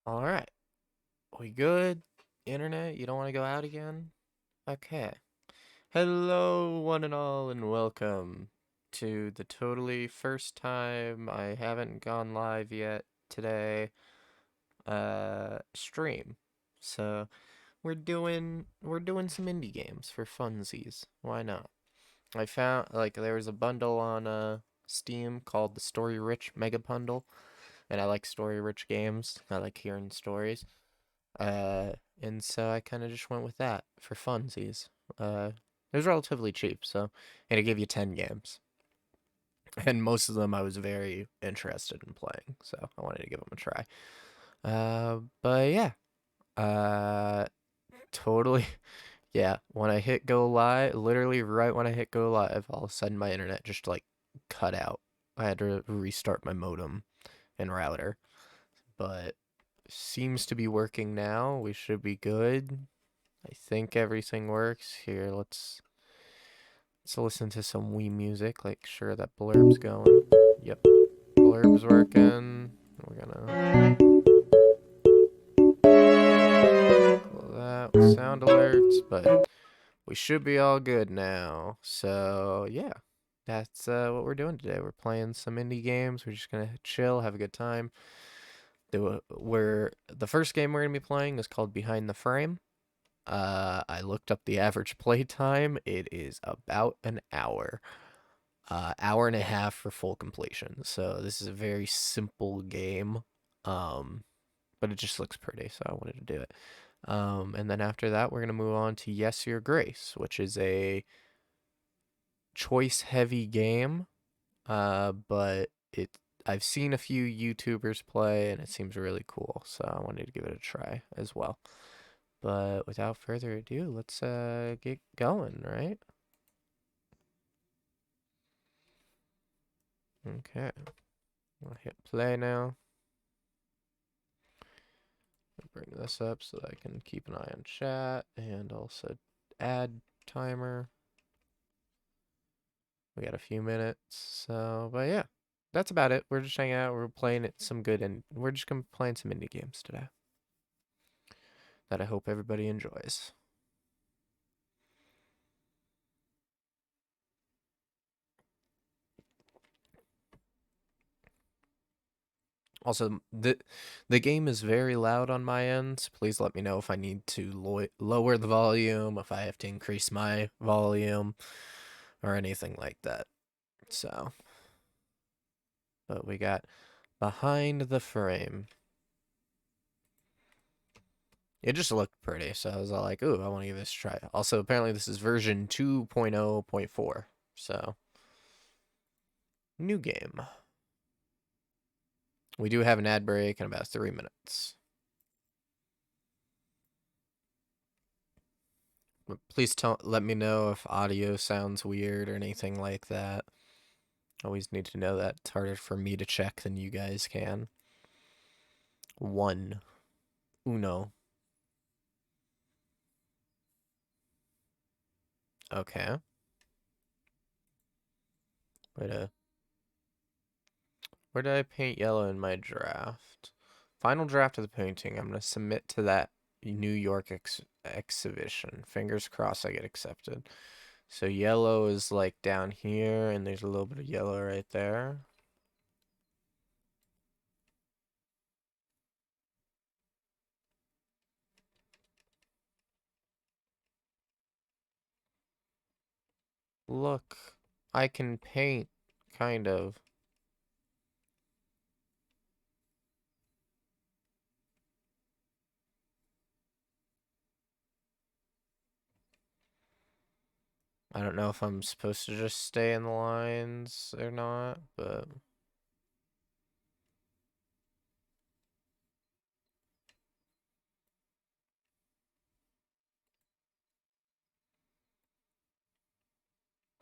Alright. We good? Internet, you don't want to go out again? Okay. Hello, one and all, and welcome to the totally first time I haven't gone live yet today, stream. So, we're doing some indie games for funsies. Why not? I found, there was a bundle on, Steam called the Story Rich Mega Bundle, and I like story rich games. I like hearing stories. Uh, and so I kind of just went with that for funsies. It was relatively cheap, and it gave you 10 games. And most of them I was very interested in playing, so I wanted to give them a try. But yeah, uh, totally, yeah. When I hit go live, literally right when I hit go live, all of a sudden my internet just like cut out. I had to restart my modem and router, but seems to be working now. We should be good. I think everything works. Here, let's listen to some Wii music. Like, sure that blurb's going. Yep, blurb's working. We're gonna pull that with sound alerts, but we should be all good now. So yeah, that's what we're doing today. We're playing some indie games. We're just gonna chill, have a good time. The first game we're gonna be playing is called Behind the Frame. I looked up the average play time. It is about an hour. Hour and a half for full completion. So this is a very simple game. Um, but it just looks pretty, so I wanted to do it. And then after that, we're gonna move on to Yes Your Grace, which is a choice heavy game. But I've seen a few YouTubers play and it seems really cool, so I wanted to give it a try as well. But without further ado, let's get going, right? Okay. I'll hit play now. I'll bring this up so that I can keep an eye on chat and also add timer. We got a few minutes, so but yeah, that's about it. We're just hanging out. We're playing some good, and we're just gonna be playing some indie games today that I hope everybody enjoys. Also, the game is very loud on my end, so please let me know if I need to lower the volume, if I have to increase my volume, or anything like that. So, but we got Behind the Frame. It just looked pretty, so I was all like, ooh, I want to give this a try. Also, apparently this is version 2.0.4, so new game. We do have an ad break in about 3 minutes. But please let me know if audio sounds weird or anything like that. Always need to know that. It's harder for me to check than you guys can. One. Uno. Okay. Wait a Where did I paint yellow in my draft? Final draft of the painting. I'm going to submit to that New York exhibition. Fingers crossed I get accepted. So yellow is like down here, and there's a little bit of yellow right there. Look, I can paint, kind of. I don't know if I'm supposed to just stay in the lines or not, but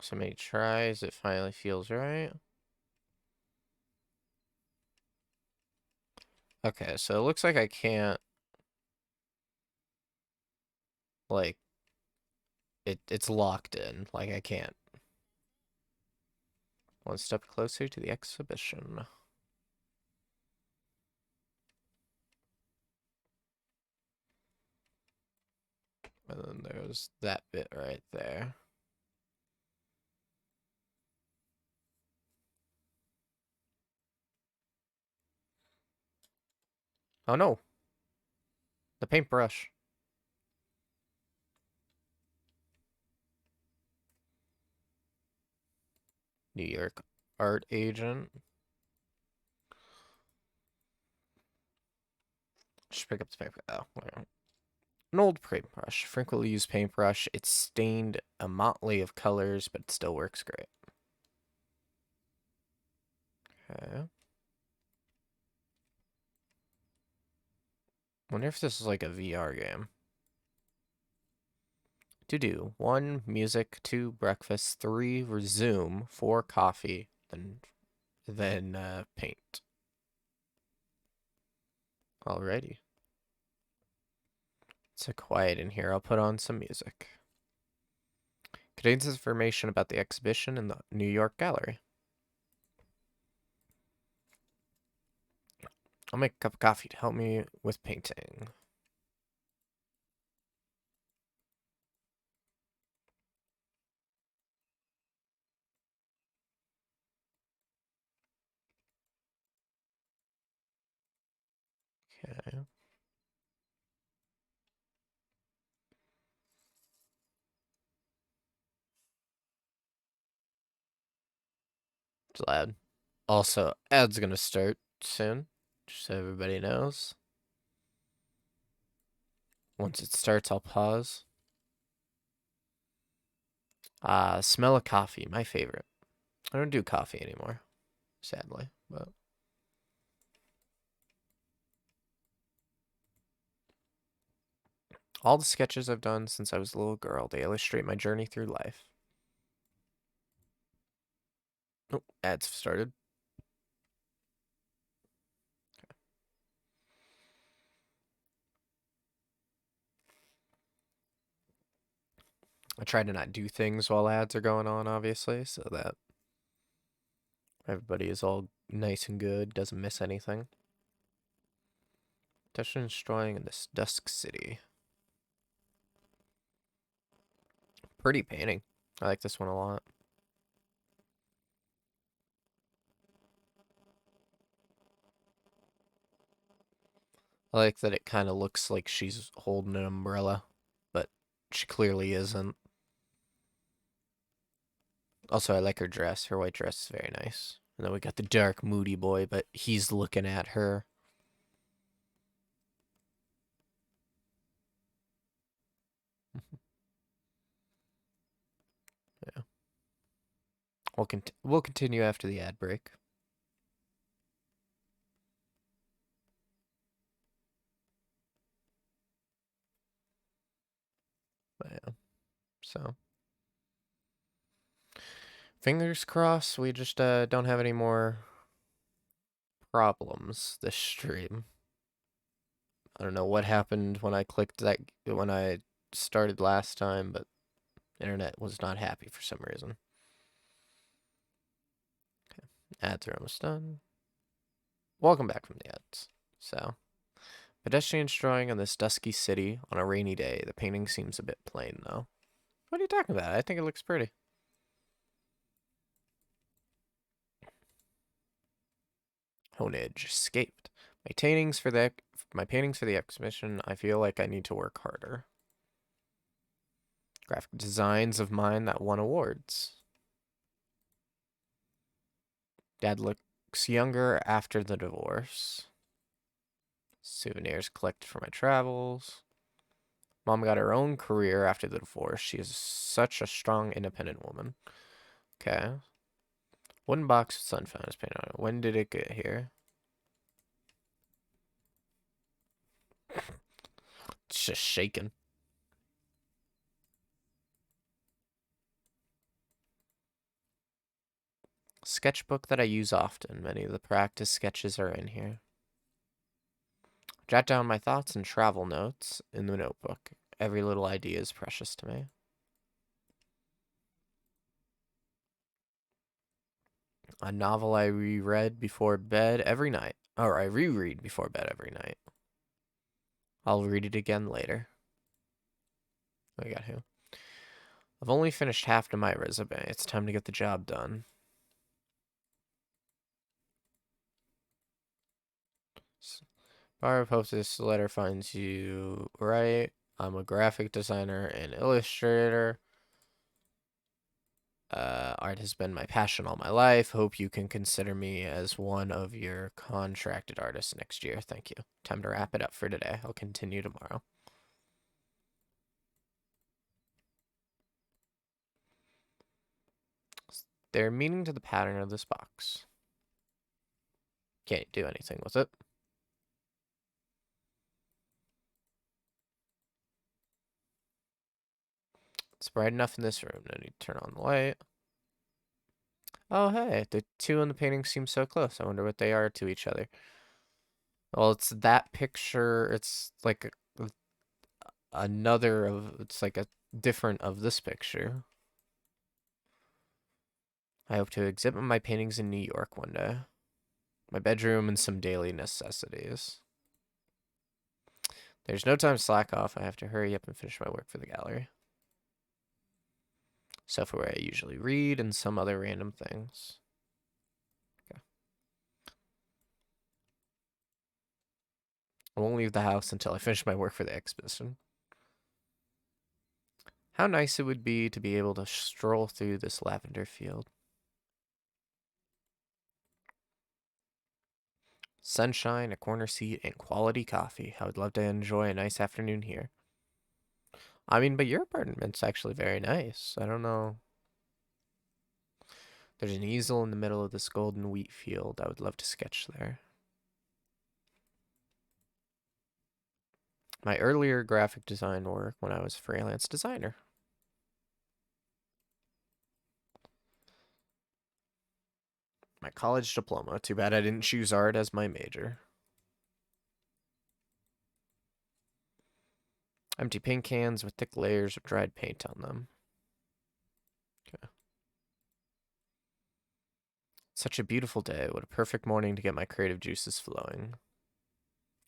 so many tries, it finally feels right. Okay, so it looks like I can't, like, it's locked in. Like, I can't. One step closer to the exhibition. And then there's that bit right there. Oh no, the paintbrush. New York art agent. Just pick up the paper. Oh, an old paintbrush. Frequently used paintbrush. It's stained a motley of colors, but it still works great. Okay. Wonder if this is like a VR game. To do 1, music, 2, breakfast, 3, resume, 4, coffee, then paint. Alrighty. It's so quiet in here. I'll put on some music. Contains information about the exhibition in the New York Gallery. I'll make a cup of coffee to help me with painting. Okay. It's loud. Also, ad's gonna start soon, just so everybody knows. Once it starts, I'll pause. Smell of coffee, my favorite. I don't do coffee anymore, sadly, but all the sketches I've done since I was a little girl, they illustrate my journey through life. Oh, ads started. I try to not do things while ads are going on, obviously, so that everybody is all nice and good, doesn't miss anything. Touching and destroying in this dusk city. Pretty painting. I like this one a lot. I like that it kind of looks like she's holding an umbrella, but she clearly isn't. Also, I like her dress. Her white dress is very nice. And then we got the dark, moody boy, but he's looking at her. Yeah. We'll continue after the ad break. But yeah. So fingers crossed we just don't have any more problems this stream. I don't know what happened when I clicked that when I started last time, but internet was not happy for some reason. Okay. Ads are almost done. Welcome back from the ads. So, pedestrians drawing on this dusky city on a rainy day. The painting seems a bit plain, though. What are you talking about? I think it looks pretty. Honage escaped. My paintings for the exhibition. I feel like I need to work harder. Graphic designs of mine that won awards. Dad looks younger after the divorce. Souvenirs collected for my travels. Mom got her own career after the divorce. She is such a strong, independent woman. Okay. Wooden box with sun fountains painted on it. When did it get here? It's just shaking. Sketchbook that I use often. Many of the practice sketches are in here. Jot down my thoughts and travel notes in the notebook. Every little idea is precious to me. A novel I reread before bed every night. Or I reread before bed every night. I'll read it again later. I got who? I've only finished half of my resume. It's time to get the job done. Barb, hope this letter finds you right. I'm a graphic designer and illustrator. Art has been my passion all my life. Hope you can consider me as one of your contracted artists next year. Thank you. Time to wrap it up for today. I'll continue tomorrow. They're meaning to the pattern of this box. Can't do anything with it. It's bright enough in this room. No need to turn on the light. Oh, hey, the two in the painting seem so close. I wonder what they are to each other. Well, it's that picture. It's like another of, it's like a different of this picture. I hope to exhibit my paintings in New York one day. My bedroom and some daily necessities. There's no time to slack off. I have to hurry up and finish my work for the gallery. Sofa where I usually read and some other random things. Okay. I won't leave the house until I finish my work for the exhibition. How nice it would be to be able to stroll through this lavender field. Sunshine, a corner seat, and quality coffee. I would love to enjoy a nice afternoon here. I mean, but your apartment's actually very nice. I don't know. There's an easel in the middle of this golden wheat field. I would love to sketch there. My earlier graphic design work when I was a freelance designer. My college diploma. Too bad I didn't choose art as my major. Empty paint cans with thick layers of dried paint on them. Okay. Such a beautiful day. What a perfect morning to get my creative juices flowing.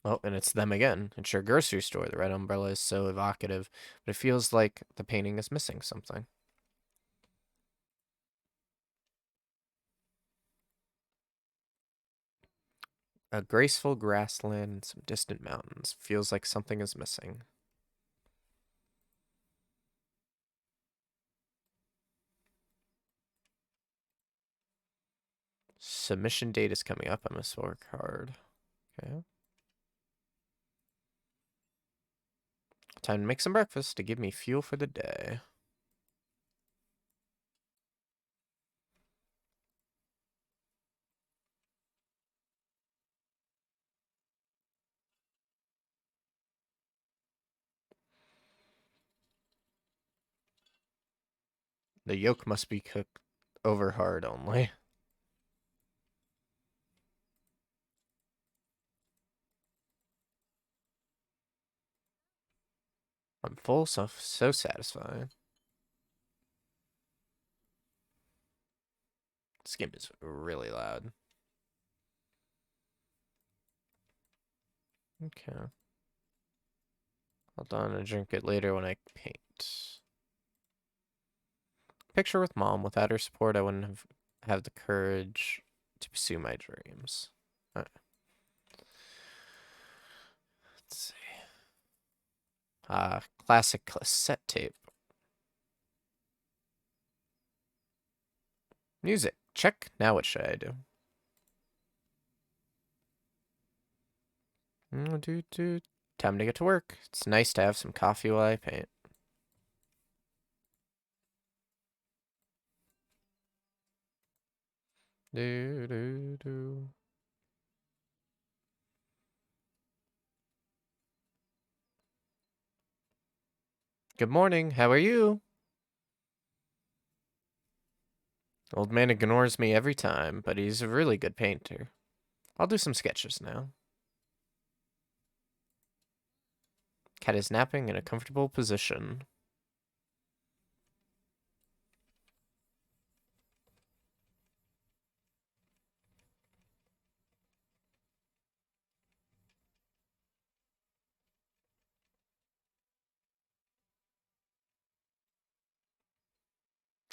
Oh, and it's them again. It's your grocery store. The red umbrella is so evocative, but it feels like the painting is missing something. A graceful grassland and some distant mountains. Feels like something is missing. Submission date is coming up. I must work hard. Okay. Time to make some breakfast to give me fuel for the day. The yolk must be cooked over hard only. I'm full, so satisfied. This game is really loud. Okay. Hold on, I'll drink it later when I paint. Picture with mom. Without her support, I wouldn't have the courage to pursue my dreams. Let's see. Classic cassette tape. Music. Check. Now what should I do? Time to get to work. It's nice to have some coffee while I paint. Do, do, do. Good morning. How are you? Old man ignores me every time, but he's a really good painter. I'll do some sketches now. Cat is napping in a comfortable position.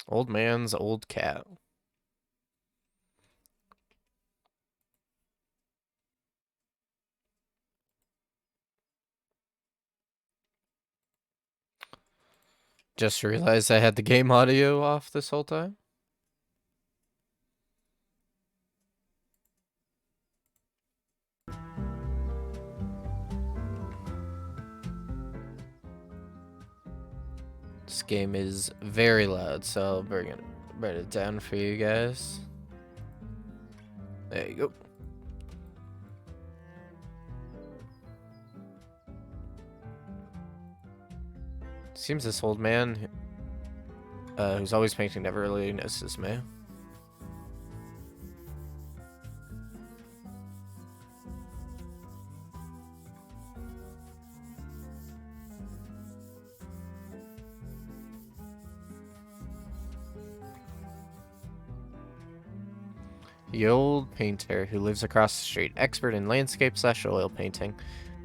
Old man's old cat. Just realized I had the game audio off this whole time. This game is very loud, so I'll bring it down for you guys. There you go. Seems this old man, who's always painting, never really notices me. The old painter who lives across the street, expert in landscape/oil painting.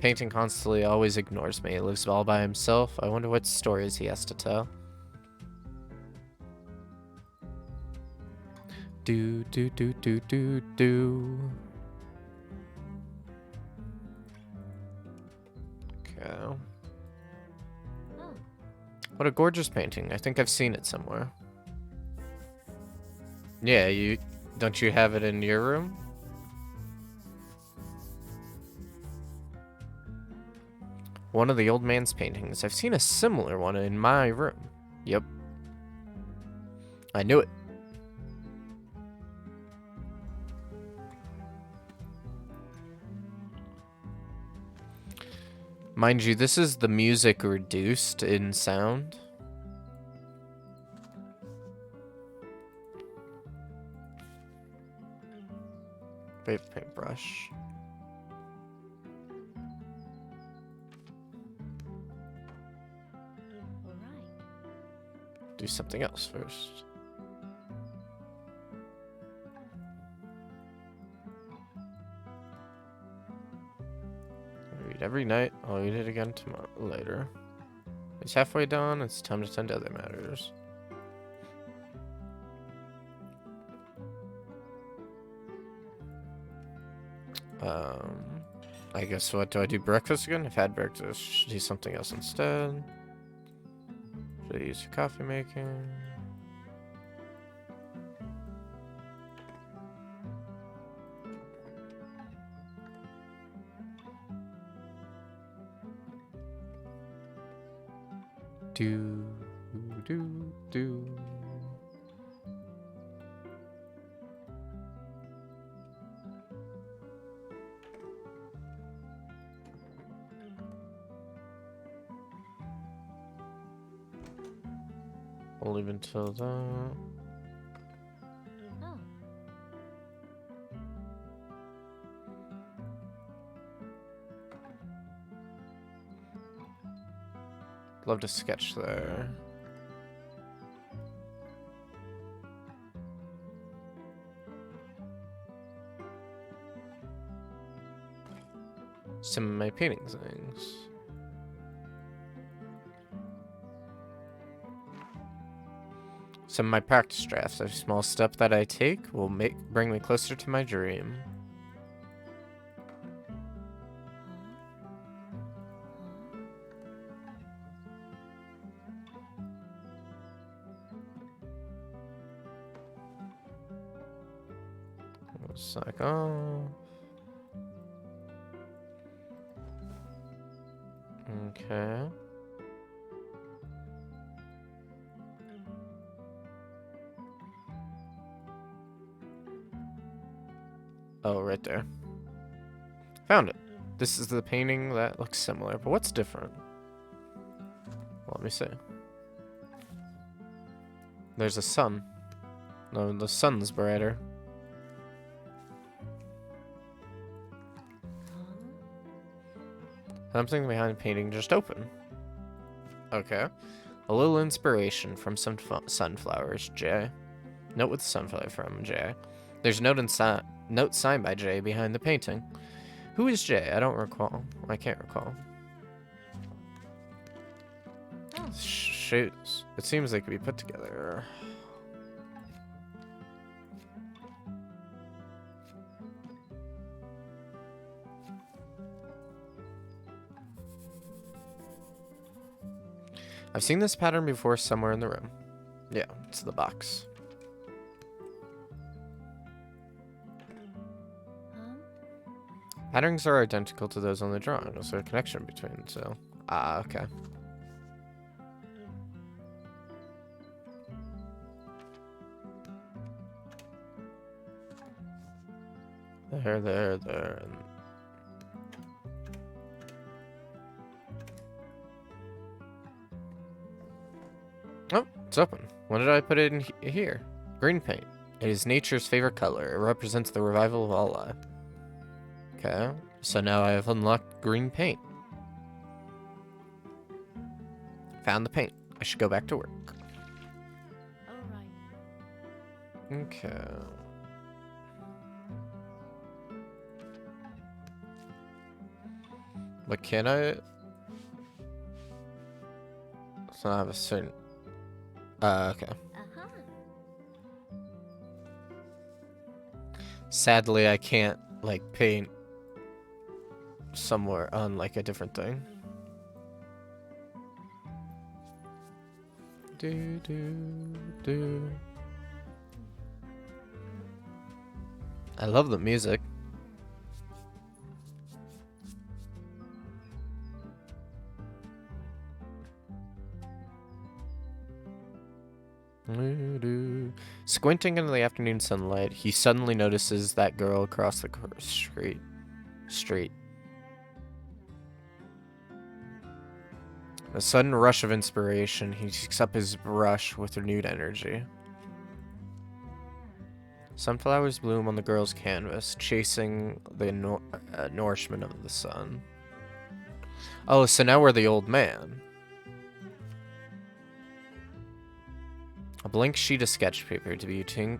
Painting constantly, always ignores me. Lives all by himself. I wonder what stories he has to tell. Do. Okay. What a gorgeous painting. I think I've seen it somewhere. Yeah, don't you have it in your room? One of the old man's paintings. I've seen a similar one in my room. Yep. I knew it. Mind you, this is the music reduced in sound. Vape paintbrush. Do something else first. I read every night. I'll read it again tomorrow later. It's halfway done. It's time to tend to other matters. I guess what do I do? Breakfast again? I've had breakfast. Should do something else instead. Should I use for coffee making? Do. We'll leave until that. Love to sketch there. Some of my painting things. Some of my practice drafts. Every small step that I take will bring me closer to my dream. It's like, oh. Okay. Oh, right there. Found it. This is the painting that looks similar, but what's different? Let me see. There's a sun. No, the sun's brighter. Something behind the painting just open. Okay. A little inspiration from some sunflowers, Jay. Note with the sunflower from Jay. There's a note signed by Jay behind the painting. Who is Jay? I don't recall. I can't recall. Shoes. It seems they could be put together. I've seen this pattern before somewhere in the room. Yeah, it's the box. Patterns are identical to those on the drawing. There's a connection between, so... Ah, okay. There. Oh, it's open. When did I put it in here? Green paint. It is nature's favorite color. It represents the revival of all life. Okay, so now I have unlocked green paint. Found the paint. I should go back to work. Alright. Okay. But can I... So I have a certain... okay. Sadly, I can't, like, paint somewhere on, like, a different thing. I love the music. Squinting into the afternoon sunlight, he suddenly notices that girl across the street. A sudden rush of inspiration, he picks up his brush with renewed energy. Sunflowers bloom on the girl's canvas, chasing the nourishment of the sun. Oh, so now we're the old man. A blank sheet of sketch paper to be tinged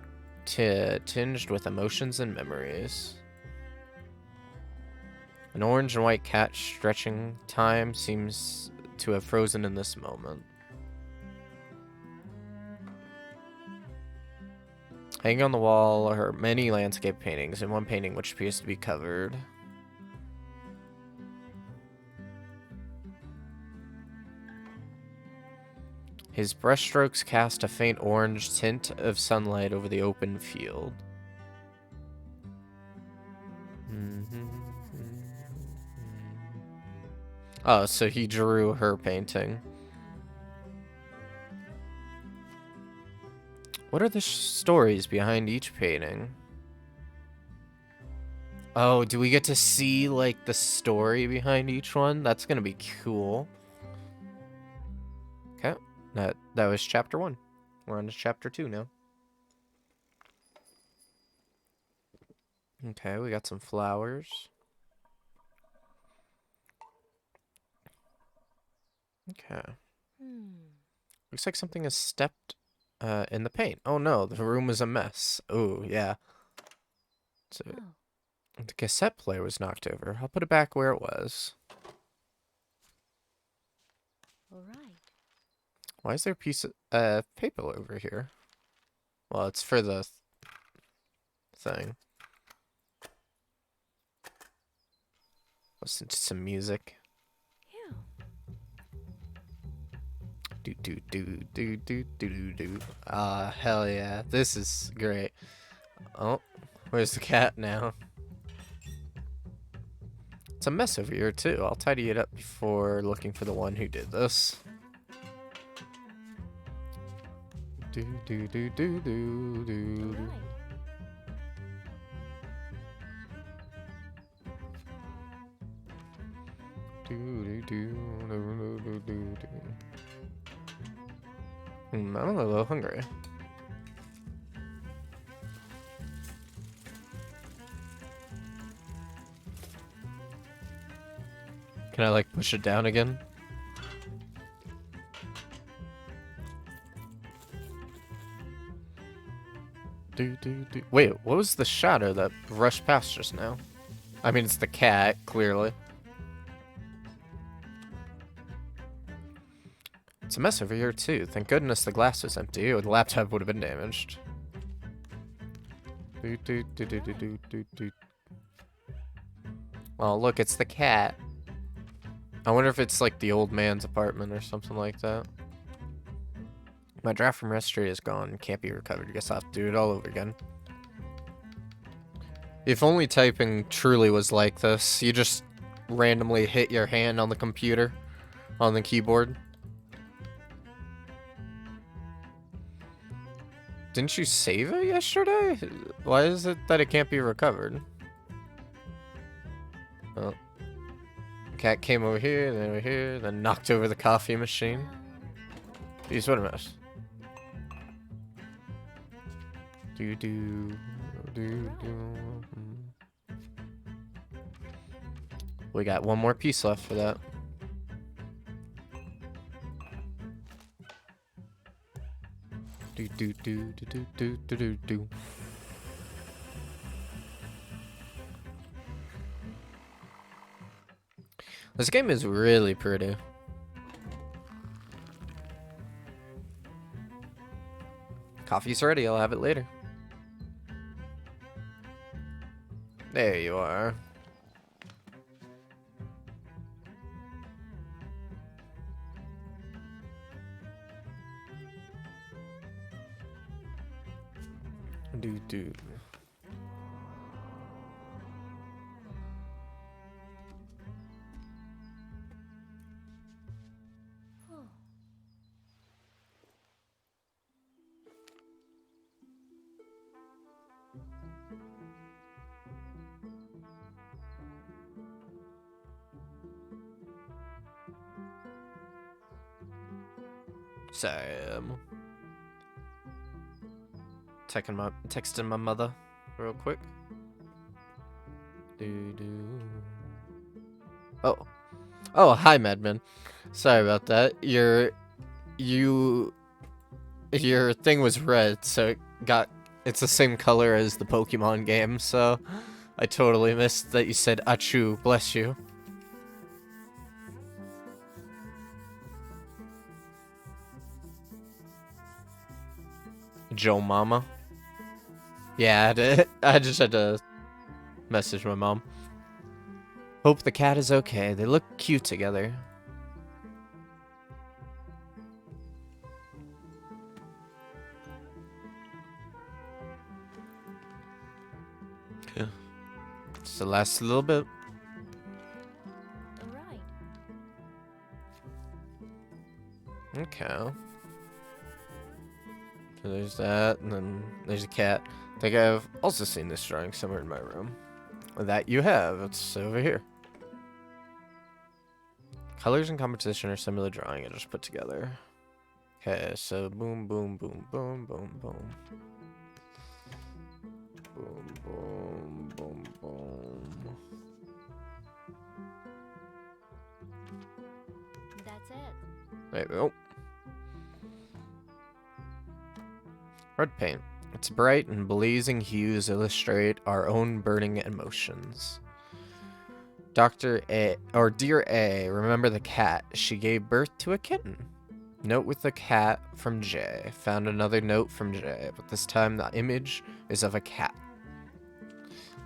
with emotions and memories. An orange and white cat stretching time seems to have frozen in this moment. Hanging on the wall are many landscape paintings, and one painting which appears to be covered. His brushstrokes cast a faint orange tint of sunlight over the open field. Oh, so he drew her painting. What are the stories behind each painting? Oh, do we get to see, like, the story behind each one? That's gonna be cool. Okay. That was chapter 1. We're on to chapter 2 now. Okay, we got some flowers. Okay. Looks like something has stepped in the paint. Oh no, the room is a mess. Oh, yeah. So, the cassette player was knocked over. I'll put it back where it was. Alright. Why is there a piece of paper over here? Well, it's for the thing. Listen to some music. Do. Ah, hell yeah. This is great. Oh, where's the cat now? It's a mess over here, too. I'll tidy it up before looking for the one who did this. Do. I'm a little hungry. Can I, like, push it down again? Wait, what was the shadow that rushed past just now? I mean, it's the cat, clearly. It's a mess over here, too. Thank goodness the glass was empty, or the laptop would have been damaged. Well, look, it's the cat. I wonder if it's like the old man's apartment or something like that. My draft from yesterday is gone. Can't be recovered. Guess I'll have to do it all over again. If only typing truly was like this. You just randomly hit your hand on the computer, on the keyboard. Didn't you save it yesterday? Why is it that it can't be recovered? Oh. Cat came over here, then knocked over the coffee machine. Jeez, what a mess. We got one more piece left for that. This game is really pretty. Coffee's ready, I'll have it later. There you are. Do. Sam. Texting my mother real quick. Oh, hi Madman. Sorry about that. Your thing was red, so it's the same color as the Pokemon game, so I totally missed that you said achoo, bless you. Joe Mama. Yeah, I just had to message my mom. Hope the cat is okay. They look cute together. Yeah. Just the last little bit. All right. Okay. So there's that, and then there's a cat. I think I've also seen this drawing somewhere in my room. That you have. It's over here. Colors and composition are similar drawing I just put together. Okay, so boom, boom, boom, boom, boom, boom. Boom, boom, boom, boom. That's it. There we go. Red paint. Its bright and blazing hues illustrate our own burning emotions. Dr. A, or Dear A, remember the cat. She gave birth to a kitten. Note with the cat from J. Found another note from J, but this time the image is of a cat.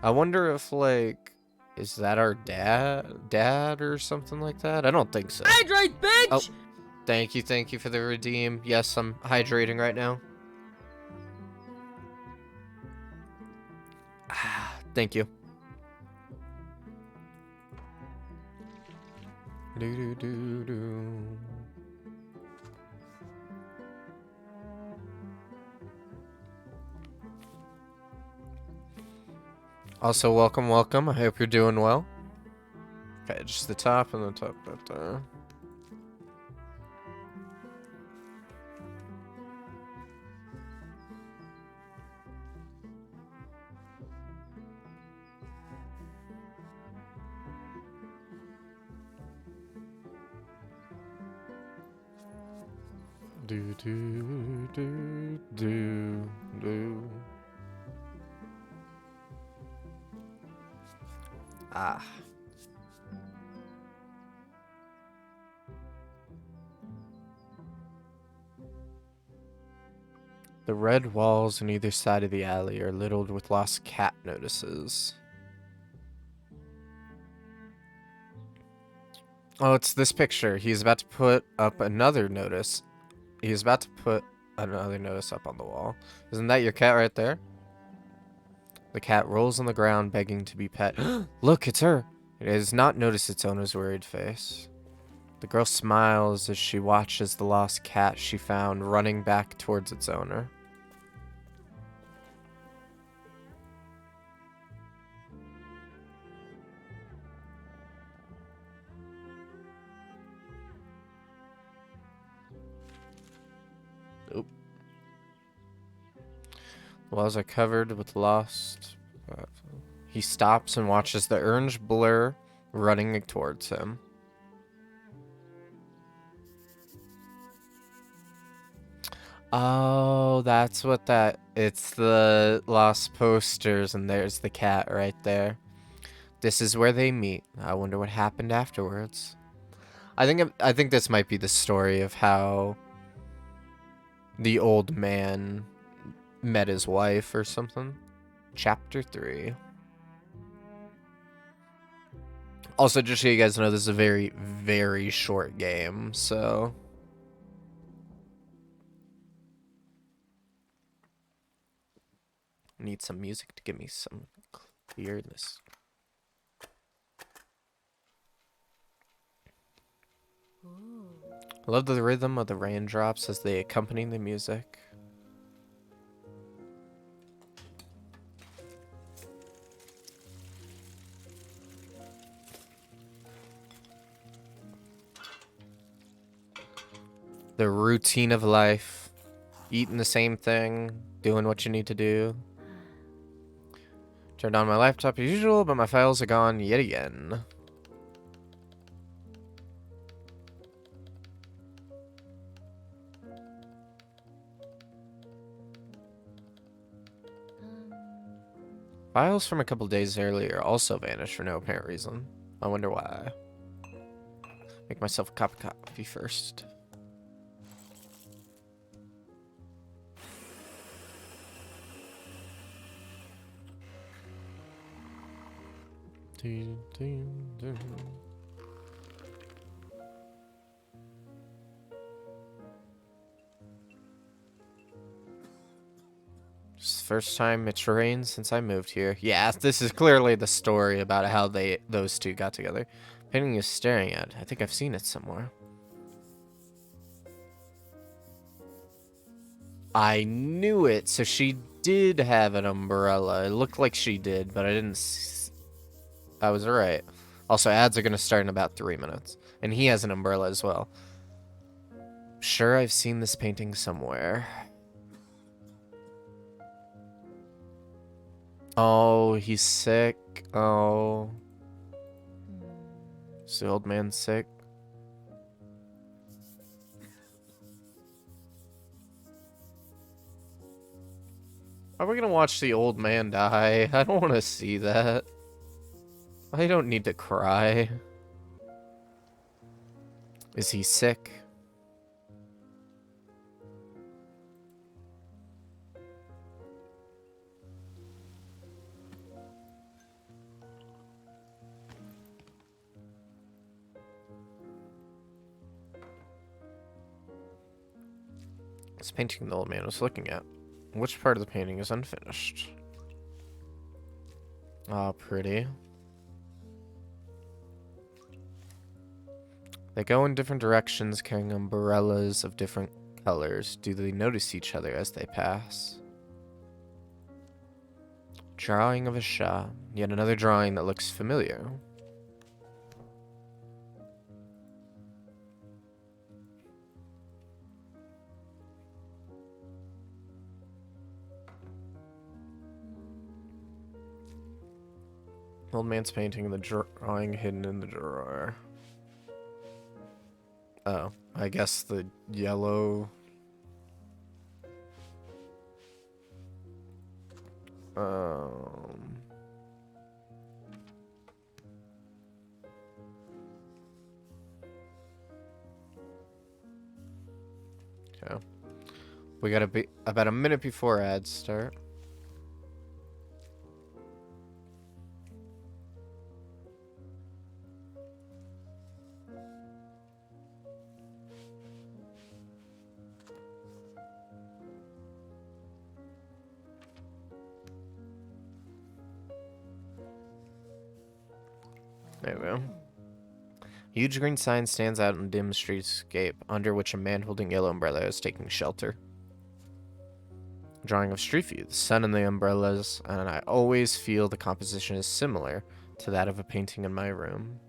I wonder if, like, is that our dad or something like that? I don't think so. Hydrate, bitch! Oh, thank you for the redeem. Yes, I'm hydrating right now. Thank you. Also, welcome. I hope you're doing well. Okay, just the top and the top right there. Do. Ah. The red walls on either side of the alley are littered with lost cat notices. Oh, it's this picture. He's about to put up another notice. He's about to put another notice up on the wall. Isn't that your cat right there? The cat rolls on the ground, begging to be pet. Look, it's her. It has not noticed its owner's worried face. The girl smiles as she watches the lost cat she found running back towards its owner. Oop. The walls are covered with lost. He stops and watches the orange blur running towards him. Oh, that's what that... It's the lost posters, and there's the cat right there. This is where they meet. I wonder what happened afterwards. I think this might be the story of how the old man met his wife or something. Chapter 3. Also, just so you guys know, this is a very, very short game, so... Need some music to give me some clearness. I love the rhythm of the raindrops as they accompany the music. The routine of life. Eating the same thing. Doing what you need to do. Turned on my laptop as usual, but my files are gone yet again. Files from a couple days earlier also vanished for no apparent reason. I wonder why. Make myself a cup of coffee first. It's the first time it's rained since I moved here. Yeah, this is clearly the story about how those two got together. Painting is staring at. I think I've seen it somewhere. I knew it. So she did have an umbrella. It looked like she did, but I didn't. I was right. Also, ads are going to start in about 3 minutes. And he has an umbrella as well. Sure, I've seen this painting somewhere. Oh, he's sick. Oh. Is the old man sick? Are we gonna watch the old man die? I don't want to see that. I don't need to cry. Is he sick? This painting the old man was looking at. Which part of the painting is unfinished? Ah, pretty. They go in different directions, carrying umbrellas of different colors. Do they notice each other as they pass? Drawing of a Shah. Yet another drawing that looks familiar. Old man's painting, the drawing hidden in the drawer. Oh, I guess the yellow... Okay. We gotta be about a minute before ads start. There we go. Huge green sign stands out in the dim streetscape, under which a man holding yellow umbrella is taking shelter. Drawing of street view, the sun and the umbrellas, and I always feel the composition is similar to that of a painting in my room.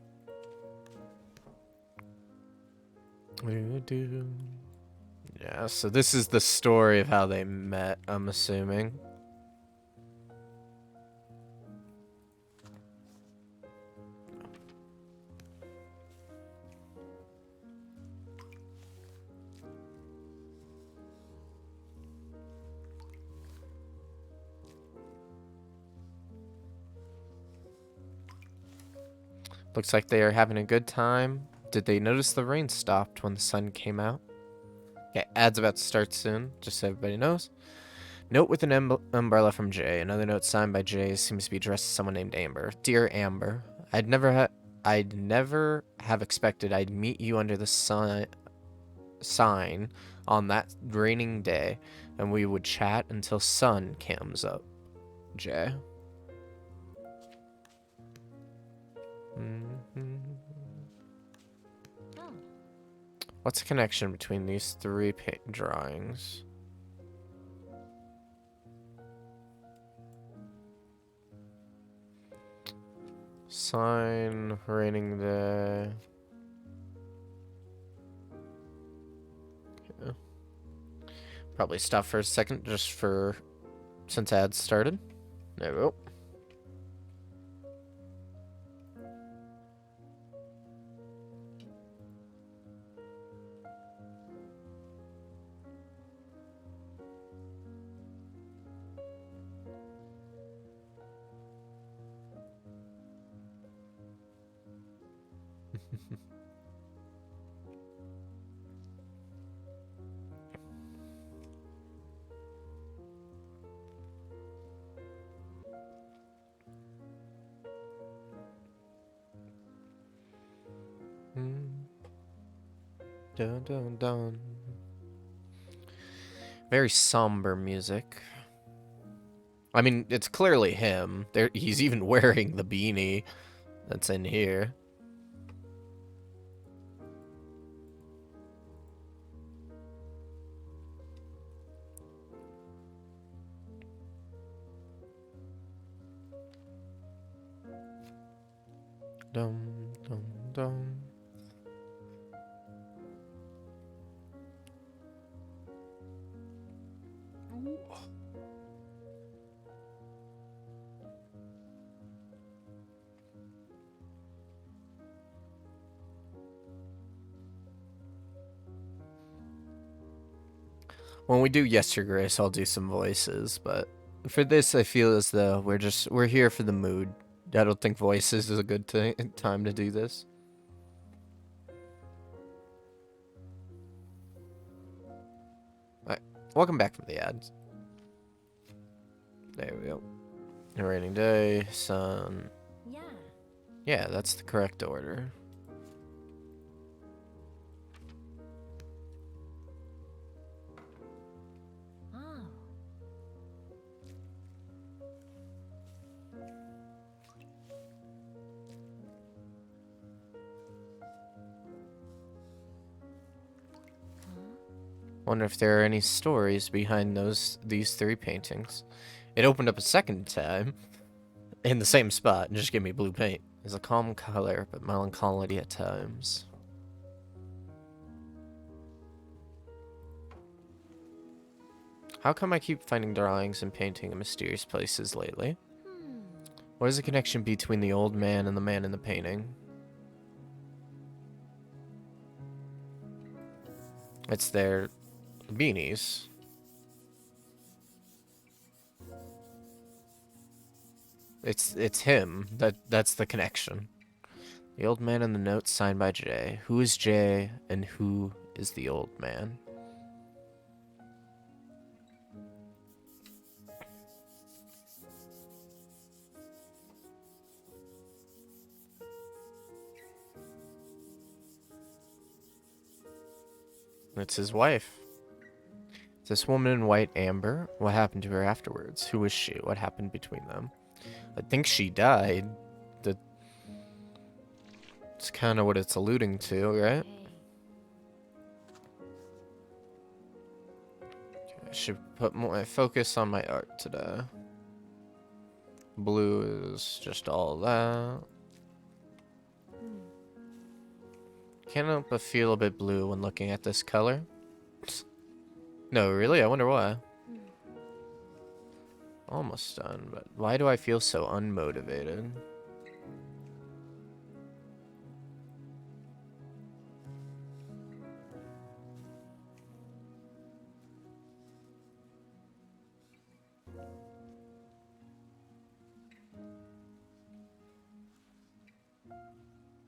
Yeah, so this is the story of how they met, I'm assuming. Looks like they are having a good time. Did they notice the rain stopped when the sun came out? Okay, ad's about to start soon, just so everybody knows. Note with an umbrella from Jay. Another note signed by Jay seems to be addressed to someone named Amber. Dear Amber, I'd never have expected I'd meet you under the sign on that raining day, and we would chat until sun comes up. Jay. What's the connection between these three drawings? Sign, raining day. Okay. Probably stop for a second just for since ads started. There we go. Dun, dun, dun. Very somber music. I mean, it's clearly him. He's even wearing the beanie that's in here. Dum, dum, dum. When we do Yes Your Grace, I'll do some voices, but for this, I feel as though we're here for the mood. I don't think voices is a good time to do this. Alright, welcome back from the ads. There we go. A rainy day, sun. Yeah, that's the correct order. Wonder if there are any stories behind these three paintings. It opened up a second time in the same spot and just gave me blue paint. It's a calm color, but melancholy at times. How come I keep finding drawings and painting in mysterious places lately? What is the connection between the old man and the man in the painting? It's their beanies. It's him. That's the connection. The old man and the note signed by Jay. Who is Jay and who is the old man? It's his wife. This woman in white, Amber. What happened to her afterwards? Who was she? What happened between them? I think she died. It's kind of what it's alluding to, right? I should put more focus on my art today. Blue is just all that. Can't help but feel a bit blue when looking at this color. No, really? I wonder why. Almost done, but why do I feel so unmotivated?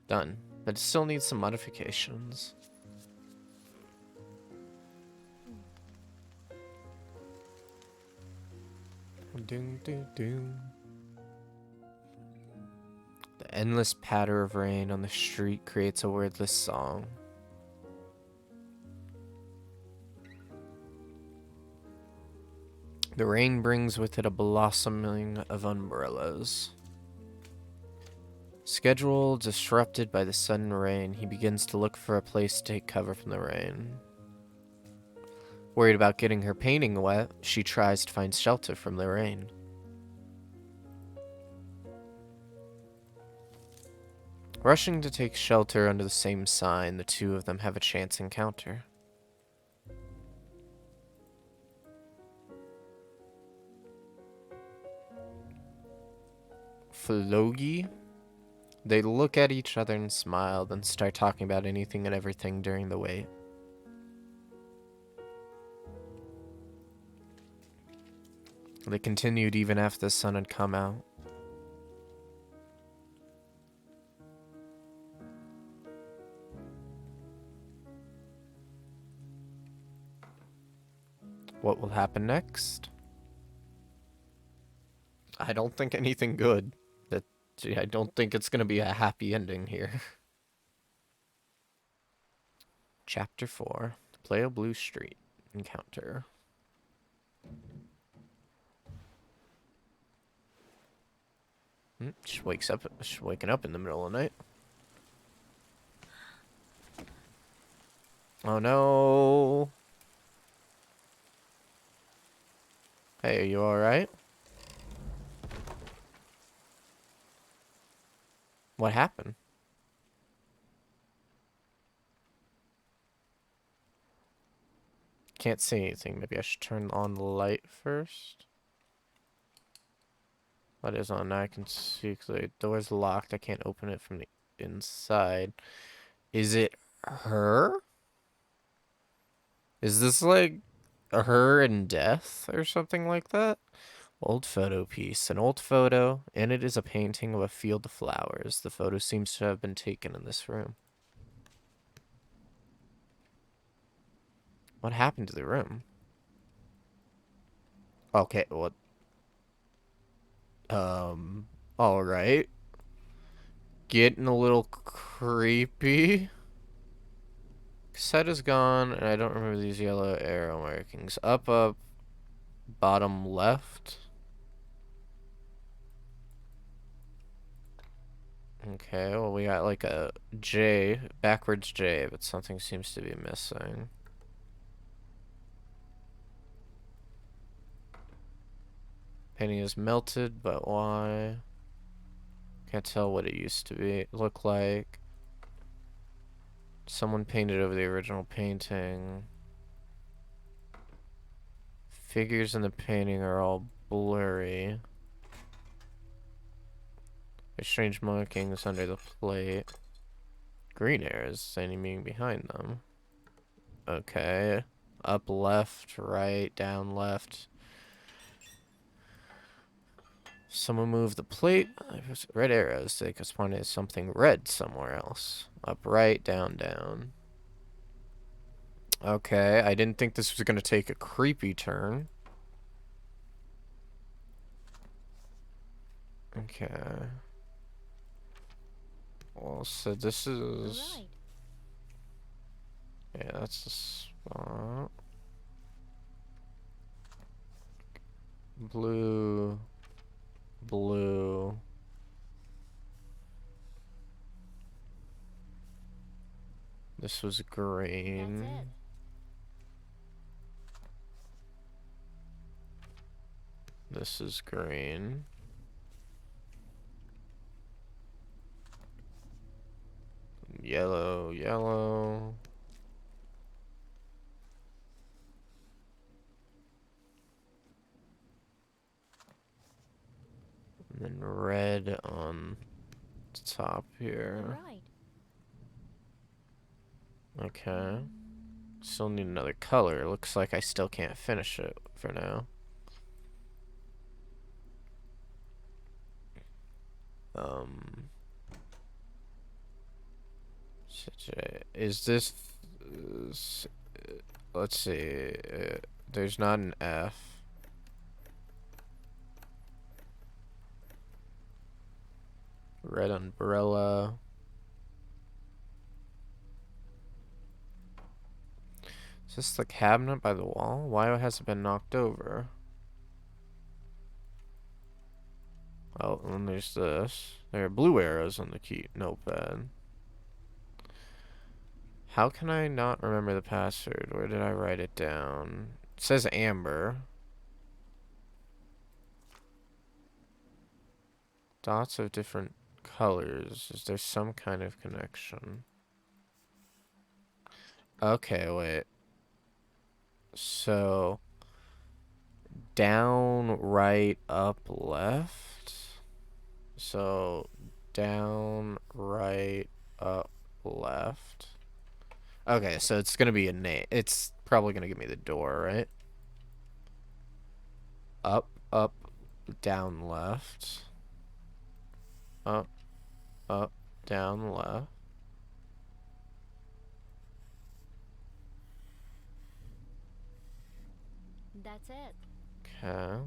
Done, but it still needs some modifications. Ding, ding, ding. The endless patter of rain on the street creates a wordless song. The rain brings with it a blossoming of umbrellas. Schedule disrupted by the sudden rain, he begins to look for a place to take cover from the rain. Worried about getting her painting wet, she tries to find shelter from the rain. Rushing to take shelter under the same sign, the two of them have a chance encounter. Flogi? They look at each other and smile, then start talking about anything and everything during the wait. They continued even after the sun had come out. What will happen next? I don't think anything good. I don't think it's going to be a happy ending here. Chapter 4. Play a Blue Street Encounter. She wakes up. She's waking up in the middle of the night. Oh no. Hey, are you alright? What happened? Can't see anything. Maybe I should turn on the light first. Light is on. Now I can see clearly. The door's locked. I can't open it from the inside. Is it her? Is this like her in death or something like that? Old photo piece. An old photo, and it is a painting of a field of flowers. The photo seems to have been taken in this room. What happened to the room? Okay, what? Alright. Getting a little creepy. Cassette is gone, and I don't remember these yellow arrow markings. Up, up, bottom left. Okay, well, we got like a J, backwards J, but something seems to be missing. Painting is melted, but why? Can't tell what it used to be look like. Someone painted over the original painting. Figures in the painting are all blurry. There's strange markings under the plate. Green arrows aiming behind them. Okay. Up left, right, down left. Someone moved the plate. Red arrows. They correspond to something red somewhere else. Up right, down, down. Okay, I didn't think this was going to take a creepy turn. Okay. Well, so this is... Yeah, that's the spot. Blue... Blue... This was green. That's it. This is green. Yellow, yellow. And then red on the top here. All right. Okay. Still need another color. Looks like I still can't finish it for now. Is this... let's see. There's not an F. Red umbrella. Is this the cabinet by the wall? Why has it been knocked over? Oh, and then there's this. There are blue arrows on the key notepad. How can I not remember the password? Where did I write it down? It says amber. Dots of different colors. Is there some kind of connection? Okay, wait. So, down, right, up, left. So, down, right, up, left. Okay, so it's gonna be a name. It's probably gonna give me the door, right? Up, up, down, left. Up, up, down, left. That's it. Okay.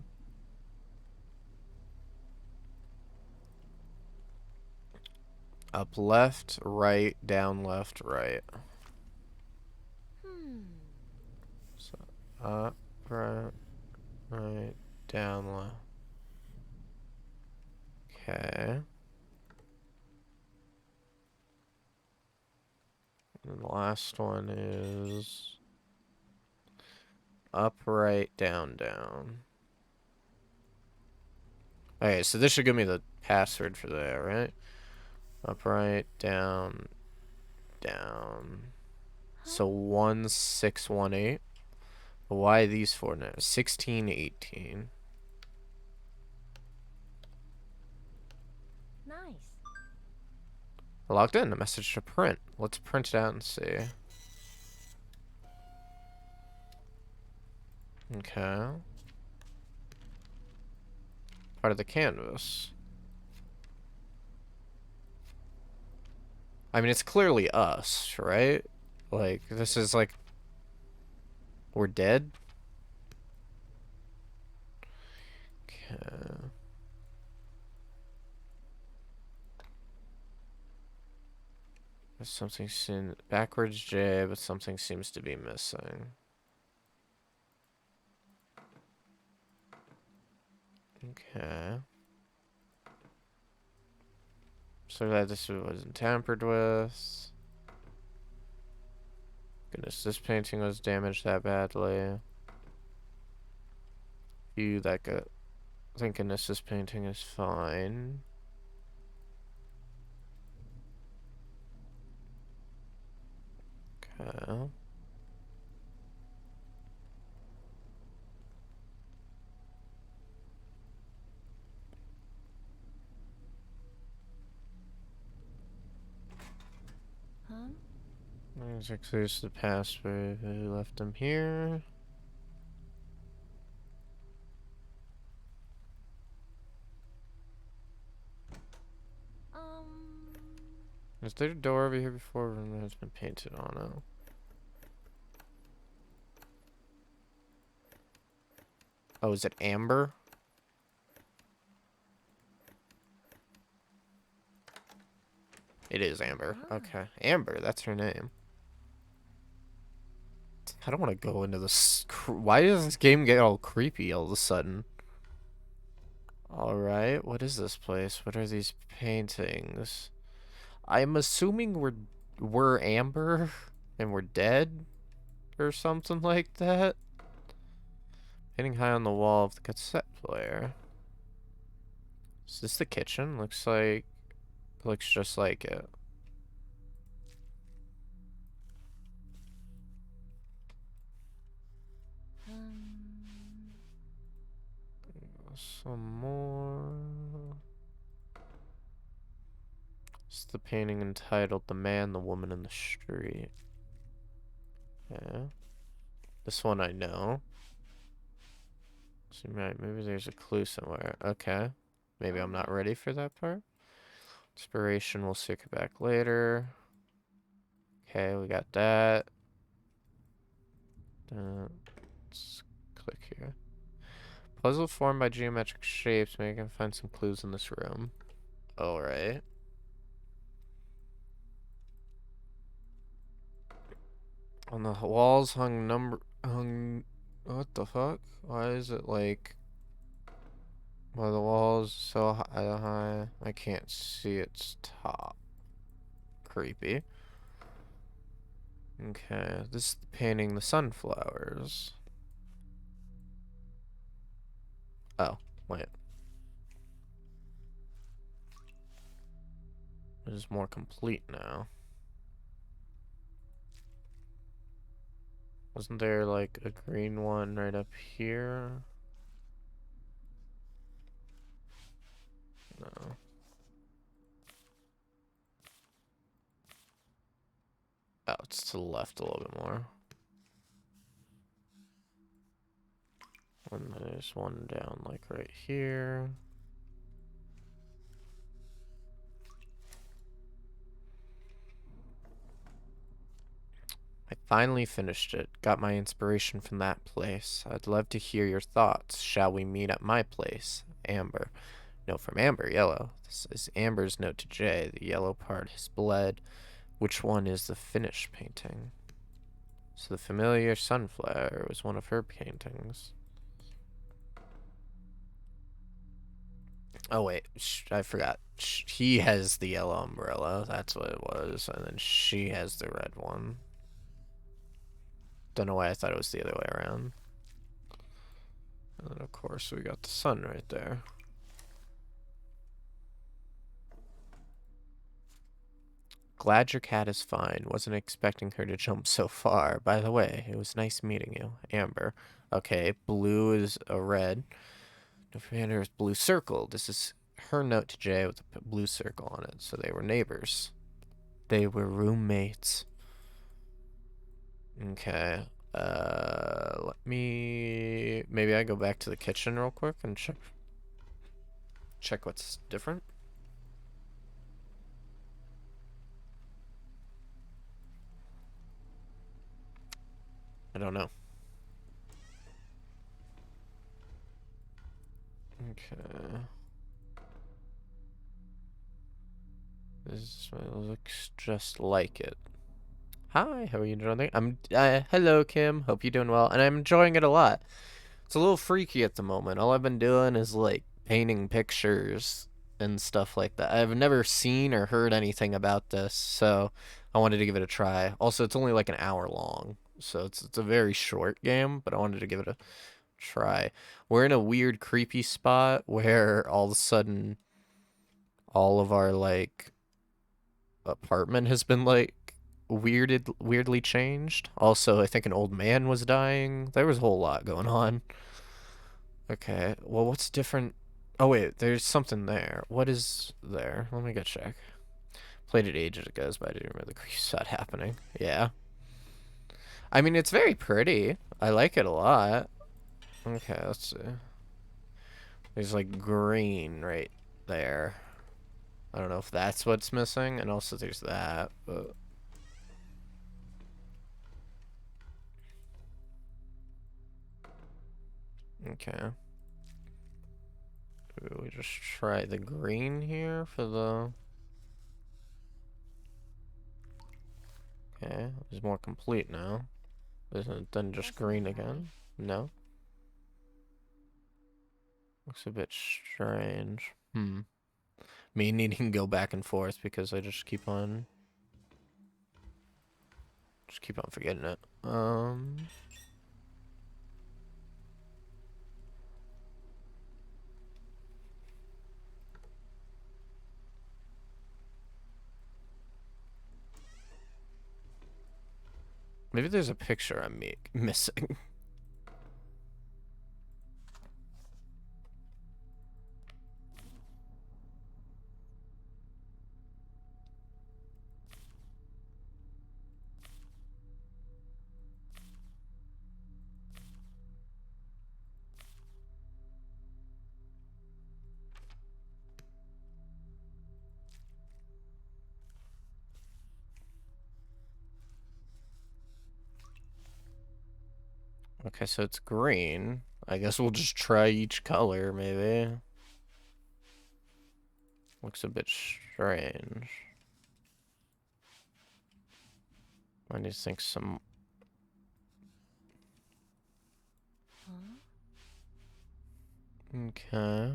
Up, left, right, down, left, right. So, up, right, right, down, left. Okay. And the last one is up, right, down, down. Okay, so this should give me the password for that, right? Up, right, down, down. So 1618. Why these four now? 1618. Nice. Logged in. A message to print. Let's print it out and see. Okay. Part of the canvas. I mean, it's clearly us, right? Like, this is like... We're dead? Okay. There's something backwards J, but something seems to be missing. Okay. So that this wasn't tampered with. Goodness, this painting was damaged that badly. You that good. Thank goodness this painting is fine. Okay. Huh? Music clears the password. We left them here. Is there a door over here before? Room that has been painted on it. Oh, is it Amber? It is Amber. Okay. Amber, that's her name. I don't want to go into this. Why does this game get all creepy all of a sudden? Alright, what is this place? What are these paintings? I'm assuming we're we're Amber and we're dead or something like that. Hitting high on the wall of the cassette player. Is this the kitchen? Looks just like it. Some more. It's the painting entitled "The Man, the Woman, and the Street." Yeah. This one I know. So, right, maybe there's a clue somewhere. Okay. Maybe I'm not ready for that part. Inspiration, we'll circle back later. Okay, we got that. Let's click here. Puzzle formed by geometric shapes. Maybe I can find some clues in this room. Alright. On the walls hung what the fuck? Why is it like why the walls so high? I can't see its top. Creepy. Okay, this is the painting the sunflowers. Oh, wait. It is more complete now. Wasn't there like a green one right up here? No. Oh, it's to the left a little bit more. And there's one down like right here. I finally finished it. Got my inspiration from that place. I'd love to hear your thoughts. Shall we meet at my place? Amber. Note from Amber, yellow. This is Amber's note to Jay. The yellow part has bled. Which one is the finished painting? So the familiar sunflower was one of her paintings. Oh wait, I forgot. He has the yellow umbrella. That's what it was. And then she has the red one. Don't know why I thought it was the other way around. And then, of course, we got the sun right there. Glad your cat is fine. Wasn't expecting her to jump so far. By the way, it was nice meeting you. Amber. Okay, blue is a red. Defender is blue circle. This is her note to Jay with a blue circle on it. So they were neighbors. They were roommates. Okay. Let me... Maybe I go back to the kitchen real quick and check what's different. I don't know. Okay. This looks just like it. Hi, how are you doing? Hello, Kim. Hope you're doing well. And I'm enjoying it a lot. It's a little freaky at the moment. All I've been doing is like painting pictures and stuff like that. I've never seen or heard anything about this, so I wanted to give it a try. Also, it's only like an hour long, so it's a very short game, but I wanted to give it a try. We're in a weird, creepy spot where all of a sudden all of our like apartment has been like weirdly changed. Also, I think an old man was dying. There was a whole lot going on. Okay, well, what's different? Oh wait, there's something there. What is there? Let me go check. Played it ages ago, but I didn't remember the creep shot happening. Yeah. I mean, it's very pretty. I like it a lot. Okay, let's see. There's like green right there. I don't know if that's what's missing, and also there's that, but... Okay. We just try the green here for the... Okay, it's more complete now. Isn't it then just green again? No? Looks a bit strange. Me needing to go back and forth because I just keep on... Just keep on forgetting it. Maybe there's a picture I'm missing. Okay, so it's green. I guess we'll just try each color, maybe. Looks a bit strange. I need to think some... Huh? Okay.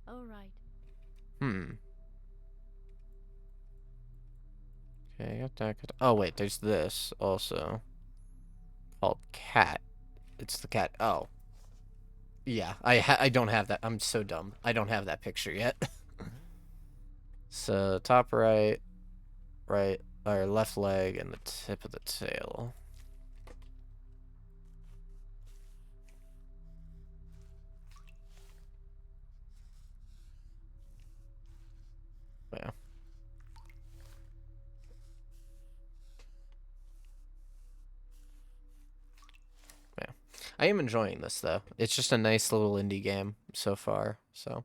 All right. Hmm. Okay, I got that. Oh, wait, there's this also. Called cat. It's the cat. Oh. Yeah, I don't have that. I'm so dumb. I don't have that picture yet. So, top right, right, or left leg, and the tip of the tail. Yeah. Yeah. I am enjoying this, though. It's just a nice little indie game so far, so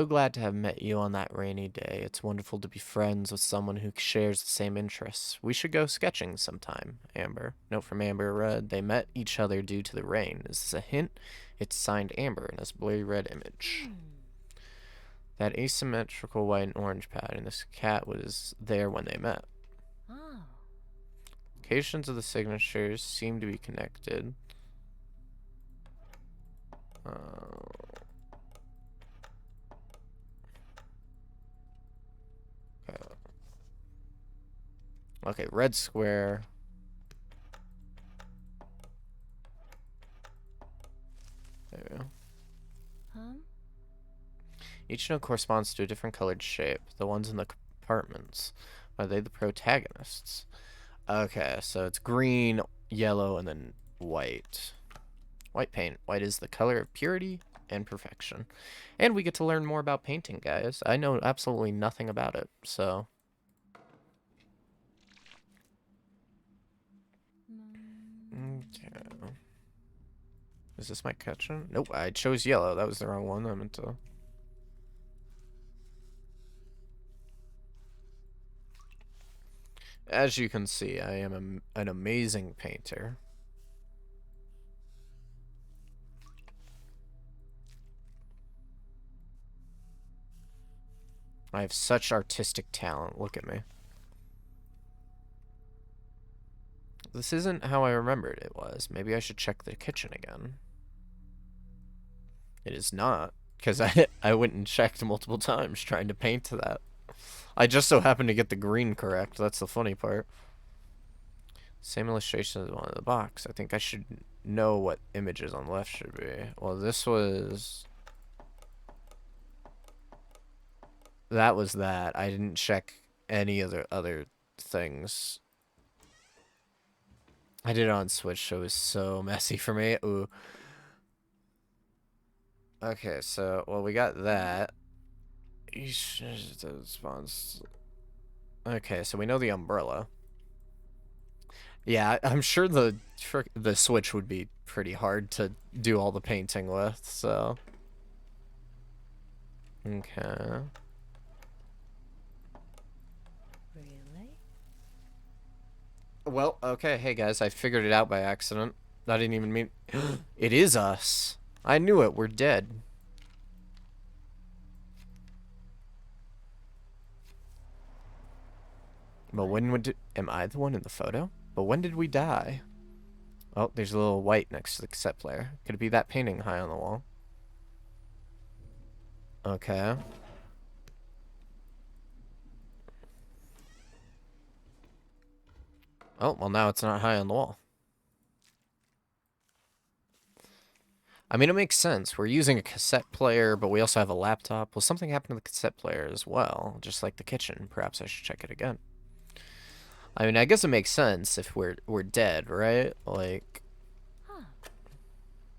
glad to have met you on that rainy day. It's wonderful to be friends with someone who shares the same interests. We should go sketching sometime, Amber. Note from Amber read, they met each other due to the rain. Is this a hint? It's signed Amber in this blurry red image. Hmm. That asymmetrical white and orange pattern, this cat was there when they met. Oh. Locations of the signatures seem to be connected. Okay. Okay, red square. There we go. Huh? Each note corresponds to a different colored shape. The ones in the compartments. Are they the protagonists? Okay, so it's green, yellow, and then white. White paint. White is the color of purity and perfection. And we get to learn more about painting, guys. I know absolutely nothing about it, so... Okay. Is this my kitchen? Nope, I chose yellow. That was the wrong one. I meant to... As you can see, I am an amazing painter. I have such artistic talent. Look at me. This isn't how I remembered it was. Maybe I should check the kitchen again. It is not, because I went and checked multiple times trying to paint that. I just so happened to get the green correct. That's the funny part. Same illustration as the one in the box. I think I should know what images on the left should be. Well, this was... That was that. I didn't check any other things. I did it on Switch, so it was so messy for me. Ooh. Okay, so, well, we got that. Okay, so we know the umbrella. Yeah, I'm sure the Switch would be pretty hard to do all the painting with, so... Okay. Really? Well, okay, hey guys, I figured it out by accident. I didn't even mean... It is us! I knew it, we're dead. But when would... Am I the one in the photo? But when did we die? Oh, there's a little white next to the cassette player. Could it be that painting high on the wall? Okay. Oh, well now it's not high on the wall. I mean, it makes sense. We're using a cassette player, but we also have a laptop. Well, something happened to the cassette player as well, just like the kitchen. Perhaps I should check it again. I mean, I guess it makes sense if we're dead, right? Like, Huh.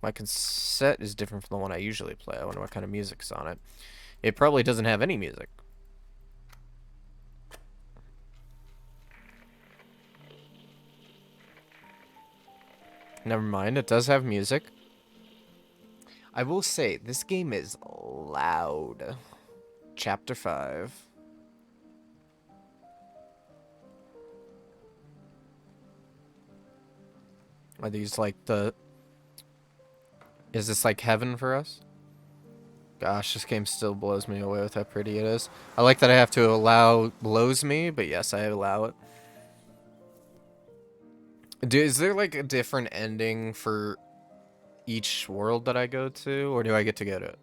my cassette is different from the one I usually play. I wonder what kind of music's on it. It probably doesn't have any music. Never mind, it does have music. I will say, this game is loud. Chapter 5. Are these like the... Is this like heaven for us? Gosh, this game still blows me away with how pretty it is. I like that I have to allow blows me, but yes, I allow it. Is there like a different ending for each world that I go to, or do I get to get it?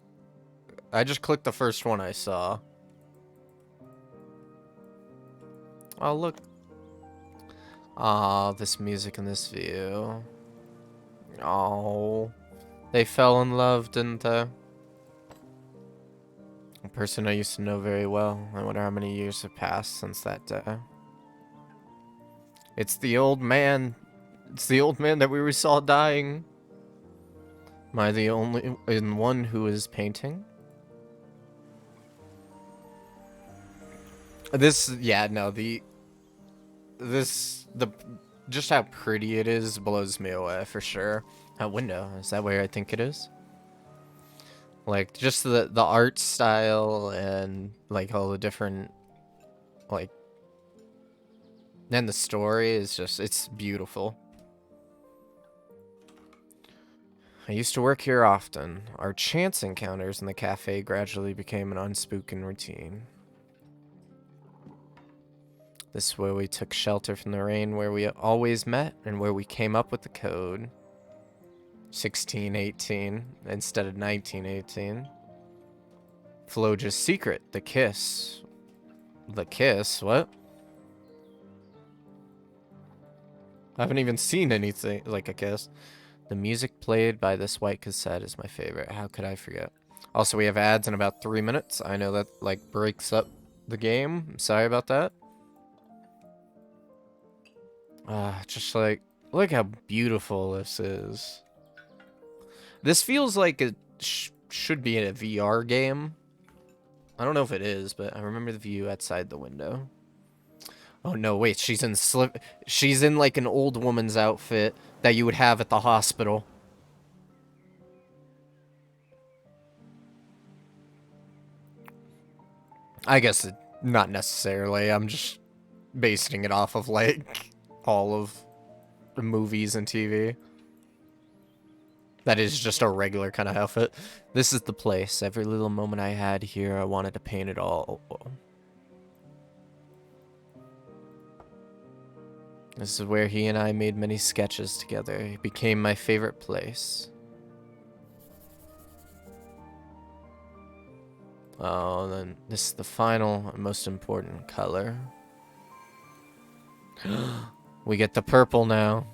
I just clicked the first one I saw. Oh, look. Aw, this music and this view. Oh, they fell in love, didn't they? A person I used to know very well. I wonder how many years have passed since that day. It's the old man. It's the old man that we saw dying. Am I the only one who is painting? Yeah, no, just how pretty it is blows me away for sure. That window, is that where I think it is? Like, just the art style and, like, all the different, like, and the story is just, it's beautiful. I used to work here often. Our chance encounters in the cafe gradually became an unspoken routine. This is where we took shelter from the rain, where we always met, and where we came up with the code. 1618 instead of 1918. Floja's secret, the kiss. The kiss? What? I haven't even seen anything like a kiss. The music played by this white cassette is my favorite. How could I forget? Also, we have ads in about 3 minutes. I know that, like, breaks up the game. Sorry about that. Just like, look how beautiful this is. This feels like it should be in a VR game. I don't know if it is, but I remember the view outside the window. Oh no, wait, she's in like an old woman's outfit that you would have at the hospital. I guess not necessarily. I'm just basing it off of like all of the movies and TV. That is just a regular kind of outfit. This is the place. Every little moment I had here, I wanted to paint it all. This is where he and I made many sketches together. It became my favorite place. Oh, then this is the final and most important color. We get the purple now.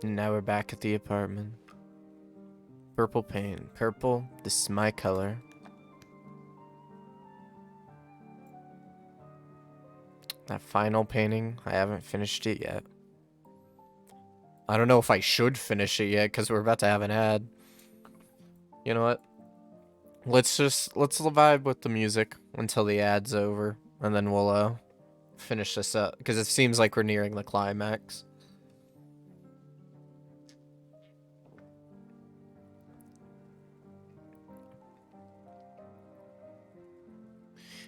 And now we're back at the apartment. Purple paint. Purple, this is my color. That final painting, I haven't finished it yet. I don't know if I should finish it yet, because we're about to have an ad. You know what? Let's vibe with the music until the ad's over, and then we'll, finish this up, because it seems like we're nearing the climax.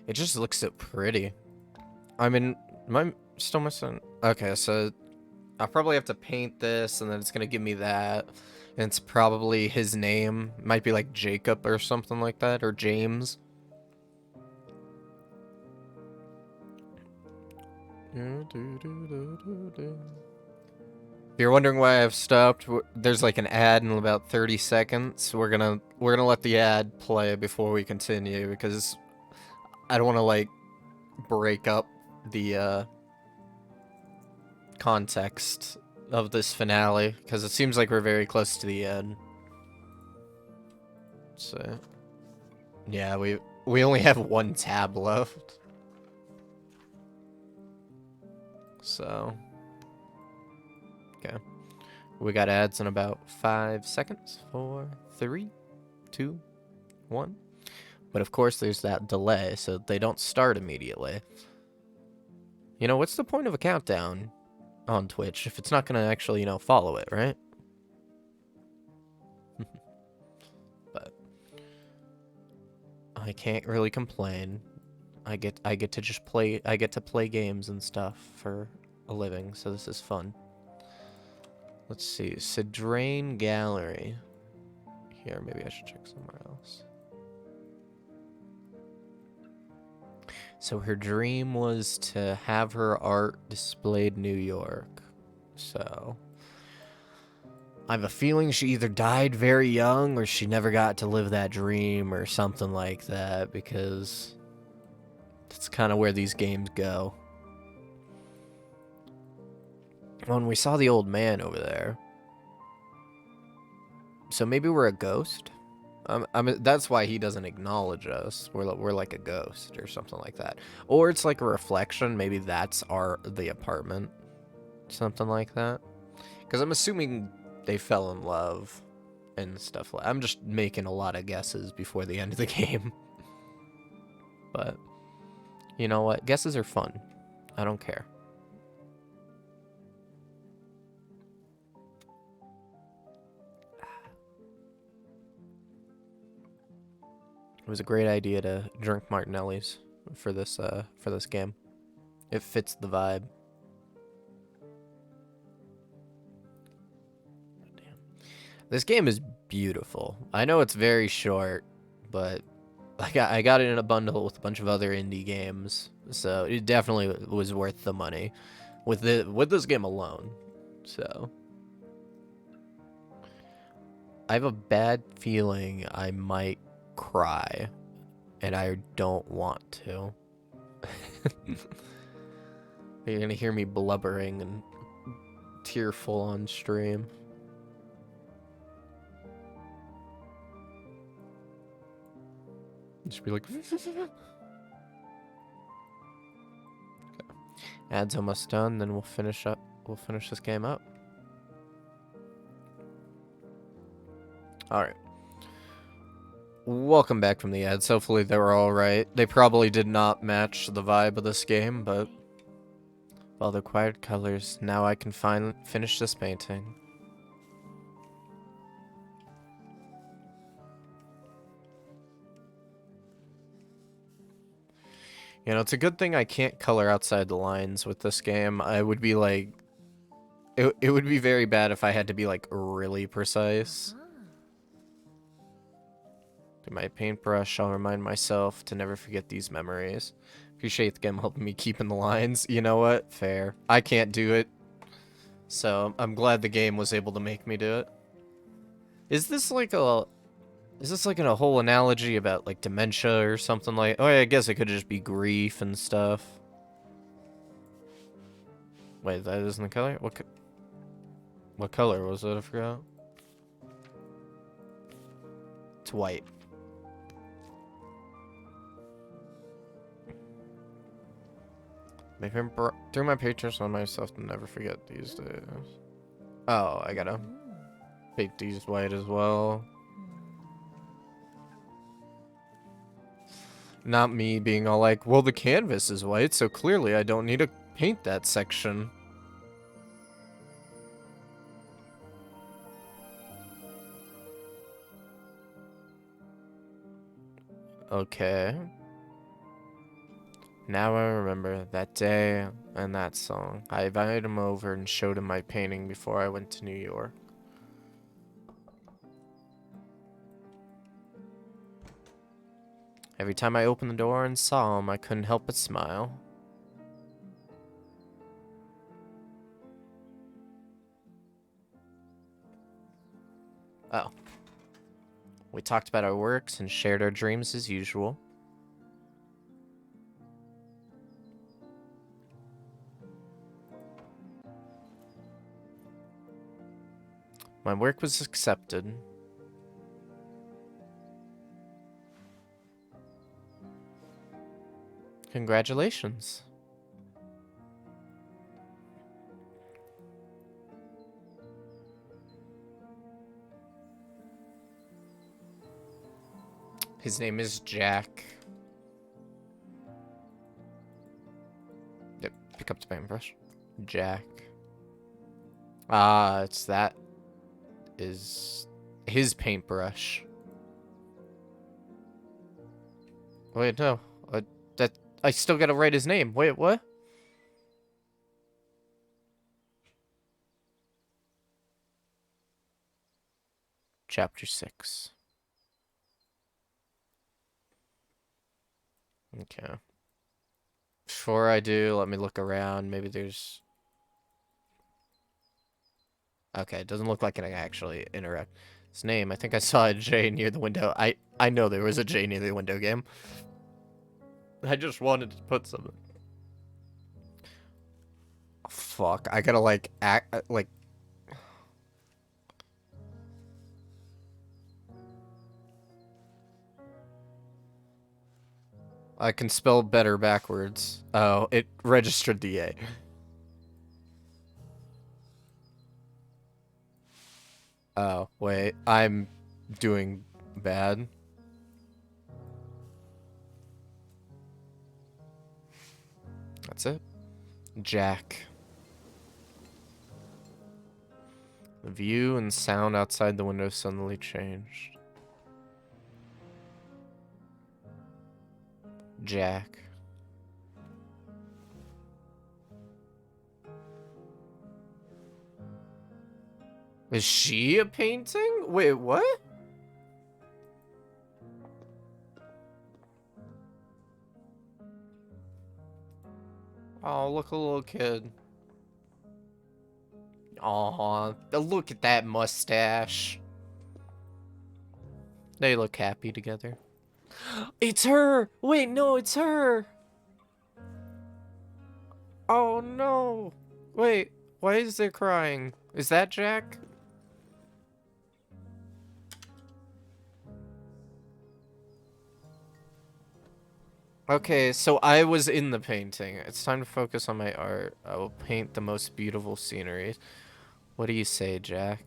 It just looks so pretty. I mean, am I still missing? Okay, so I'll probably have to paint this, and then it's gonna give me that. And it's probably his name. Might be like Jacob or something like that, or James. If you're wondering why I've stopped, there's like an ad in about 30 seconds. We're gonna let the ad play before we continue because I don't want to like break up the context of this finale because it seems like we're very close to the end. So yeah, we only have one tab left. So okay. We got ads in about 5 seconds. 4, 3, 2, 1. But of course there's that delay, so they don't start immediately. You know, what's the point of a countdown on Twitch if it's not gonna actually, you know, follow it, right? But I can't really complain. I get to just play games and stuff for a living, so this is fun. Let's see, Sidrain Gallery. Here, maybe I should check somewhere else. So her dream was to have her art displayed in New York. So I have a feeling she either died very young or she never got to live that dream or something like that, because that's kind of where these games go. When we saw the old man over there. So maybe we're a ghost? I mean, that's why he doesn't acknowledge us. We're like a ghost or something like that. Or it's like a reflection. Maybe that's the apartment. Something like that. Because I'm assuming they fell in love and stuff. I'm just making a lot of guesses before the end of the game. But you know what? Guesses are fun. I don't care. It was a great idea to drink Martinelli's for this game. It fits the vibe. Damn. This game is beautiful. I know it's very short, but I got it in a bundle with a bunch of other indie games, so it definitely was worth the money with this game alone. So I have a bad feeling I might cry, and I don't want to. You're gonna hear me blubbering and tearful on stream. Just be like, okay. Ads almost done, then we'll finish this game up. Alright. Welcome back from the ads. Hopefully they were alright. They probably did not match the vibe of this game, but all the quiet colors, now I can finish this painting. You know, it's a good thing I can't color outside the lines with this game. I would be like... It would be very bad if I had to be, like, really precise. To my paintbrush, I'll remind myself to never forget these memories. Appreciate the game helping me keep in the lines. You know what? Fair. I can't do it. So, I'm glad the game was able to make me do it. Is this like a whole analogy about like dementia or something like? Oh, yeah, I guess it could just be grief and stuff. Wait, that isn't the color? What color was it? I forgot. It's white. Through my pictures on myself to never forget these days. Oh, I gotta paint these white as well. Not me being all like, well, the canvas is white, so clearly I don't need to paint that section. Okay. Now I remember that day and that song. I invited him over and showed him my painting before I went to New York. Every time I opened the door and saw him, I couldn't help but smile. Oh. We talked about our works and shared our dreams as usual. My work was accepted. Congratulations. His name is Jack. Yep, pick up the paintbrush. Jack. Ah, it's that is his paintbrush. Wait, no. That I still gotta write his name. Wait, what? Chapter 6. Okay. Before I do, let me look around. Maybe there's... Okay, it doesn't look like it can actually interact. His name, I think I saw a J near the window. I know there was a J near the window game. I just wanted to put something. Oh, fuck, I gotta like act like... I can spell better backwards. Oh, it registered the A. Oh, wait, I'm doing bad. That's it. Jack. The view and sound outside the window suddenly changed. Jack. Is she a painting? Wait, what? Oh, look, a little kid. Aw, look at that mustache. They look happy together. It's her! Wait, no, it's her! Oh, no. Wait, why is there crying? Is that Jack? Okay, so I was in the painting. It's time to focus on my art. I will paint the most beautiful scenery. What do you say, Jack?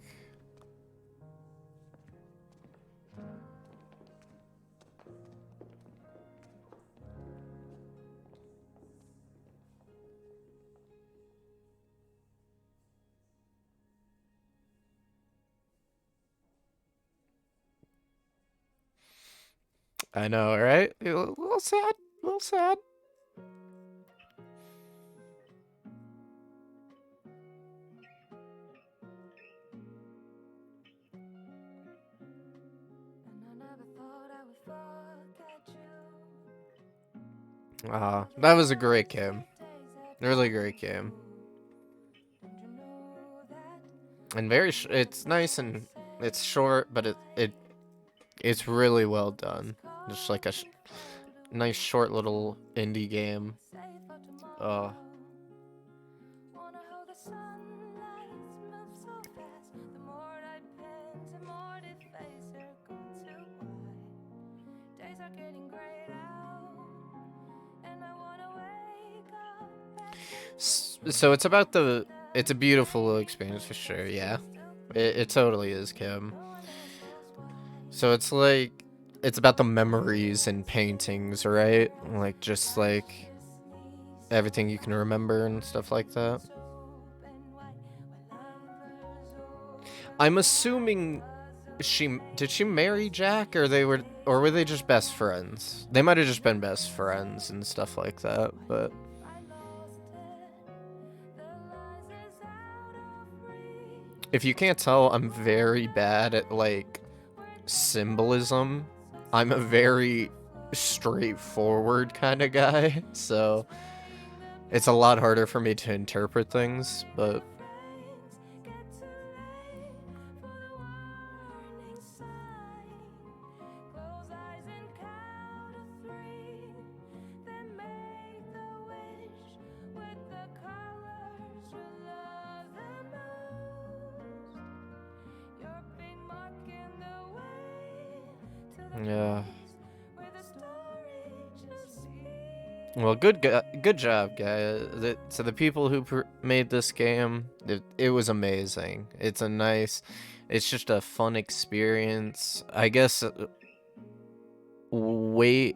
I know, right? A little sad. A little sad. That was a great game. Really great game. And it's nice and it's short, but it's really well done. Just like a nice short little indie game. So it's about it's a beautiful little experience for sure, yeah. It totally is, Kim. So it's like, it's about the memories and paintings, right? Like, just like everything you can remember and stuff like that. I'm assuming did she marry Jack, or were they just best friends? They might have just been best friends and stuff like that, but if you can't tell, I'm very bad at like symbolism. I'm a very straightforward kind of guy, so it's a lot harder for me to interpret things, but Yeah. Well, good job, guys. To the people who made this game, it was amazing. It's just a fun experience. I guess Wei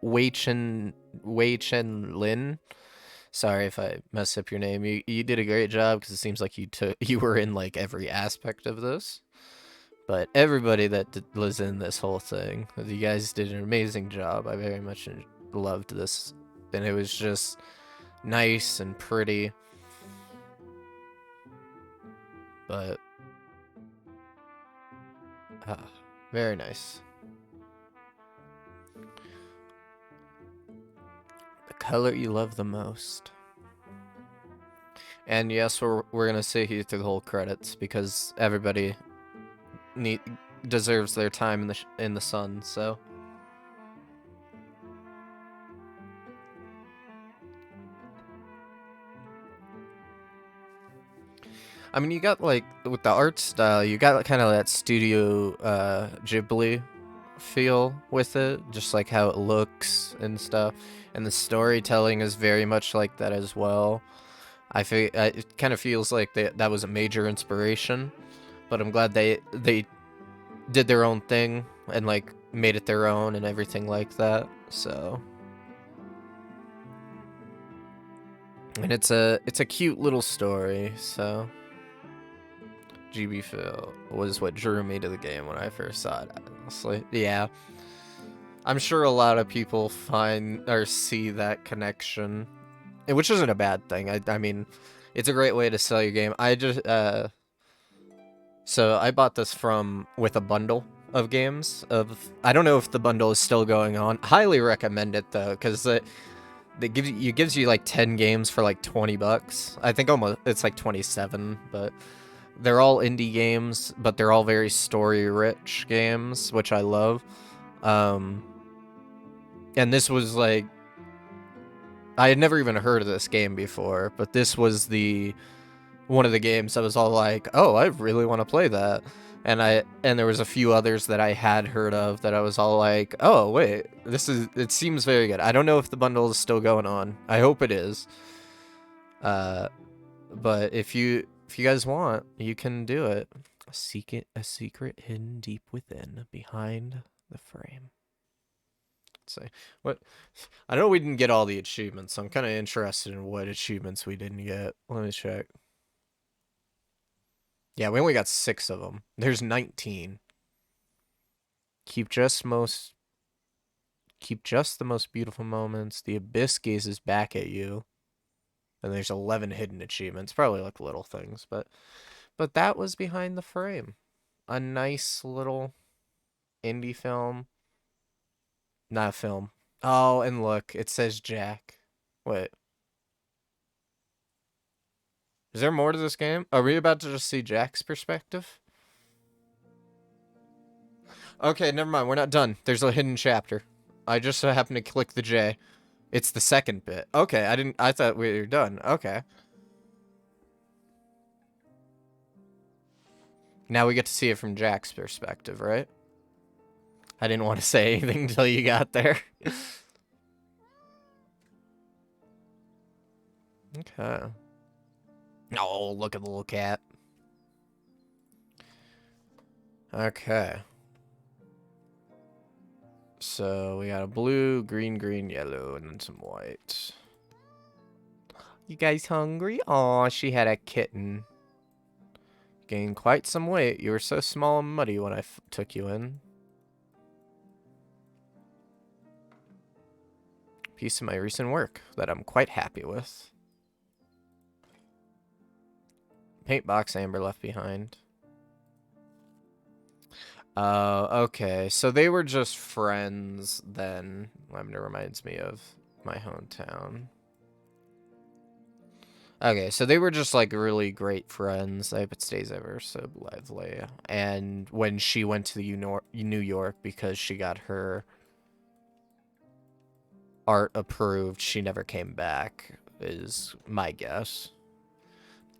Wei Chen Lin. Sorry if I mess up your name. You did a great job because it seems like you were in like every aspect of this. But everybody that was in this whole thing, you guys did an amazing job. I very much loved this, and it was just nice and pretty. But ah, very nice. The color you love the most. And yes, we're gonna sit here through the whole credits because everybody need deserves their time in the sun. So. I mean, you got like with the art style, you got kind of that Studio Ghibli feel with it, just like how it looks and stuff. And the storytelling is very much like that as well. I feel it kind of feels like that was a major inspiration, but I'm glad they did their own thing and like made it their own and everything like that. So, and it's a cute little story. So. GB Phil was what drew me to the game when I first saw it, honestly. Yeah. I'm sure a lot of people find or see that connection, which isn't a bad thing. I mean, it's a great way to sell your game. So I bought this with a bundle of games. I don't know if the bundle is still going on. Highly recommend it though, because it gives you like 10 games for like $20. I think almost it's like 27, but. They're all indie games, but they're all very story-rich games, which I love. And this was like... I had never even heard of this game before, but this was one of the games I was all like, oh, I really want to play that. And there was a few others that I had heard of that I was all like, oh, wait, it seems very good. I don't know if the bundle is still going on. I hope it is. But if you guys want, you can do it. A secret hidden deep within, behind the frame. Let's see. What? I know we didn't get all the achievements, so I'm kind of interested in what achievements we didn't get. Let me check. Yeah, we only got 6 of them. There's 19. Keep just the most beautiful moments. The abyss gazes back at you. And there's 11 hidden achievements. Probably like little things, but that was behind the frame. A nice little indie film. Not a film. Oh, and look, it says Jack. Wait. Is there more to this game? Are we about to just see Jack's perspective? Okay, never mind. We're not done. There's a hidden chapter. I just so happened to click the J. It's the second bit. Okay, I thought we were done. Okay. Now we get to see it from Jack's perspective, right? I didn't want to say anything until you got there. Okay. Oh, look at the little cat. Okay. So we got a blue, green, green, yellow, and then some white. You guys hungry? Aw, she had a kitten. Gained quite some weight. You were so small and muddy when I took you in. Piece of my recent work that I'm quite happy with. Paint box Amber left behind. Okay. So they were just friends then. Lavender reminds me of my hometown. Okay, so they were just like really great friends. I hope it stays ever so lively. And when she went to New York because she got her art approved, she never came back, is my guess.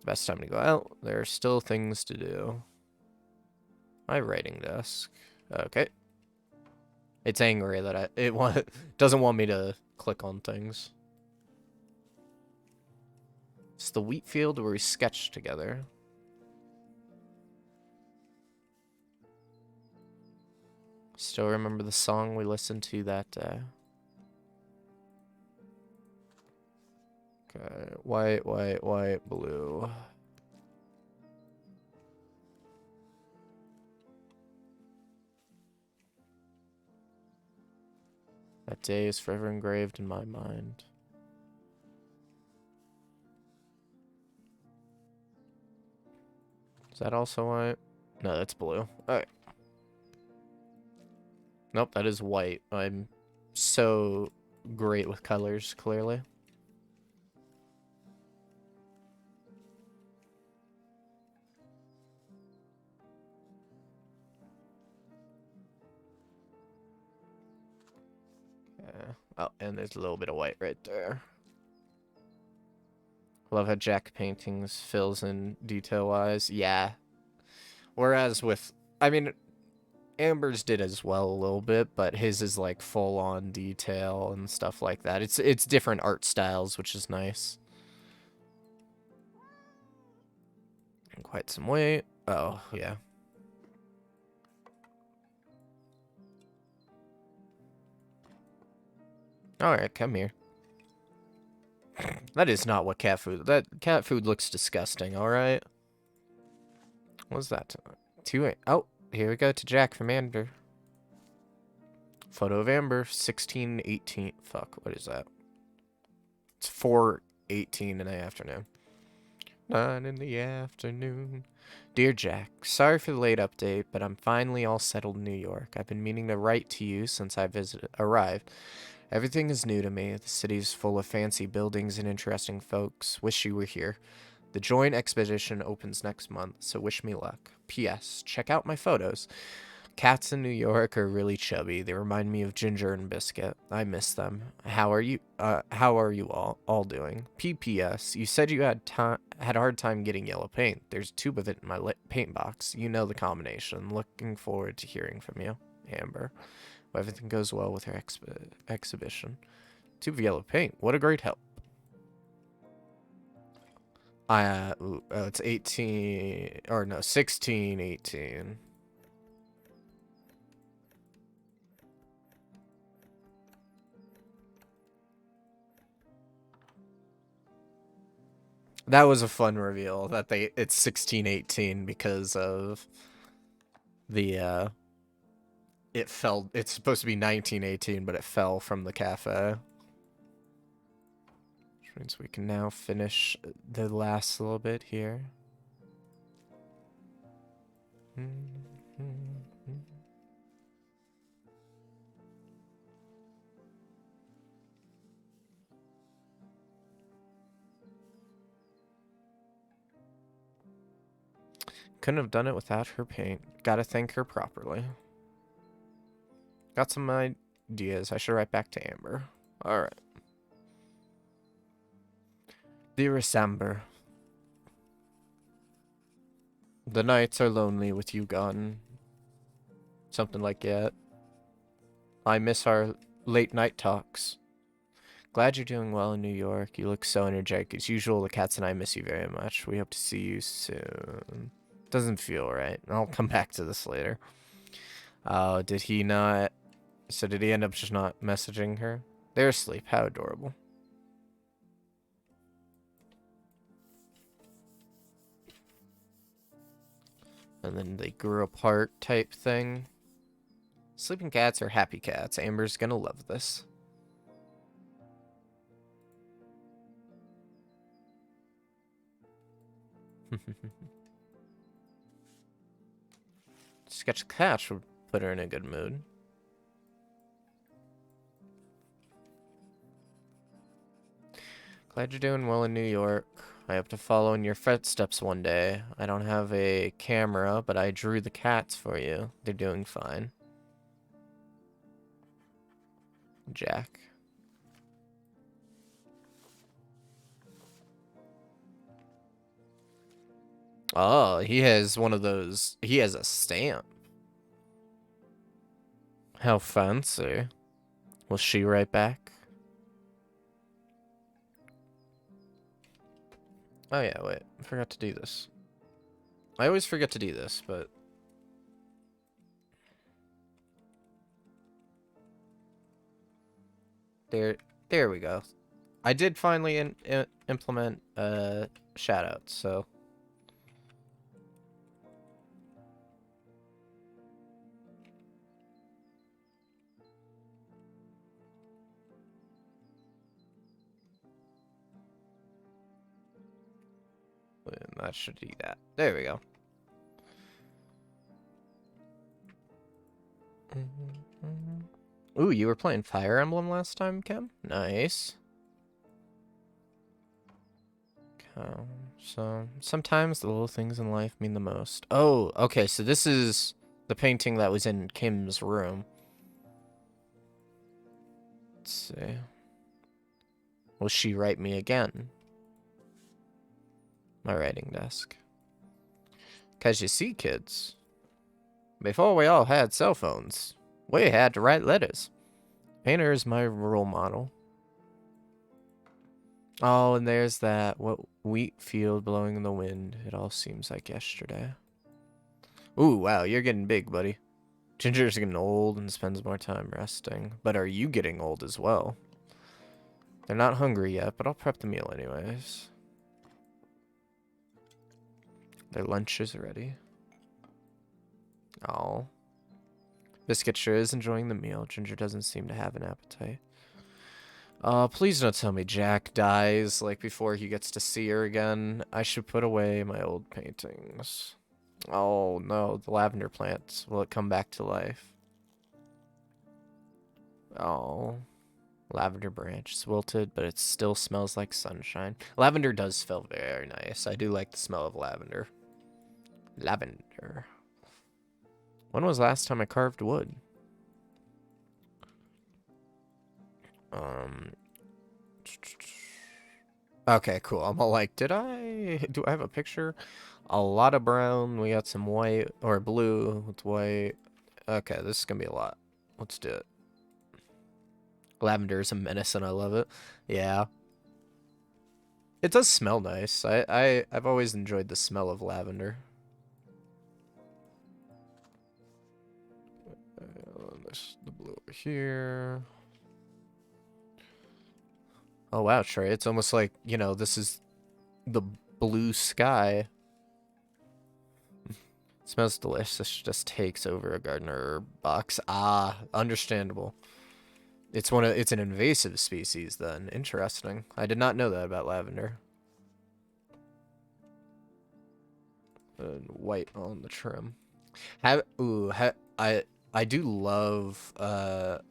Best time to go out. There are still things to do. My writing desk. Okay. It's angry that it doesn't want me to click on things. It's the wheat field where we sketched together. Still remember the song we listened to that day. Okay, white, white, white, blue. That day is forever engraved in my mind. Is that also white? No, that's blue. Alright. Nope, that is white. I'm so great with colors, clearly. Yeah. Oh, and there's a little bit of white right there. Love how Jack paintings fills in detail-wise. Yeah. Whereas with, I mean, Amber's did as well a little bit, but his is like full-on detail and stuff like that. It's different art styles, which is nice. And quite some weight. Oh, yeah. Alright, come here. That is not what cat food... That cat food looks disgusting, alright? What's that? 2... Oh, here we go to Jack from Amber. Photo of Amber, 16:18. Fuck, what is that? It's 4:18 in the afternoon. 9 in the afternoon. Dear Jack, sorry for the late update, but I'm finally all settled in New York. I've been meaning to write to you since I arrived. Everything is new to me. The city's full of fancy buildings and interesting folks. Wish you were here. The joint expedition opens next month, so wish me luck. P.S. Check out my photos. Cats in New York are really chubby. They remind me of Ginger and Biscuit. I miss them. How are you all doing? P.P.S. You said you had a hard time getting yellow paint. There's a tube of it in my paint box. You know the combination. Looking forward to hearing from you, Amber. Hope everything goes well with her exhibition. Tube of yellow paint. What a great help. It's 18 or no, 16:18. That was a fun reveal that it's 16:18 because of the it's supposed to be 19:18, but it fell from the cafe. Which means we can now finish the last little bit here. Couldn't have done it without her paint. Gotta thank her properly. Got some ideas. I should write back to Amber. Alright. Dearest Amber, the nights are lonely with you gone. Something like that. I miss our late night talks. Glad you're doing well in New York. You look so energetic. As usual, the cats and I miss you very much. We hope to see you soon. Doesn't feel right. I'll come back to this later. Oh, did he not? So did he end up just not messaging her? They're asleep. How adorable. And then they grew apart type thing. Sleeping cats are happy cats. Amber's gonna love this. Sketch cat would put her in a good mood. Glad you're doing well in New York. I hope to follow in your footsteps one day. I don't have a camera, but I drew the cats for you. They're doing fine. Jack. Oh, he has one of those. He has a stamp. How fancy. Will she write back? Oh yeah, wait. I forgot to do this. I always forget to do this, but... There we go. I did finally implement shoutouts, so... That should do that. There we go. Ooh, you were playing Fire Emblem last time, Kim? Nice. So, sometimes the little things in life mean the most. Oh, okay, so this is the painting that was in Kim's room. Let's see. Will she write me again? My writing desk. 'Cause you see, kids, before we all had cell phones, we had to write letters. Painter is my role model. Oh, and there's that wheat field blowing in the wind. It all seems like yesterday. Ooh, wow, you're getting big, buddy. Ginger's getting old and spends more time resting. But are you getting old as well? They're not hungry yet, but I'll prep the meal anyways. Their lunch is ready. Oh. Biscuit sure is enjoying the meal. Ginger doesn't seem to have an appetite. Please don't tell me Jack dies, like, before he gets to see her again. I should put away my old paintings. Oh, no, the lavender plant. Will it come back to life? Oh. Lavender branch. It's wilted, but it still smells like sunshine. Lavender does smell very nice. I do like the smell of lavender. Lavender. When was the last time I carved wood? Okay, cool. I'm all like, do I have a picture? A lot of brown. We got some white or blue with white. Okay, this is gonna be a lot. Let's do it. Lavender is a menace and I love it. Yeah. It does smell nice. I've always enjoyed the smell of lavender. This the blue over here. Oh wow, Trey, it's almost like, you know, this is the blue sky. Smells delicious. Just takes over a gardener box. Ah, understandable. It's an invasive species then. Interesting. I did not know that about lavender. And white on the trim. I do love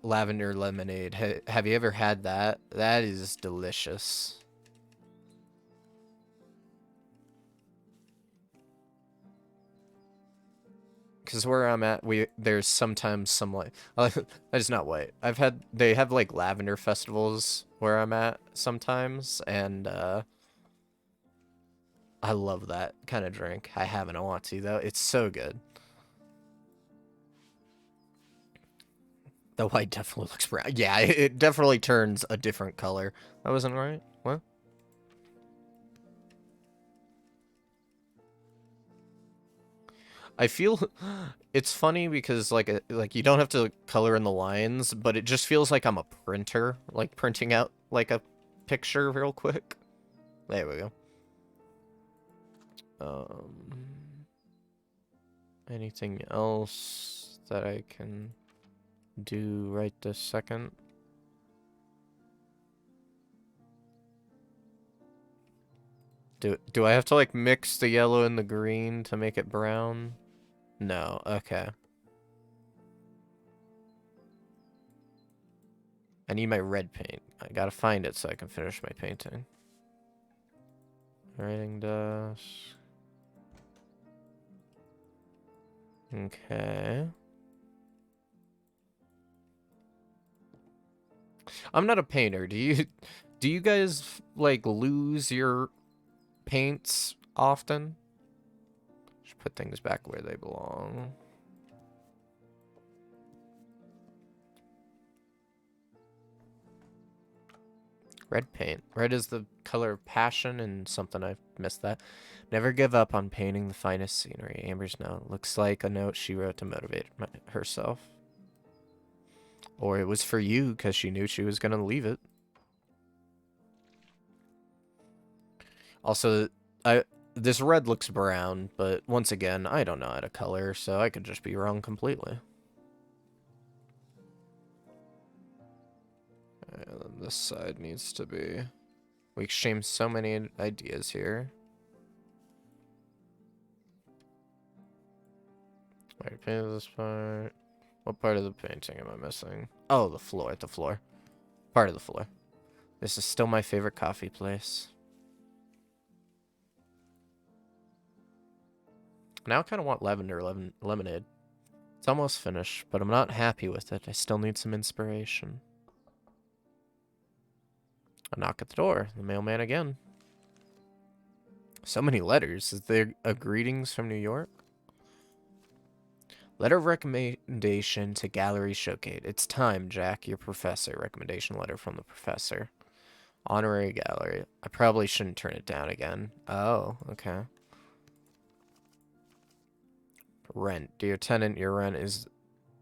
lavender lemonade. Have you ever had that? That is delicious. Because where I'm at, there's sometimes some like it's not white. They have like lavender festivals where I'm at sometimes, and I love that kind of drink. I haven't want to though. It's so good. The white definitely looks brown. Yeah, it definitely turns a different color. That wasn't right. What? I feel it's funny because like you don't have to color in the lines, but it just feels like I'm a printer, like printing out like a picture real quick. There we go. Anything else that I can do right this second? Do I have to like mix the yellow and the green to make it brown? No, okay. I need my red paint. I gotta find it so I can finish my painting. Writing desk. Okay. I'm not a painter. Do you guys like lose your paints often? Should put things back where they belong. Red paint. Red is the color of passion and something I missed that. Never give up on painting the finest scenery. Amber's note. Looks like a note she wrote to motivate herself. Or it was for you because she knew she was going to leave it. Also, this red looks brown, but once again, I don't know how to color, so I could just be wrong completely. And then this side needs to be... We exchanged so many ideas here. Wait, paint this part. What part of the painting am I missing? Oh, the floor. The floor. Part of the floor. This is still my favorite coffee place. Now I kind of want lavender lemonade. It's almost finished, but I'm not happy with it. I still need some inspiration. A knock at the door. The mailman again. So many letters. Is there a greetings from New York? Letter of recommendation to Gallery Showcase. It's time, Jack. Your professor. Recommendation letter from the professor. Honorary gallery. I probably shouldn't turn it down again. Oh, okay. Rent. Dear tenant, your rent is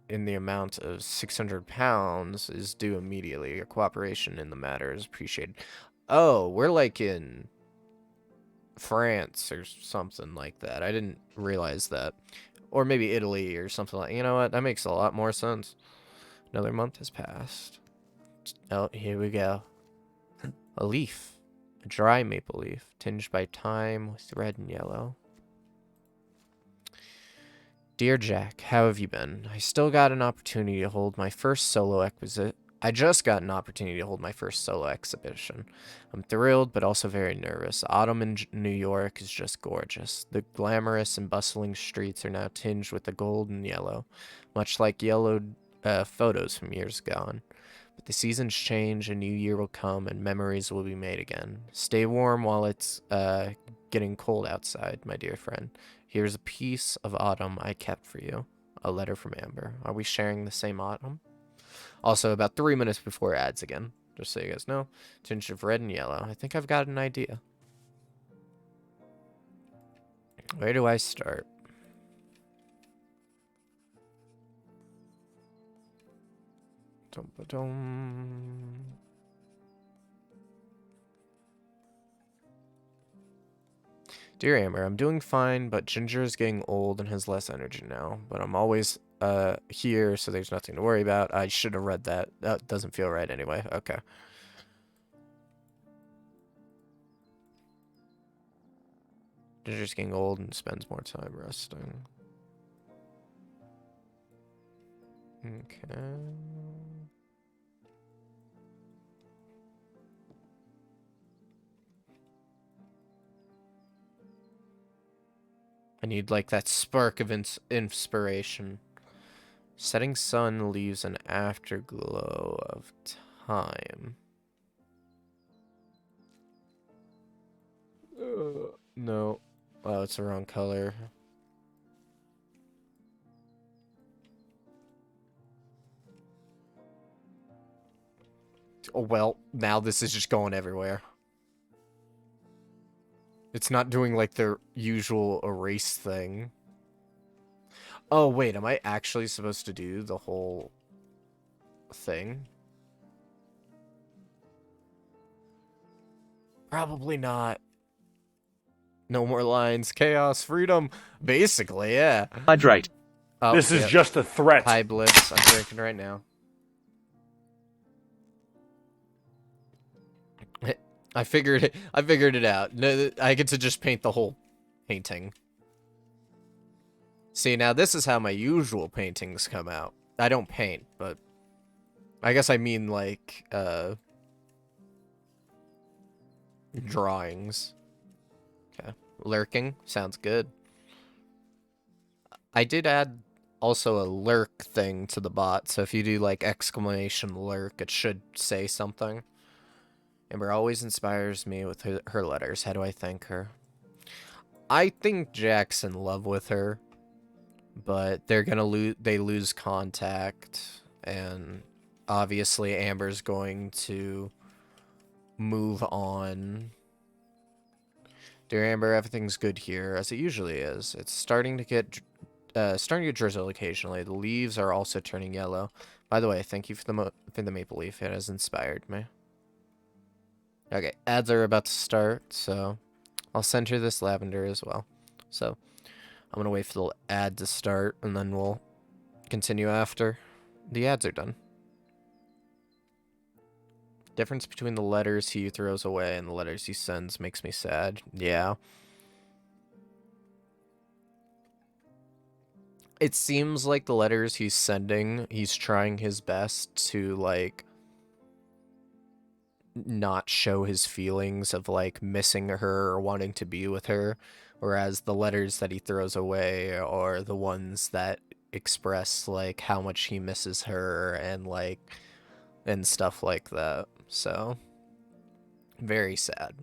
in the amount of £600 is due immediately. Your cooperation in the matter is appreciated. Oh, we're like in France or something like that. I didn't realize that. Or maybe Italy or something like. You know what? That makes a lot more sense. Another month has passed. Oh, here we go. A leaf. A dry maple leaf, tinged by time with red and yellow. Dear Jack, how have you been? I still got an opportunity to hold my first solo exhibition. I just got an opportunity to hold my first solo exhibition. I'm thrilled, but also very nervous. Autumn in New York is just gorgeous. The glamorous and bustling streets are now tinged with the gold and yellow, much like yellowed photos from years gone. But the seasons change, a new year will come, and memories will be made again. Stay warm while it's getting cold outside, my dear friend. Here's a piece of autumn I kept for you. A letter from Amber. Are we sharing the same autumn? Also, about 3 minutes before ads again. Just so you guys know. Tinge of red and yellow. I think I've got an idea. Where do I start? Dum-ba-dum. Dear Amber, I'm doing fine, but Ginger is getting old and has less energy now. But I'm always here, so there's nothing to worry about. I should have read that. That doesn't feel right anyway. Okay. Ginger's getting old and spends more time resting. Okay. I need, like, that spark of inspiration. Setting sun leaves an afterglow of time. No. Oh, it's the wrong color. Oh, well, now this is just going everywhere. It's not doing, like, the usual erase thing. Oh, wait, am I actually supposed to do the whole thing? Probably not. No more lines. Chaos. Freedom. Basically, yeah. Hydrate. Oh, This is yep. just a threat. Hi, Bliss. I'm drinking right now. I figured it out. No, I get to just paint the whole painting. See, now this is how my usual paintings come out. I don't paint, but I guess I mean like drawings. Okay. Lurking sounds good. I did add also a lurk thing to the bot, so if you do like exclamation lurk, it should say something. Amber always inspires me with her letters. How do I thank her? I think Jack's in love with her, but they're gonna lose contact, and obviously Amber's going to move on. Dear Amber, everything's good here, as it usually is. It's starting to drizzle occasionally. The leaves are also turning yellow. By the way, thank you for the maple leaf. It has inspired me. Okay, ads are about to start, so I'll send her this lavender as well. So I'm gonna wait for the ad to start, and then we'll continue after the ads are done. Difference between the letters he throws away and the letters he sends makes me sad. Yeah. It seems like the letters he's sending, he's trying his best to, like, not show his feelings of, like, missing her or wanting to be with her. Whereas the letters that he throws away are the ones that express, like, how much he misses her and, like, and stuff like that. So, very sad.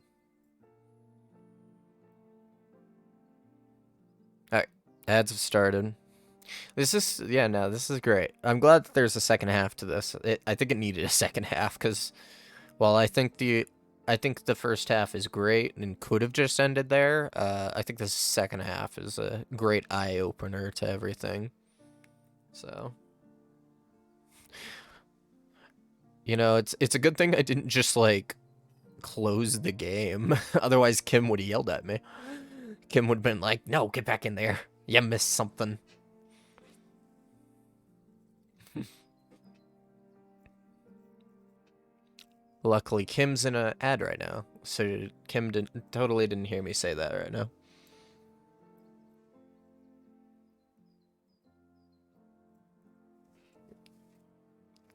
Alright, ads have started. This is, yeah, no, this is great. I'm glad that there's a second half to this. I think it needed a second half, because while I think the first half is great and could have just ended there, I think the second half is a great eye-opener to everything. So, you know, it's a good thing I didn't just, like, close the game. Otherwise, Kim would have yelled at me. Kim would have been like, no, get back in there. You missed something. Luckily, Kim's in an ad right now, so Kim totally didn't hear me say that right now.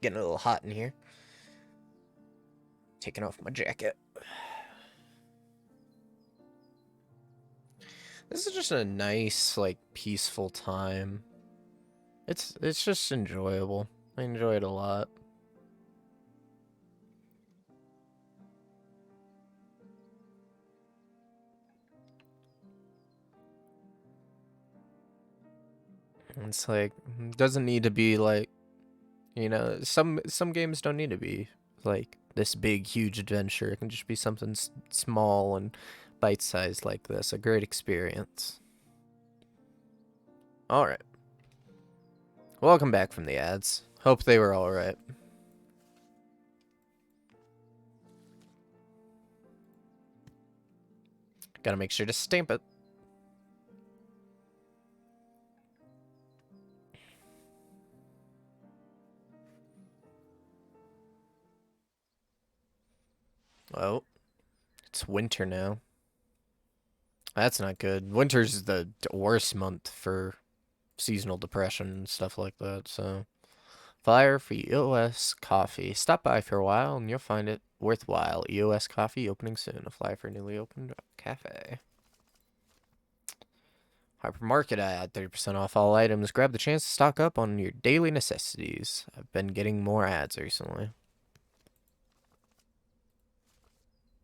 Getting a little hot in here. Taking off my jacket. This is just a nice, like, peaceful time. It's just enjoyable. I enjoy it a lot. It's like, doesn't need to be like, you know, some games don't need to be like this big, huge adventure. It can just be something small and bite-sized like this. A great experience. All right. Welcome back from the ads. Hope they were all right. Gotta make sure to stamp it. Oh, it's winter now. That's not good. Winter's the worst month for seasonal depression and stuff like that, so. Flyer for EOS Coffee. Stop by for a while and you'll find it worthwhile. EOS Coffee opening soon. A flyer for a newly opened cafe. Hypermarket ad, 30% off all items. Grab the chance to stock up on your daily necessities. I've been getting more ads recently.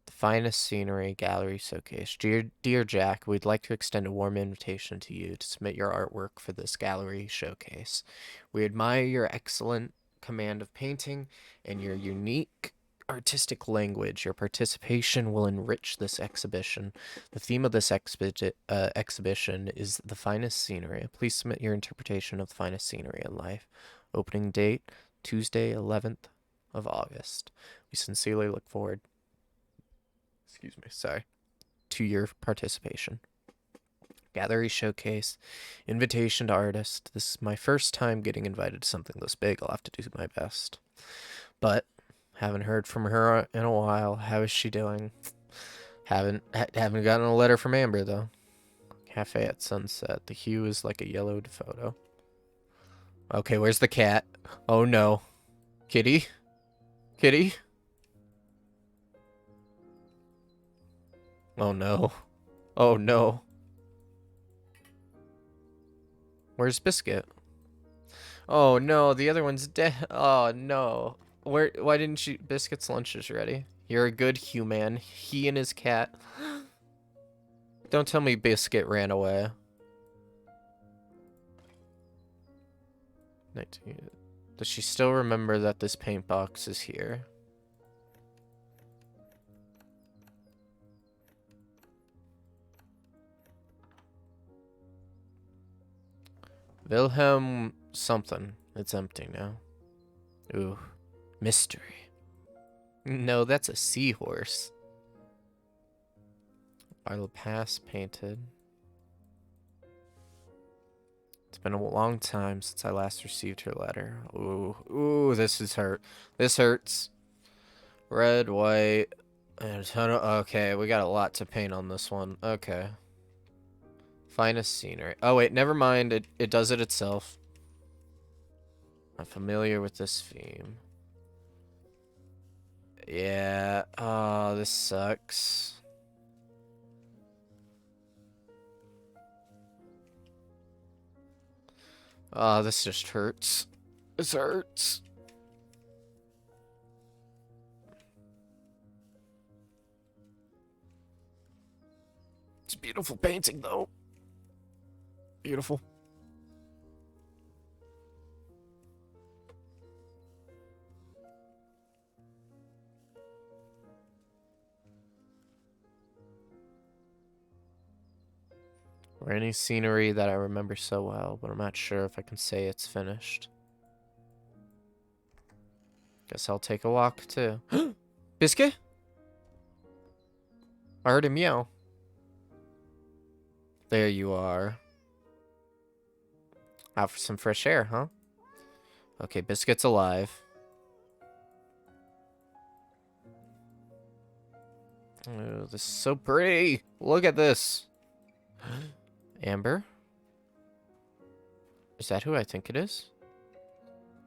The finest scenery gallery showcase. Dear Jack, we'd like to extend a warm invitation to you to submit your artwork for this gallery showcase. We admire your excellent command of painting and your unique artistic language. Your participation will enrich this exhibition. The theme of this exhibition is the finest scenery. Please submit your interpretation of the finest scenery in life. Opening date, Tuesday, 11th of August. We sincerely look forward to your participation. Gallery showcase, invitation to artist. This is my first time getting invited to something this big. I'll have to do my best. But haven't heard from her in a while. How is she doing? Haven't gotten a letter from Amber though. Cafe at sunset. The hue is like a yellowed photo. Okay, where's the cat? Oh no. Kitty? Kitty? Oh no. Oh no. Where's Biscuit? Oh no, the other one's dead. Oh no. Why didn't you? Biscuit's lunch is ready. You're a good human. He and his cat. Don't tell me Biscuit ran away. 19. Does she still remember that this paint box is here? Wilhelm something. It's empty now. Ooh. Mystery. No, that's a seahorse. I'll pass painted. It's been a long time since I last received her letter. Ooh. Ooh, this is hurt. This hurts. Red, white, and a ton of... Okay, we got a lot to paint on this one. Okay. Finest scenery. Oh, wait, never mind. It does it itself. I'm familiar with this theme. Yeah. Oh, this sucks. Oh, this just hurts. This hurts. It's a beautiful painting, though. Beautiful. Or any scenery that I remember so well, but I'm not sure if I can say it's finished. Guess I'll take a walk, too. Biscuit? I heard him yell. There you are. Out for some fresh air, huh? Okay, Biscuit's alive. Oh, this is so pretty. Look at this. Amber? Is that who I think it is?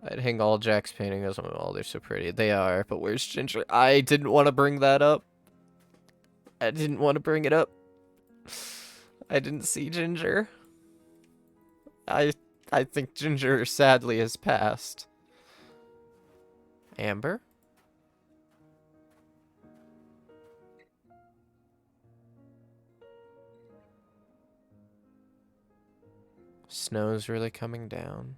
I'd hang all Jack's paintings on the wall. They're so pretty. They are, but where's Ginger? I didn't want to bring that up. I didn't want to bring it up. I didn't see Ginger. I think Ginger sadly has passed. Amber? Snow's really coming down.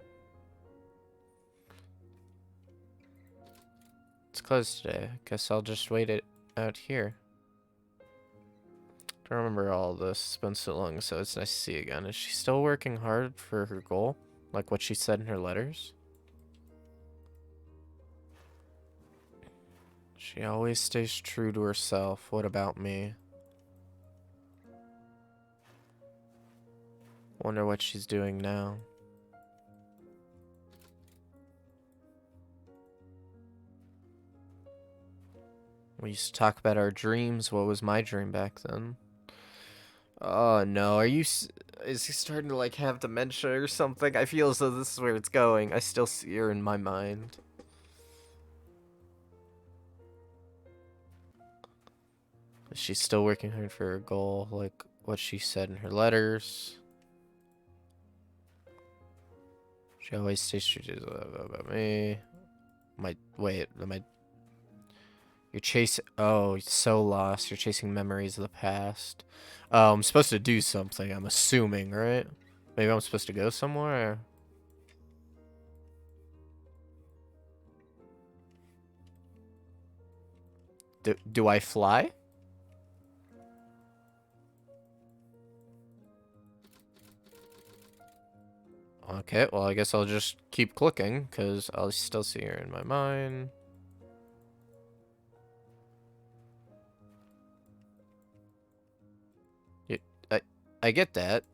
It's closed today. Guess I'll just wait it out here. Don't remember all this. It's been so long, so it's nice to see you again. Is she still working hard for her goal? Like what she said in her letters? She always stays true to herself. What about me? Wonder what she's doing now. We used to talk about our dreams. What was my dream back then? Oh no, is he starting to like have dementia or something? I feel as though this is where it's going. I still see her in my mind. Is she still working hard for her goal, like what she said in her letters? She always stays true to about me. Wait, you're chasing, oh, you're so lost. You're chasing memories of the past. Oh, I'm supposed to do something, I'm assuming, right? Maybe I'm supposed to go somewhere? Do I fly? Okay, well, I guess I'll just keep clicking, because I'll still see her in my mind. Y- I get that.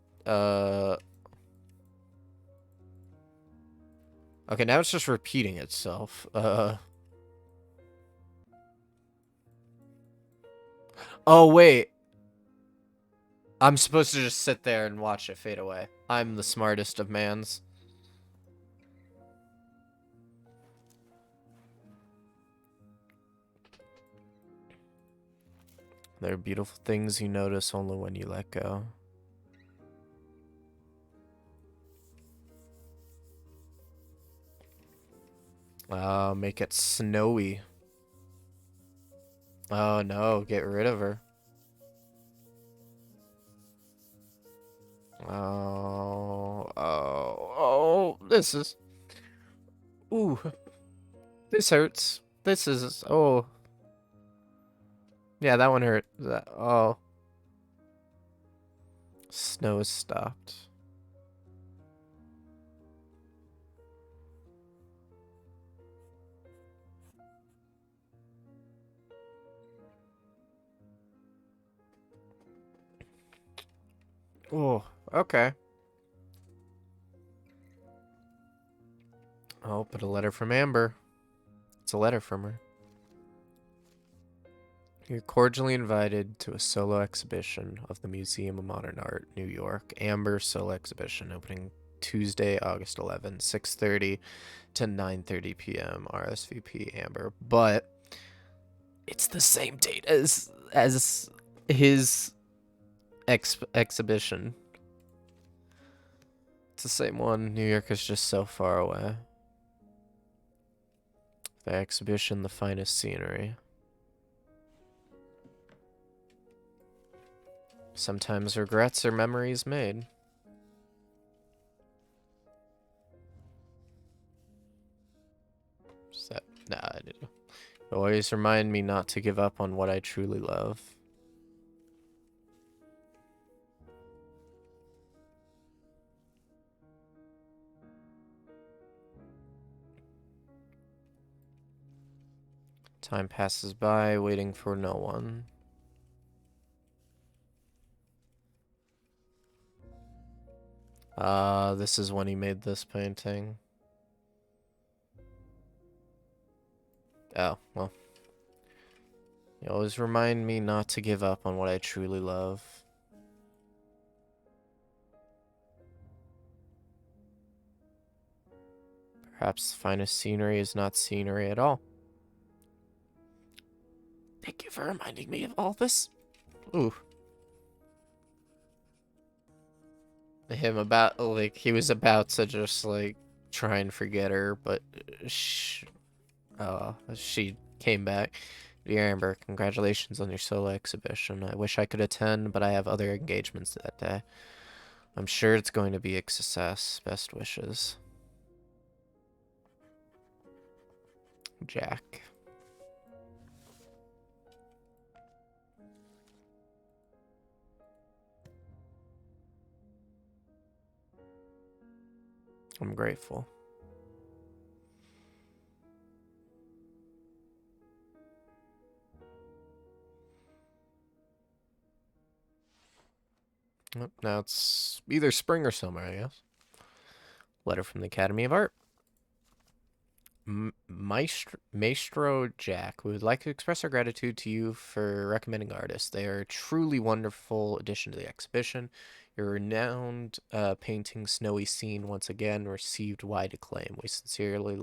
Okay, now it's just repeating itself. Oh, wait. I'm supposed to just sit there and watch it fade away. I'm the smartest of mans. There are beautiful things you notice only when you let go. Make it snowy. Oh no, get rid of her. Oh, this is... Ooh, this hurts. This is... Oh. Yeah, that one hurt. Oh. Snow has stopped. Oh, okay. Oh, but a letter from Amber. It's a letter from her. You're cordially invited to a solo exhibition of the Museum of Modern Art, New York. Amber solo exhibition opening Tuesday, August 11th, 6:30 to 9:30 p.m. RSVP Amber. But it's the same date as his exhibition. It's the same one. New York is just so far away. The exhibition, the finest scenery. Sometimes regrets are memories made. Is that? Nah, I didn't. Always remind me not to give up on what I truly love. Time passes by, waiting for no one. This is when he made this painting. Oh, well. You always remind me not to give up on what I truly love. Perhaps the finest scenery is not scenery at all. Thank you for reminding me of all this. Ooh. Him about, like, he was about to just, like, try and forget her, but she came back. Dear Amber, congratulations on your solo exhibition. I wish I could attend, but I have other engagements that day. I'm sure it's going to be a success. Best wishes. Jack. I'm grateful. Oh, now it's either spring or summer, I guess. Letter from the Academy of Art. Maestro Jack, we would like to express our gratitude to you for recommending artists. They are a truly wonderful addition to the exhibition. Your renowned painting Snowy Scene once again received wide acclaim. We sincerely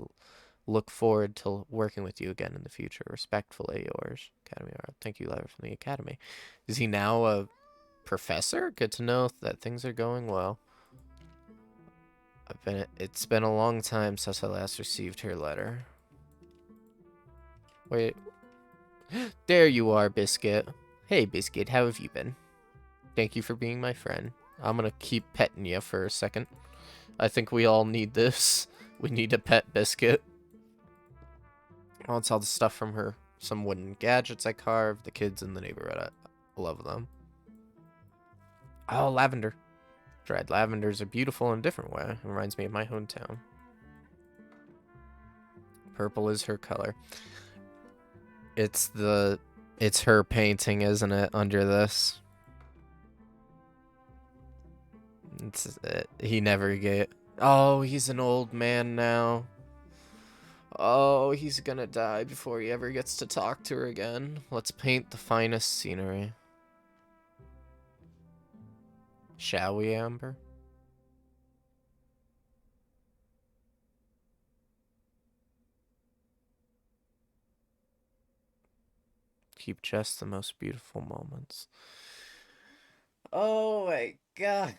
look forward to working with you again in the future. Respectfully yours, Academy of Art. Thank you, letter from the Academy. Is he now a professor? Good to know that things are going well. It's been a long time since I last received her letter. Wait, there you are, Biscuit. Hey, Biscuit, how have you been? Thank you for being my friend. I'm gonna keep petting you for a second. I think we all need this. We need a pet Biscuit. Oh, it's all the stuff from her. Some wooden gadgets I carved. The kids in the neighborhood, I love them. Oh, lavender. Dried lavenders are beautiful in a different way. It reminds me of my hometown. Purple is her color. It's her painting, isn't it, under this? He never get. Oh, he's an old man now. Oh, he's gonna die before he ever gets to talk to her again. Let's paint the finest scenery. Shall we, Amber? Keep just the most beautiful moments. Oh my god.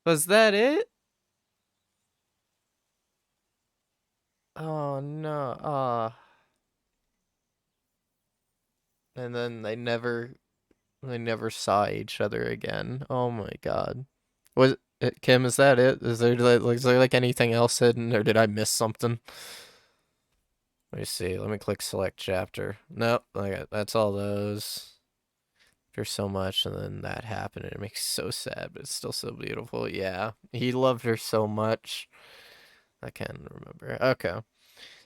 Was that it? Oh no. And then they never saw each other again. Oh my god. Was it, Kim, is that it? Is there like anything else hidden, or did I miss something? Let me see. Let me click select chapter. Nope. Okay, that's all those. There's so much, and then that happened, and it makes so sad, but it's still so beautiful. Yeah, he loved her so much. I can't remember. Okay,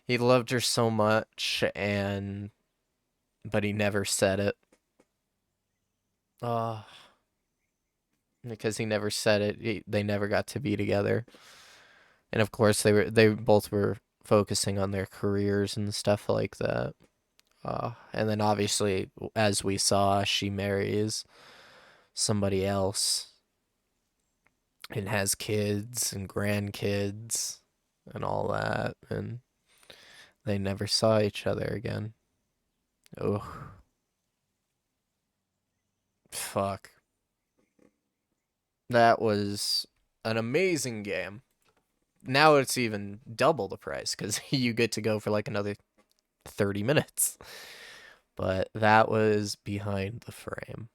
he loved her so much, but he never said it. Because he never said it. They never got to be together. And of course they both were focusing on their careers and stuff like that. And then obviously, as we saw, she marries somebody else and has kids and grandkids and all that, and they never saw each other again. Oh, fuck. That was an amazing game. Now it's even double the price because you get to go for like another 30 minutes. But that was behind the frame.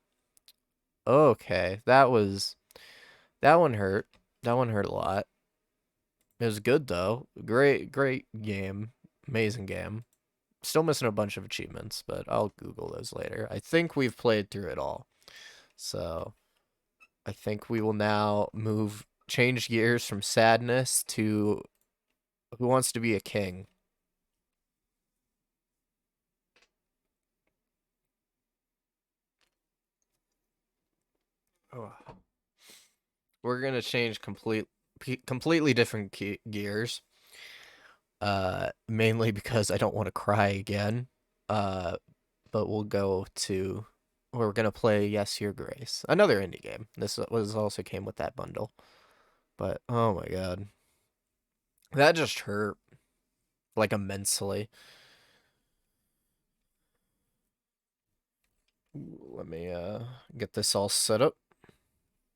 Okay, that one hurt. That one hurt a lot. It was good though. Great game. Amazing game. Still missing a bunch of achievements, but I'll Google those later. I think we've played through it all. So I think we will now change gears from sadness to who wants to be a king. Oh. We're gonna change completely different gears. Mainly because I don't want to cry again. Uh, but we're gonna play Yes Your Grace, another indie game. This was also came with that bundle, but oh my god, that just hurt like immensely. Let me get this all set up.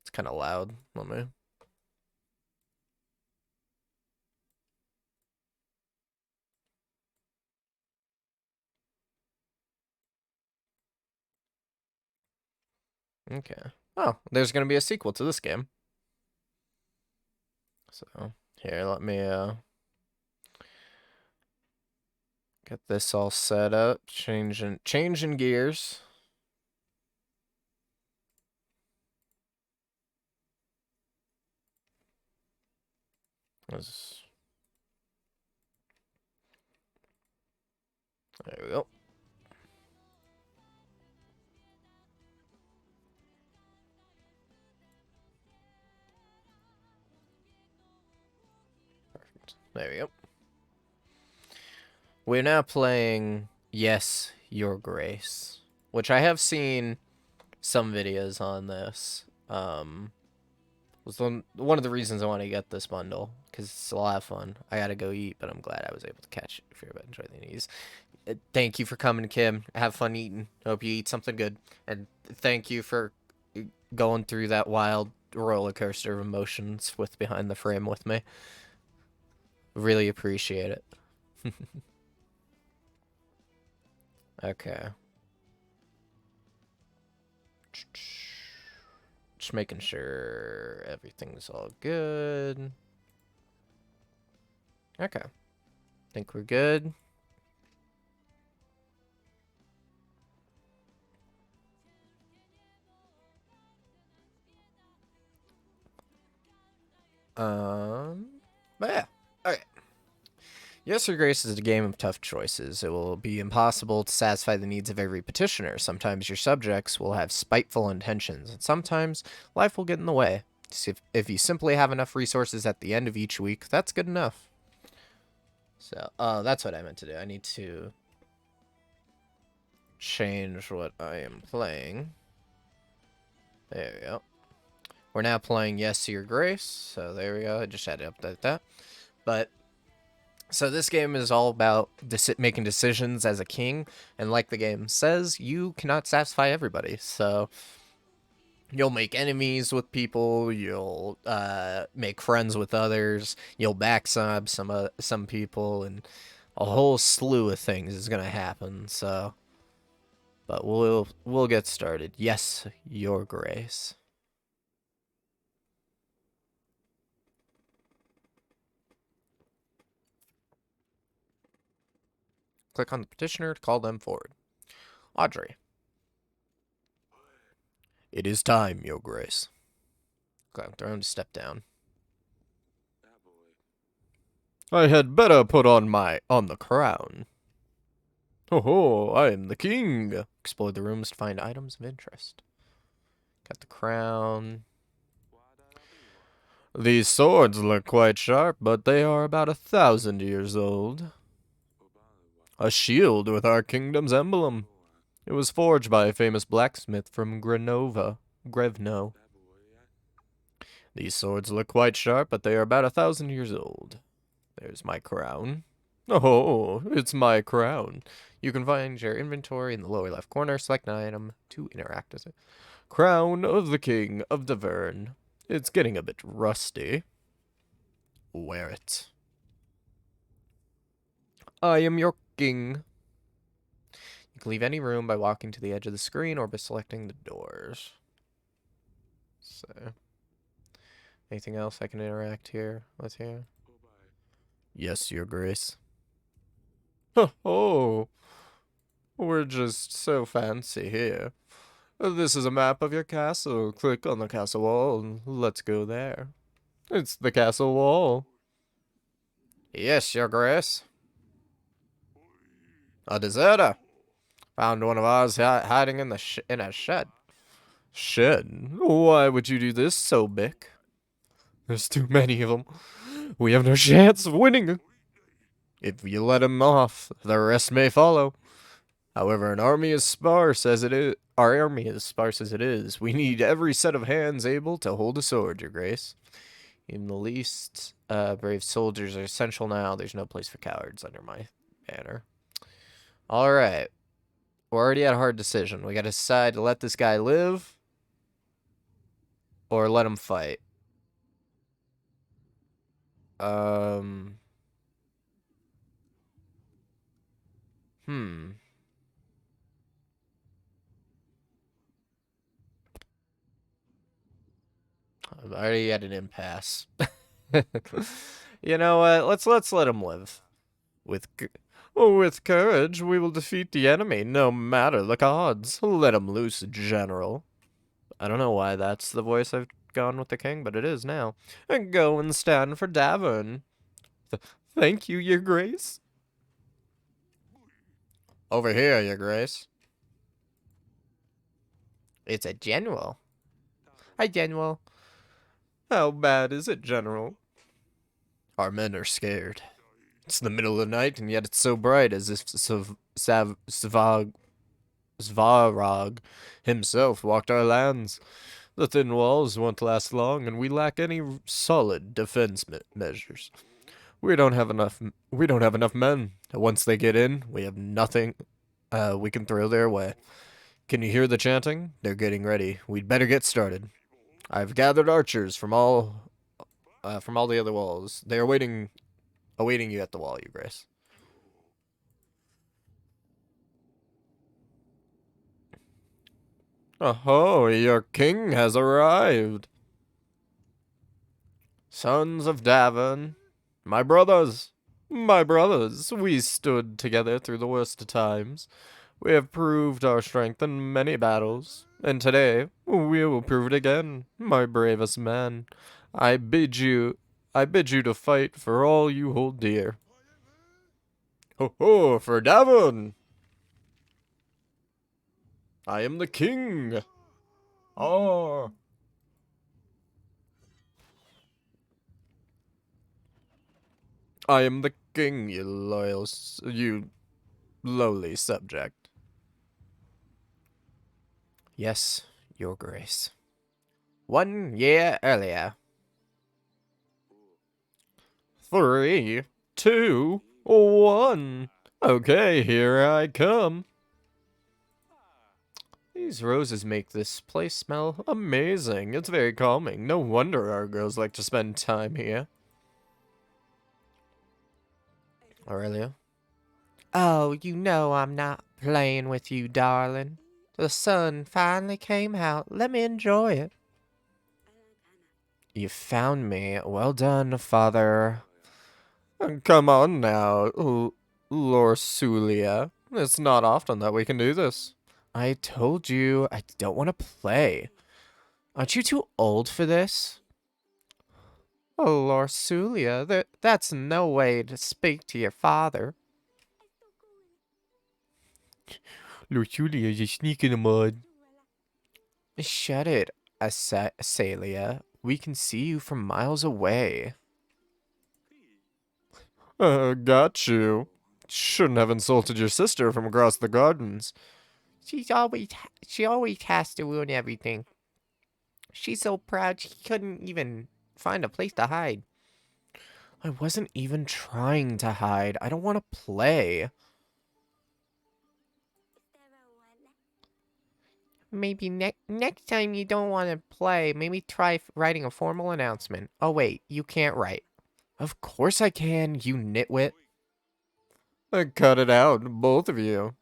It's kind of loud. Let me. Okay. Oh, there's gonna be a sequel to this game. So here, let me get this all set up. Changing gears. Let's There we go. Perfect. There we go. We're now playing Yes, Your Grace, which I have seen some videos on this. Was one of the reasons I want to get this bundle because it's a lot of fun. I gotta go eat, but I'm glad I was able to catch it. If you're about to enjoy the news, thank you for coming, Kim. Have fun eating. Hope you eat something good, and thank you for going through that wild roller coaster of emotions with behind the frame with me. Really appreciate it. Okay. Just making sure everything's all good. Okay. Think we're good. But yeah. Okay. Yes or Grace is a game of tough choices. It will be impossible to satisfy the needs of every petitioner. Sometimes your subjects will have spiteful intentions, and sometimes life will get in the way. If you simply have enough resources at the end of each week, that's good enough. So, that's what I meant to do. I need to change what I am playing. There we go. We're now playing Yes Your Grace. So there we go. I just had to update that. But so this game is all about making decisions as a king, and like the game says, you cannot satisfy everybody. So you'll make enemies with people, you'll make friends with others, you'll backstab some people, and a whole slew of things is gonna happen. So, but we'll get started. Yes, Your Grace. Click on the petitioner to call them forward. Audrey. It is time, Your Grace. Click on throne to step down. I had better put on the crown. Ho ho, I am the king. Explore the rooms to find items of interest. Got the crown. These swords look quite sharp, but they are about 1,000 years old. A shield with our kingdom's emblem. It was forged by a famous blacksmith from Grevno. These swords look quite sharp, but they are about 1,000 years old. There's my crown. Oh, it's my crown. You can find your inventory in the lower left corner. Select an item to interact with it. Crown of the King of Davern. It's getting a bit rusty. Wear it. I am your king. You can leave any room by walking to the edge of the screen or by selecting the doors. So, anything else I can interact here with here? Yes, your grace. Oh, we're just so fancy here. This is a map of your castle. Click on the castle wall and let's go there. It's the castle wall. Yes, your grace. A deserter. Found one of ours hiding in a shed. Shed? Why would you do this so big? There's too many of them. We have no chance of winning. If you let him off, the rest may follow. However, our army is sparse as it is. We need every set of hands able to hold a sword, your grace. Even the least brave soldiers are essential now. There's no place for cowards under my banner. All right. We're already at a hard decision. We got to decide to let this guy live or let him fight. Hmm. I'm already at an impasse. You know what? Let's let him live. With courage, we will defeat the enemy, no matter the odds. Let him loose, General. I don't know why that's the voice I've gone with the king, but it is now. And go and stand for Davern. Thank you, your grace. Over here, your grace. It's a general. Hi, General. How bad is it, General? Our men are scared. It's the middle of the night, and yet it's so bright, as if Svarog himself walked our lands. The thin walls won't last long, and we lack any solid defense measures. We don't have enough men. Once they get in, we have nothing we can throw their way. Can you hear the chanting? They're getting ready. We'd better get started. I've gathered archers from all the other walls. They are awaiting you at the wall, your grace. Oh, your king has arrived. Sons of Davon, my brothers, we stood together through the worst of times. We have proved our strength in many battles, and today we will prove it again, my bravest men. I bid you to fight for all you hold dear. Ho ho, for Davon! I am the king! Ah! I am the king, you lowly subject. Yes, your grace. 1 year earlier. 3, 2, 1. Okay, here I come. These roses make this place smell amazing. It's very calming. No wonder our girls like to spend time here. Aurelia? Oh, you know I'm not playing with you, darling. The sun finally came out. Let me enjoy it. You found me. Well done, father. Come on now, Lorsulia. It's not often that we can do this. I told you I don't want to play. Aren't you too old for this? Oh, Lorsulia, that's no way to speak to your father. Lorsulia, you sneaking mud. Shut it. Asalia. We can see you from miles away. Got you. Shouldn't have insulted your sister from across the gardens. She always has to ruin everything. She's so proud she couldn't even find a place to hide. I wasn't even trying to hide. I don't want to play. Maybe next time you don't want to play, maybe try writing a formal announcement. Oh wait, you can't write. Of course I can, you nitwit. Cut it out, both of you.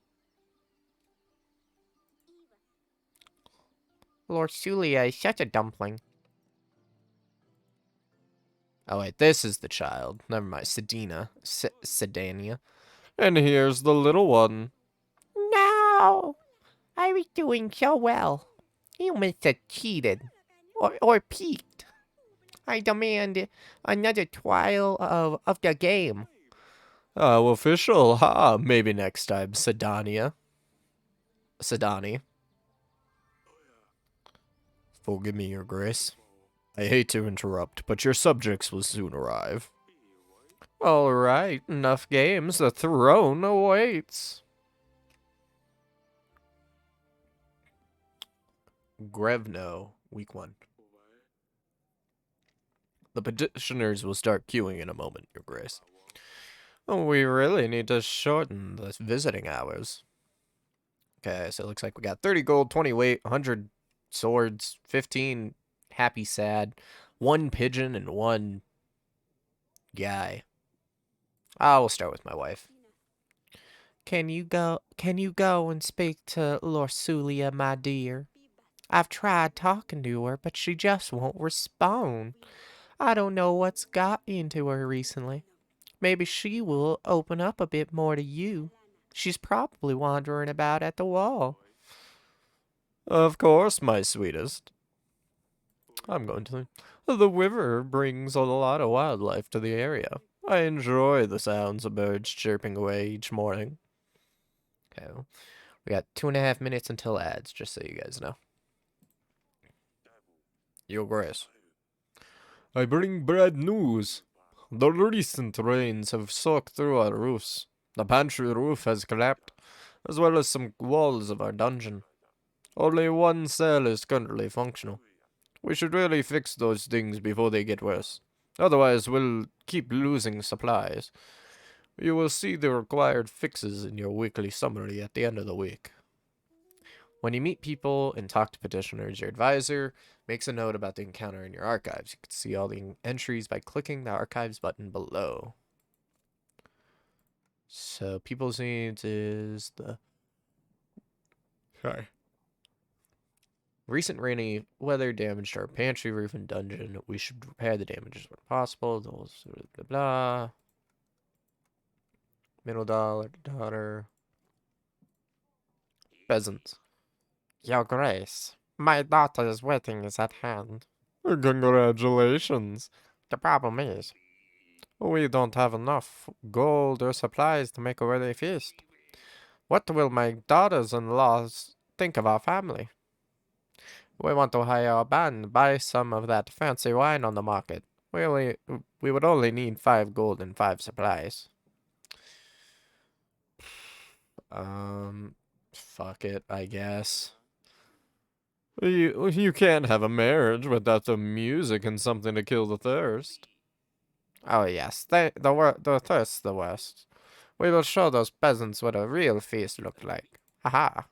Lord Sulia is such a dumpling. Oh wait, this is the child. Never mind, Sedania. And here's the little one. No! I was doing so well. You must have cheated. Or peeked. I demand another trial of the game. Oh, official. Ha, maybe next time, Sedania. Sedani. Forgive me, Your Grace. I hate to interrupt, but your subjects will soon arrive. All right, enough games. The throne awaits. Grevno, week 1. The petitioners will start queuing in a moment, Your Grace. Oh, we really need to shorten the visiting hours. Okay, so it looks like we got 30 gold, 20 weight, 100 swords, 15 happy sad, 1 pigeon, and 1 guy. We'll start with my wife. Can you go and speak to Lorsulia, my dear? I've tried talking to her, but she just won't respond. I don't know what's got into her recently. Maybe she will open up a bit more to you. She's probably wandering about at the wall. Of course, my sweetest. I'm going to. The river brings a lot of wildlife to the area. I enjoy the sounds of birds chirping away each morning. Okay, well, we got 2.5 minutes until ads, just so you guys know. Your Grace. I bring bad news. The recent rains have soaked through our roofs. The pantry roof has collapsed, as well as some walls of our dungeon. Only 1 cell is currently functional. We should really fix those things before they get worse. Otherwise, we'll keep losing supplies. You will see the required fixes in your weekly summary at the end of the week. When you meet people and talk to petitioners, your advisor makes a note about the encounter in your archives. You can see all the entries by clicking the archives button below. So, people's needs is the... Sorry. Recent rainy weather damaged our pantry roof and dungeon. We should repair the damages when possible. Those blah, blah, blah. Middle daughter. Peasants. Your Grace, my daughter's wedding is at hand. Congratulations. The problem is, we don't have enough gold or supplies to make a worthy feast. What will my daughters-in-laws think of our family? We want to hire a band, buy some of that fancy wine on the market. We would only need 5 gold and 5 supplies. Fuck it, I guess. You can't have a marriage without the music and something to kill the thirst. Oh yes, the thirst's the worst. We will show those peasants what a real feast looked like. Haha.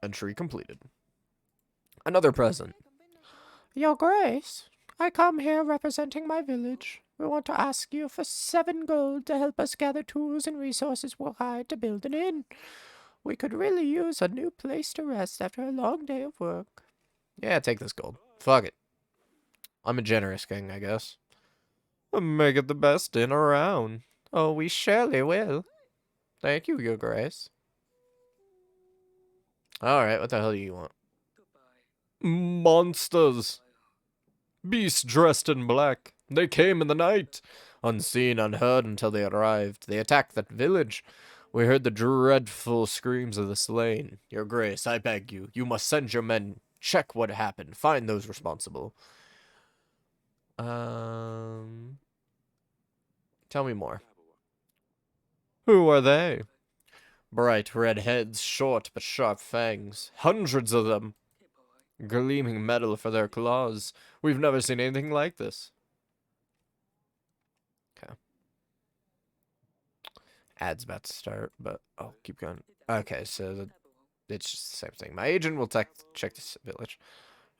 Entry completed. Another present. Your Grace, I come here representing my village. We want to ask you for 7 gold to help us gather tools and resources we'll hire to build an inn. We could really use a new place to rest after a long day of work. Yeah, take this gold. Fuck it. I'm a generous king, I guess. Make it the best inn around. Oh, we surely will. Thank you, Your Grace. Alright, what the hell do you want? Monsters! Beasts dressed in black. They came in the night. Unseen, unheard until they arrived. They attacked that village. We heard the dreadful screams of the slain. Your Grace, I beg you, you must send your men Check what happened. Find those responsible. Tell me more. Who are they? Bright red heads, short but sharp fangs. Hundreds of them. Gleaming metal for their claws. We've never seen anything like this. Okay. Ad's about to start, but I'll keep going. Okay, so it's just the same thing. My agent will check this village.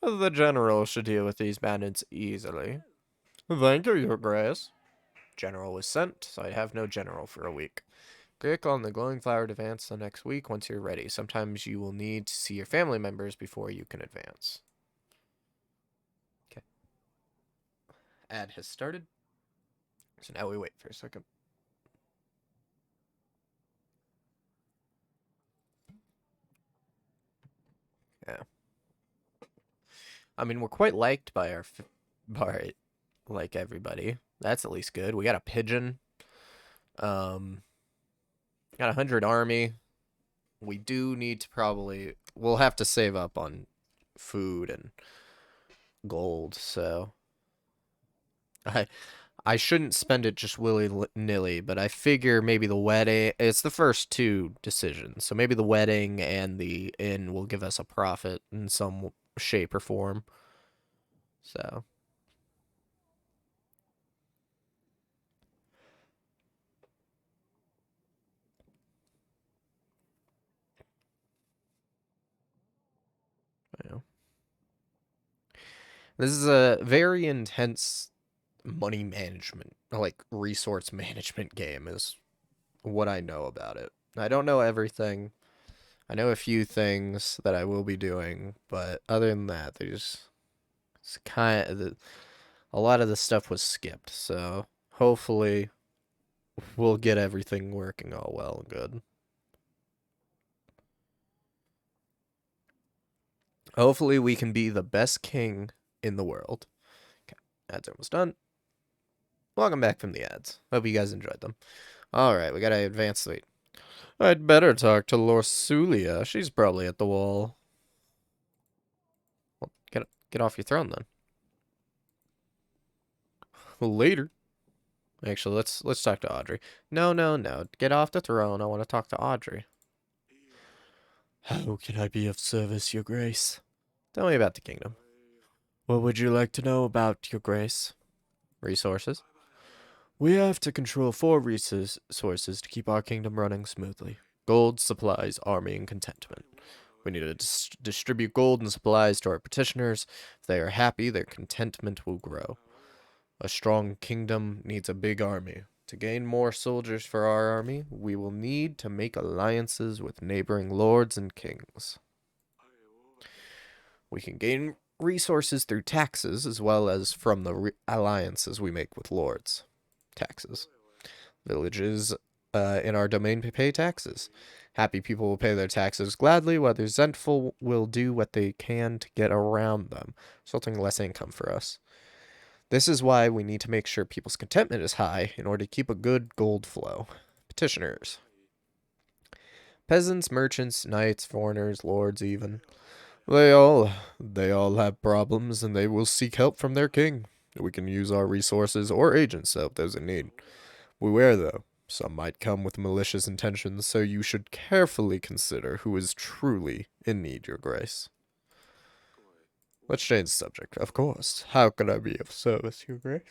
The general should deal with these bandits easily. Thank you, Your Grace. General was sent, so I have no general for a week. Click on the glowing flower to advance the next week once you're ready. Sometimes you will need to see your family members before you can advance. Okay. Ad has started. So now we wait for a second. Yeah. I mean, we're quite liked by like everybody. That's at least good. We got a pigeon. Got 100 army. We do need to we'll have to save up on food and gold, so I shouldn't spend it just willy-nilly, but I figure maybe the wedding, it's the first two decisions, so maybe the wedding and the inn will give us a profit in some shape or form. So yeah. This is a very intense money management, like resource management game is what I know about it. I don't know everything. I know a few things that I will be doing, but other than that, it's kind of a lot of the stuff was skipped. So hopefully we'll get everything working all well and good. Hopefully we can be the best king in the world. Okay, ads are almost done. Welcome back from the ads. Hope you guys enjoyed them. All right, we gotta advance the. I'd better talk to Lorsulia. She's probably at the wall. Well, get off your throne then. Later. Actually, let's talk to Audrey. No, no, no. Get off the throne. I want to talk to Audrey. How can I be of service, Your Grace? Tell me about the kingdom. What would you like to know about, Your Grace? Resources. We have to control 4 resources to keep our kingdom running smoothly. Gold, supplies, army, and contentment. We need to distribute gold and supplies to our petitioners. If they are happy, their contentment will grow. A strong kingdom needs a big army. To gain more soldiers for our army, we will need to make alliances with neighboring lords and kings. We can gain resources through taxes as well as from the alliances we make with lords. Taxes. Villages in our domain pay taxes. Happy people will pay their taxes gladly, while the resentful will do what they can to get around them, resulting in less income for us. This is why we need to make sure people's contentment is high in order to keep a good gold flow. Petitioners. Peasants, merchants, knights, foreigners, lords even. They all have problems and they will seek help from their king. We can use our resources or agents to help those in need. Beware though, some might come with malicious intentions, so you should carefully consider who is truly in need, Your Grace. Let's change the subject. Of course. How can I be of service, Your Grace?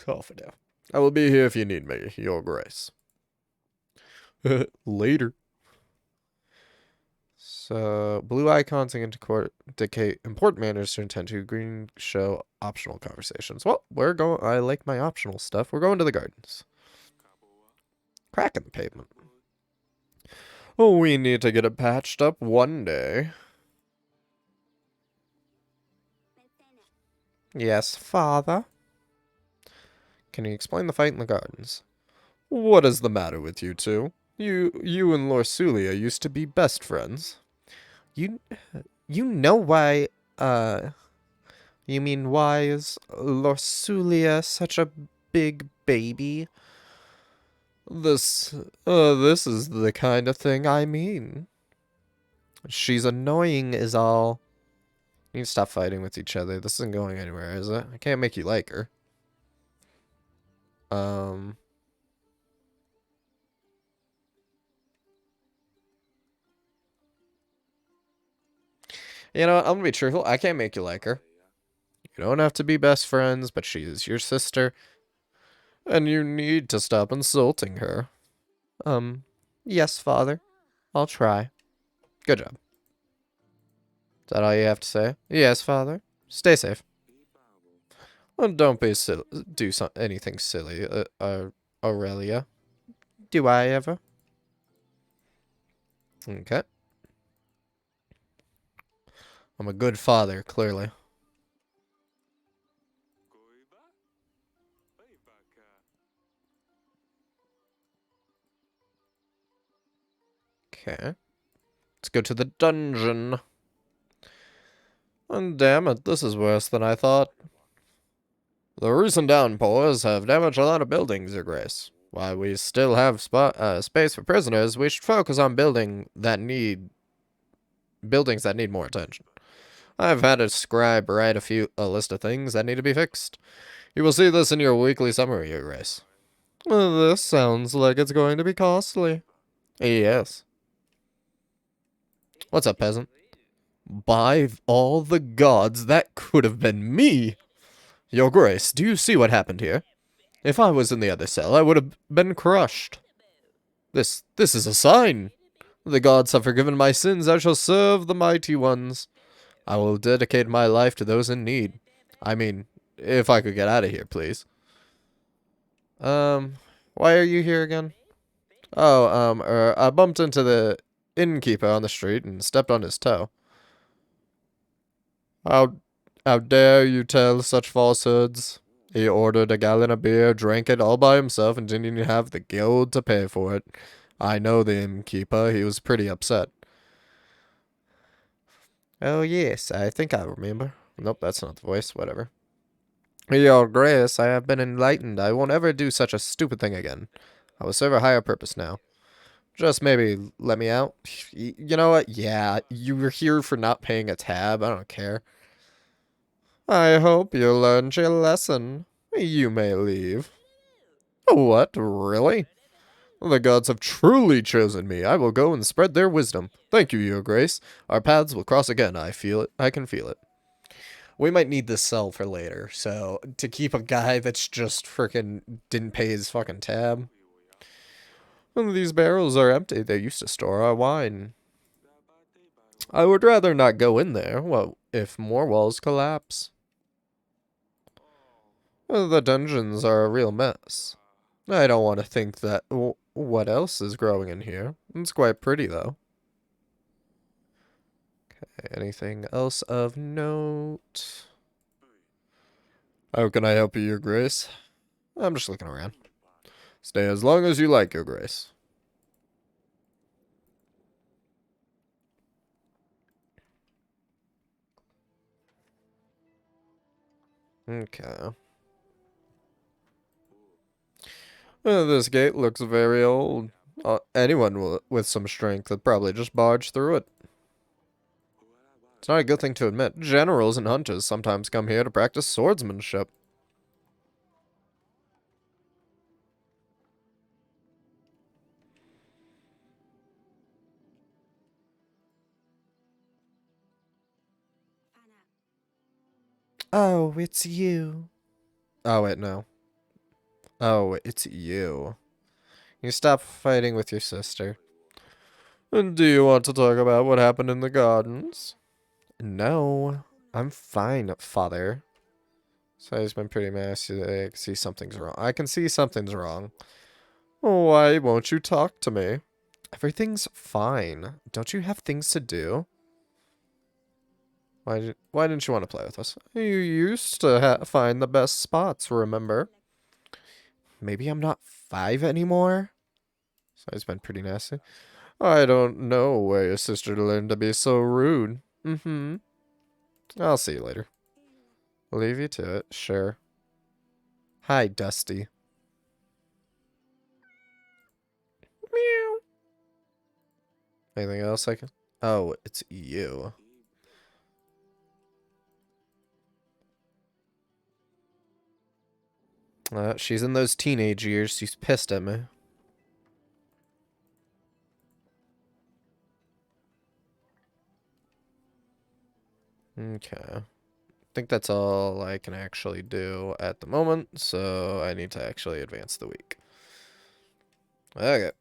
Off now. I will be here if you need me, Your Grace. Later. So, blue icons indicate important matters to attend to. Green show optional conversations. Well, we're going. I like my optional stuff. We're going to the gardens. Cracking the pavement. Oh, we need to get it patched up one day. Yes, father. Can you explain the fight in the gardens? What is the matter with you two? You and Lorsulia used to be best friends. You, you know why, you mean why is Lorsulia such a big baby? This is the kind of thing I mean. She's annoying is all. You need to stop fighting with each other. This isn't going anywhere, is it? I can't make you like her. You know what? I'm gonna be truthful. I can't make you like her. You don't have to be best friends, but she is your sister, and you need to stop insulting her. Yes, father. I'll try. Good job. Is that all you have to say? Yes, father. Stay safe. Well, don't be silly. Anything silly, Aurelia. Do I ever? Okay. I'm a good father, clearly. Okay. Let's go to the dungeon. And damn it, this is worse than I thought. The recent downpours have damaged a lot of buildings, Your Grace. While we still have space for prisoners, we should focus on buildings that need more attention. I've had a scribe write a list of things that need to be fixed. You will see this in your weekly summary, Your Grace. This sounds like it's going to be costly. Yes. What's up, peasant? By all the gods, that could have been me! Your Grace, do you see what happened here? If I was in the other cell, I would have been crushed. This is a sign. The gods have forgiven my sins. I shall serve the mighty ones. I will dedicate my life to those in need. I mean, if I could get out of here, please. Why are you here again? Oh, I bumped into the innkeeper on the street and stepped on his toe. How dare you tell such falsehoods? He ordered a gallon of beer, drank it all by himself, and didn't even have the guild to pay for it. I know the innkeeper. He was pretty upset. Oh, yes, I think I remember. Nope, that's not the voice. Whatever. Your Grace, I have been enlightened. I won't ever do such a stupid thing again. I will serve a higher purpose now. Just maybe let me out. You know what? Yeah, you were here for not paying a tab. I don't care. I hope you learned your lesson. You may leave. What? Really? The gods have truly chosen me. I will go and spread their wisdom. Thank you, Your Grace. Our paths will cross again. I feel it. I can feel it. We might need this cell for later, so to keep a guy that's just freaking didn't pay his fucking tab. These barrels are empty. They used to store our wine. I would rather not go in there. Well, if more walls collapse. The dungeons are a real mess. I don't want to think that. What else is growing in here? It's quite pretty, though. Okay, anything else of note? How can I help you, Your Grace? I'm just looking around. Stay as long as you like, Your Grace. Okay. This gate looks very old. Anyone with some strength could probably just barge through it. It's not a good thing to admit. Generals and hunters sometimes come here to practice swordsmanship. Oh, it's you. Oh, wait, no. Oh, it's you. You stop fighting with your sister. And do you want to talk about what happened in the gardens? No, I'm fine, father. So he's been pretty mad. I can see something's wrong. I can see something's wrong. Why won't you talk to me? Everything's fine. Don't you have things to do? Why didn't you want to play with us? You used to find the best spots, remember? Maybe I'm not 5 anymore? So he's been pretty nasty. I don't know where your sister learned to be so rude. Mm-hmm. I'll see you later. Leave you to it, sure. Hi, Dusty. Meow. Anything else I can? Oh, it's you. She's in those teenage years. She's pissed at me. Okay. I think that's all I can actually do at the moment, so I need to actually advance the week. Okay.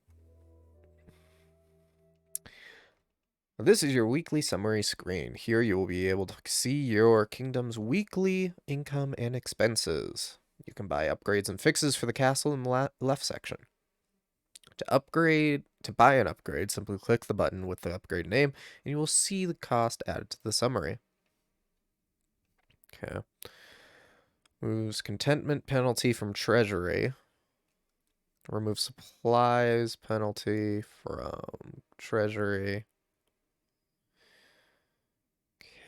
This is your weekly summary screen. Here you will be able to see your kingdom's weekly income and expenses. You can buy upgrades and fixes for the castle in the left section. To buy an upgrade, simply click the button with the upgrade name, and you will see the cost added to the summary. Okay. Moves contentment penalty from treasury. Remove supplies penalty from treasury.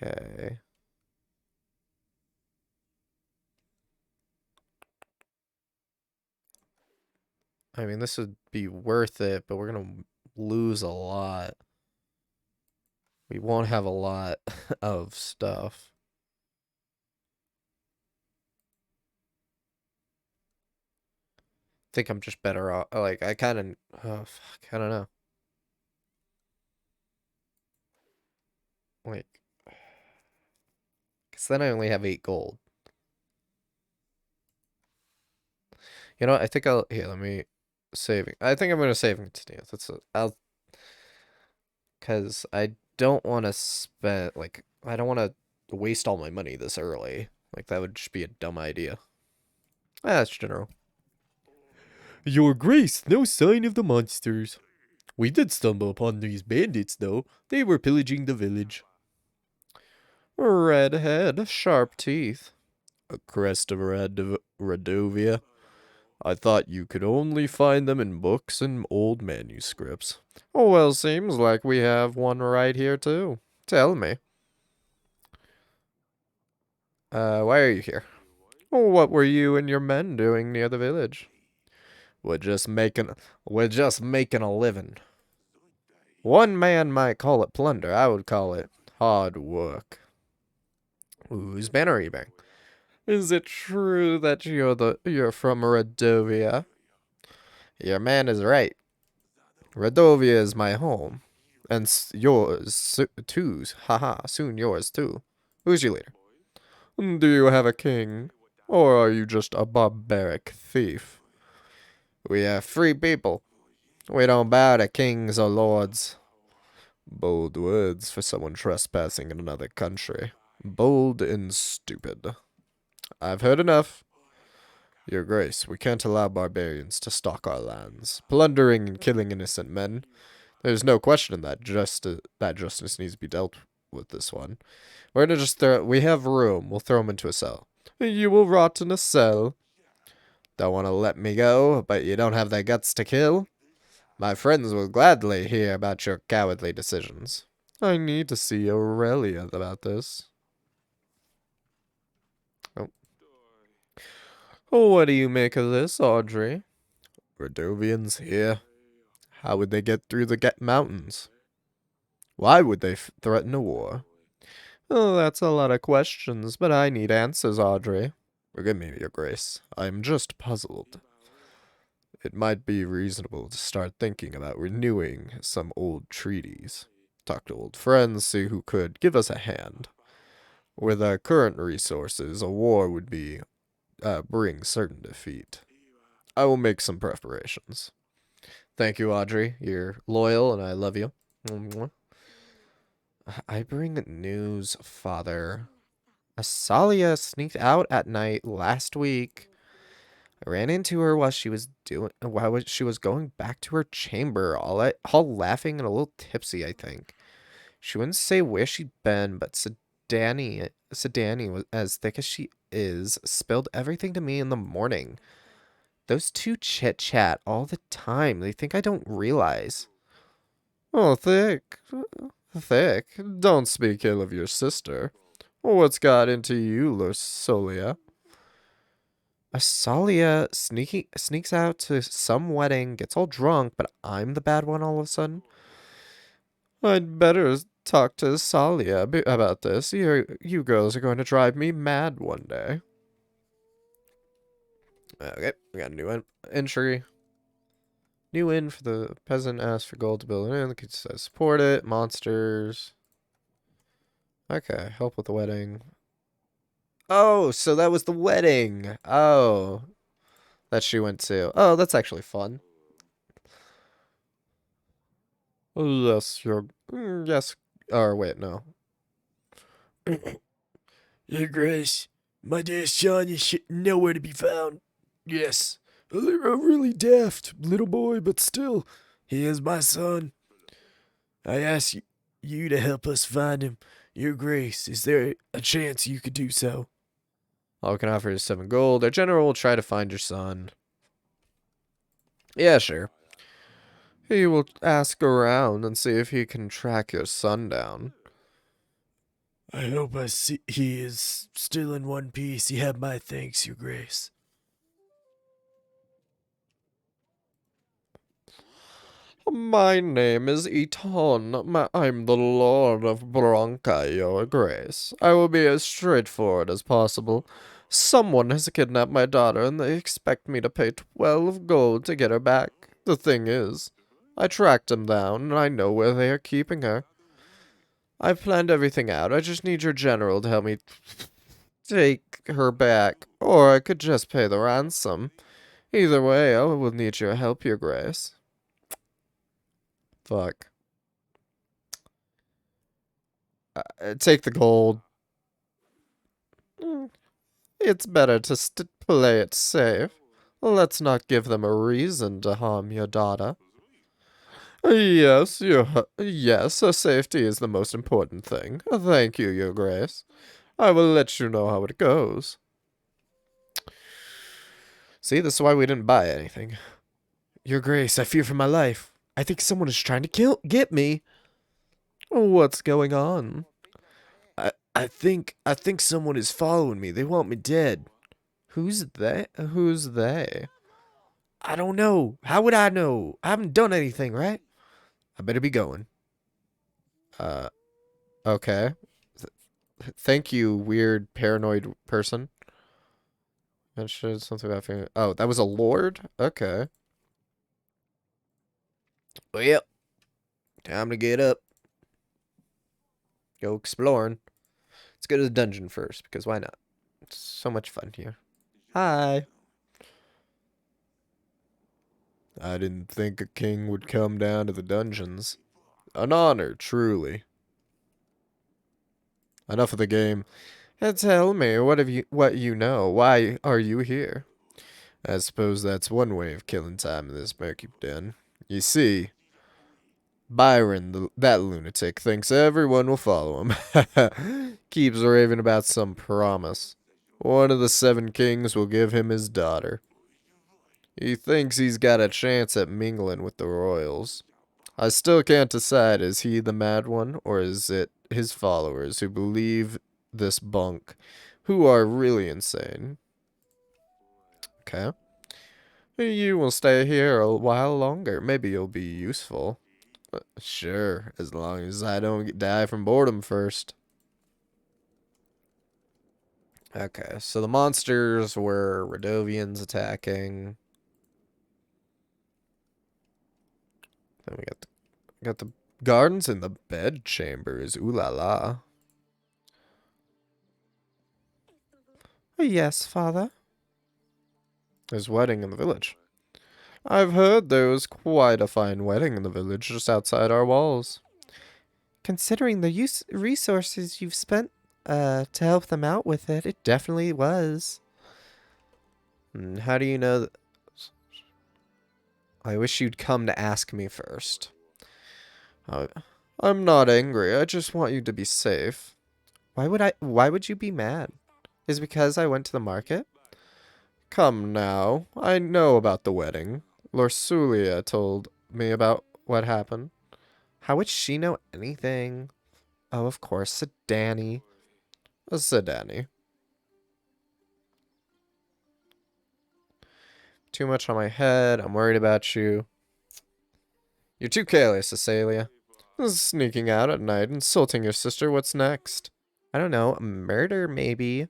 Okay. I mean, this would be worth it, but we're gonna lose a lot. We won't have a lot of stuff. Think I'm just better off. Like, I kind of. Oh, fuck. I don't know. Like, because then I only have 8 gold. You know, I think I'll. Here, let me. Saving. I think I'm going to save and continue. I'll. Because I don't want to spend. Like, I don't want to waste all my money this early. Like, that would just be a dumb idea. That's general. Your Grace, no sign of the monsters. We did stumble upon these bandits, though. They were pillaging the village. Red head, sharp teeth. A crest of Radovia. I thought you could only find them in books and old manuscripts. Oh, well, seems like we have one right here, too. Tell me. Why are you here? What were you and your men doing near the village? We're just making, we're just making a living. One man might call it plunder. I would call it hard work. Whose banner are you bearing? Is it true that you're from Radovia? Your man is right. Radovia is my home. And yours too. Haha, soon yours too. Who's your leader? Do you have a king? Or are you just a barbaric thief? We are free people. We don't bow to kings or lords. Bold words for someone trespassing in another country. Bold and stupid. I've heard enough. Your Grace, we can't allow barbarians to stalk our lands, plundering and killing innocent men. There's no question that justice needs to be dealt with this one. We're gonna just we have room. We'll throw him into a cell. You will rot in a cell. Don't want to let me go, but you don't have the guts to kill? My friends will gladly hear about your cowardly decisions. I need to see Aurelia about this. Oh, what do you make of this, Audrey? Radovians here. How would they get through the mountains? Why would they threaten a war? Oh, that's a lot of questions, but I need answers, Audrey. Forgive me, Your Grace. I'm just puzzled. It might be reasonable to start thinking about renewing some old treaties. Talk to old friends, see who could give us a hand. With our current resources, a war would bring certain defeat. I will make some preparations. Thank you, Audrey. You're loyal, and I love you. I bring news, Father. Asalia sneaked out at night last week. I ran into her while she was going back to her chamber, all laughing and a little tipsy, I think. She wouldn't say where she'd been, but Sedani was as thick as she is, spilled everything to me in the morning. Those two chit chat all the time. They think I don't realize. Oh, thick. Thick. Don't speak ill of your sister. What's got into you, Lursolia? Asalia sneaks out to some wedding, gets all drunk, but I'm the bad one all of a sudden. I'd better talk to Salia about this. You girls are going to drive me mad one day. Okay, we got a new entry. New in for the peasant asks for gold to build an inn. The kid says support it. Monsters. Okay, help with the wedding. Oh, so that was the wedding. Oh, that she went to. Oh, that's actually fun. Yes, yes. Or wait, no. Your Grace, my dear son is nowhere to be found. Yes, a really daft little boy, but still, he is my son. I ask you to help us find him. Your Grace, is there a chance you could do so? All we can offer is 7 gold. Our general will try to find your son. Yeah, sure. He will ask around and see if he can track your son down. I hope I see he is still in one piece. You have my thanks, Your Grace. My name is Eton. I'm the Lord of Bronca, Your Grace. I will be as straightforward as possible. Someone has kidnapped my daughter, and they expect me to pay 12 gold to get her back. The thing is, I tracked them down, and I know where they are keeping her. I've planned everything out. I just need your general to help me take her back, or I could just pay the ransom. Either way, I will need your help, Your Grace. Fuck. Take the gold. It's better to play it safe. Let's not give them a reason to harm your daughter. Yes, her safety is the most important thing. Thank you, Your Grace. I will let you know how it goes. See, this is why we didn't buy anything. Your Grace, I fear for my life. I think someone is trying to get me. What's going on? I think someone is following me. They want me dead. Who's they? Who's they? I don't know. How would I know? I haven't done anything, right? I better be going. Okay. Thank you, weird paranoid person. Mentioned something about family. Oh, that was a lord? Okay. Well, time to get up. Go exploring. Let's go to the dungeon first, because why not? It's so much fun here. Hi. I didn't think a king would come down to the dungeons. An honor, truly. Enough of the game. Tell me, what you know? Why are you here? I suppose that's one way of killing time in this murky den. You see, Byron, that lunatic, thinks everyone will follow him. Keeps raving about some promise. One of the 7 kings will give him his daughter. He thinks he's got a chance at mingling with the royals. I still can't decide, is he the mad one, or is it his followers who believe this bunk, who are really insane? Okay. You will stay here a while longer. Maybe you'll be useful. Sure, as long as I don't die from boredom first. Okay, so the monsters were Radovians attacking. Then we got the gardens and the bed chambers. Ooh la la. Yes, father. There's wedding in the village. I've heard there was quite a fine wedding in the village just outside our walls. Considering the resources you've spent to help them out with it, it definitely was. How do you know that? I wish you'd come to ask me first. I'm not angry. I just want you to be safe. Why would you be mad? Is it because I went to the market? Come now. I know about the wedding. Lorsulia told me about what happened. How would she know anything? Oh, of course, Sedani. Sedani. Too much on my head. I'm worried about you. You're too careless, Cecilia. Sneaking out at night, insulting your sister, what's next? I don't know, murder maybe.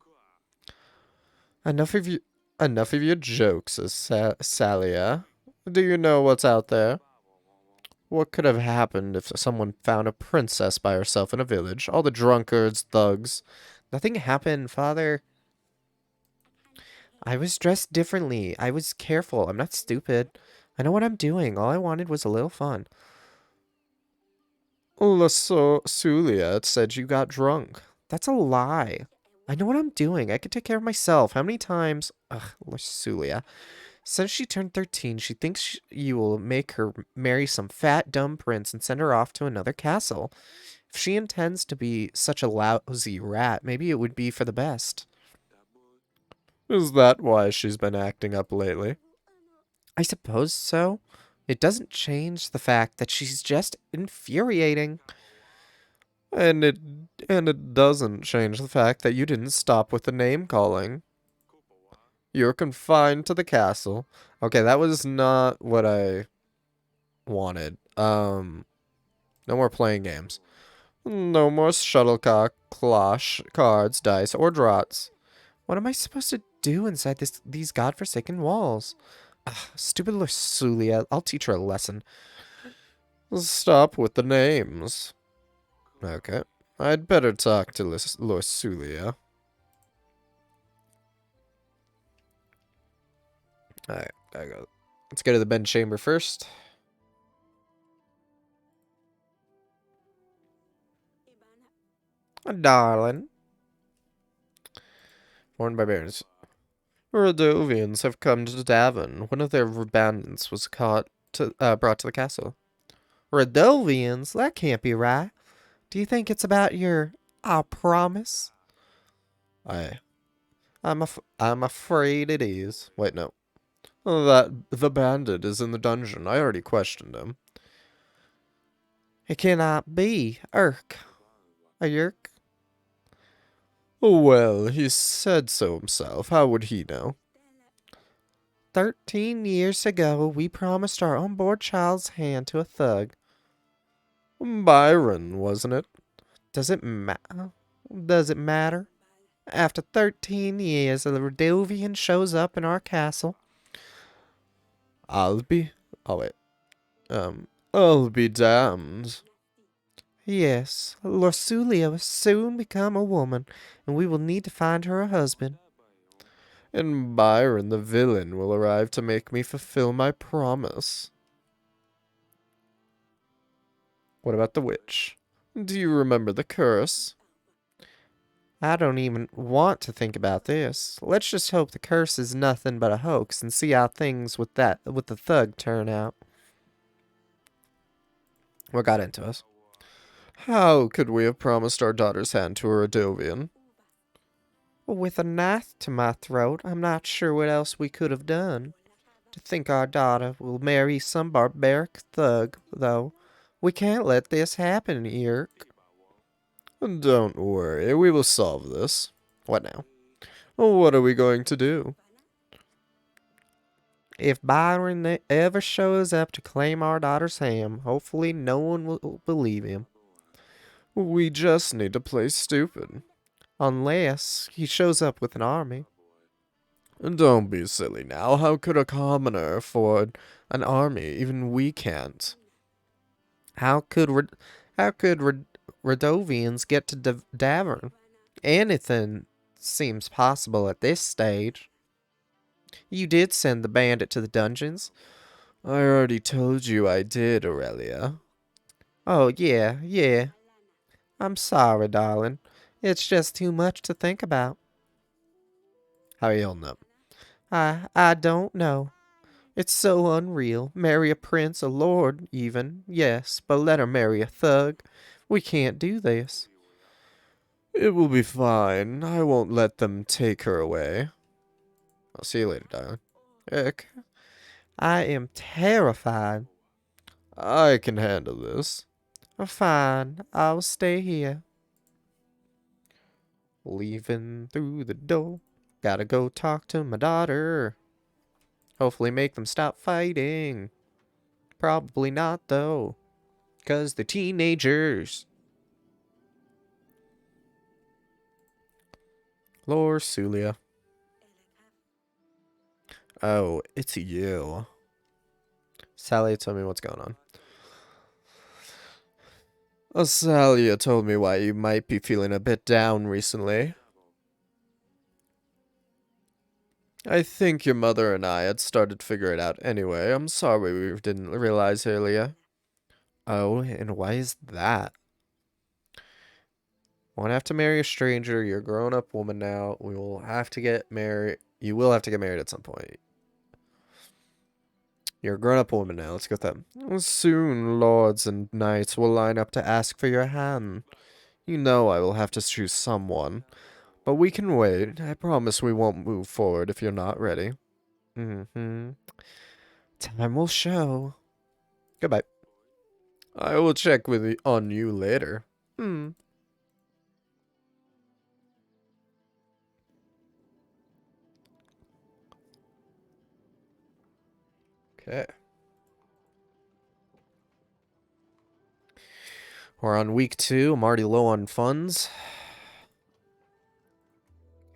Enough of you, enough of your jokes, Salia. Do you know what's out there? What could have happened if someone found a princess by herself in a village? All the drunkards, thugs. Nothing happened, father. I was dressed differently. I was careful. I'm not stupid. I know what I'm doing. All I wanted was a little fun. Sulia said you got drunk. That's a lie. I know what I'm doing. I can take care of myself. How many times? Ugh, Lasulia. Since she turned 13, she thinks you will make her marry some fat, dumb prince and send her off to another castle. If she intends to be such a lousy rat, maybe it would be for the best. Is that why she's been acting up lately? I suppose so. It doesn't change the fact that she's just infuriating. And it and it doesn't change the fact that you didn't stop with the name calling. You're confined to the castle. Okay, that was not what I wanted. No more playing games. No more shuttlecock, cloche, cards, dice, or draughts. What am I supposed to do inside these godforsaken walls? Ugh, stupid Lursulia. I'll teach her a lesson. Stop with the names. Okay. I'd better talk to Lorsulia. Alright, gotta go. Let's go to the bedchamber first. Darling. Warned barbarians. Radovians have come to Davin. One of their bandits was brought to the castle. Radovians? That can't be right. Do you think it's about your promise? I'm afraid it is. Wait, no. That the bandit is in the dungeon. I already questioned him. It cannot be. A yerk? Well, he said so himself. How would he know? 13 years ago, we promised our unborn child's hand to a thug. Byron, wasn't it? Does it matter? Does it matter? After 13 years, a Radovian shows up in our castle. I'll be... Oh, wait. I'll be damned. Yes, Lorsulia will soon become a woman, and we will need to find her a husband. And Byron, the villain, will arrive to make me fulfill my promise. What about the witch? Do you remember the curse? I don't even want to think about this. Let's just hope the curse is nothing but a hoax and see how things with the thug turn out. What got into us? How could we have promised our daughter's hand to a Radovian? With a knife to my throat, I'm not sure what else we could have done. To think our daughter will marry some barbaric thug, though. We can't let this happen, Yerk. Don't worry, we will solve this. What now? What are we going to do? If Byron ever shows up to claim our daughter's hand, hopefully no one will believe him. We just need to play stupid. Unless he shows up with an army. Don't be silly now. How could a commoner afford an army? Even we can't. How could Radovians get to Davern? Anything seems possible at this stage. You did send the bandit to the dungeons. I already told you I did, Aurelia. Oh, yeah. I'm sorry, darling. It's just too much to think about. How are you holding up? I don't know. It's so unreal. Marry a prince, a lord, even. Yes, but let her marry a thug. We can't do this. It will be fine. I won't let them take her away. I'll see you later, darling. Ick. I am terrified. I can handle this. Fine, I'll stay here. Leaving through the door. Gotta go talk to my daughter. Hopefully make them stop fighting. Probably not, though. 'Cause the teenagers. Lord Sulia. Oh, it's you. Sally, tell me what's going on. Sally told me why you might be feeling a bit down recently. I think your mother and I had started to figure it out anyway. I'm sorry we didn't realize earlier. Oh, and why is that? Won't have to marry a stranger. You're a grown-up woman now. We will have to get married. You will have to get married at some point. You're a grown-up woman now. Let's go with that. Soon, lords and knights will line up to ask for your hand. You know I will have to choose someone. But we can wait. I promise we won't move forward if you're not ready. Mm-hmm. Time will show. Goodbye. I will check on you later. Hmm. Okay. We're on week 2. I'm already low on funds.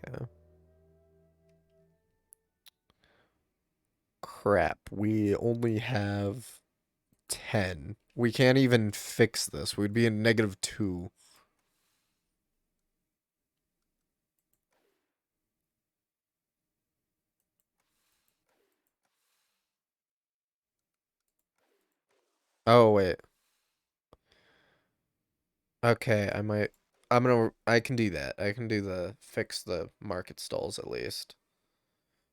Okay. Crap. We only have 10. We can't even fix this. We'd be in -2. Oh, wait. Okay, I can do that. I can do fix the market stalls at least.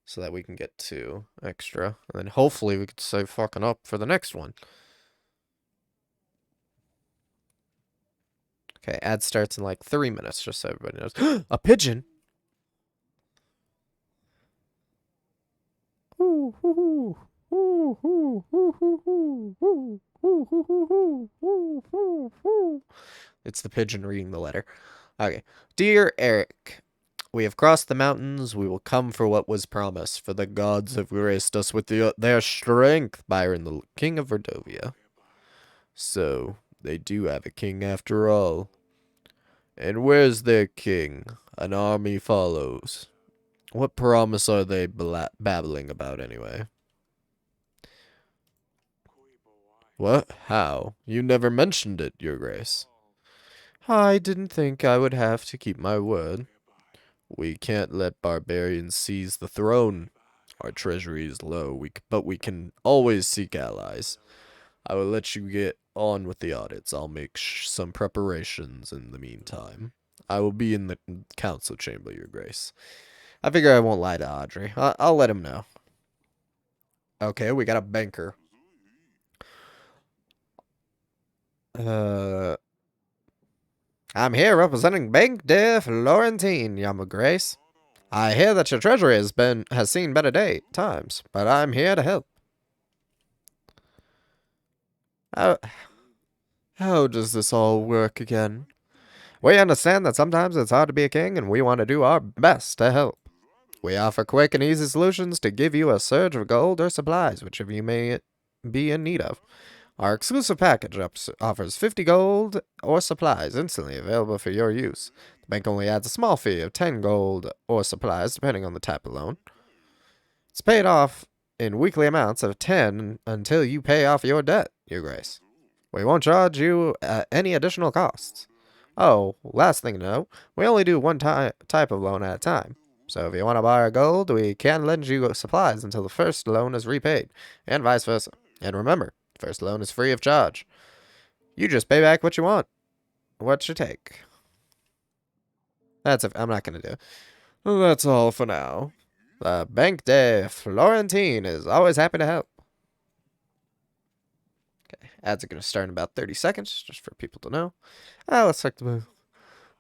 So that we can get 2 extra. And then hopefully we could save fucking up for the next one. Okay, ad starts in like 3 minutes, just so everybody knows. A pigeon? It's the pigeon reading the letter. Okay. Dear Eric, we have crossed the mountains. We will come for what was promised, for the gods have graced us with their strength. Byron, the king of Verdovia. So, they do have a king after all. And where's their king? An army follows. What promise are they babbling about anyway? What? How? You never mentioned it, your grace. I didn't think I would have to keep my word. We can't let barbarians seize the throne. Our treasury is low, but we can always seek allies. I will let you get on with the audits. I'll make some preparations in the meantime. I will be in the council chamber, your grace. I figure I won't lie to Audrey. I'll let him know. Okay, we got a banker. I'm here representing Bank de Florentine, Your Grace. I hear that your treasury has seen better times, but I'm here to help. How, how does this all work again? We understand that sometimes it's hard to be a king, and we want to do our best to help. We offer quick and easy solutions to give you a surge of gold or supplies, whichever you may be in need of. Our exclusive package offers 50 gold or supplies instantly available for your use. The bank only adds a small fee of 10 gold or supplies, depending on the type of loan. It's paid off in weekly amounts of 10 until you pay off your debt, your grace. We won't charge you any additional costs. Oh, last thing to know, we only do one type of loan at a time. So if you want to borrow gold, we can lend you supplies until the first loan is repaid, and vice versa. And remember, first loan is free of charge. You just pay back what you want. What's your take? That's it. I'm not going to do it. That's all for now. The Bank de Florentine is always happy to help. Okay, ads are going to start in about 30 seconds, just for people to know. Let's talk to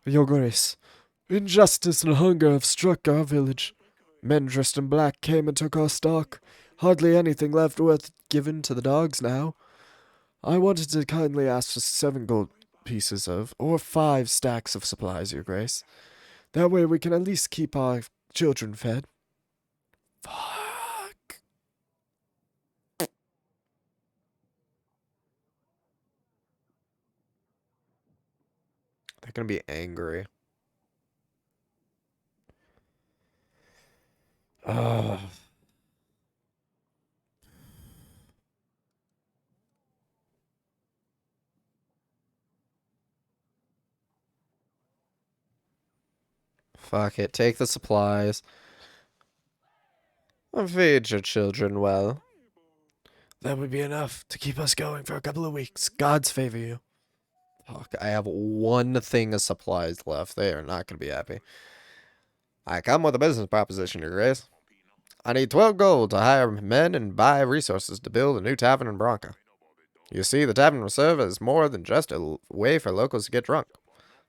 Your Grace. Injustice and hunger have struck our village. Men dressed in black came and took our stock. Hardly anything left worth giving to the dogs now. I wanted to kindly ask for 7 gold pieces or 5 stacks of supplies, Your Grace. That way we can at least keep our children fed. Fuck. gonna be angry. Oh. Fuck it. Take the supplies. And feed your children well. That would be enough to keep us going for a couple of weeks. God's favor you. Fuck, I have one thing of supplies left. They are not going to be happy. I come with a business proposition, Your Grace. I need 12 gold to hire men and buy resources to build a new tavern in Bronca. You see, the tavern will serve as more than just a way for locals to get drunk.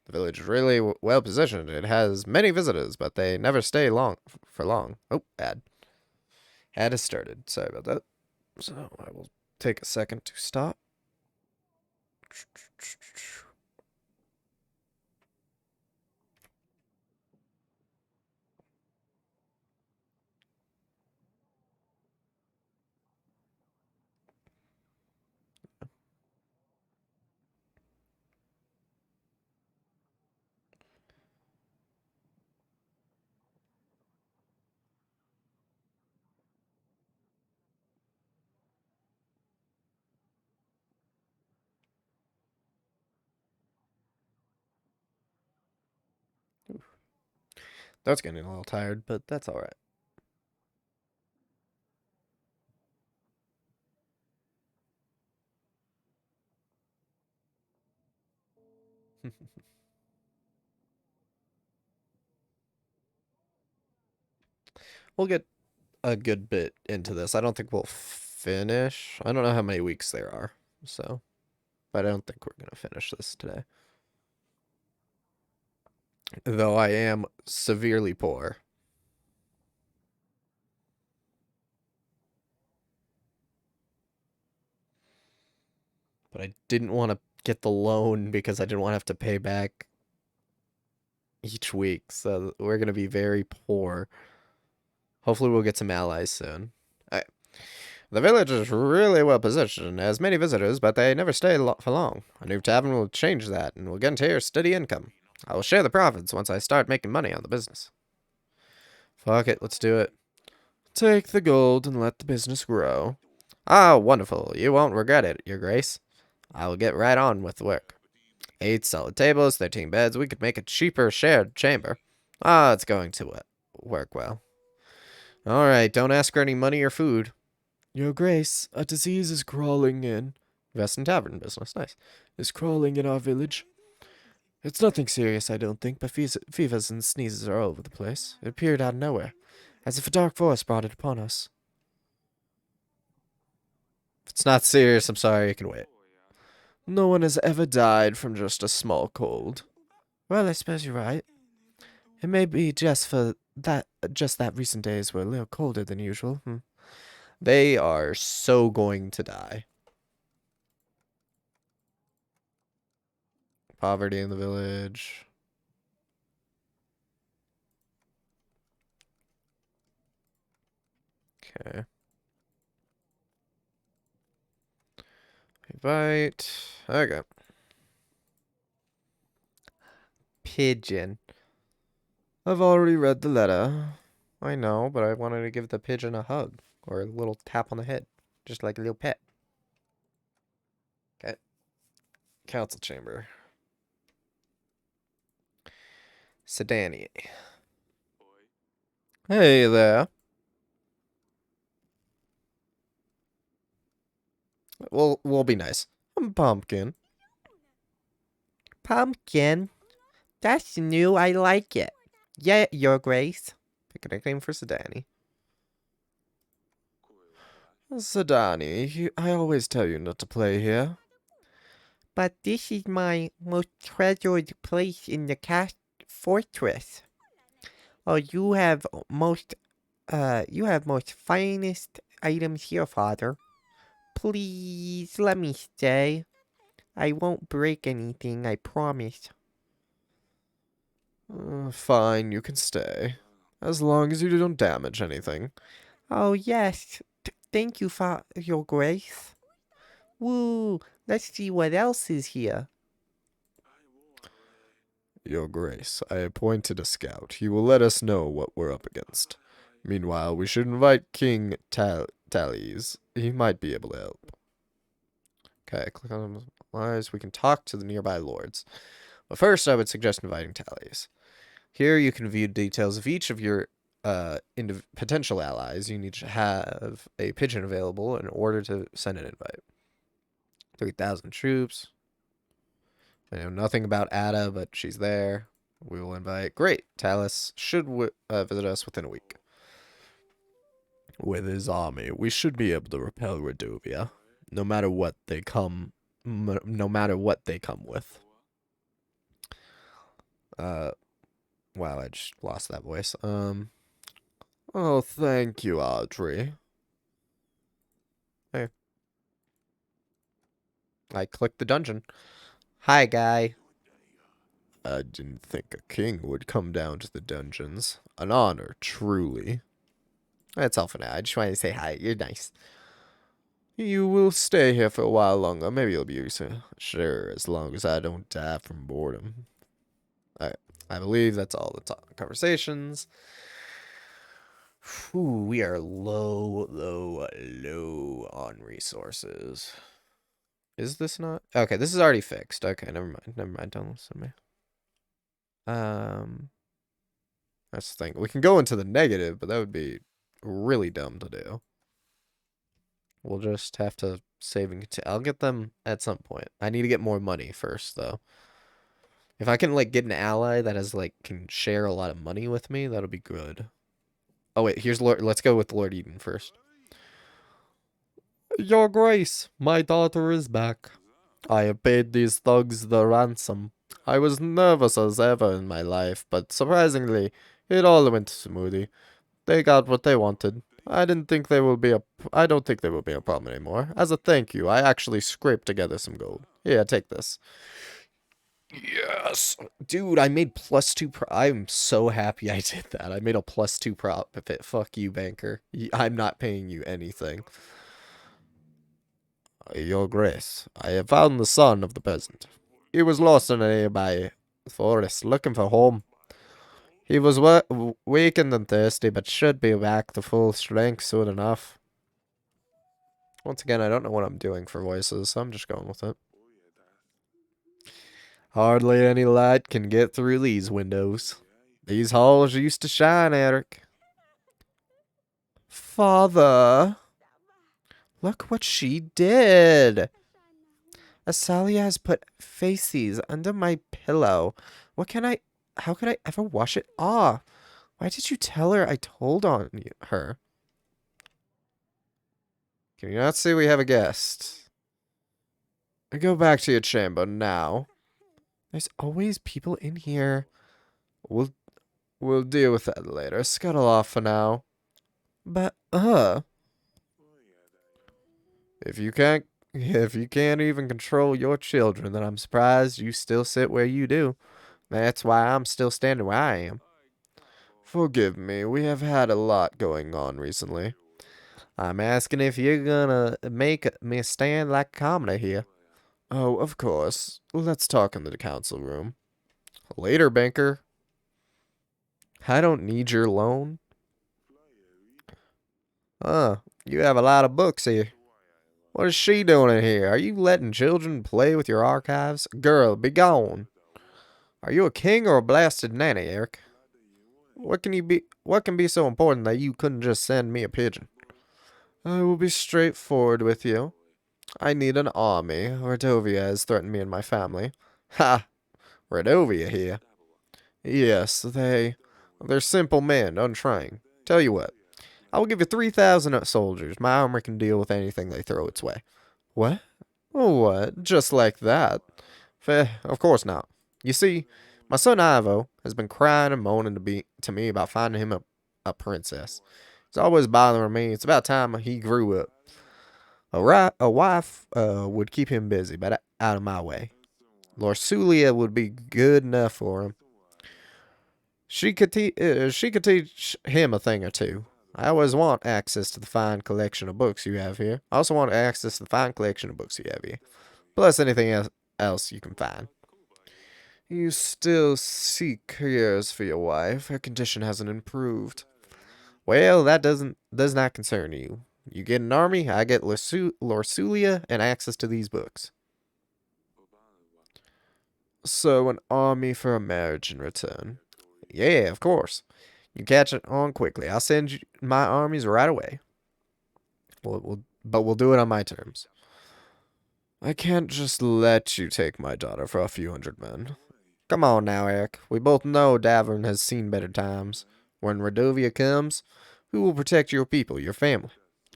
The village is really well positioned. It has many visitors, but they never stay for long. Oh, ad. Ad has started. Sorry about that. So I will take a second to stop. That's getting a little tired, but that's all right. We'll get a good bit into this. I don't think we'll finish. I don't know how many weeks there are, so, but I don't think we're gonna finish this today. Though I am severely poor. But I didn't want to get the loan because I didn't want to have to pay back each week. So we're going to be very poor. Hopefully we'll get some allies soon. Alright. The village is really well positioned and has many visitors, but they never stay for long. A new tavern will change that, and we'll guarantee a steady income. I will share the profits once I start making money on the business. Fuck it, let's do it. Take the gold and let the business grow. Ah, wonderful. You won't regret it, Your Grace. I will get right on with the work. 8 solid tables, 13 beds. We could make a cheaper shared chamber. Ah, it's going to work well. All right, don't ask for any money or food. Your Grace, a disease is crawling in. Invest in tavern business, nice. Is crawling in our village. It's nothing serious, I don't think, but fevers and sneezes are all over the place. It appeared out of nowhere, as if a dark force brought it upon us. If it's not serious, I'm sorry, you can wait. No one has ever died from just a small cold. Well, I suppose you're right. It may be just that recent days were a little colder than usual. They are so going to die. Poverty in the village. Okay. Invite. Okay. Pigeon. I've already read the letter. I know, but I wanted to give the pigeon a hug or a little tap on the head, just like a little pet. Okay. Council chamber. Sedani. Hey there. We'll be nice. I'm Pumpkin. Pumpkin? That's new. I like it. Yeah, Your Grace. Pick a nickname for Sedani. Sedani, I always tell you not to play here. But this is my most treasured place in the fortress. Oh, you have most finest items here, Father. Please let me stay. I won't break anything, I promise. Fine, you can stay. As long as you don't damage anything. Oh, yes. Thank you, Your Grace. Woo! Let's see what else is here. Your Grace, I appointed a scout. He will let us know what we're up against. Meanwhile, we should invite King Tallies. He might be able to help. Okay, click on allies. We can talk to the nearby lords. But first, I would suggest inviting Tallies. Here you can view details of each of your potential allies. You need to have a pigeon available in order to send an invite. 3,000 troops. I know nothing about Ada, but she's there. We will invite. Great. Talus should visit us within a week. With his army, we should be able to repel Redovia, no matter what they come with. Wow, I just lost that voice. Oh, thank you, Audrey. Hey. I clicked the dungeon. Hi, guy. I didn't think a king would come down to the dungeons. An honor, truly. That's all for now. I just wanted to say hi. You're nice. You will stay here for a while longer. Maybe you'll be used to sure, as long as I don't die from boredom. I believe that's all the conversations. Whew, we are low on resources. Is this not? Okay, this is already fixed. Okay, never mind. Don't listen to me. That's the thing. We can go into the negative, but that would be really dumb to do. We'll just have to save and continue. I'll get them at some point. I need to get more money first, though. If I can, like, get an ally that has, like, can share a lot of money with me, that'll be good. Oh, wait, here's Lord. Let's go with Lord Eden first. Your Grace, my daughter is back. I have paid these thugs the ransom. I was nervous as ever in my life, but surprisingly, it all went smoothly. They got what they wanted. I don't think there will be a problem anymore. As a thank you, I actually scraped together some gold. Here, take this. Yes! Dude, I made +2 I'm so happy I did that. I made a +2 profit. Fuck you, banker. I'm not paying you anything. Your Grace, I have found the son of the peasant. He was lost in a nearby forest, looking for home. He was weakened and thirsty, but should be back to full strength soon enough. Once again, I don't know what I'm doing for voices, so I'm just going with it. Hardly any light can get through these windows. These halls used to shine, Eric. Father! Look what she did! Asalia has put faces under my pillow. How could I ever wash it off? Why did you tell her I told on her? Can you not see we have a guest? Go back to your chamber now. There's always people in here. We'll deal with that later. Scuttle off for now. But, if you can't even control your children, then I'm surprised you still sit where you do. That's why I'm still standing where I am. Forgive me, we have had a lot going on recently. I'm asking if you're gonna make me stand like a commoner here. Oh, of course. Let's talk in the council room. Later, banker. I don't need your loan. You have a lot of books here. What is she doing in here? Are you letting children play with your archives? Girl, be gone. Are you a king or a blasted nanny, Eric? What can be so important that you couldn't just send me a pigeon? I will be straightforward with you. I need an army. Redovia has threatened me and my family. Ha! Redovia here. Yes, they're simple men, untrying. Tell you what, I will give you 3,000 soldiers. My army can deal with anything they throw its way. What? What? Just like that? Of course not. You see, my son Ivo has been crying and moaning to me about finding him a princess. It's always bothering me. It's about time he grew up. A wife would keep him busy, but out of my way. Lorsulia would be good enough for him. She could teach him a thing or two. I always want access to the fine collection of books you have here. I also want access to the fine collection of books you have here. Plus anything else you can find. You still seek careers for your wife. Her condition hasn't improved. Well, that does not concern you. You get an army, I get Lorsulia and access to these books. So, an army for a marriage in return. Yeah, of course. You catch it on quickly. I'll send you my armies right away. But we'll do it on my terms. I can't just let you take my daughter for a few hundred men. Come on now, Eric. We both know Davern has seen better times. When Radovia comes, who will protect your people, your family?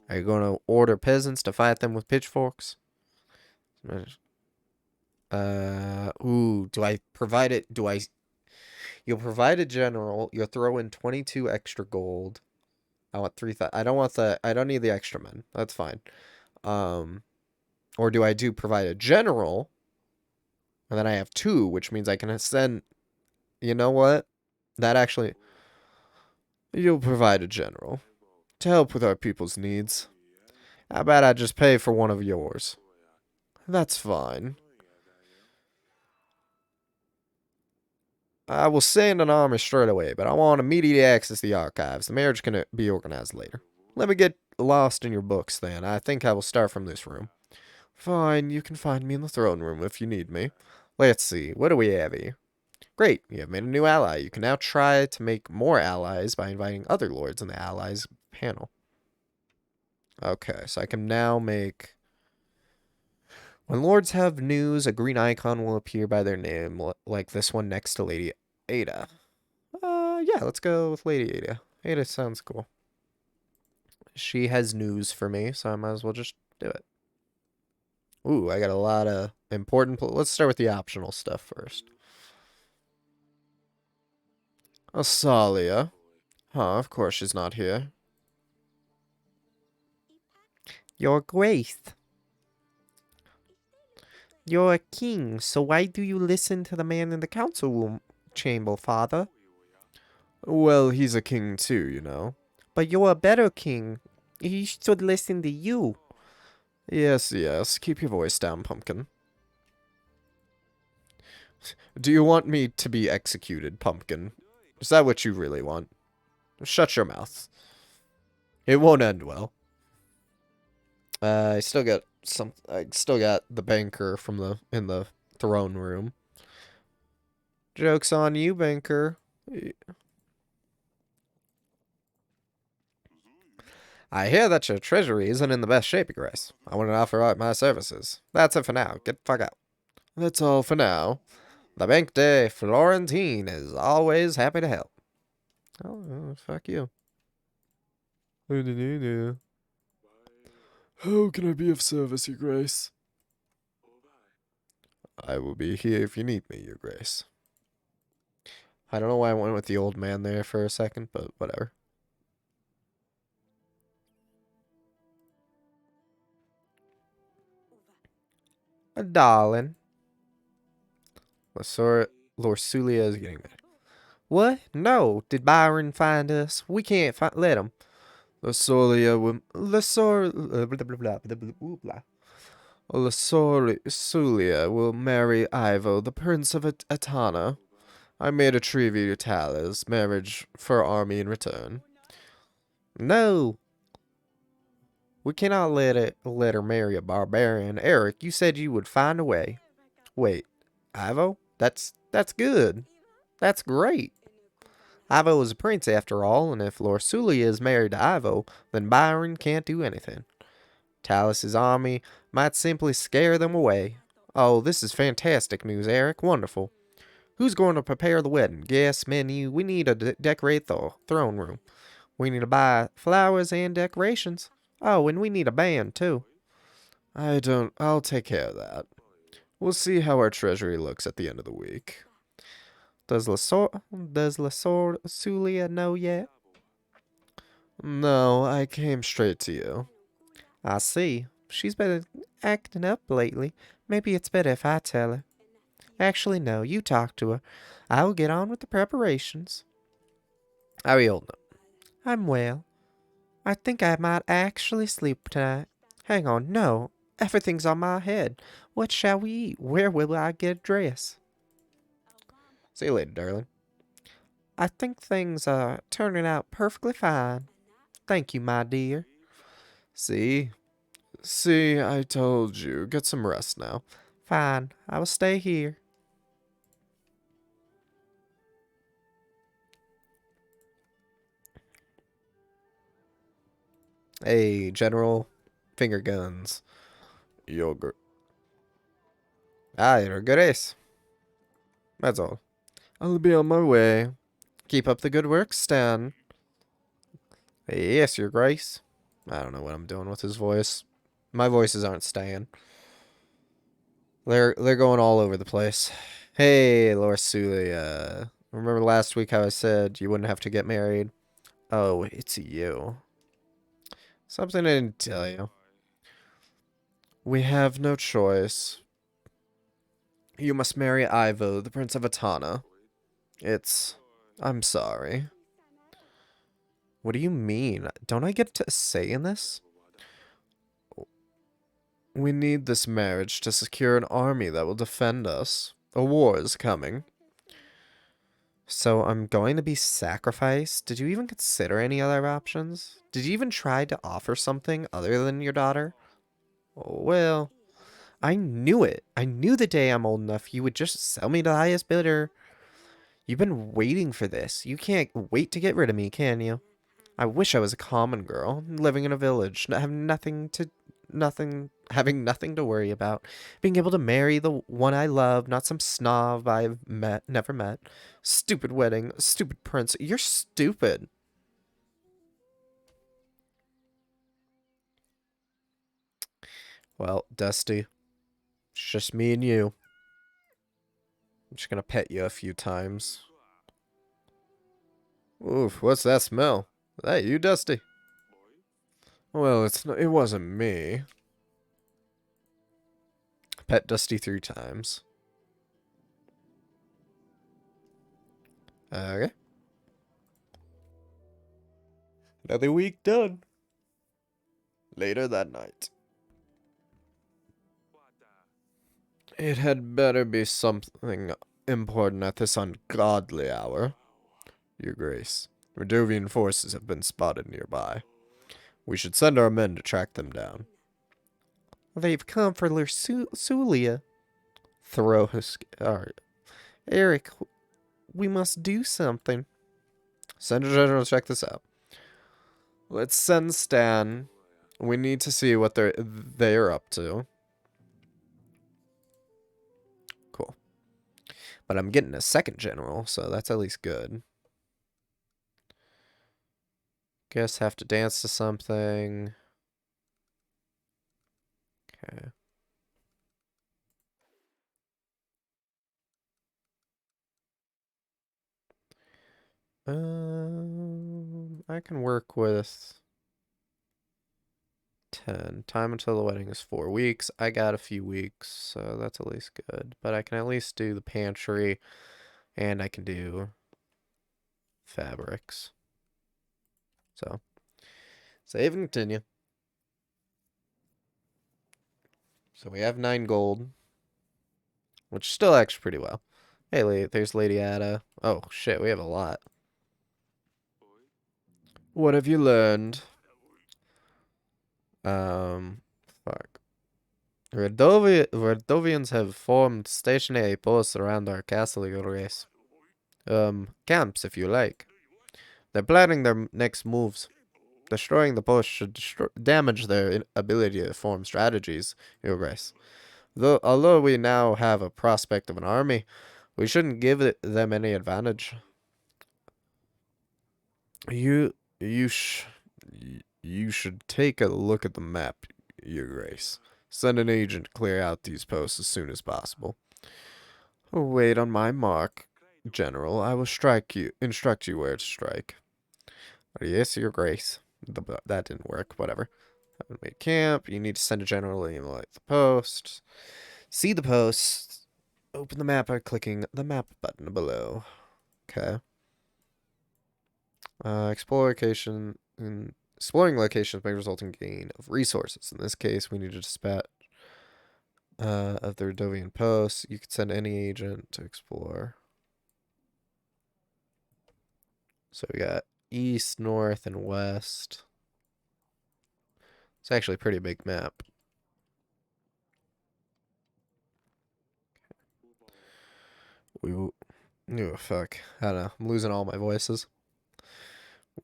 Are you going to order peasants to fight them with pitchforks? Do I provide it? You'll provide a general. You'll throw in 22 extra gold. I want 3,000. I don't need the extra men. That's fine. Or do I provide a general? And then I have 2, which means I can send. You know what? That actually. You'll provide a general to help with our people's needs. How about I just pay for one of yours? That's fine. I will send an army straight away, but I want immediate access to the archives. The marriage can be organized later. Let me get lost in your books, then. I think I will start from this room. Fine, you can find me in the throne room if you need me. Let's see, what do we have here? Great, you have made a new ally. You can now try to make more allies by inviting other lords in the allies panel. Okay, so I can now make... When lords have news, a green icon will appear by their name, like this one next to Lady Ada. Yeah, let's go with Lady Ada. Ada sounds cool. She has news for me, so I might as well just do it. Ooh, I got a lot of important... Let's start with the optional stuff first. Asalia. Huh, of course she's not here. Your Grace. You're a king, so why do you listen to the man in the council room chamber, father? Well, he's a king too, you know. But you're a better king. He should listen to you. Yes, yes. Keep your voice down, Pumpkin. Do you want me to be executed, Pumpkin? Is that what you really want? Shut your mouth. It won't end well. I still got the banker from in the throne room. Joke's on you, banker. I hear that your treasury isn't in the best shape, Grace. I want to offer out my services. That's it for now. Get the fuck out. That's all for now. The Banque de Florentine is always happy to help. Oh, fuck you. How can I be of service, Your Grace? I will be here if you need me, Your Grace. I don't know why I went with the old man there for a second, but whatever. Darling. Lorsulia is getting mad. What? No. Did Byron find us? We can't let him. Lorsulia will... Lorsulia will marry Ivo, the Prince of Atana. I made a treaty to Talis, marriage for army in return. No. We cannot let her marry a barbarian. Eric, you said you would find a way. Wait, Ivo? That's good. That's great. Ivo is a prince after all, and if Lorsulia is married to Ivo, then Byron can't do anything. Talis' army might simply scare them away. Oh, this is fantastic news, Eric. Wonderful. Who's going to prepare the wedding? Guest, menu. We need to decorate the throne room. We need to buy flowers and decorations. Oh, and we need a band, too. I'll take care of that. We'll see how our treasury looks at the end of the week. Does Sulia know yet? No, I came straight to you. I see. She's been acting up lately. Maybe it's better if I tell her. Actually, no, you talk to her. I will get on with the preparations. How are you holding up? I'm well. I think I might actually sleep tonight. Hang on, no. Everything's on my head. What shall we eat? Where will I get a dress? See you later, darling. I think things are turning out perfectly fine. Thank you, my dear. See? See, I told you. Get some rest now. Fine, I will stay here. Hey, General. Finger guns. Yogurt. Ah, your grace. That's all. I'll be on my way. Keep up the good work, Stan. Yes, your grace. I don't know what I'm doing with his voice. My voices aren't staying. They're going all over the place. Hey, Laura Sully, remember last week how I said you wouldn't have to get married? Oh, it's you. Something I didn't tell you. We have no choice. You must marry Ivo, the Prince of Atana. It's... I'm sorry. What do you mean? Don't I get to say in this? We need this marriage to secure an army that will defend us. A war is coming. So I'm going to be sacrificed? Did you even consider any other options? Did you even try to offer something other than your daughter? Oh, well, I knew it. I knew the day I'm old enough you would just sell me to the highest bidder. You've been waiting for this. You can't wait to get rid of me, can you? I wish I was a common girl, living in a village, having nothing to worry about, being able to marry the one I love, not some snob never met. Stupid wedding, stupid prince. You're stupid. Well, Dusty, it's just me and you. I'm just gonna pet you a few times. Oof, what's that smell? Is that you, Dusty? Well, it wasn't me. Pet Dusty 3 times. Okay. Another week done. Later that night. It had better be something important at this ungodly hour, Your Grace. Redovian forces have been spotted nearby. We should send our men to track them down. They've come for Lursulia. Throw his... Eric, we must do something. Send a general to check this out. Let's send Stan. We need to see what they're up to. Cool. But I'm getting a second general, so that's at least good. Guess have to dance to something. Okay. I can work with 10. Time until the wedding is 4 weeks. I got a few weeks, so that's at least good. But I can at least do the pantry, and I can do fabrics. So, save and continue. So we have 9 gold, which still actually pretty well. Hey, there's Lady Ada. Oh, shit, we have a lot. What have you learned? Fuck. Redovians have formed stationary posts around our castle, Your Grace. Camps, if you like. They're planning their next moves. Destroying the posts should damage their ability to form strategies, Your Grace. Although we now have a prospect of an army, we shouldn't give them any advantage. You should take a look at the map, Your Grace. Send an agent to clear out these posts as soon as possible. Wait on my mark, General. I will instruct you where to strike. Yes, Your Grace. That didn't work. Whatever. Haven't made camp. You need to send a general to emulate the post. See the post. Open the map by clicking the map button below. Okay. Exploring locations may result in gain of resources. In this case, we need to dispatch of the Redovian posts. You could send any agent to explore. So we got east, north, and west. It's actually a pretty big map. We will. Oh, fuck. I don't know. I'm losing all my voices.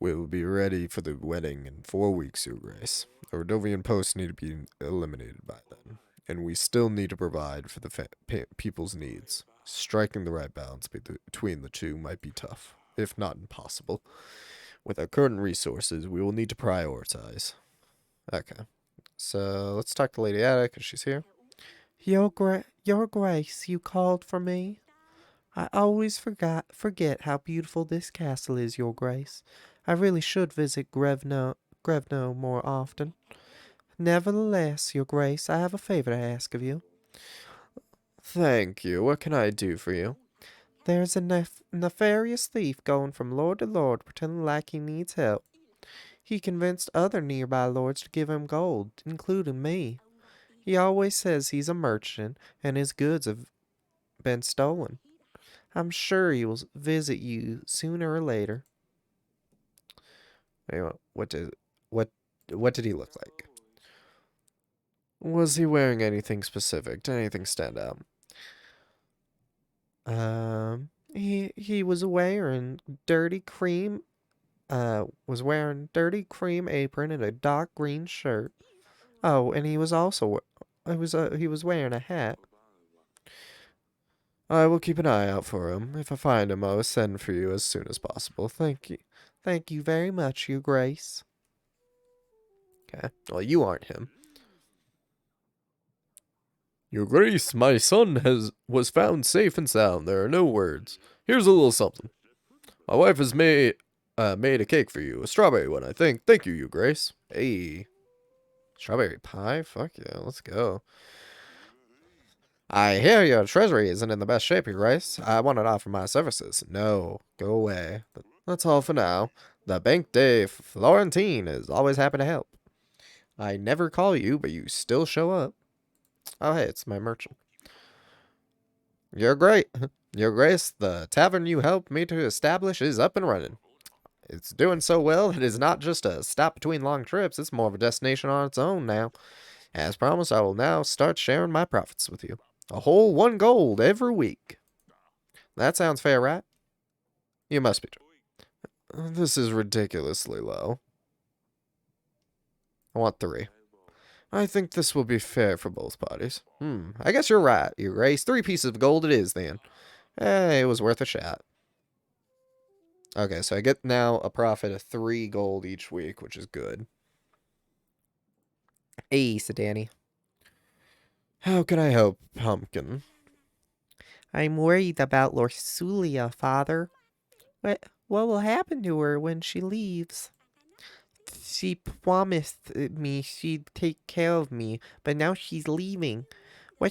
We will be ready for the wedding in 4 weeks, Your Grace. The Rodovian posts need to be eliminated by then, and we still need to provide for the people's needs. Striking the right balance between the two might be tough, if not impossible. With our current resources, we will need to prioritize. Okay. So let's talk to Lady Ada, because she's here. Your Grace, you called for me? I always forget how beautiful this castle is, Your Grace. I really should visit Grevno more often. Nevertheless, Your Grace, I have a favor to ask of you. Thank you. What can I do for you? There's a nefarious thief going from lord to lord pretending like he needs help. He convinced other nearby lords to give him gold, including me. He always says he's a merchant and his goods have been stolen. I'm sure he will visit you sooner or later. Anyway, what what did he look like? Was he wearing anything specific? Did anything stand out? He was wearing dirty cream apron and a dark green shirt. Oh, and he was also he was wearing a hat. I will keep an eye out for him. If I find him, I will send for you as soon as possible. Thank you. Thank you very much, Your Grace. Okay. Well, you aren't him. Your Grace, my son was found safe and sound. There are no words. Here's a little something. My wife has made a cake for you. A strawberry one, I think. Thank you, Your Grace. Hey. Strawberry pie? Fuck yeah, let's go. I hear your treasury isn't in the best shape, Your Grace. I want to offer my services. No, go away. That's all for now. The Bank de Florentine is always happy to help. I never call you, but you still show up. Oh, hey, it's my merchant. You're great. Your Grace, the tavern you helped me to establish is up and running. It's doing so well that it's not just a stop between long trips, it's more of a destination on its own now. As promised, I will now start sharing my profits with you. A whole 1 gold every week. That sounds fair, right? You must be. This is ridiculously low. I want 3. I think this will be fair for both parties. I guess you're right, Your Grace. 3 pieces of gold it is, then. It was worth a shot. Okay, so I get now a profit of 3 gold each week, which is good. Hey, said Danny. How can I help, Pumpkin? I'm worried about Lorsulia, Father. What will happen to her when she leaves? She promised me she'd take care of me, but now she's leaving. Why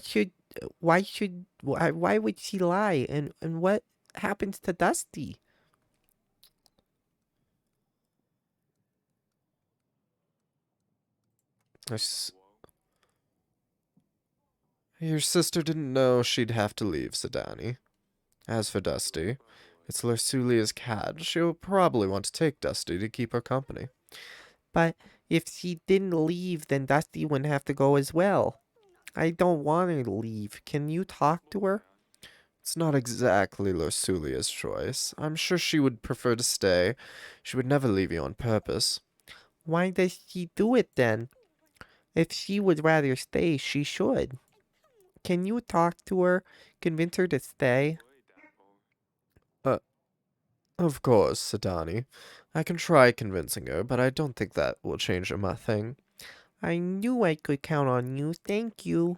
would she lie? And what happens to Dusty? Your sister didn't know she'd have to leave, Sedani. As for Dusty, it's Lursulia's cat. She'll probably want to take Dusty to keep her company. But if she didn't leave, then Dusty wouldn't have to go as well. I don't want her to leave. Can you talk to her? It's not exactly Lursulia's choice. I'm sure she would prefer to stay. She would never leave you on purpose. Why does she do it then? If she would rather stay, she should. Can you talk to her? Convince her to stay? Uh, of course, Sadani. I can try convincing her, but I don't think that will change a thing. I knew I could count on you. Thank you.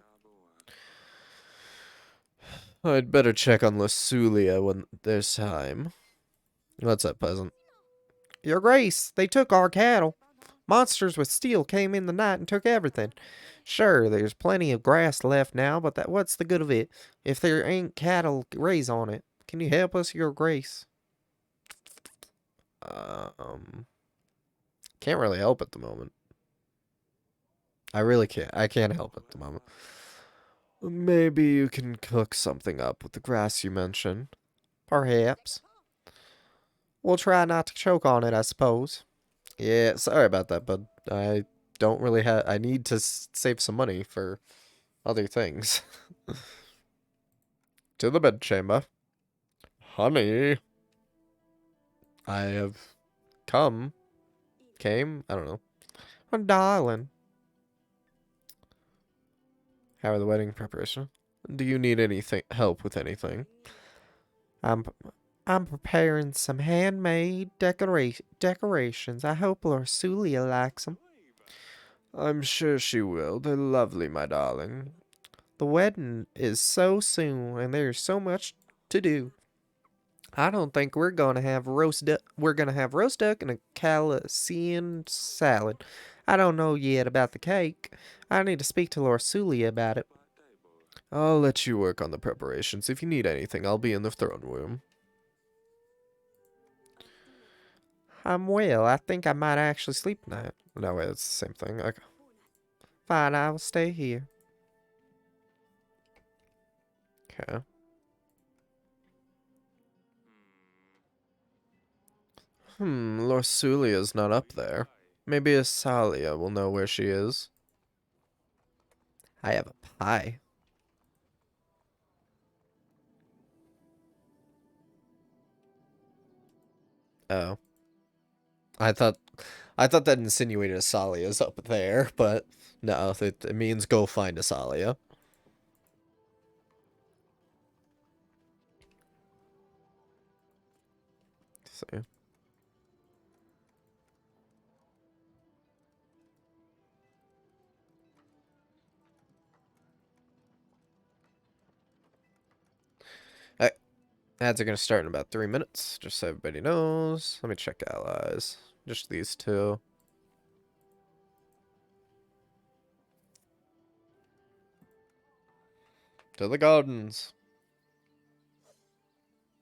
I'd better check on Lasulia when there's time. What's up, peasant? Your Grace, they took our cattle. Monsters with steel came in the night and took everything. Sure, there's plenty of grass left now, but what's the good of it if there ain't cattle to graze on it? Can you help us, Your Grace? Can't really help at the moment. I really can't. I can't help at the moment. Maybe you can cook something up with the grass you mentioned. Perhaps. We'll try not to choke on it, I suppose. Yeah, sorry about that, bud. I don't really have. I need to save some money for other things. To the bedchamber. Honey, I have come. Came? I don't know. Oh, darling. How are the wedding preparation? Do you need anything help with anything? I'm I'm preparing some handmade decorations. I hope Lorsulia likes them. I'm sure she will. They're lovely, my darling. The wedding is so soon, and there's so much to do. I don't think we're gonna have roast duck. We're gonna have roast duck and a Calacian salad. I don't know yet about the cake. I need to speak to Lorsulia about it. I'll let you work on the preparations. If you need anything, I'll be in the throne room. I'm well. I think I might actually sleep tonight. No, wait, it's the same thing. Okay. Fine, I will stay here. Okay. Lorsulia's not up there. Maybe Asalia will know where she is. I have a pie. Oh. I thought that insinuated Asalia's up there, but no, it means go find Asalia. See. Ads are going to start in about 3 minutes, just so everybody knows. Let me check allies. Just these two. To the gardens.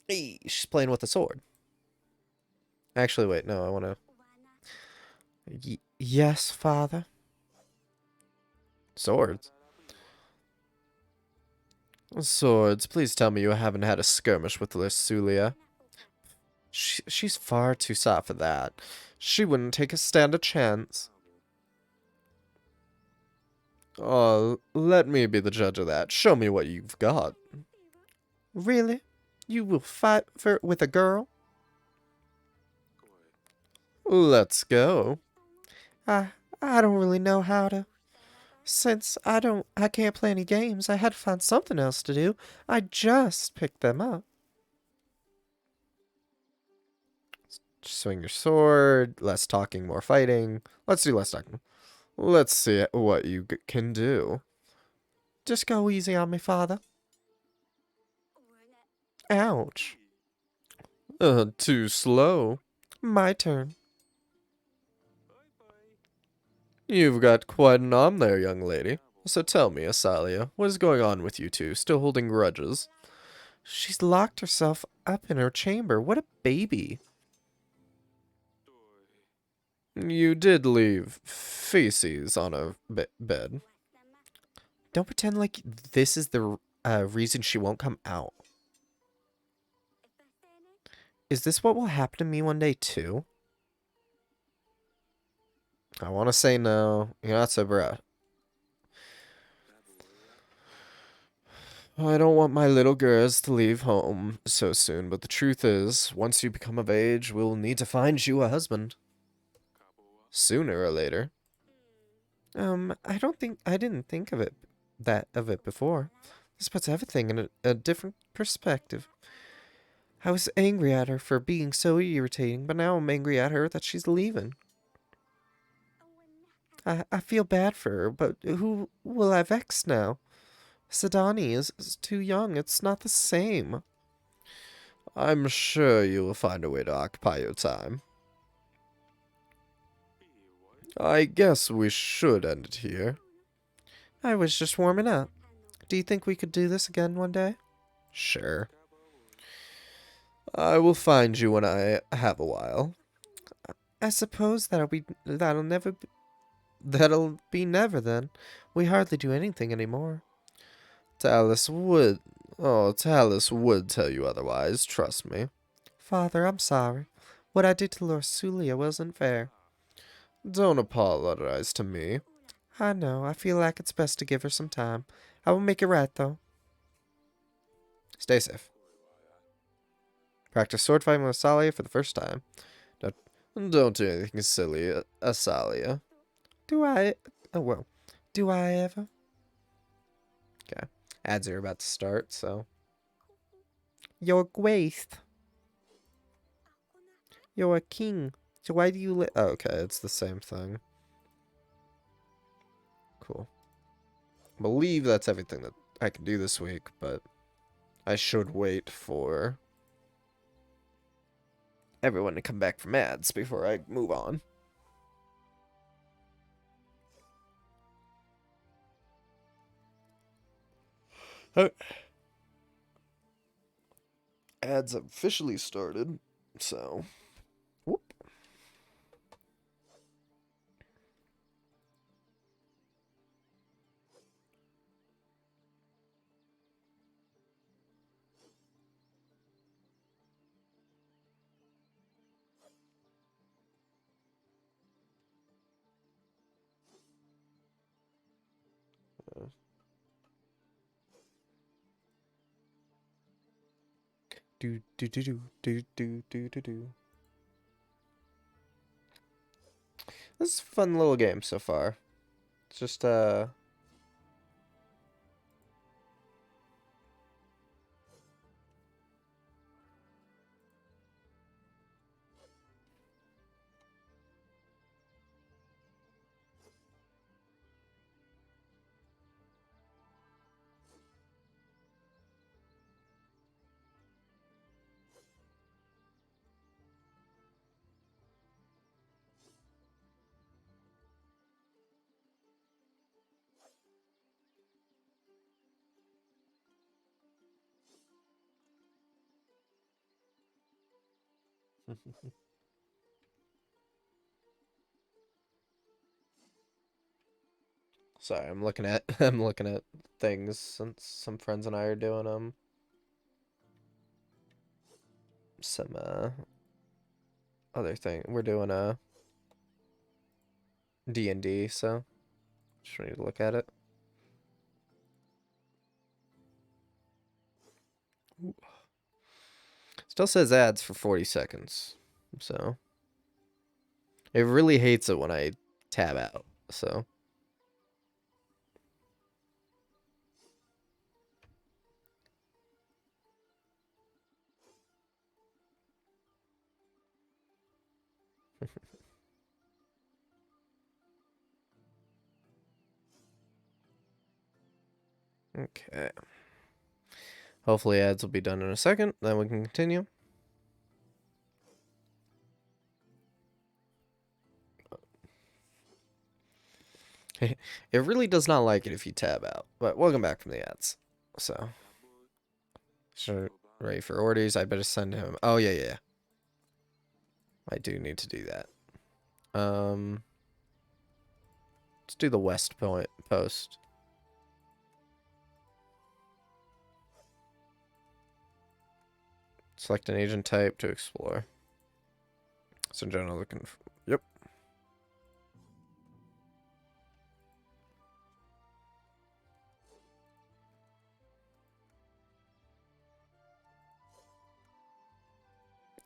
Hey, she's playing with a sword. Actually, wait, no, I want to... Yes, father. Swords? Swords, please tell me you haven't had a skirmish with Lysulia. She's far too soft for that. She wouldn't stand a chance. Oh, let me be the judge of that. Show me what you've got. Really? You will fight with a girl? Let's go. I I don't really know how to. Since I can't play any games, I had to find something else to do. I just picked them up. Swing your sword, less talking, more fighting. Let's do less talking. Let's see what you can do. Just go easy on me, father. Ouch. Too slow. My turn. You've got quite an arm there, young lady. So tell me, Asalia, what is going on with you two? Still holding grudges? She's locked herself up in her chamber. What a baby. You did leave feces on a bed. Don't pretend like this is the reason she won't come out. Is this what will happen to me one day too? I want to say no. You're not so bright. I don't want my little girls to leave home so soon, but the truth is, once you become of age, we'll need to find you a husband. Sooner or later. I didn't think of it before. This puts everything in a different perspective. I was angry at her for being so irritating, but now I'm angry at her that she's leaving. I feel bad for her, but who will I vex now? Sidani is too young. It's not the same. I'm sure you will find a way to occupy your time. I guess we should end it here. I was just warming up. Do you think we could do this again one day? Sure. I will find you when I have a while. I suppose that'll be never then. We hardly do anything anymore. Talus would tell you otherwise, trust me. Father, I'm sorry. What I did to Lorsulia wasn't fair. Don't apologize to me. I know. I feel like it's best to give her some time. I will make it right, though. Stay safe. Practice sword fighting with Asalia for the first time. Don't do anything silly, Asalia. Do I? Oh, well. Do I ever? Okay. Ads are about to start, so. Your waist. You're a king. So why do you oh, okay, it's the same thing. Cool. I believe that's everything that I can do this week, but I should wait for everyone to come back from ads before I move on. Oh. Ads have officially started, so. Whoop. Do do do do do do do do do. This is a fun little game so far. It's just sorry, I'm looking at I'm looking at things since some friends and I are doing some other thing. We're doing a D&D, so just need to look at it. Ooh. Still says ads for 40 seconds. So it really hates it when I tab out. So okay. Hopefully ads will be done in a second, then we can continue. It really does not like it if you tab out. But welcome back from the ads. So, ready for orders. I better send him. Oh yeah. I do need to do that. Let's do the west point post. Select an agent type to explore. So general looking for, yep.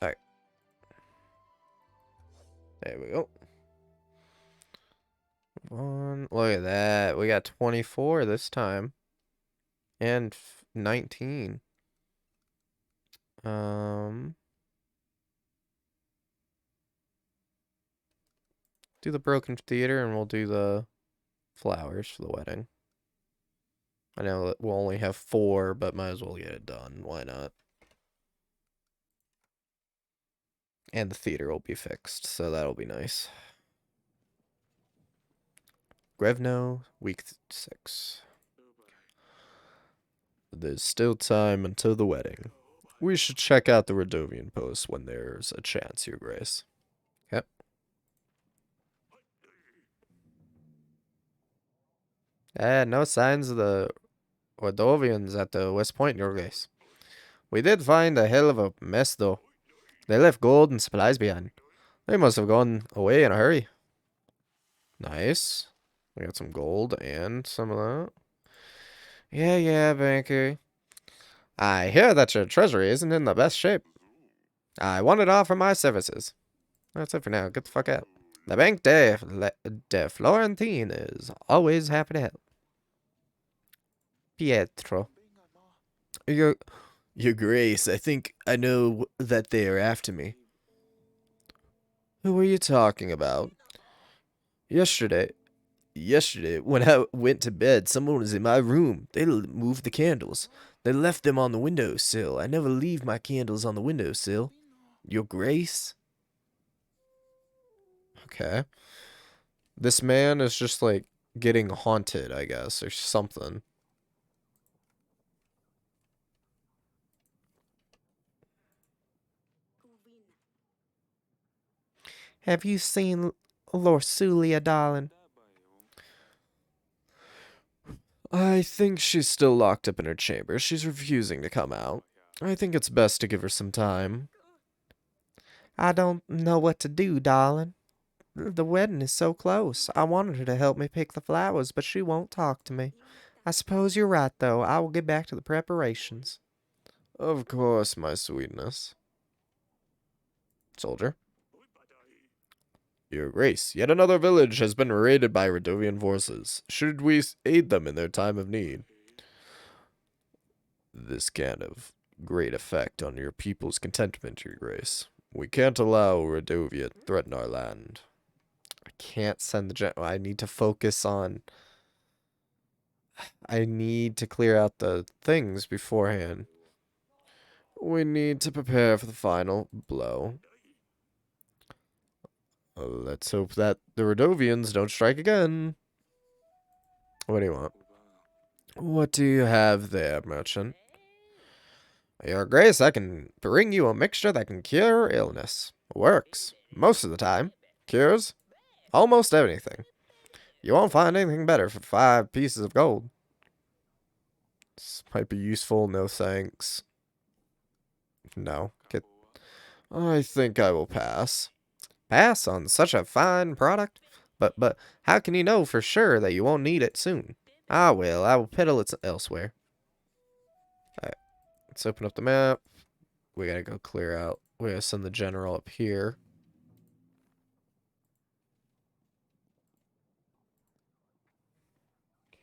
Alright. There we go. Look at that. We got 24 this time. And 19. Do the broken theater and we'll do the flowers for the wedding. I know that we'll only have 4, but might as well get it done. Why not? And the theater will be fixed, so that'll be nice. Grevno, week 6. There's still time until the wedding. We should check out the Radovian post when there's a chance, Your Grace. Yep. No signs of the Radovians at the West Point, Your Grace. We did find a hell of a mess, though. They left gold and supplies behind. They must have gone away in a hurry. Nice. We got some gold and some of that. Yeah, banker. I hear that your treasury isn't in the best shape. I want it all for my services. That's it for now. Get the fuck out. The Bank de Florentine is always happy to help. Pietro. Your Grace, I think I know that they are after me. Who were you talking about? Yesterday. Yesterday, when I went to bed, someone was in my room. They moved the candles. They left them on the windowsill. I never leave my candles on the windowsill. Your Grace? Okay. This man is just like getting haunted, I guess, or something. Have you seen Lorsulia, darling? I think she's still locked up in her chamber. She's refusing to come out. I think it's best to give her some time. I don't know what to do, darling. The wedding is so close. I wanted her to help me pick the flowers, but she won't talk to me. I suppose you're right, though. I will get back to the preparations. Of course, my sweetness. Soldier. Your Grace, yet another village has been raided by Radovian forces. Should we aid them in their time of need? This can have great effect on your people's contentment, Your Grace. We can't allow Radovia to threaten our land. I can't send the I need to focus on... I need to clear out the things beforehand. We need to prepare for the final blow. Let's hope that the Radovians don't strike again. What do you want? What do you have there, merchant? Your Grace, I can bring you a mixture that can cure illness. Works. Most of the time. Cures almost anything. You won't find anything better for 5 pieces of gold. This might be useful, no thanks. No. I think I will pass. Pass on such a fine product? But how can you know for sure that you won't need it soon? I will peddle it elsewhere. Alright, let's open up the map. We gotta go clear out. We gotta send the general up here.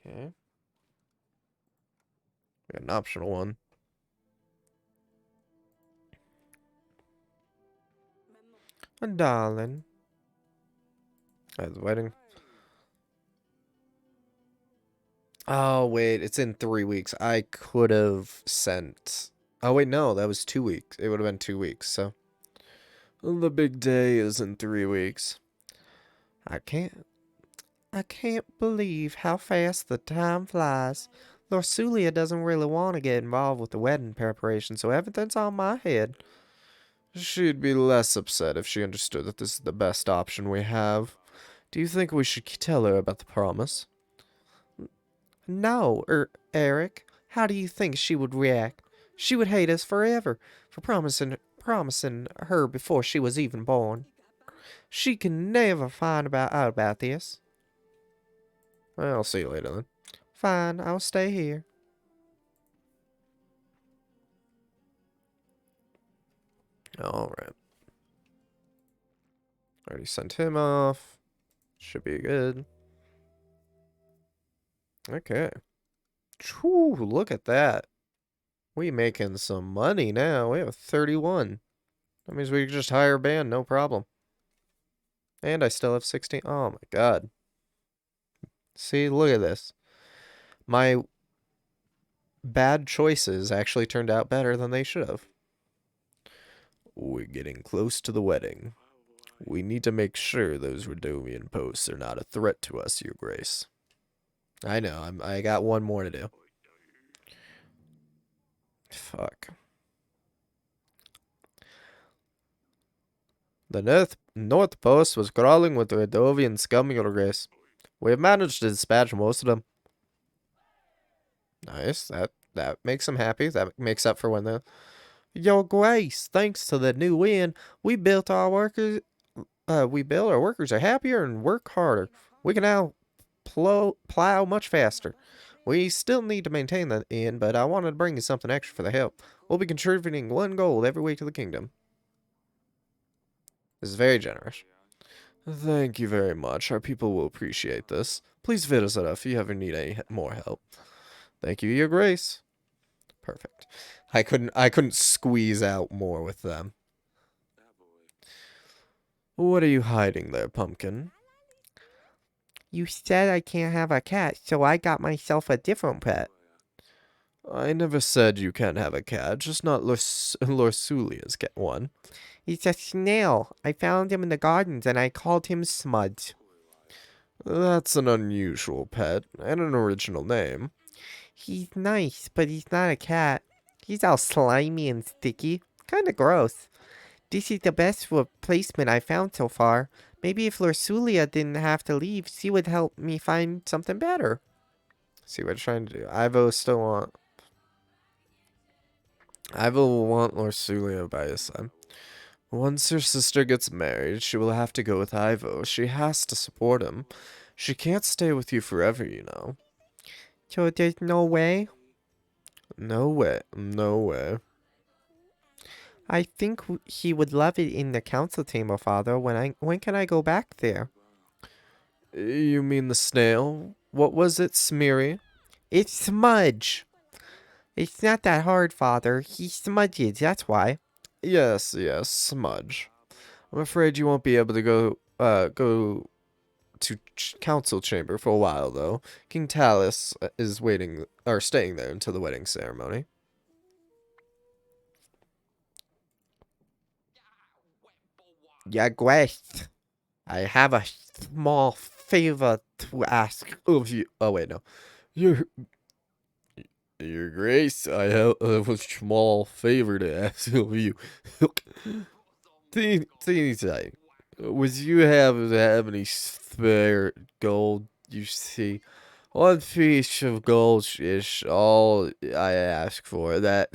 Okay. We got an optional one. Darling. I was waiting. Oh, wait. It's in 3 weeks. I could have sent... Oh, wait, no. That was 2 weeks. It would have been 2 weeks, so... The big day is in 3 weeks. I can't believe how fast the time flies. Lorsulia doesn't really want to get involved with the wedding preparation, so everything's on my head. She'd be less upset if she understood that this is the best option we have. Do you think we should tell her about the promise? No, Eric. How do you think she would react? She would hate us forever for promising her before she was even born. She can never find out about this. Well, I'll see you later then. Fine, I'll stay here. Alright. Already sent him off. Should be good. Okay. Whew, look at that. We making some money now. We have 31. That means we can just hire a band, no problem. And I still have 16. Oh my god. See, look at this. My bad choices actually turned out better than they should have. We're getting close to the wedding. We need to make sure those Radovian posts are not a threat to us, Your Grace. I know, I got one more to do. Fuck. The North Post was crawling with the Radovian scum, Your Grace. We have managed to dispatch most of them. Nice. That makes them happy. That makes up for when the Your Grace, thanks to the new wind, we built our workers are happier and work harder. We can now plow much faster. We still need to maintain the inn, but I wanted to bring you something extra for the help. We'll be contributing 1 gold every week to the kingdom. This is very generous. Thank you very much. Our people will appreciate this. Please visit us if you ever need any more help. Thank you, Your Grace. Perfect. I couldn't squeeze out more with them. What are you hiding there, Pumpkin? You said I can't have a cat, so I got myself a different pet. I never said you can't have a cat, just not Lorsulia's one. He's a snail. I found him in the gardens and I called him Smudge. That's an unusual pet and an original name. He's nice, but he's not a cat. He's all slimy and sticky. Kinda gross. This is the best replacement I found so far. Maybe if Lorsulia didn't have to leave, she would help me find something better. See what I'm trying to do. Ivo will want Lorsulia by his side. Once her sister gets married, she will have to go with Ivo. She has to support him. She can't stay with you forever, you know. So there's no way? No way. No way. I think he would love it in the council chamber, Father. When can I go back there? You mean the snail? What was it, Smeary? It's Smudge. It's not that hard, Father. He smudges, that's why. Yes, Smudge. I'm afraid you won't be able to go to council chamber for a while, though. King Talus is staying there until the wedding ceremony. Your Grace, I have a small favor to ask of you. Oh, wait, no. Your Grace, I have a small favor to ask of you. Teeny tiny. Would you have any spare gold, you see? 1 piece of gold is all I ask for. That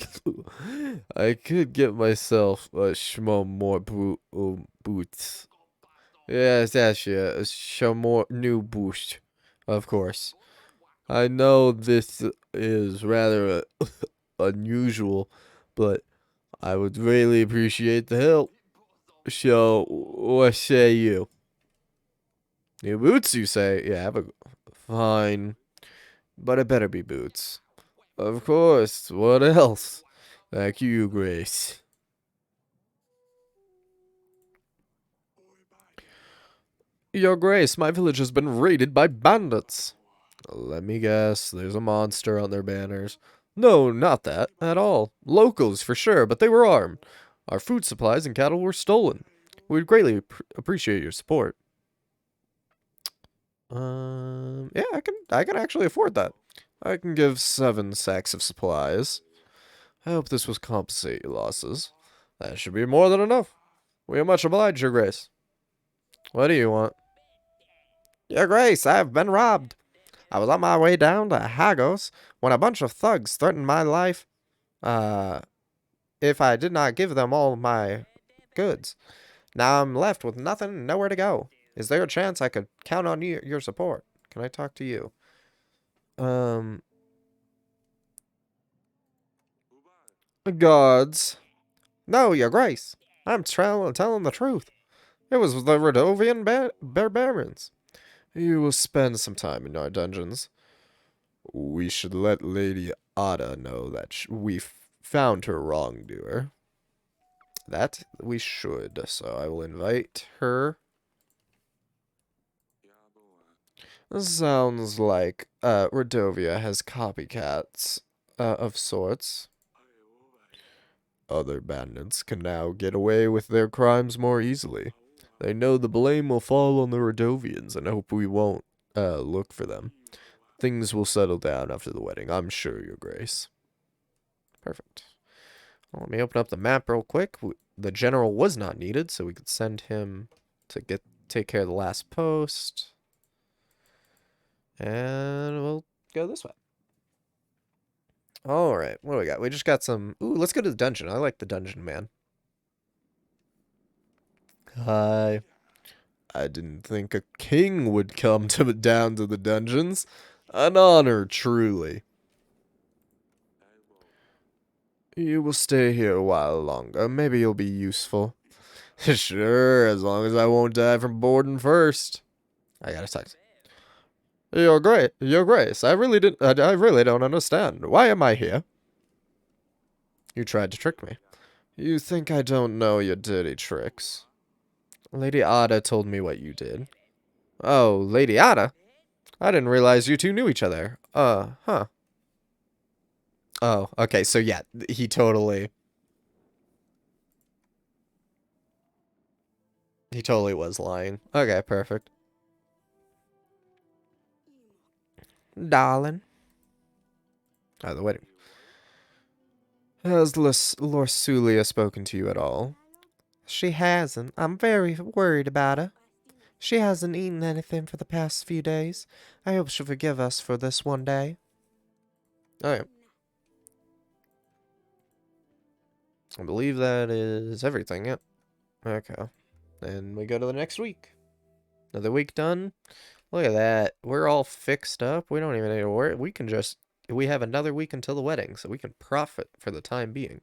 I could get myself a small more boots. Yes, that's yeah, some more new boost, of course. I know this is rather unusual, but I would really appreciate the help. So, what say you? New boots, you say? Yeah, fine. But it better be boots. Of course, what else? Thank you, Grace. Your Grace, my village has been raided by bandits. Let me guess, there's a monster on their banners. No, not that, at all. Locals, for sure, but they were armed. Our food supplies and cattle were stolen. We'd greatly appreciate your support. Yeah, I can actually afford that. I can give 7 sacks of supplies. I hope this will compensate your losses. That should be more than enough. We are much obliged, Your Grace. What do you want? Your Grace, I have been robbed. I was on my way down to Hagos when a bunch of thugs threatened my life, uh, if I did not give them all my goods. Now I'm left with nothing and nowhere to go. Is there a chance I could count on your support? Can I talk to you? Gods. No, Your Grace. I'm telling the truth. It was the Rodovian barbarians. You will spend some time in our dungeons. We should let Lady Ada know that we found her wrongdoer. That we should, so I will invite her. Sounds like Rodovia has copycats of sorts. Other bandits can now get away with their crimes more easily. They know the blame will fall on the Rodovians and hope we won't look for them. Things will settle down after the wedding, I'm sure, Your Grace. Perfect. Well, let me open up the map real quick. The general was not needed, so we could send him to take care of the last post. And we'll go this way. All right, what do we got? We just got some. Ooh, let's go to the dungeon. I like the dungeon, man. Hi. I didn't think a king would come to down to the dungeons. An honor, truly. You will stay here a while longer. Maybe you'll be useful. Sure, as long as I won't die from boredom first. I got a text. Your Grace. I really don't understand. Why am I here? You tried to trick me. You think I don't know your dirty tricks? Lady Ada told me what you did. Oh, Lady Ada? I didn't realize you two knew each other. Huh. Oh, okay, so yeah, he totally was lying. Okay, perfect. Darling. Oh, the wedding. Has Lorsulia spoken to you at all? She hasn't. I'm very worried about her. She hasn't eaten anything for the past few days. I hope she'll forgive us for this one day. Alright. I believe that is everything, yep. Okay. Then we go to the next week. Another week done. Look at that. We're all fixed up. We don't even need to worry. We can just... We have another week until the wedding, so we can profit for the time being.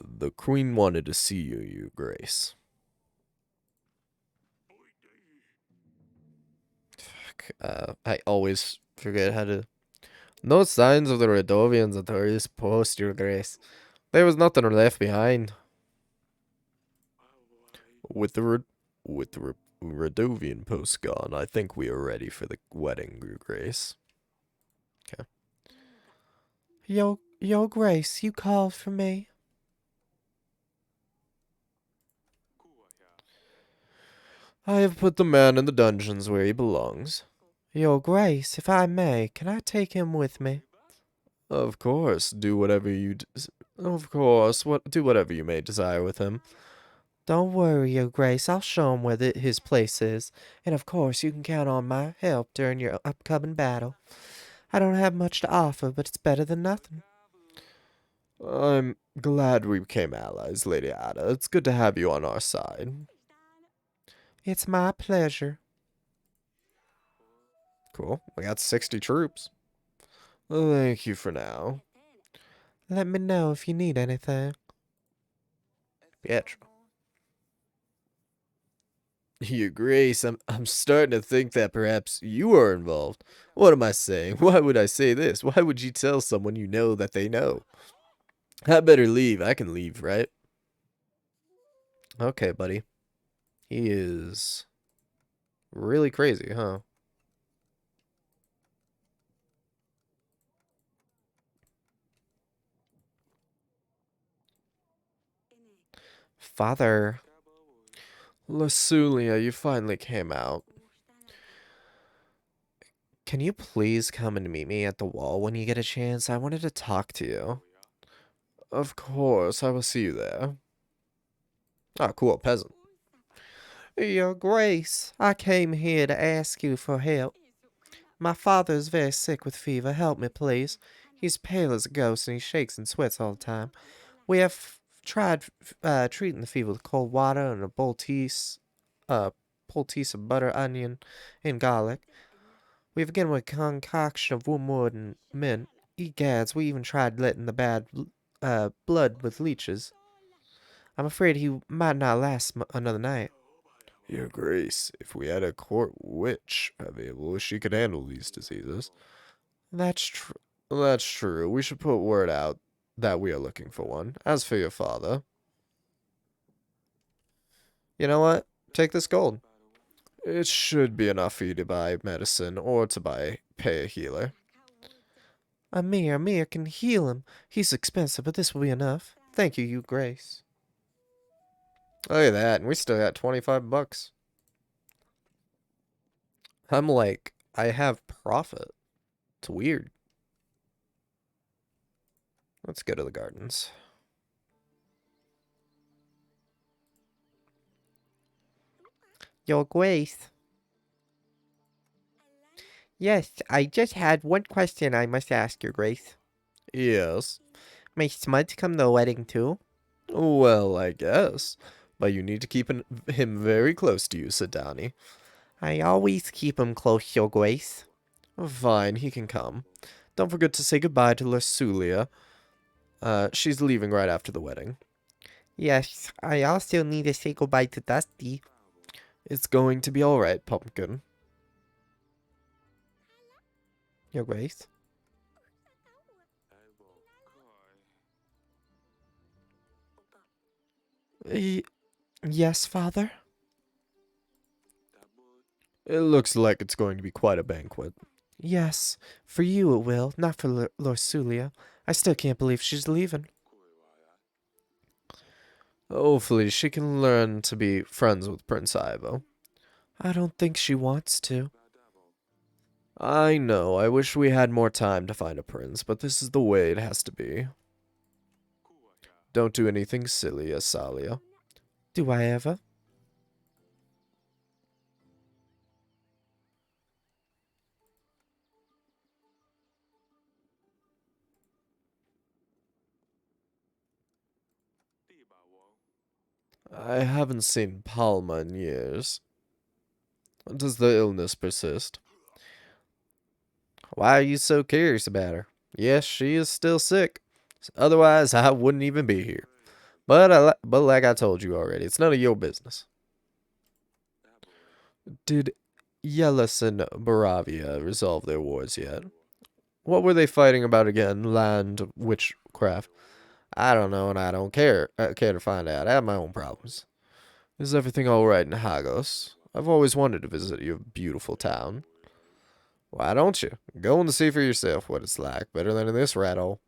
The queen wanted to see you, Your Grace. Fuck, I always forget how to... No signs of the Redovians at the post, Your Grace. There was nothing left behind. With the Redovian post gone, I think we are ready for the wedding, Your Grace. Okay. Your Grace, you called for me. I have put the man in the dungeons where he belongs. Your Grace, if I may, can I take him with me? Of course, do whatever you... do whatever you may desire with him. Don't worry, Your Grace, I'll show him where his place is. And of course, you can count on my help during your upcoming battle. I don't have much to offer, but it's better than nothing. I'm glad we became allies, Lady Ada. It's good to have you on our side. It's my pleasure. Cool. We got 60 troops. Thank you for now. Let me know if you need anything. Bitch. Your Grace, I'm starting to think that perhaps you are involved. What am I saying? Why would I say this? Why would you tell someone you know that they know? I better leave. I can leave, right? Okay, buddy. He is really crazy, huh? Father. Lasulia, you finally came out. Can you please come and meet me at the wall when you get a chance? I wanted to talk to you. Of course, I will see you there. Ah, cool, peasant. Your Grace, I came here to ask you for help. My father is very sick with fever. Help me, please. He's pale as a ghost and he shakes and sweats all the time. We have tried treating the fever with cold water and a poultice of butter, onion, and garlic. We've again with a concoction of wormwood and mint. Egads, we even tried letting the bad blood with leeches. I'm afraid he might not last another night. Your Grace, if we had a court witch available, she could handle these diseases. That's true. That's true. We should put word out that we are looking for one. As for your father, you know what? Take this gold. It should be enough for you to buy medicine or to pay a healer. Amir can heal him. He's expensive, but this will be enough. Thank you, Your Grace. Look at that, and we still got 25 bucks. I'm like, I have profit. It's weird. Let's go to the gardens. Your Grace. Yes, I just had one question I must ask, Your Grace. Yes. May Smudge come to the wedding too? Well, I guess. But you need to keep him very close to you, Sidani. I always keep him close, Your Grace. Fine, he can come. Don't forget to say goodbye to Lursulia. She's leaving right after the wedding. Yes, I also need to say goodbye to Dusty. It's going to be alright, Pumpkin. Your Grace. Yes, Father? It looks like it's going to be quite a banquet. Yes, for you it will, not for Lorsulia. I still can't believe she's leaving. Hopefully she can learn to be friends with Prince Ivo. I don't think she wants to. I know, I wish we had more time to find a prince, but this is the way it has to be. Don't do anything silly, Asalia. Do I ever? I haven't seen Palma in years. Does the illness persist? Why are you so curious about her? Yes, she is still sick. Otherwise, I wouldn't even be here. But like I told you already, it's none of your business. Did Yellis and Baravia resolve their wars yet? What were they fighting about again? Land, witchcraft? I don't know, and I don't care. I care to find out. I have my own problems. Is everything all right in Hagos? I've always wanted to visit your beautiful town. Why don't you? Go and see for yourself what it's like. Better than in this rat hole.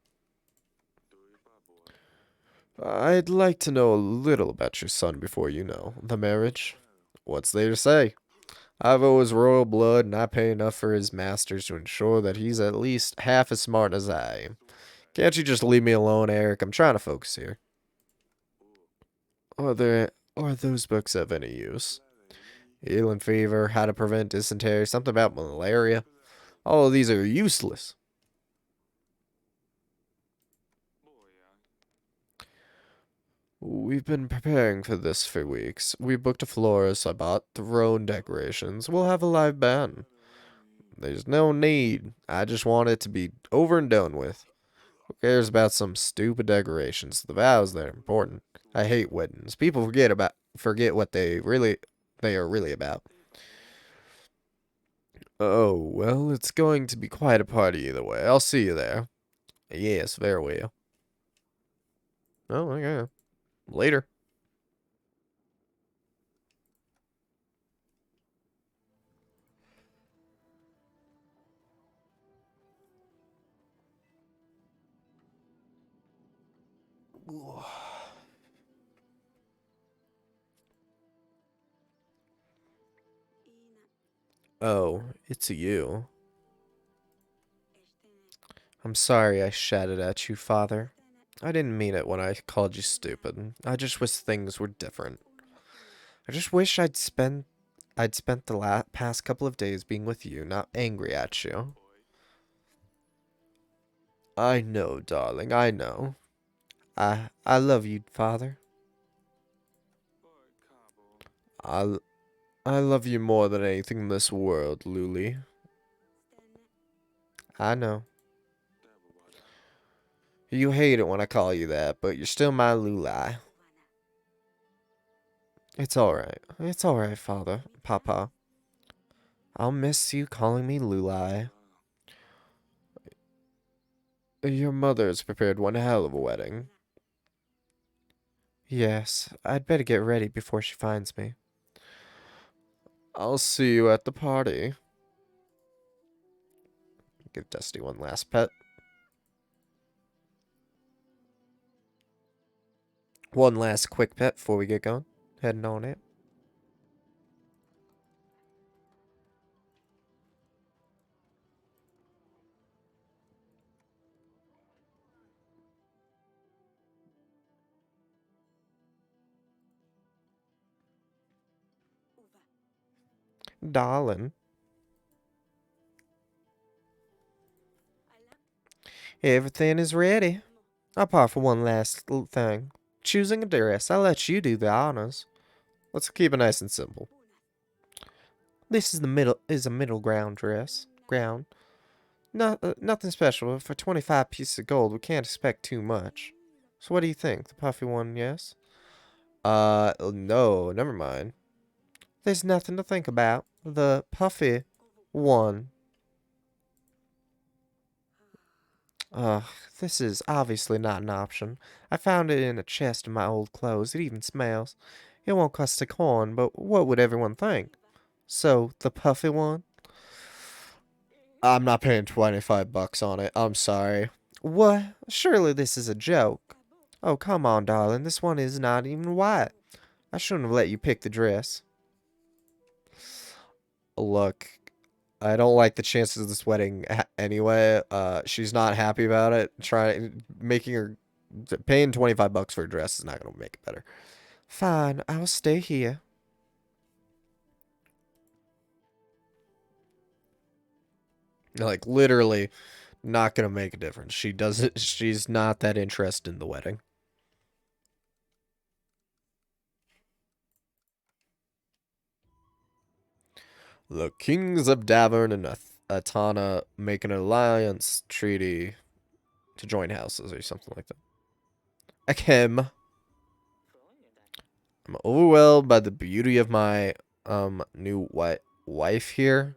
I'd like to know a little about your son before you know. The marriage? What's there to say? Ivo is royal blood, and I pay enough for his masters to ensure that he's at least half as smart as I am. Can't you just leave me alone, Eric? I'm trying to focus here. Are those books of any use? Healing fever, how to prevent dysentery, something about malaria. All of these are useless. We've been preparing for this for weeks. We booked a florist, I bought throne decorations. We'll have a live band. There's no need. I just want it to be over and done with. Who cares about some stupid decorations? The vows, they're important. I hate weddings. People forget what they are really about. Oh, well, it's going to be quite a party either way. I'll see you there. Yes, very well. Oh, okay. Later. Oh, it's you. I'm sorry I shouted at you, Father. I didn't mean it when I called you stupid. I just wish things were different. I just wish I'd spent the past couple of days being with you, not angry at you. I know, darling, I know. I love you, Father. I I love you more than anything in this world, Luli. I know. You hate it when I call you that, but you're still my Luli. It's alright. It's alright, Father. Papa. I'll miss you calling me Luli. Your mother's prepared one hell of a wedding. Yes, I'd better get ready before she finds me. I'll see you at the party. Give Dusty one last pet. One last quick pet before we get going. Heading on it. Darling. Everything is ready. Apart from one last little thing. Choosing a dress. I'll let you do the honors. Let's keep it nice and simple. This is a middle ground dress. Ground. No, nothing special, but for 25 pieces of gold, we can't expect too much. So what do you think? The puffy one, yes? No, never mind. There's nothing to think about. The puffy one. Ugh, this is obviously not an option. I found it in a chest of my old clothes. It even smells. It won't cost a coin, but what would everyone think? So, the puffy one? I'm not paying 25 bucks on it. I'm sorry. What? Surely this is a joke. Oh, come on, darling. This one is not even white. I shouldn't have let you pick the dress. Look, I don't like the chances of this wedding anyway. She's not happy about it. Paying 25 bucks for a dress is not going to make it better. Fine, I'll stay here. Like, literally not going to make a difference. She's not that interested in the wedding. The kings of Davern and Atana make an alliance treaty to join houses or something like that. Ahem. I'm overwhelmed by the beauty of my new wife here.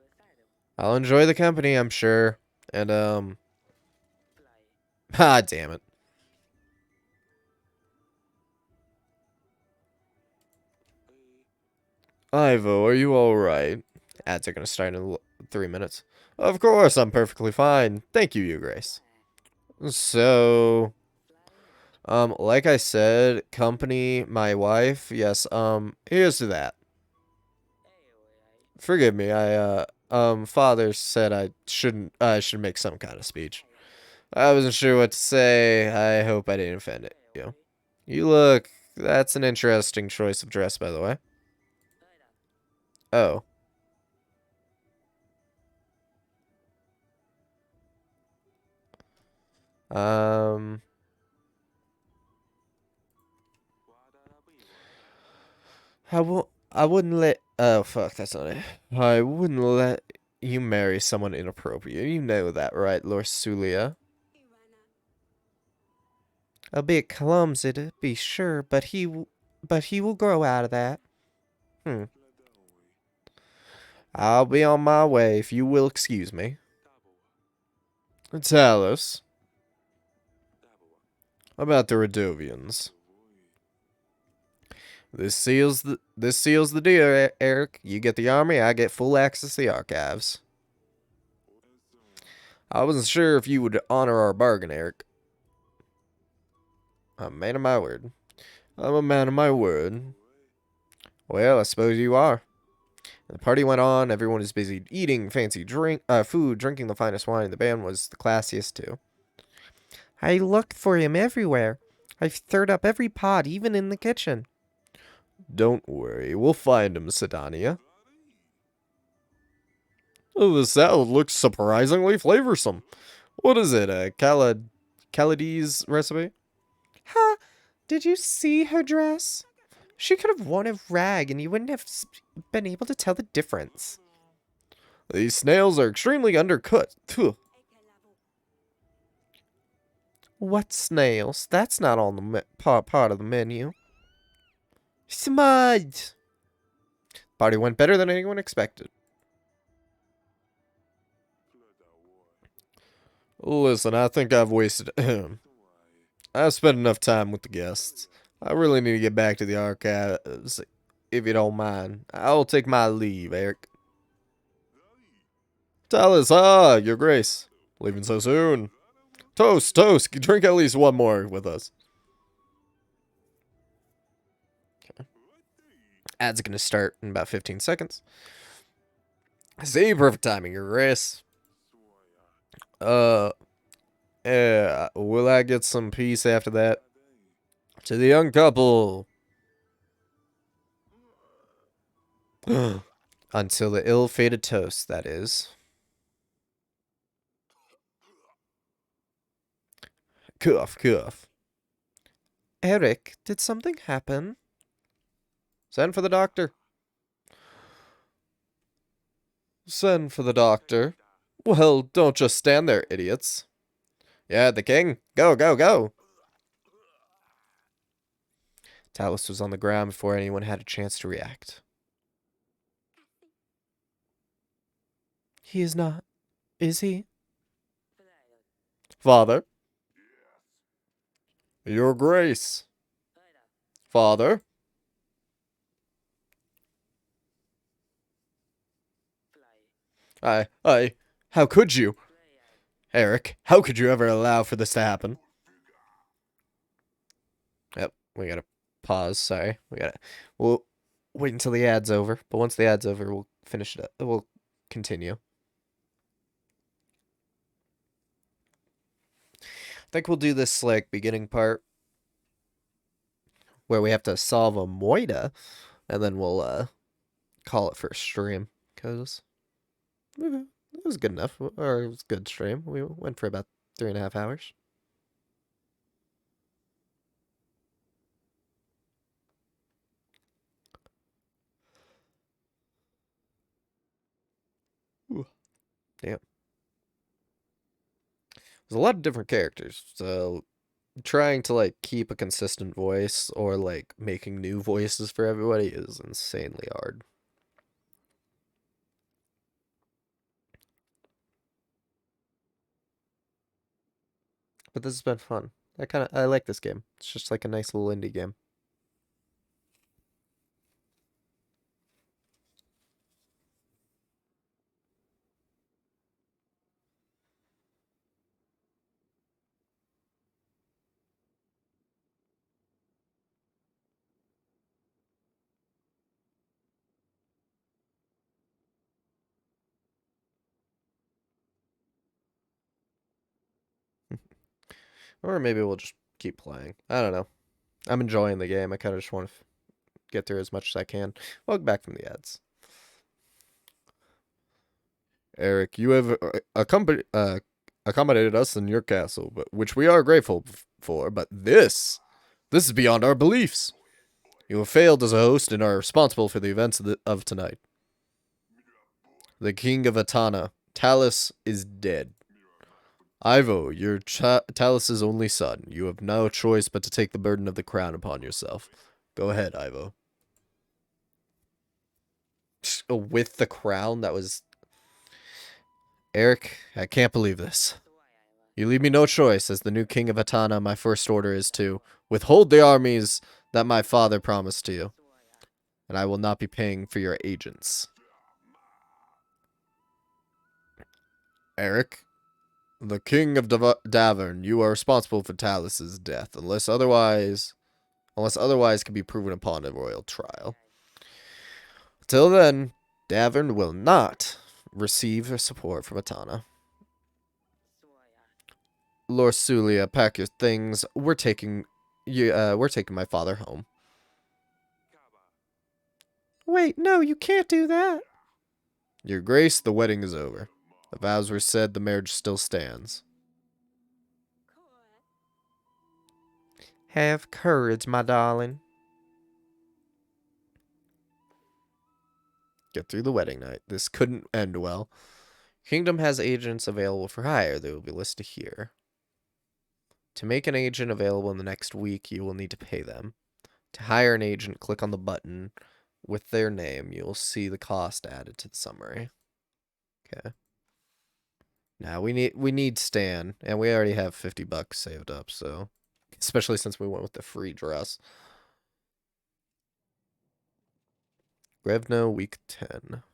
I'll enjoy the company, I'm sure. And ah, damn it. Ivo, are you all right? Ads are gonna start in 3 minutes. Of course, I'm perfectly fine. Thank you, Your Grace. So, like I said, company, my wife, yes, here's to that. Forgive me, father said I should make some kind of speech. I wasn't sure what to say. I hope I didn't offend you. That's an interesting choice of dress, by the way. Oh. Um, I wouldn't let, oh fuck, that's not it. I wouldn't let you marry someone inappropriate. You know that, right, Lorsulia? A bit clumsy to be sure, but he will grow out of that. I'll be on my way if you will excuse me. Tell us about the Radovians. This seals the deal, Eric. You get the army, I get full access to the archives. I wasn't sure if you would honor our bargain, Eric. I'm a man of my word. I'm a man of my word. Well, I suppose you are. The party went on. Everyone was busy eating fancy food, drinking the finest wine. The band was the classiest too. I looked for him everywhere. I've stirred up every pot, even in the kitchen. Don't worry, we'll find him, Sedania. Oh, the salad looks surprisingly flavorsome. What is it, a Calades recipe? Ha! Did you see her dress? She could have worn a rag and you wouldn't have been able to tell the difference. These snails are extremely undercut. Phew. What snails? That's not on the part of the menu. Smudge! Party went better than anyone expected. Listen, I think I've wasted... I've spent enough time with the guests. I really need to get back to the archives, if you don't mind. I'll take my leave, Eric. Talus, Your Grace. Leaving so soon. Toast, toast. Drink at least one more with us. Okay. Ads are going to start in about 15 seconds. See, perfect timing, Your Grace. Yeah, will I get some peace after that? To the young couple. Until the ill-fated toast, that is. Cough, cough. Eric, did something happen? Send for the doctor. Send for the doctor. Well, don't just stand there, idiots. Yeah, the king. Go, go, go. Talus was on the ground before anyone had a chance to react. He is not, is he? Father. Your Grace. Father. How could you? Eric, how could you ever allow for this to happen? Yep, we gotta pause, sorry. We'll wait until the ad's over, but once the ad's over, we'll finish it up. We'll continue. I think we'll do this, like, beginning part where we have to solve a moida, and then we'll, call it for a stream, because it was good enough, or it was a good stream. We went for about 3.5 hours. Ooh. Yeah. There's a lot of different characters, so trying to, like, keep a consistent voice or, like, making new voices for everybody is insanely hard. But this has been fun. I like this game. It's just like a nice little indie game. Or maybe we'll just keep playing. I don't know. I'm enjoying the game. I kind of just want to get through as much as I can. Welcome back from the ads. Eric, you have accommodated us in your castle, but which we are grateful for. But this is beyond our beliefs. You have failed as a host and are responsible for the events of tonight. The king of Atana, Talus, is dead. Ivo, you're Talus's only son. You have no choice but to take the burden of the crown upon yourself. Go ahead, Ivo. With the crown, that was... Eric, I can't believe this. You leave me no choice. As the new king of Atana, my first order is to withhold the armies that my father promised to you. And I will not be paying for your agents. Eric, the king of Davern, you are responsible for Talus's death, unless otherwise can be proven upon a royal trial. Till then, Davern will not receive support from Atana. Lord Sulia, pack your things. We're taking my father home. Wait, no, you can't do that. Your Grace, the wedding is over. The vows were said, the marriage still stands. Have courage, my darling. Get through the wedding night. This couldn't end well. Kingdom has agents available for hire. They will be listed here. To make an agent available in the next week, you will need to pay them. To hire an agent, click on the button with their name. You will see the cost added to the summary. Okay. Now we need Stan, and we already have $50 saved up, so especially since we went with the free dress. Grevno, week 10.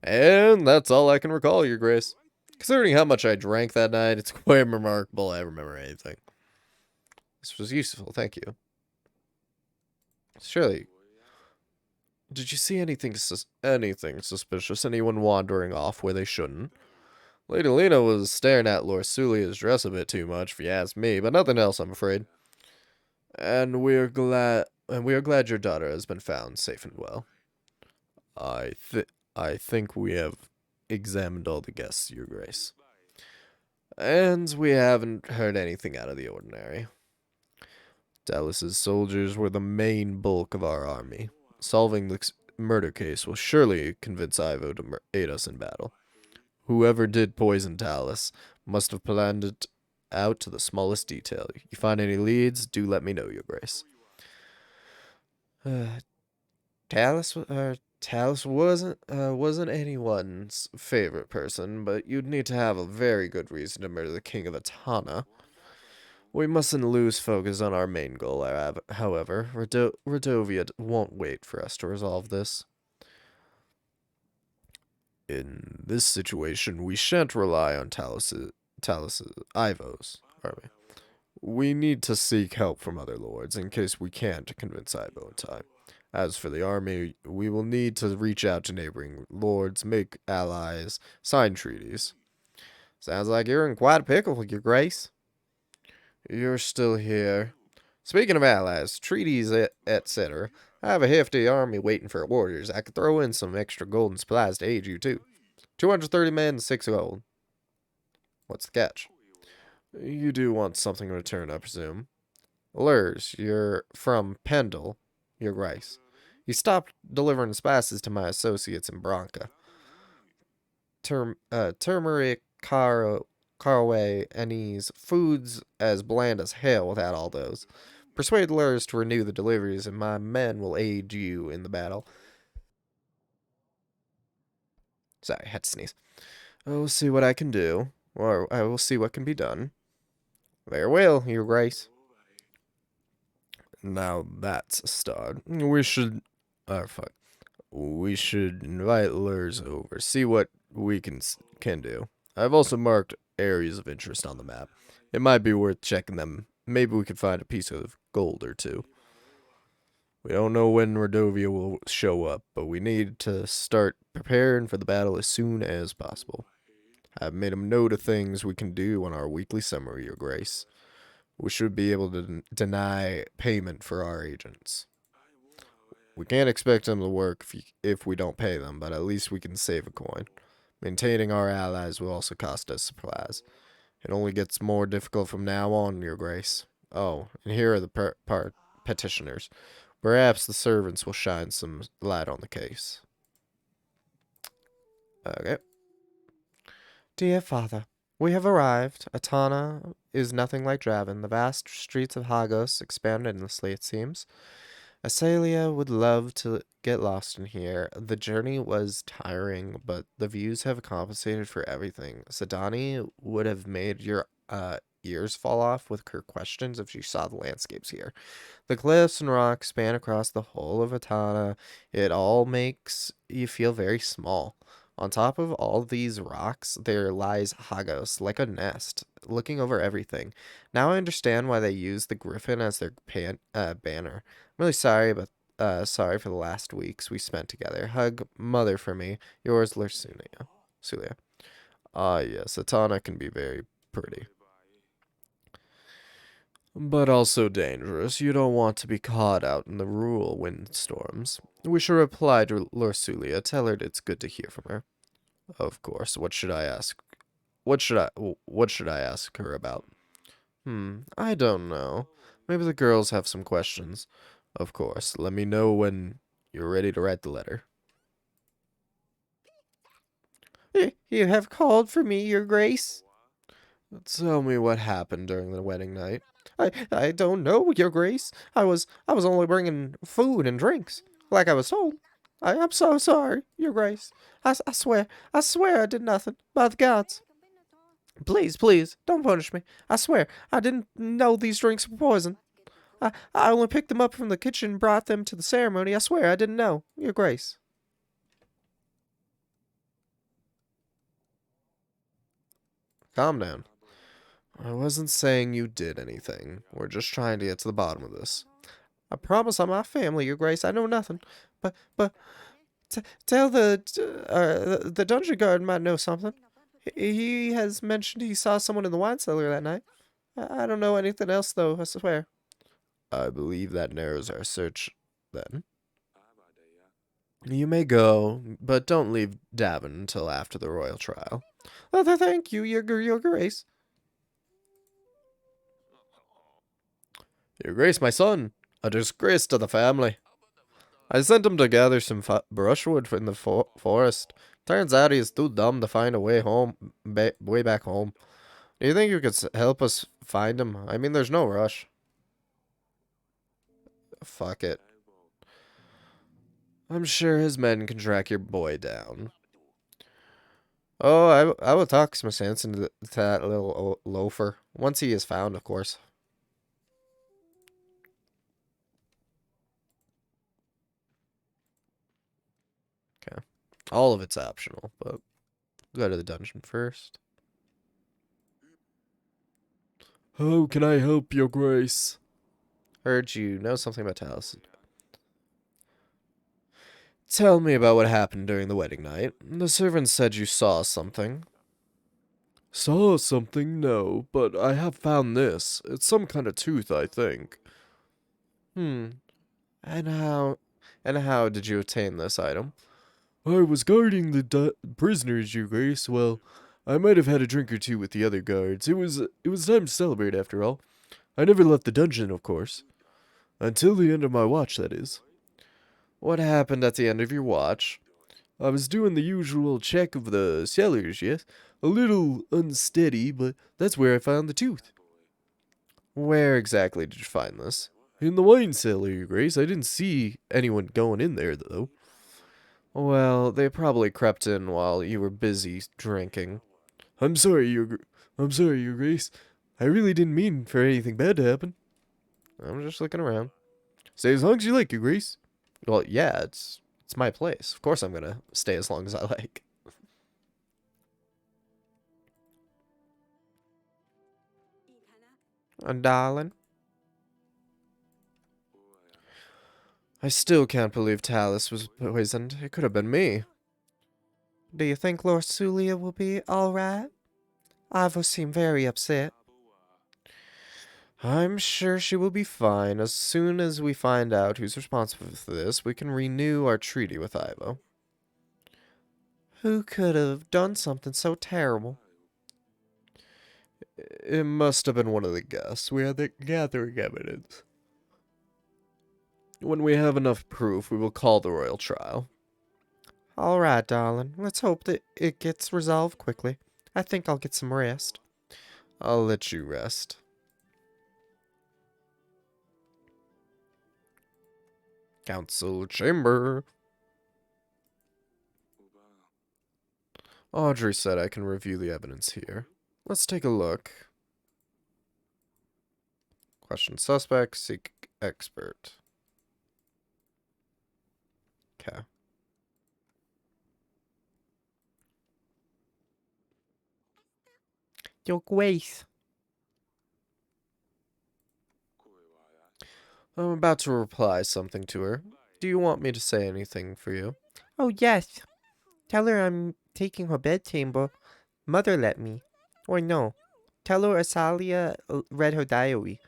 And that's all I can recall, Your Grace. Considering how much I drank that night, it's quite remarkable I remember anything. This was useful, thank you. Surely, did you see anything suspicious? Anyone wandering off where they shouldn't? Lady Lena was staring at Lord Sulia's dress a bit too much, if you ask me, but nothing else, I'm afraid. And we are glad your daughter has been found safe and well. I th I think we have examined all the guests, Your Grace. And we haven't heard anything out of the ordinary. Dallas's soldiers were the main bulk of our army. Solving the murder case will surely convince Ivo to aid us in battle. Whoever did poison Dallas must have planned it out to the smallest detail. You find any leads, do let me know, Your Grace. Talus wasn't anyone's favorite person, but you'd need to have a very good reason to murder the king of Atana. We mustn't lose focus on our main goal, however. Rodovia won't wait for us to resolve this. In this situation, we shan't rely on Ivo's army. We need to seek help from other lords in case we can't convince Ivo in time. As for the army, we will need to reach out to neighboring lords, make allies, sign treaties. Sounds like you're in quite a pickle, Your Grace. You're still here. Speaking of allies, treaties, etc., I have a hefty army waiting for orders. I could throw in some extra golden supplies to aid you, too. 230 men and 6 gold. What's the catch? You do want something in return, I presume. Lurs, you're from Pendle, Your Grace. You stopped delivering spices to my associates in Branca. Turmeric, caraway, anise, foods as bland as hell without all those. Persuade Lurs to renew the deliveries, and my men will aid you in the battle. Sorry, I had to sneeze. I will see what I can do, or I will see what can be done. Very well, Your Grace. Now that's a start. We should invite Lurs over, see what we can do. I've also marked areas of interest on the map. It might be worth checking them. Maybe we could find a piece of gold or two. We don't know when Rodovia will show up, but we need to start preparing for the battle as soon as possible. I've made a note of things we can do on our weekly summary, Your Grace. We should be able to deny payment for our agents. We can't expect them to work if we don't pay them, but at least we can save a coin. Maintaining our allies will also cost us supplies. It only gets more difficult from now on, Your Grace. Oh, and here are the petitioners. Perhaps the servants will shine some light on the case. Okay. Dear father, we have arrived. Atana is nothing like Draven. The vast streets of Hagos expand endlessly, it seems. Asalia would love to get lost in here. The journey was tiring, but the views have compensated for everything. Sadani would have made your ears fall off with her questions if she saw the landscapes here. The cliffs and rocks span across the whole of Atana. It all makes you feel very small. On top of all these rocks, there lies Hagos, like a nest, looking over everything. Now I understand why they use the griffin as their banner. I'm really sorry, but sorry for the last weeks we spent together. Hug mother for me. Yours, Lursunia. Sulia. Ah, yes, Atana can be very pretty. But also dangerous. You don't want to be caught out in the rural windstorms. We should reply to Lursulia. Tell her it's good to hear from her. Of course. What should I ask? What should I ask her about? I don't know. Maybe the girls have some questions. Of course. Let me know when you're ready to write the letter. You have called for me, Your Grace? Tell me what happened during the wedding night. I don't know, Your Grace. I was only bringing food and drinks, like I was told. I'm so sorry, Your Grace. I swear I did nothing. By the gods. Please, don't punish me. I swear, I didn't know these drinks were poison. I only picked them up from the kitchen and brought them to the ceremony. I swear I didn't know, Your Grace. Calm down. I wasn't saying you did anything. We're just trying to get to the bottom of this. I promise on my family, Your Grace, I know nothing. But tell the dungeon guard might know something. He has mentioned he saw someone in the wine cellar that night. I don't know anything else, though, I swear. I believe that narrows our search, then. You may go, but don't leave Davin until after the royal trial. Oh, thank you, your grace. Your grace, my son, a disgrace to the family. I sent him to gather some brushwood in the forest. Turns out he is too dumb to find a way home, way back home. Do you think you could help us find him? I mean, there's no rush. Fuck it. I'm sure his men can track your boy down. Oh, I will talk some sense into that little loafer. Once he is found, of course. Okay. All of it's optional, but go to the dungeon first. How can I help your grace? Heard you know something about Talus. Tell me about what happened during the wedding night. The servant said you saw something. Saw something? No, but I have found this. It's some kind of tooth, I think. Hmm. And how did you obtain this item? I was guarding the prisoners, your grace. Well, I might have had a drink or two with the other guards. It was time to celebrate after all. I never left the dungeon, of course. Until the end of my watch, that is. What happened at the end of your watch? I was doing the usual check of the cellars, yes. A little unsteady, but that's where I found the tooth. Where exactly did you find this? In the wine cellar, your grace. I didn't see anyone going in there, though. Well, they probably crept in while you were busy drinking. I'm sorry, your grace. I really didn't mean for anything bad to happen. I'm just looking around. Stay as long as you like, your grace. Well, yeah, it's my place. Of course I'm gonna stay as long as I like. Darling. I still can't believe Talus was poisoned. It could have been me. Do you think Lord Sulia will be alright? Ivo seemed very upset. I'm sure she will be fine. As soon as we find out who's responsible for this, we can renew our treaty with Ivo. Who could have done something so terrible? It must have been one of the guests. We are gathering evidence. When we have enough proof, we will call the royal trial. All right, darling. Let's hope that it gets resolved quickly. I think I'll get some rest. I'll let you rest. Council chamber. Audrey said I can review the evidence here. Let's take a look. Question suspect, seek expert. Okay. Your Grace. I'm about to reply something to her. Do you want me to say anything for you? Oh, yes. Tell her I'm taking her bed chamber. Mother let me. Or no. Tell her Asalia read her diary.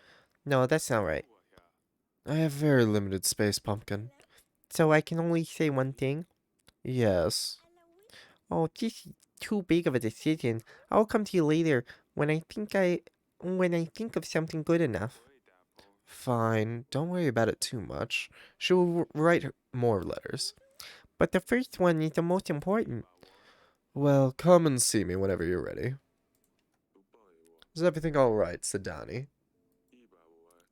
No, that's not right. I have very limited space, Pumpkin. So I can only say one thing? Yes. Oh, this is too big of a decision. I'll come to you later when I think of something good enough. Fine. Don't worry about it too much. She'll write more letters. But the first one is the most important. Well, come and see me whenever you're ready. Is everything all right, said Donnie.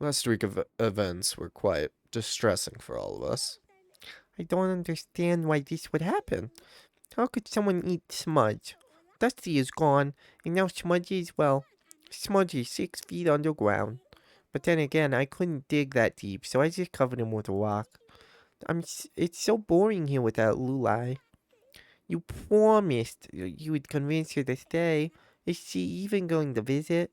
Last week of events were quite distressing for all of us. I don't understand why this would happen. How could someone eat Smudge? Dusty is gone, and now Smudgy is, well, Smudgy is 6 feet underground. But then again, I couldn't dig that deep, so I just covered him with a rock. It's so boring here without Lulai. You promised you would convince her to stay. Is she even going to visit?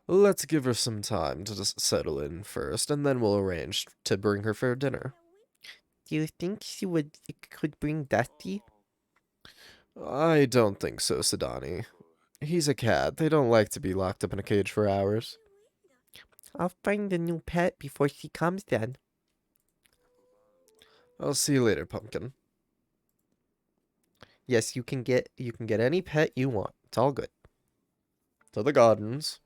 Let's give her some time to settle in first, and then we'll arrange to bring her for dinner. Do you think she could bring Dusty? I don't think so, Sidani. He's a cat. They don't like to be locked up in a cage for hours. I'll find a new pet before she comes then. I'll see you later, Pumpkin. Yes, you can get any pet you want. It's all good. To the gardens.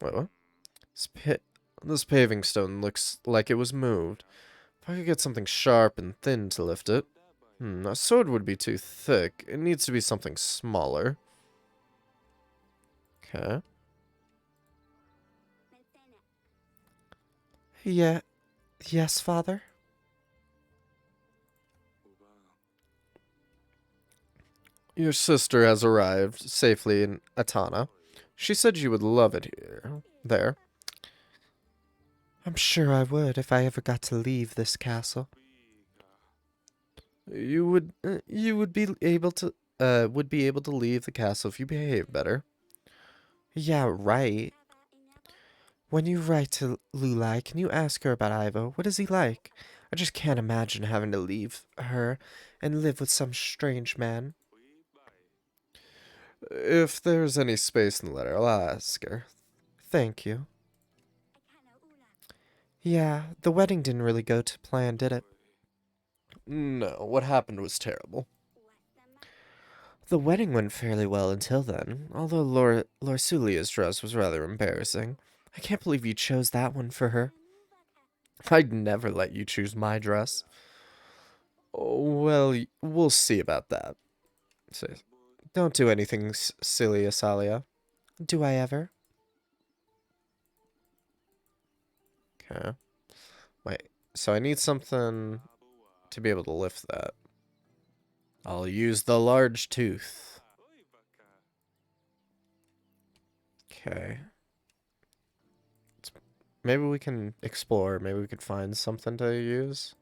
Wait, what? This paving stone looks like it was moved. If I could get something sharp and thin to lift it. A sword would be too thick. It needs to be something smaller. Okay. Yeah, yes, father. Your sister has arrived safely in Atana. She said you would love it here. There. I'm sure I would if I ever got to leave this castle. You would be able to leave the castle if you behave better. Yeah, right. When you write to Lulai, can you ask her about Ivo? What is he like? I just can't imagine having to leave her and live with some strange man. If there's any space in the letter, I'll ask her. Thank you. Yeah, the wedding didn't really go to plan, did it? No, what happened was terrible. The wedding went fairly well until then, although Lorsulia's dress was rather embarrassing. I can't believe you chose that one for her. I'd never let you choose my dress. Oh, well, we'll see about that. Don't do anything silly, Asalia. Do I ever? Okay. Wait, so I need something to be able to lift that. I'll use the large tooth. Okay. Maybe we can explore. Maybe we could find something to use.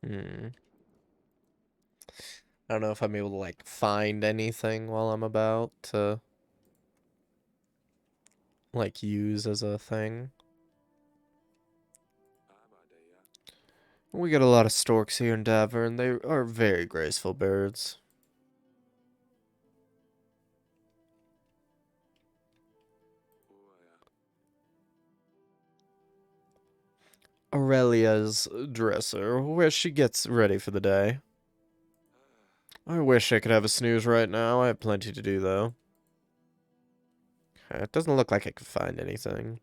Hmm. I don't know if I'm able to, like, find anything while I'm about to, like, use as a thing. We get a lot of storks here in Davern, and they are very graceful birds. Aurelia's dresser, where she gets ready for the day. I wish I could have a snooze right now. I have plenty to do, though. Okay, it doesn't look like I could find anything.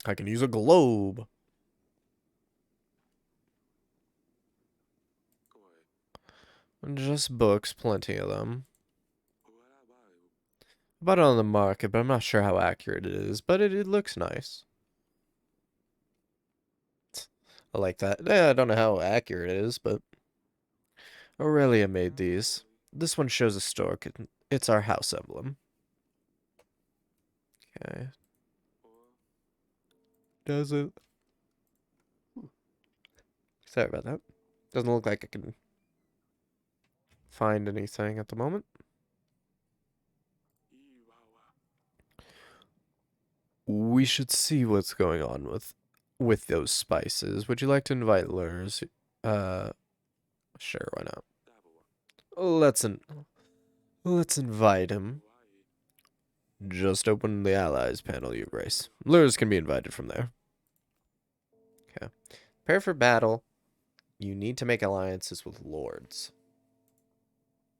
I can use a globe. Just books, plenty of them. I bought it on the market, but I'm not sure how accurate it is. But it looks nice. I like that. Yeah, I don't know how accurate it is, but Aurelia made these. This one shows a stork. It's our house emblem. Okay. Does it? Sorry about that. Doesn't look like I can find anything at the moment. We should see what's going on with those spices. Would you like to invite lures? Sure, why not? Let's invite him. Just open the allies panel, Your Grace. Lures can be invited from there. Okay. Prepare for battle. You need to make alliances with lords.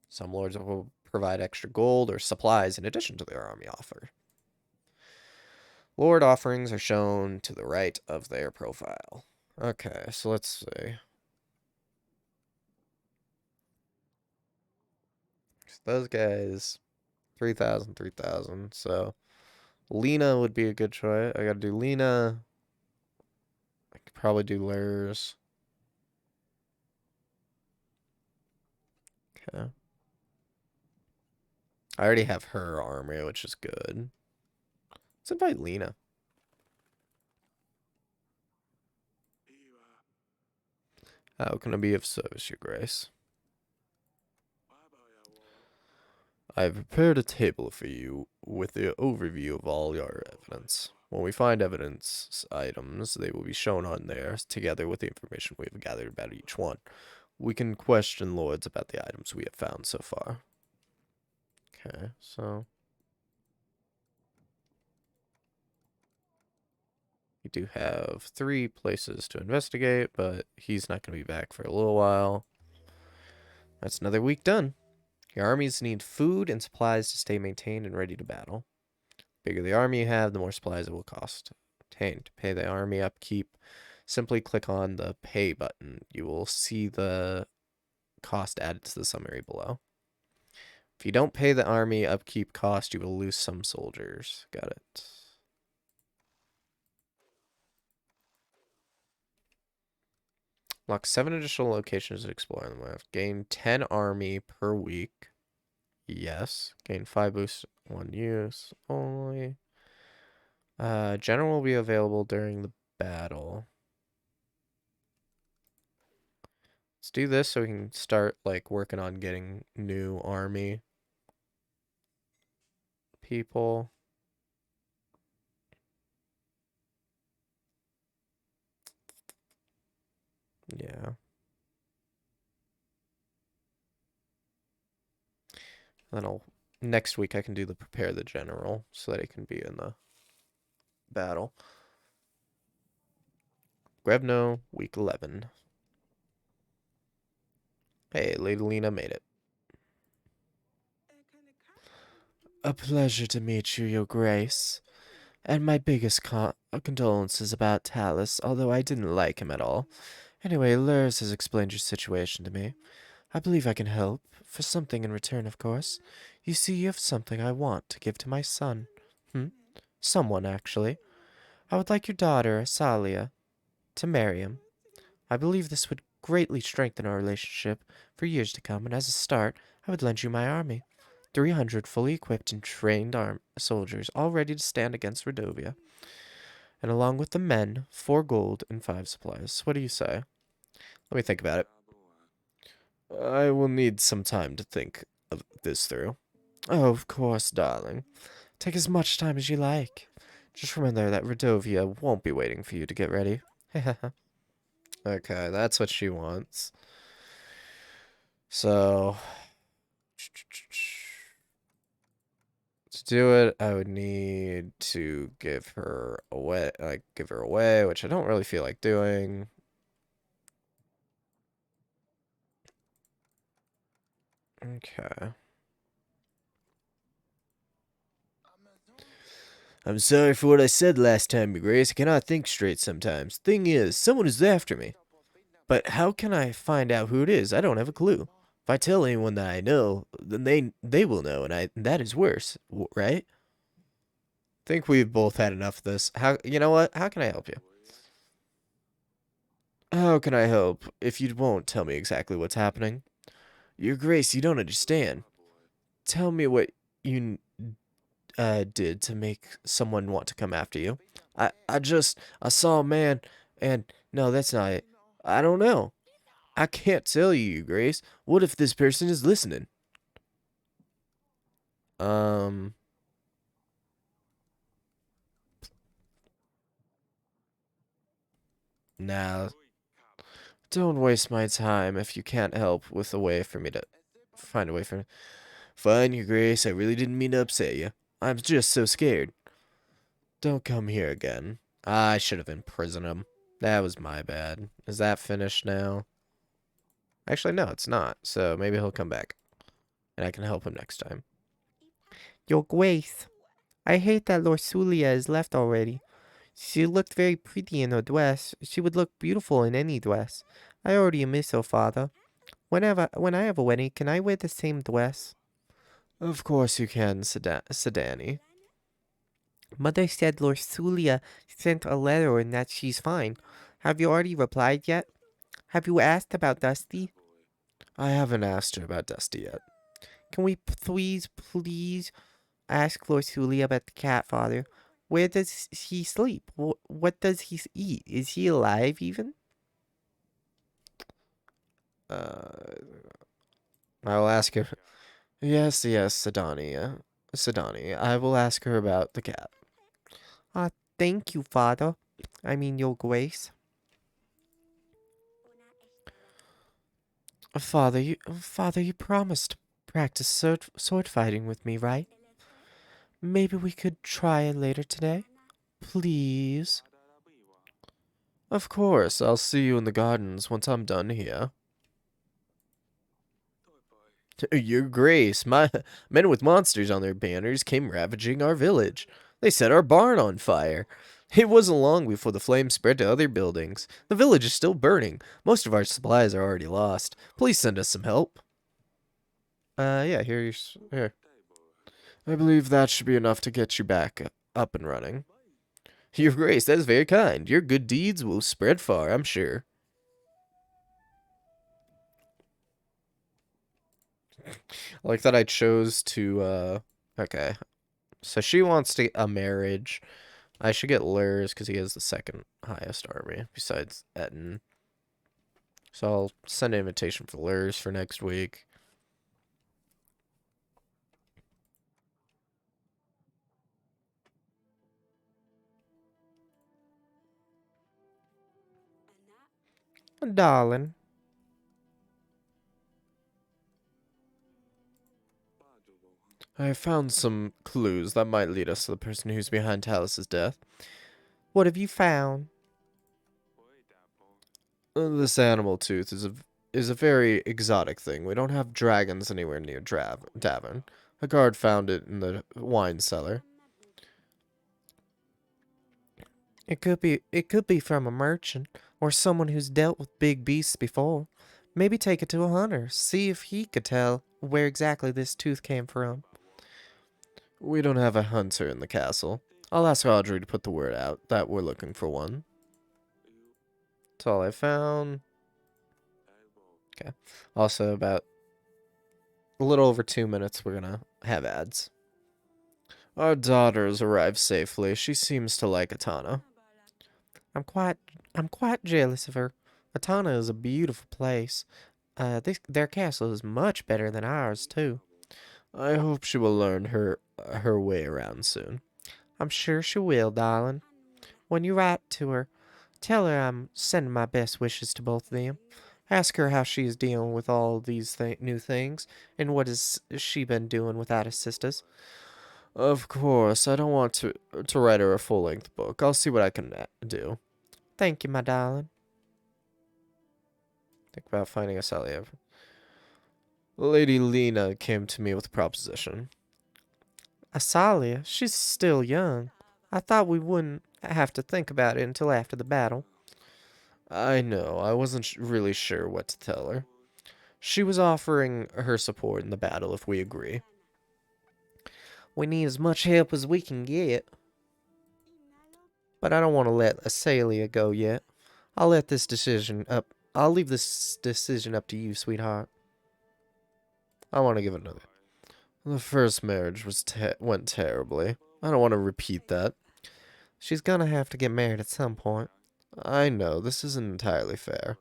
Some lords will provide extra gold or supplies in addition to their army offer. Lord offerings are shown to the right of their profile. Okay, so let's see. Those guys, 3,000, 3,000. So Lena would be a good choice. I gotta do Lena. I could probably do Lurs. Okay. I already have her army, which is good. Let's invite Lena. How can I be of service, Your Grace? I have prepared a table for you with the overview of all your evidence. When we find evidence items, they will be shown on there, together with the information we have gathered about each one. We can question lords about the items we have found so far. Okay, so we do have 3 places to investigate, but he's not going to be back for a little while. That's another week done. Your armies need food and supplies to stay maintained and ready to battle. The bigger the army you have, the more supplies it will cost. To pay the army upkeep, simply click on the pay button. You will see the cost added to the summary below. If you don't pay the army upkeep cost, you will lose some soldiers. Got it. Lock 7 additional locations to explore on the map. Gain 10 army per week. Yes. Gain 5 boosts, 1 use only. General will be available during the battle. Let's do this so we can start like working on getting new army people. Yeah. Then next week I can do the prepare the general so that it can be in the battle. Grebno, week 11. Hey, Lady Lena made it. A pleasure to meet you, Your Grace. And my biggest condolences about Talus, although I didn't like him at all. Anyway, Lurs has explained your situation to me. I believe I can help, for something in return, of course. You see, you have something I want to give to my son. Someone, actually. I would like your daughter, Asalia, to marry him. I believe this would greatly strengthen our relationship for years to come, and as a start, I would lend you my army. 300 fully equipped and trained soldiers, all ready to stand against Redovia. And along with the men, 4 gold and 5 supplies. What do you say? Let me think about it. I will need some time to think of this through. Oh, of course, darling. Take as much time as you like. Just remember that Redovia won't be waiting for you to get ready. Okay, that's what she wants. So, to do it, I would need to give her away, which I don't really feel like doing. Okay. I'm sorry for what I said last time, Your Grace. I cannot think straight sometimes. Thing is, someone is after me. But how can I find out who it is? I don't have a clue. If I tell anyone that I know, then they will know, and that is worse, right? Think we've both had enough of this. You know what? How can I help you? How can I help if you won't tell me exactly what's happening? Your Grace, you don't understand. Tell me what you did to make someone want to come after you. I saw a man, and no, that's not it. I don't know. I can't tell you, Your Grace. What if this person is listening? Nah. Don't waste my time if you can't help with a way for me to find a way for. Fine, Your Grace. I really didn't mean to upset you. I'm just so scared. Don't come here again. I should have imprisoned him. That was my bad. Is that finished now? Actually, no, it's not. So maybe he'll come back. And I can help him next time. Your Grace, I hate that Lord Sulia is left already. She looked very pretty in her dress. She would look beautiful in any dress. I already miss her father. When I have a wedding, can I wear the same dress? Of course you can, Sedani. Mother said Lord Sulia sent a letter and that she's fine. Have you already replied yet? Have you asked about Dusty? I haven't asked her about Dusty yet. Can we please ask Florsuli about the cat, Father? Where does he sleep? What does he eat? Is he alive even? Uh, I'll ask her. Yes, Sidani. Sidani. I will ask her about the cat. Thank you, Father. I mean, Your Grace. Father, you promised to practice sword fighting with me, right? Maybe we could try it later today? Please? Of course, I'll see you in the gardens once I'm done here. Your Grace, my men with monsters on their banners came ravaging our village. They set our barn on fire. It wasn't long before the flames spread to other buildings. The village is still burning. Most of our supplies are already lost. Please send us some help. Yeah, here. I believe that should be enough to get you back up and running. Your Grace, that is very kind. Your good deeds will spread far, I'm sure. I like that I chose to, okay. So she wants to a marriage. I should get Lurs because he has the second highest army besides Etten. So I'll send an invitation for Lurs for next week. Darling. I found some clues that might lead us to the person who's behind Talus's death. What have you found? This animal tooth is a very exotic thing. We don't have dragons anywhere near Davern. A guard found it in the wine cellar. It could be from a merchant or someone who's dealt with big beasts before. Maybe take it to a hunter, see if he could tell where exactly this tooth came from. We don't have a hunter in the castle. I'll ask Audrey to put the word out that we're looking for one. That's all I found. Okay. Also, about a little over 2 minutes, we're gonna have ads. Our daughter has arrived safely. She seems to like Atana. I'm quite jealous of her. Atana is a beautiful place. Their castle is much better than ours too. I hope she will learn her way around soon. I'm sure she will, darling. When you write to her, tell her I'm sending my best wishes to both of them. Ask her how she is dealing with all these new things, and what has she been doing without her sisters. Of course, I don't want to write her a full-length book. I'll see what I can do. Thank you, my darling. Think about finding a Saliev. Lady Lena came to me with a proposition. Asalia, she's still young. I thought we wouldn't have to think about it until after the battle. I know, I wasn't really sure what to tell her. She was offering her support in the battle if we agree. We need as much help as we can get. But I don't want to let Asalia go yet. I'll leave this decision up to you, sweetheart. I want to give another. The first marriage went terribly. I don't want to repeat that. She's gonna have to get married at some point. I know, this isn't entirely fair.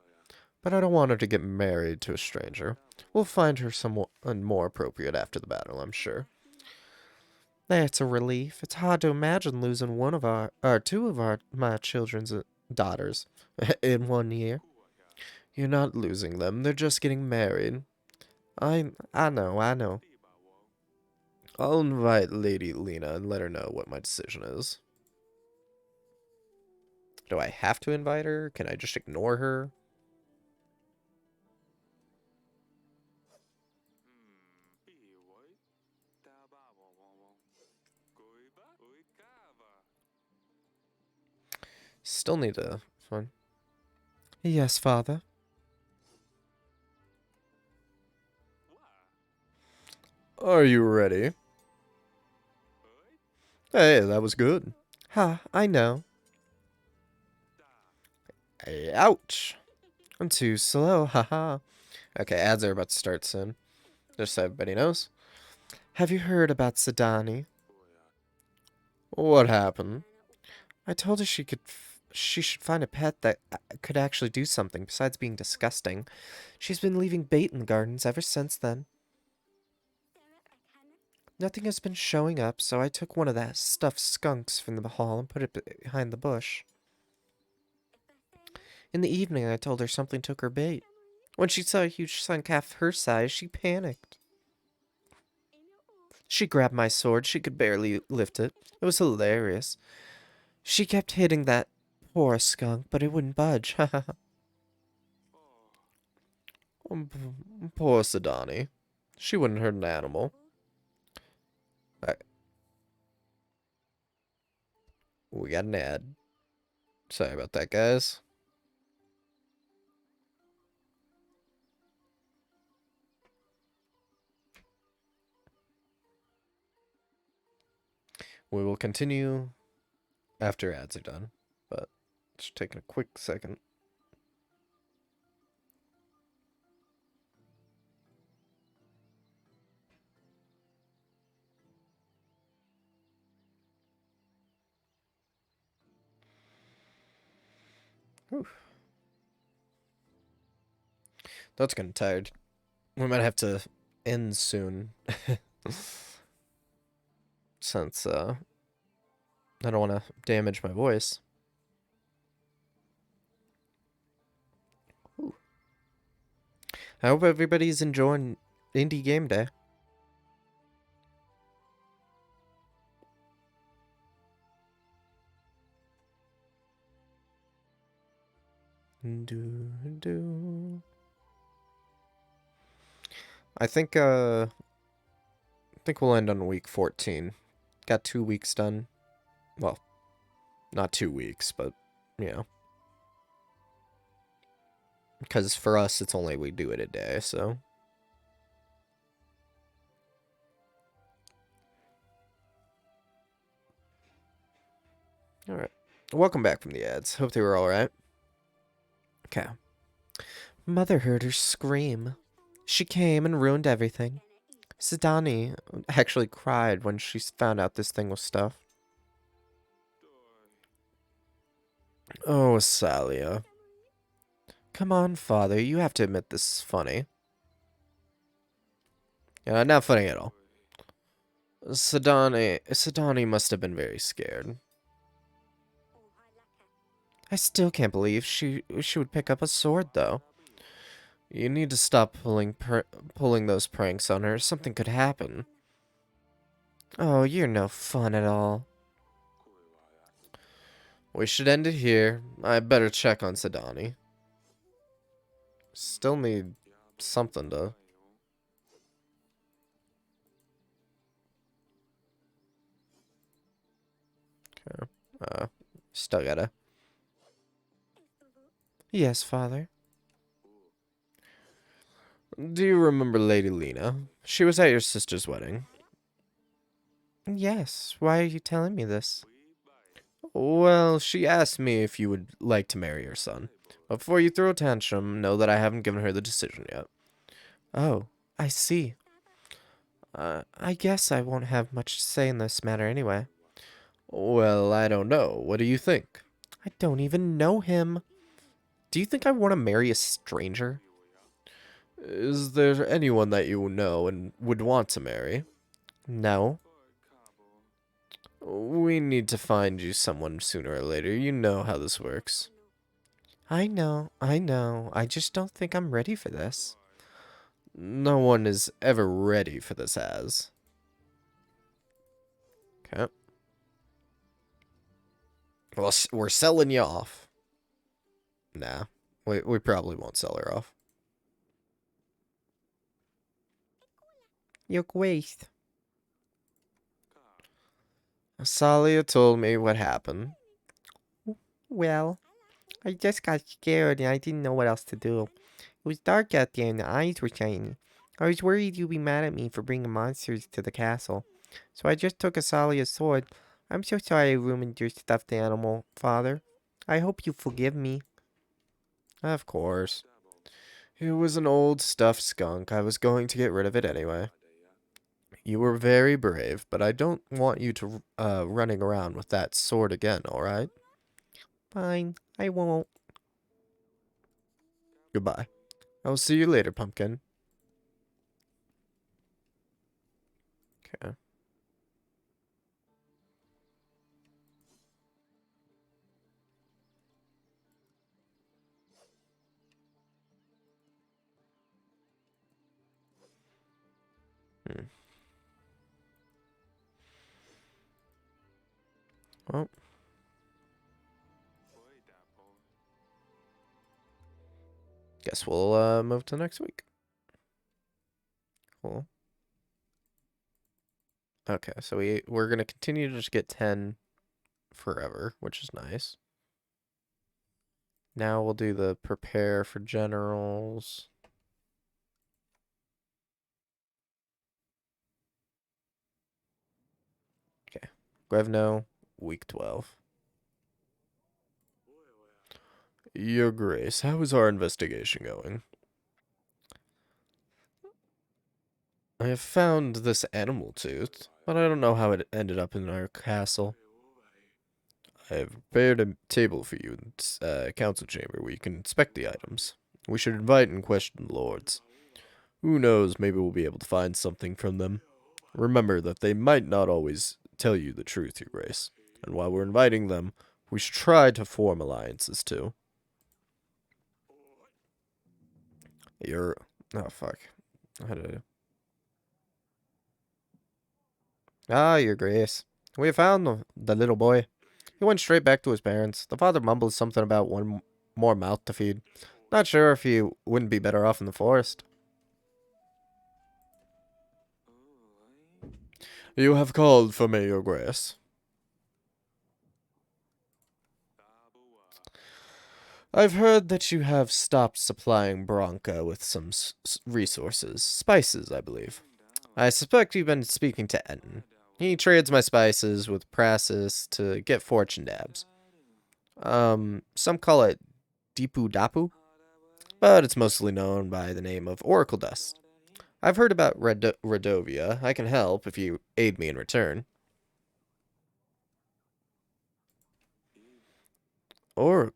But I don't want her to get married to a stranger. We'll find her someone more appropriate after the battle, I'm sure. That's a relief. It's hard to imagine losing one of two of my children's daughters in 1 year. You're not losing them, they're just getting married. I know. I'll invite Lady Lena and let her know what my decision is. Do I have to invite her? Can I just ignore her? Still need to find. Yes, father. Are you ready? Hey, that was good. Ha, I know. Ouch. I'm too slow, haha. Okay, ads are about to start soon. Just so everybody knows. Have you heard about Sadani? What happened? I told her she should find a pet that could actually do something besides being disgusting. She's been leaving bait in the gardens ever since then. Nothing has been showing up, so I took one of the stuffed skunks from the hall and put it behind the bush. In the evening, I told her something took her bait. When she saw a huge skunk half her size, she panicked. She grabbed my sword. She could barely lift it. It was hilarious. She kept hitting that poor skunk, but it wouldn't budge. Poor Sadani. She wouldn't hurt an animal. We got an ad. Sorry about that, guys. We will continue after ads are done, but just taking a quick second. Whew. That's getting tired. We might have to end soon. Since I don't want to damage my voice. Ooh. I hope everybody's enjoying Indie Game Day. I think we'll end on week 14. Got 2 weeks done. Well, not 2 weeks, but you know. Because for us, it's only we do it a day, so. Alright. Welcome back from the ads. Hope they were alright. Okay. Mother heard her scream. She came and ruined everything. Sadani actually cried when she found out this thing was stuffed. Oh, Salia. Come on, Father, you have to admit this is funny. Yeah, not funny at all. Sadani must have been very scared. I still can't believe she would pick up a sword, though. You need to stop pulling those pranks on her. Something could happen. Oh, you're no fun at all. We should end it here. I better check on Sadani. Still need something to... Okay. Still gotta... Yes, Father. Do you remember Lady Lena? She was at your sister's wedding. Yes, why are you telling me this? Well, she asked me if you would like to marry her son. Before you throw a tantrum, know that I haven't given her the decision yet. Oh, I see. I guess I won't have much to say in this matter anyway. Well, I don't know. What do you think? I don't even know him. Do you think I want to marry a stranger? Is there anyone that you know and would want to marry? No. We need to find you someone sooner or later. You know how this works. I know. I just don't think I'm ready for this. No one is ever ready for this as. Okay. Well, we're selling you off. Nah, we probably won't sell her off. You're waste. Salia told me what happened. Well, I just got scared and I didn't know what else to do. It was dark out there and the eyes were shiny. I was worried you'd be mad at me for bringing monsters to the castle. So I just took Asalia's sword. I'm so sorry I ruined your stuffed animal, Father. I hope you forgive me. Of course. It was an old stuffed skunk. I was going to get rid of it anyway. You were very brave, but I don't want you to running around with that sword again, all right? Fine, I won't. Goodbye. I'll see you later, pumpkin. Okay. Hmm. Well, guess we'll move to next week. Cool. Okay, so we're gonna continue to just get 10 forever, which is nice. Now we'll do the prepare for generals. Okay. Grevno, week 12. Your Grace, how is our investigation going? I have found this animal tooth, but I don't know how it ended up in our castle. I have prepared a table for you in council chamber where you can inspect the items. We should invite and question the lords. Who knows, maybe we'll be able to find something from them. Remember that they might not always tell you the truth, Your Grace. And while we're inviting them, we should try to form alliances too. You're... Oh, fuck. How did I... Ah, Your Grace. We have found the little boy. He went straight back to his parents. The father mumbled something about one more mouth to feed. Not sure if he wouldn't be better off in the forest. You have called for me, Your Grace. I've heard that you have stopped supplying Bronca with some resources. Spices, I believe. I suspect you've been speaking to Enton. He trades my spices with Praxis to get fortune dabs. Some call it Deepu Dapu, but it's mostly known by the name of Oracle Dust. I've heard about Redovia. I can help if you aid me in return. Or...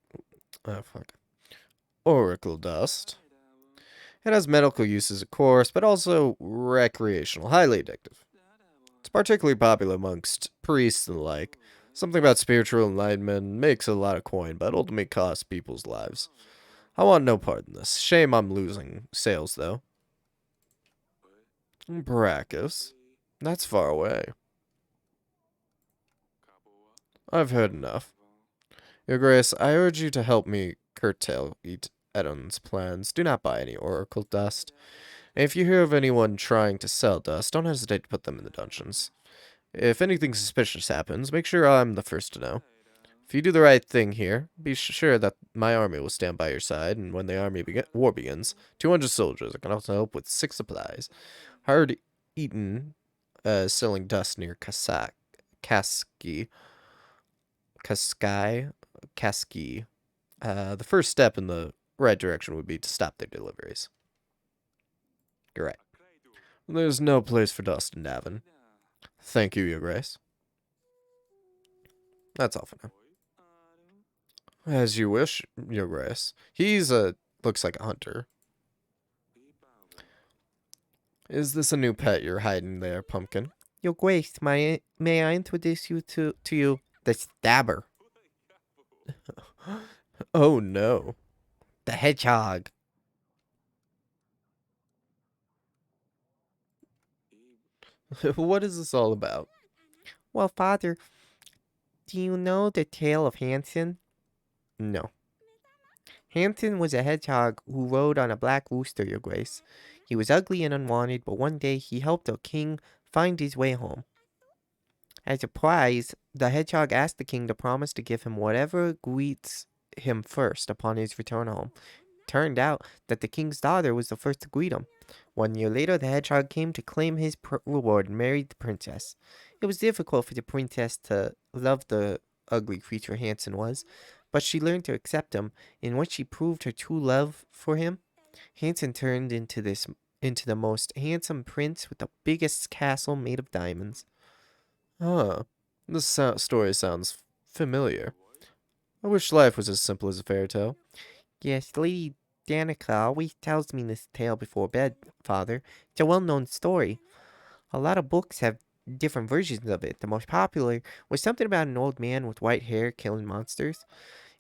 Oh, fuck. Oracle Dust. It has medical uses, of course, but also recreational, highly addictive. It's particularly popular amongst priests and the like. Something about spiritual enlightenment makes a lot of coin, but ultimately costs people's lives. I want no part in this. Shame I'm losing sales, though. Brachus? That's far away. I've heard enough. Your Grace, I urge you to help me curtail Edon's plans. Do not buy any oracle dust. And if you hear of anyone trying to sell dust, don't hesitate to put them in the dungeons. If anything suspicious happens, make sure I'm the first to know. If you do the right thing here, be sure that my army will stand by your side, and when the war begins, 200 soldiers can also help with 6 supplies. Hard eaten, selling dust near Kaski. Kaski. The first step in the right direction would be to stop their deliveries. You're right. There's no place for dust in Davin. Thank you, Your Grace. That's all for now. As you wish, Your Grace. He's looks like a hunter. Is this a new pet you're hiding there, Pumpkin? Your Grace, may I introduce you to you, the Stabber, Oh no. the Hedgehog. What is this all about? Well, Father, do you know the tale of Hansen? No. Hansen was a hedgehog who rode on a black rooster, Your Grace. He was ugly and unwanted, but one day he helped a king find his way home. As a prize, the hedgehog asked the king to promise to give him whatever greets him first upon his return home. Turned out that the king's daughter was the first to greet him. 1 year later, the hedgehog came to claim his reward and married the princess. It was difficult for the princess to love the ugly creature Hansen was, but she learned to accept him, in which she proved her true love for him. Hanson turned into the most handsome prince with the biggest castle made of diamonds. Huh. This story sounds familiar. I wish life was as simple as a fairy tale. Yes, Lady Danica always tells me this tale before bed, Father. It's a well-known story. A lot of books have different versions of it. The most popular was something about an old man with white hair killing monsters.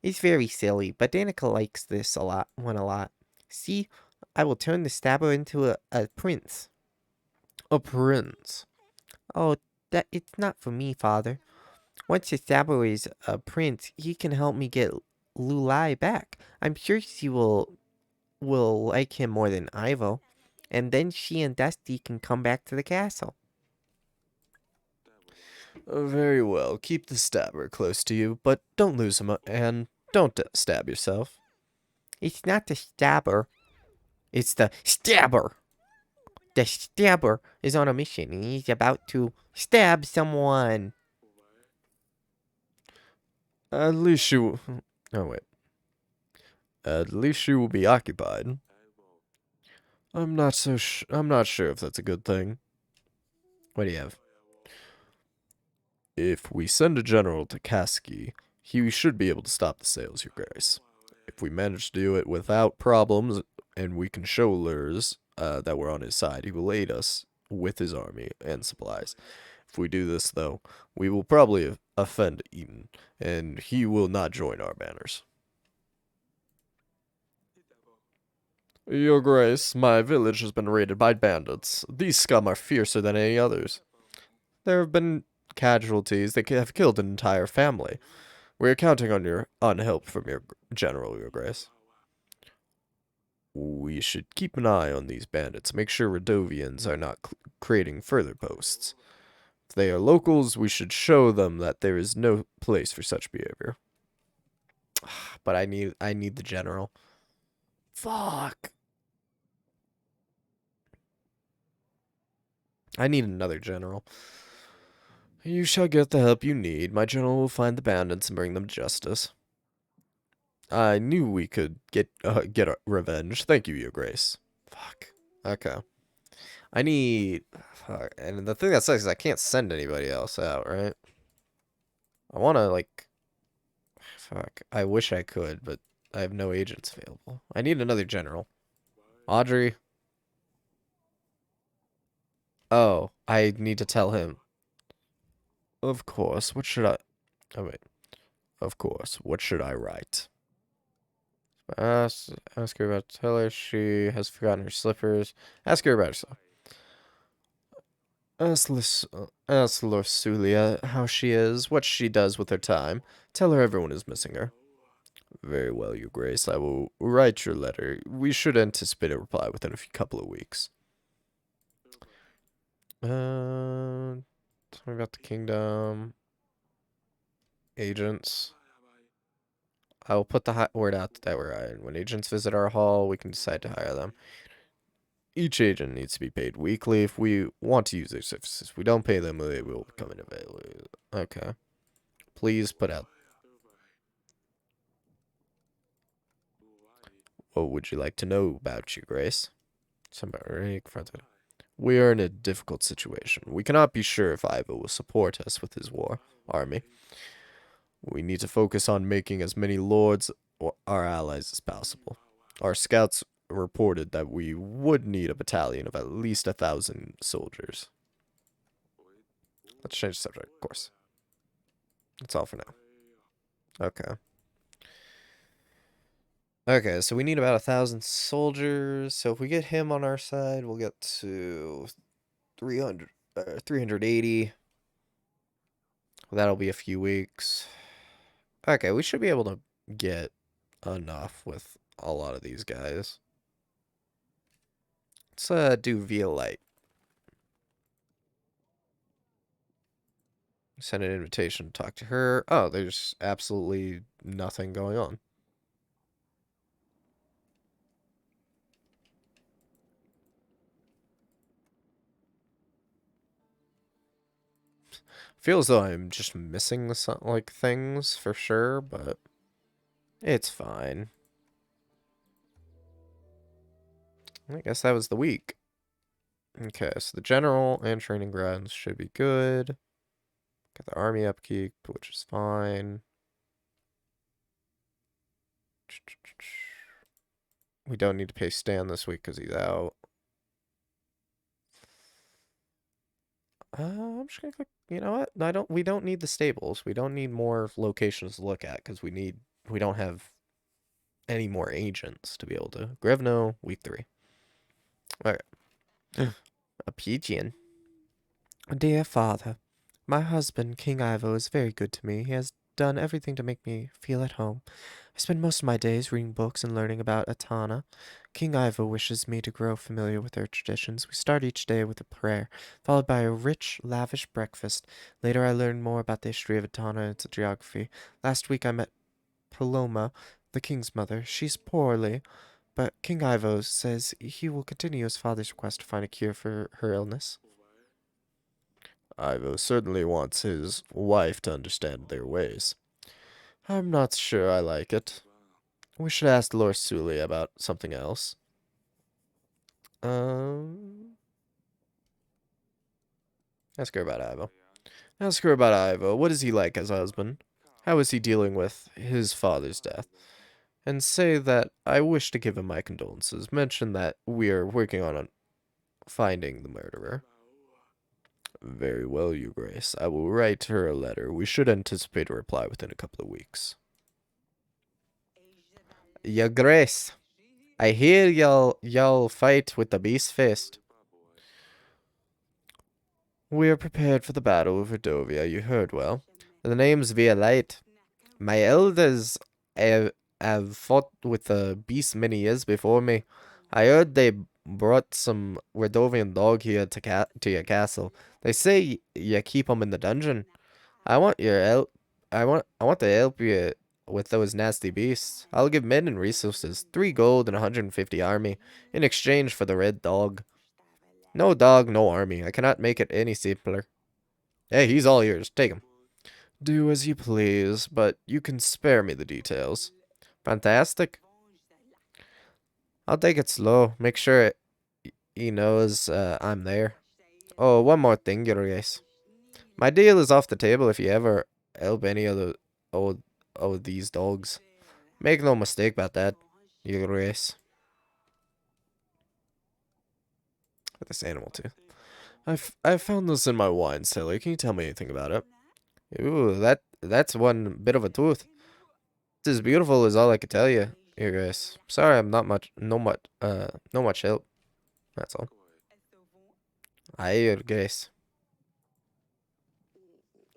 It's very silly, but Danica likes this one a lot. See, I will turn the stabber into a prince. A prince. Oh, that it's not for me, Father. Once the stabber is a prince, he can help me get Lulai back. I'm sure she will like him more than Ivo. And then she and Dusty can come back to the castle. Very well. Keep the stabber close to you, but don't lose him, and don't stab yourself. It's not the stabber. It's the stabber. The stabber is on a mission and he's about to stab someone. At least you. Oh wait. At least you will be occupied. I'm not so. I'm not sure if that's a good thing. What do you have? If we send a general to Kaski, he should be able to stop the sales, Your Grace. If we manage to do it without problems, and we can show Lurs that we're on his side, he will aid us with his army and supplies. If we do this, though, we will probably offend Eden, and he will not join our banners. Your Grace, my village has been raided by bandits. These scum are fiercer than any others. There have been casualties that have killed an entire family. We are counting on help from your general, Your Grace. We should keep an eye on these bandits, make sure Radovians are not creating further posts. If they are locals, we should show them that there is no place for such behavior. But I need the general. Fuck. I need another general. You shall get the help you need. My general will find the bandits and bring them to justice. I knew we could get revenge. Thank you, Your Grace. Fuck. Okay. I need... And the thing that sucks is I can't send anybody else out, right? I want to, like... Fuck. I wish I could, but I have no agents available. I need another general. Audrey. Oh, I need to tell him. Of course. What should I... Oh, wait. Of course. What should I write? Ask her about Taylor. She has forgotten her slippers. Ask her about herself. Ask Lorsulia how she is, what she does with her time. Tell her everyone is missing her. Very well, Your Grace. I will write your letter. We should anticipate a reply within a couple of weeks. Tell me about the kingdom. Agents. I will put the word out that we're hiring. When agents visit our hall, we can decide to hire them. Each agent needs to be paid weekly if we want to use their services. If we don't pay them, they will become unavailable. Okay. Please put out. What would you like to know about, Your Grace? Somebody confronted. We are in a difficult situation. We cannot be sure if Ivo will support us with his army. We need to focus on making as many lords or our allies as possible. Our scouts reported that we would need a battalion of at least 1,000 soldiers. Let's change the subject, of course. That's all for now. Okay. Okay, so we need about 1,000 soldiers. So if we get him on our side, we'll get to 380. That'll be a few weeks. Okay, we should be able to get enough with a lot of these guys. Let's do Violite. Send an invitation to talk to her. Oh, there's absolutely nothing going on. Feels though I'm just missing the like things for sure, but it's fine. I guess that was the week. Okay, so the general and training grounds should be good. Got the army upkeep, which is fine. We don't need to pay Stan this week because he's out. I'm just gonna click. You know what? I don't. We don't need the stables. We don't need more locations to look at because we don't have any more agents to be able to. Grevno, week 3. Okay. A pigeon. Dear father, my husband, King Ivo, is very good to me. He has done everything to make me feel at home. I spend most of my days reading books and learning about Atana. King Ivo wishes me to grow familiar with their traditions. We start each day with a prayer, followed by a rich, lavish breakfast. Later, I learn more about the history of Atana and its geography. Last week, I met Paloma, the king's mother. She's poorly, but King Ivo says he will continue his father's quest to find a cure for her illness. Ivo certainly wants his wife to understand their ways. I'm not sure I like it. We should ask Lord Sully about something else. Ask her about Ivo. Ask her about Ivo. What is he like as a husband? How is he dealing with his father's death? And say that I wish to give him my condolences. Mention that we are working on finding the murderer. Very well, Your Grace. I will write her a letter. We should anticipate a reply within a couple of weeks. Your Grace, I hear y'all fight with the beast fist. We are prepared for the battle of Redovia. You heard well. The name's Violite. My elders have fought with the beast many years before me. I heard they brought some Redovian dog here to your castle. They say you keep 'em in the dungeon. I want your help. I want to help you with those nasty beasts. I'll give men and resources, 3 gold and 150 army, in exchange for the red dog. No dog, no army. I cannot make it any simpler. Hey, he's all yours. Take him. Do as you please, but you can spare me the details. Fantastic. I'll take it slow. Make sure he knows I'm there. Oh, one more thing, Your Grace. My deal is off the table if you ever help any of the old these dogs. Make no mistake about that, Your Grace. With this animal too. I found this in my wine cellar. Can you tell me anything about it? Ooh, that's one bit of a tooth. It's as beautiful as all I could tell you, Your Grace. Sorry, I'm not no much help. That's all. Aye, Your Grace.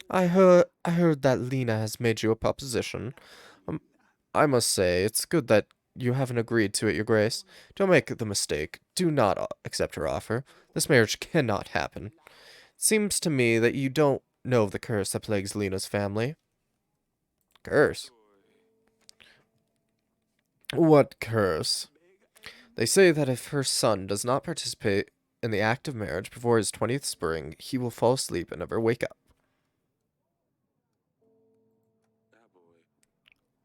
I heard that Lena has made you a proposition. I must say, it's good that you haven't agreed to it, Your Grace. Don't make the mistake. Do not accept her offer. This marriage cannot happen. It seems to me that you don't know of the curse that plagues Lena's family. Curse. What curse? They say that if her son does not participate in the act of marriage before his 20th spring, he will fall asleep and never wake up.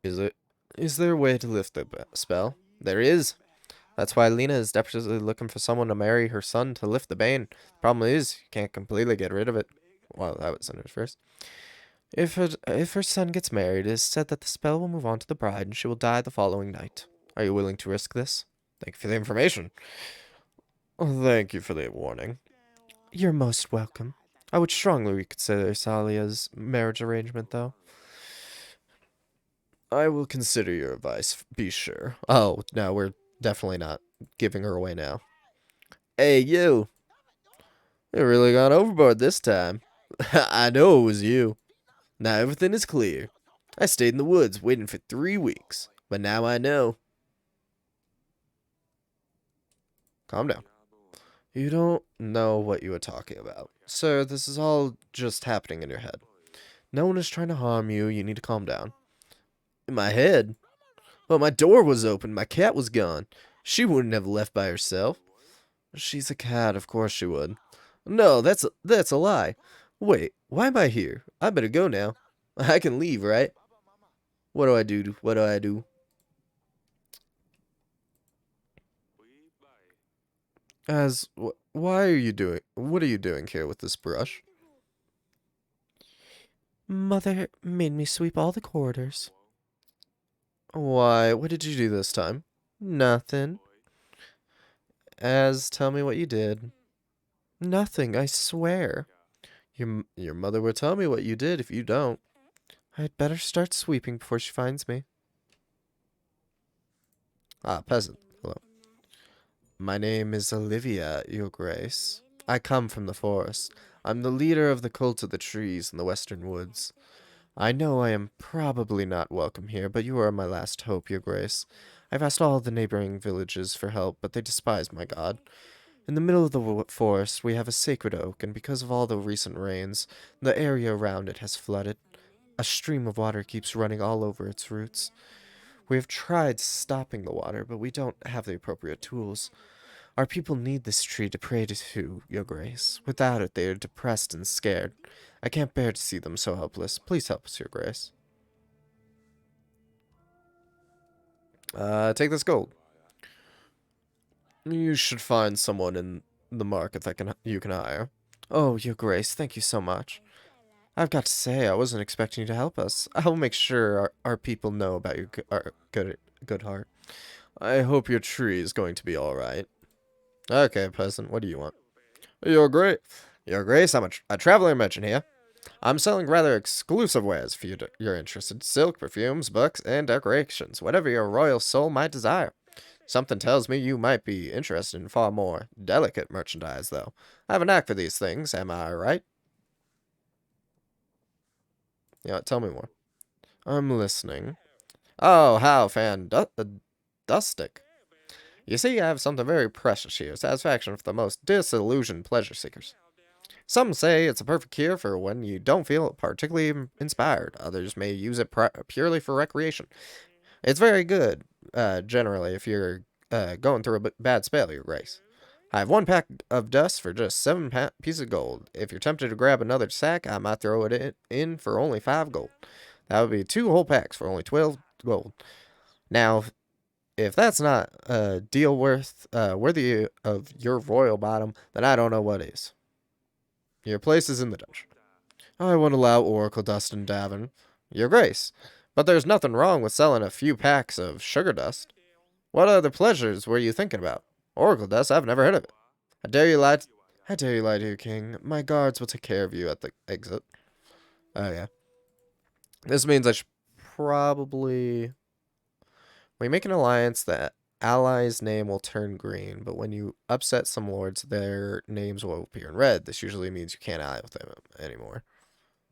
Is there a way to lift the spell? There is. That's why Lena is desperately looking for someone to marry her son to lift the bane. Problem is, you can't completely get rid of it. Well, that was under first. If her son gets married, it is said that the spell will move on to the bride and she will die the following night. Are you willing to risk this? Thank you for the information. Thank you for the warning. You're most welcome. I would strongly reconsider Salia's marriage arrangement, though. I will consider your advice, be sure. Oh, no, we're definitely not giving her away now. Hey, you. You really gone overboard this time. I know it was you. Now everything is clear. I stayed in the woods waiting for 3 weeks, but now I know. Calm down. You don't know what you are talking about. Sir, this is all just happening in your head. No one is trying to harm you. You need to calm down. In my head? But my door was open. My cat was gone. She wouldn't have left by herself. She's a cat. Of course she would. No, that's a lie. Wait, why am I here? I better go now. I can leave, right? What do I do? What do I do? Why are you doing? What are you doing here with this brush? Mother made me sweep all the corridors. Why? What did you do this time? Nothing. Tell me what you did. Nothing, I swear. Your mother will tell me what you did if you don't. I'd better start sweeping before she finds me. Ah, peasant. Hello. My name is Olivia, Your Grace. I come from the forest. I'm the leader of the cult of the trees in the western woods. I know I am probably not welcome here, but you are my last hope, Your Grace. I've asked all the neighboring villages for help, but they despise my god. In the middle of the forest, we have a sacred oak, and because of all the recent rains, the area around it has flooded. A stream of water keeps running all over its roots. We have tried stopping the water, but we don't have the appropriate tools. Our people need this tree to pray to, Your Grace. Without it, they are depressed and scared. I can't bear to see them so helpless. Please help us, Your Grace. Take this gold. You should find someone in the market that you can hire. Oh, Your Grace, thank you so much. I've got to say, I wasn't expecting you to help us. I'll make sure our people know about your our good heart. I hope your tree is going to be all right. Okay, peasant, what do you want? Your Grace, I'm a traveler merchant here. I'm selling rather exclusive wares if you're interested. Silk, perfumes, books, and decorations, whatever your royal soul might desire. Something tells me you might be interested in far more delicate merchandise, though. I have a knack for these things, am I right? Yeah, tell me more. I'm listening. Oh, how fantastic. You see, I have something very precious here, satisfaction for the most disillusioned pleasure seekers. Some say it's a perfect cure for when you don't feel particularly inspired. Others may use it purely for recreation. It's very good, generally, if you're going through a bad spell, Your Grace. I have one pack of dust for just 7 pieces of gold. If you're tempted to grab another sack, I might throw it in for only 5 gold. That would be 2 whole packs for only 12 gold. Now, if that's not a deal worthy of your royal bottom, then I don't know what is. Your place is in the dungeon. I won't allow Oracle dust in Davin. Your Grace. But there's nothing wrong with selling a few packs of sugar dust. What other pleasures were you thinking about? Oracle dust? I've never heard of it. I dare you lie. I dare you lie to your king. My guards will take care of you at the exit. Oh yeah. This means I should probably. When you make an alliance, the ally's name will turn green, but when you upset some lords, their names will appear in red. This usually means you can't ally with them anymore.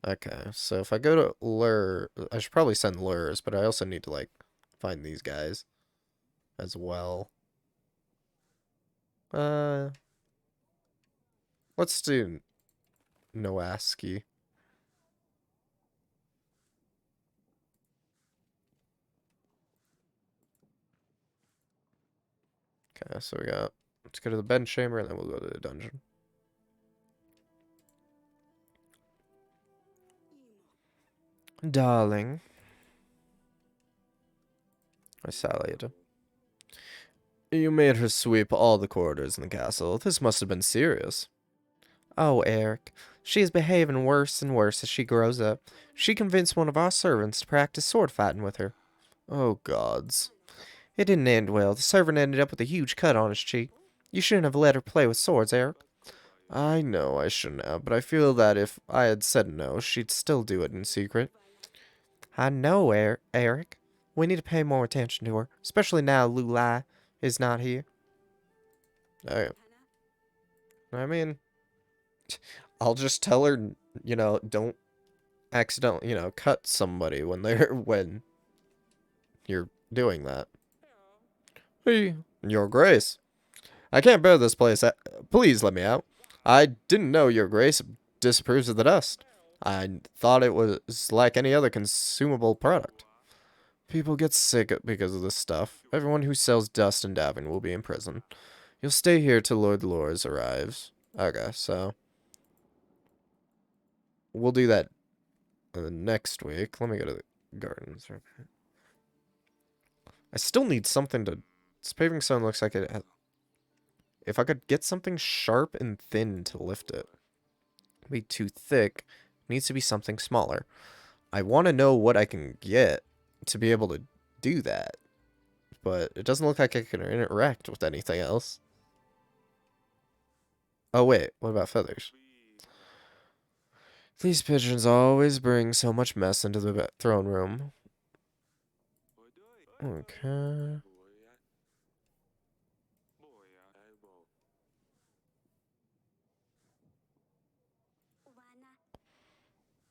Okay, so if I go to lure, I should probably send lures, but I also need to, like, find these guys as well. Let's do Noaski. Okay, so let's go to the bed chamber, and then we'll go to the dungeon. Darling. I sallied. You made her sweep all the corridors in the castle. This must have been serious. Oh, Eric. She is behaving worse and worse as she grows up. She convinced one of our servants to practice sword fighting with her. Oh, gods. It didn't end well. The servant ended up with a huge cut on his cheek. You shouldn't have let her play with swords, Eric. I know I shouldn't have, but I feel that if I had said no, she'd still do it in secret. I know, Eric. We need to pay more attention to her, especially now Lulai is not here. Oh, I mean, I'll just tell her, don't accidentally, cut somebody when you're doing that. Hey, Your Grace. I can't bear this place. Please let me out. I didn't know Your Grace disapproves of the dust. I thought it was like any other consumable product. People get sick because of this stuff. Everyone who sells dust in Davin will be in prison. You'll stay here till Lord Lors arrives. Okay, so we'll do that next week. Let me go to the gardens. I still need something to. This paving stone looks like it has. If I could get something sharp and thin to lift it. Be too thick. Needs to be something smaller. I want to know what I can get to be able to do that. But it doesn't look like I can interact with anything else. Oh, wait. What about feathers? These pigeons always bring so much mess into the throne room. Okay.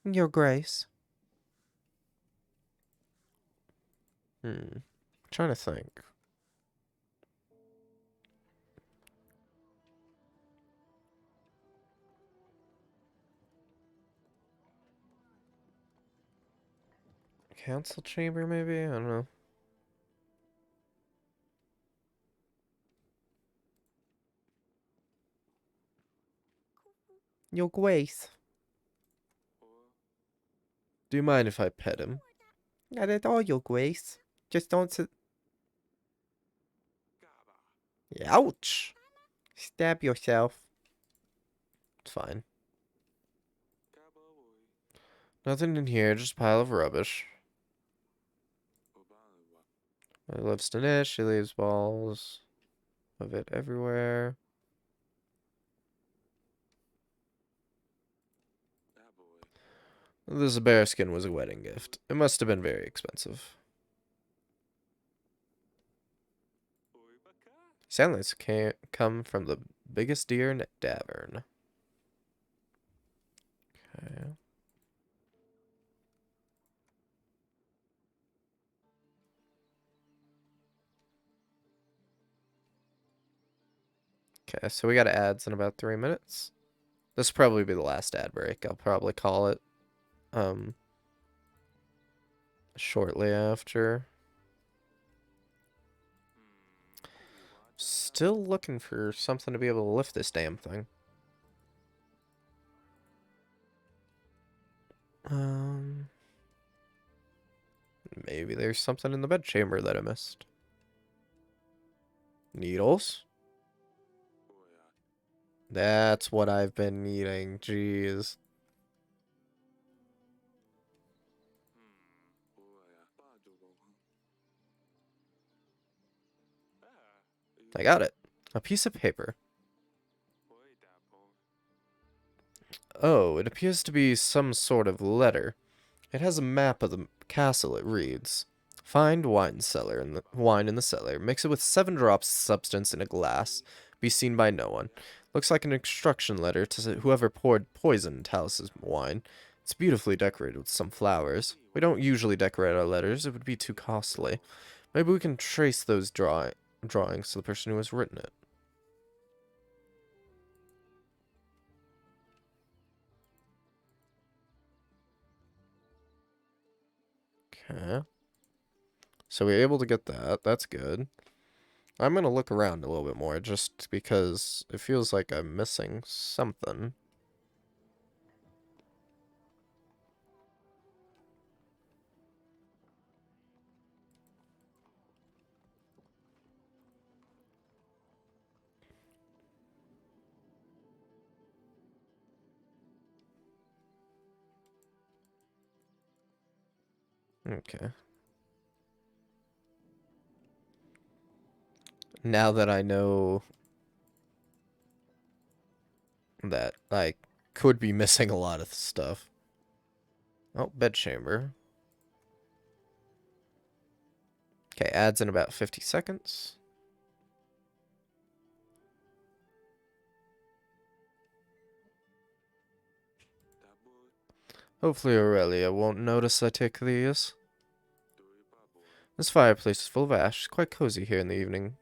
Your Grace. Trying to think. Council chamber, maybe? I don't know. Your Grace. Do you mind if I pet him? Not at all, Your Grace. Just don't sit. Ouch! Stab yourself. It's fine. Nothing in here, just a pile of rubbish. I love Stanesh, she leaves balls of it everywhere. This bearskin was a wedding gift. It must have been very expensive. Soundless can't come from the biggest deer in Davern. Okay. Okay, so we got ads in about 3 minutes. This will probably be the last ad break. I'll probably call it shortly after. Still looking for something to be able to lift this damn thing. Maybe there's something in the bedchamber that I missed. Needles? That's what I've been needing. Jeez. I got it. A piece of paper. Oh, it appears to be some sort of letter. It has a map of the castle, it reads. Find wine in the cellar. Mix it with 7 drops of substance in a glass. Be seen by no one. Looks like an instruction letter to whoever poured poison in Talus's wine. It's beautifully decorated with some flowers. We don't usually decorate our letters. It would be too costly. Maybe we can trace those drawings to the person who has written it. Okay. So we're able to get that. That's good. I'm going to look around a little bit more just because it feels like I'm missing something. Okay. Now that I know that I could be missing a lot of stuff. Oh, bedchamber. Okay, ads in about 50 seconds. Hopefully Aurelia won't notice I take these. This fireplace is full of ash. It's quite cozy here in the evening.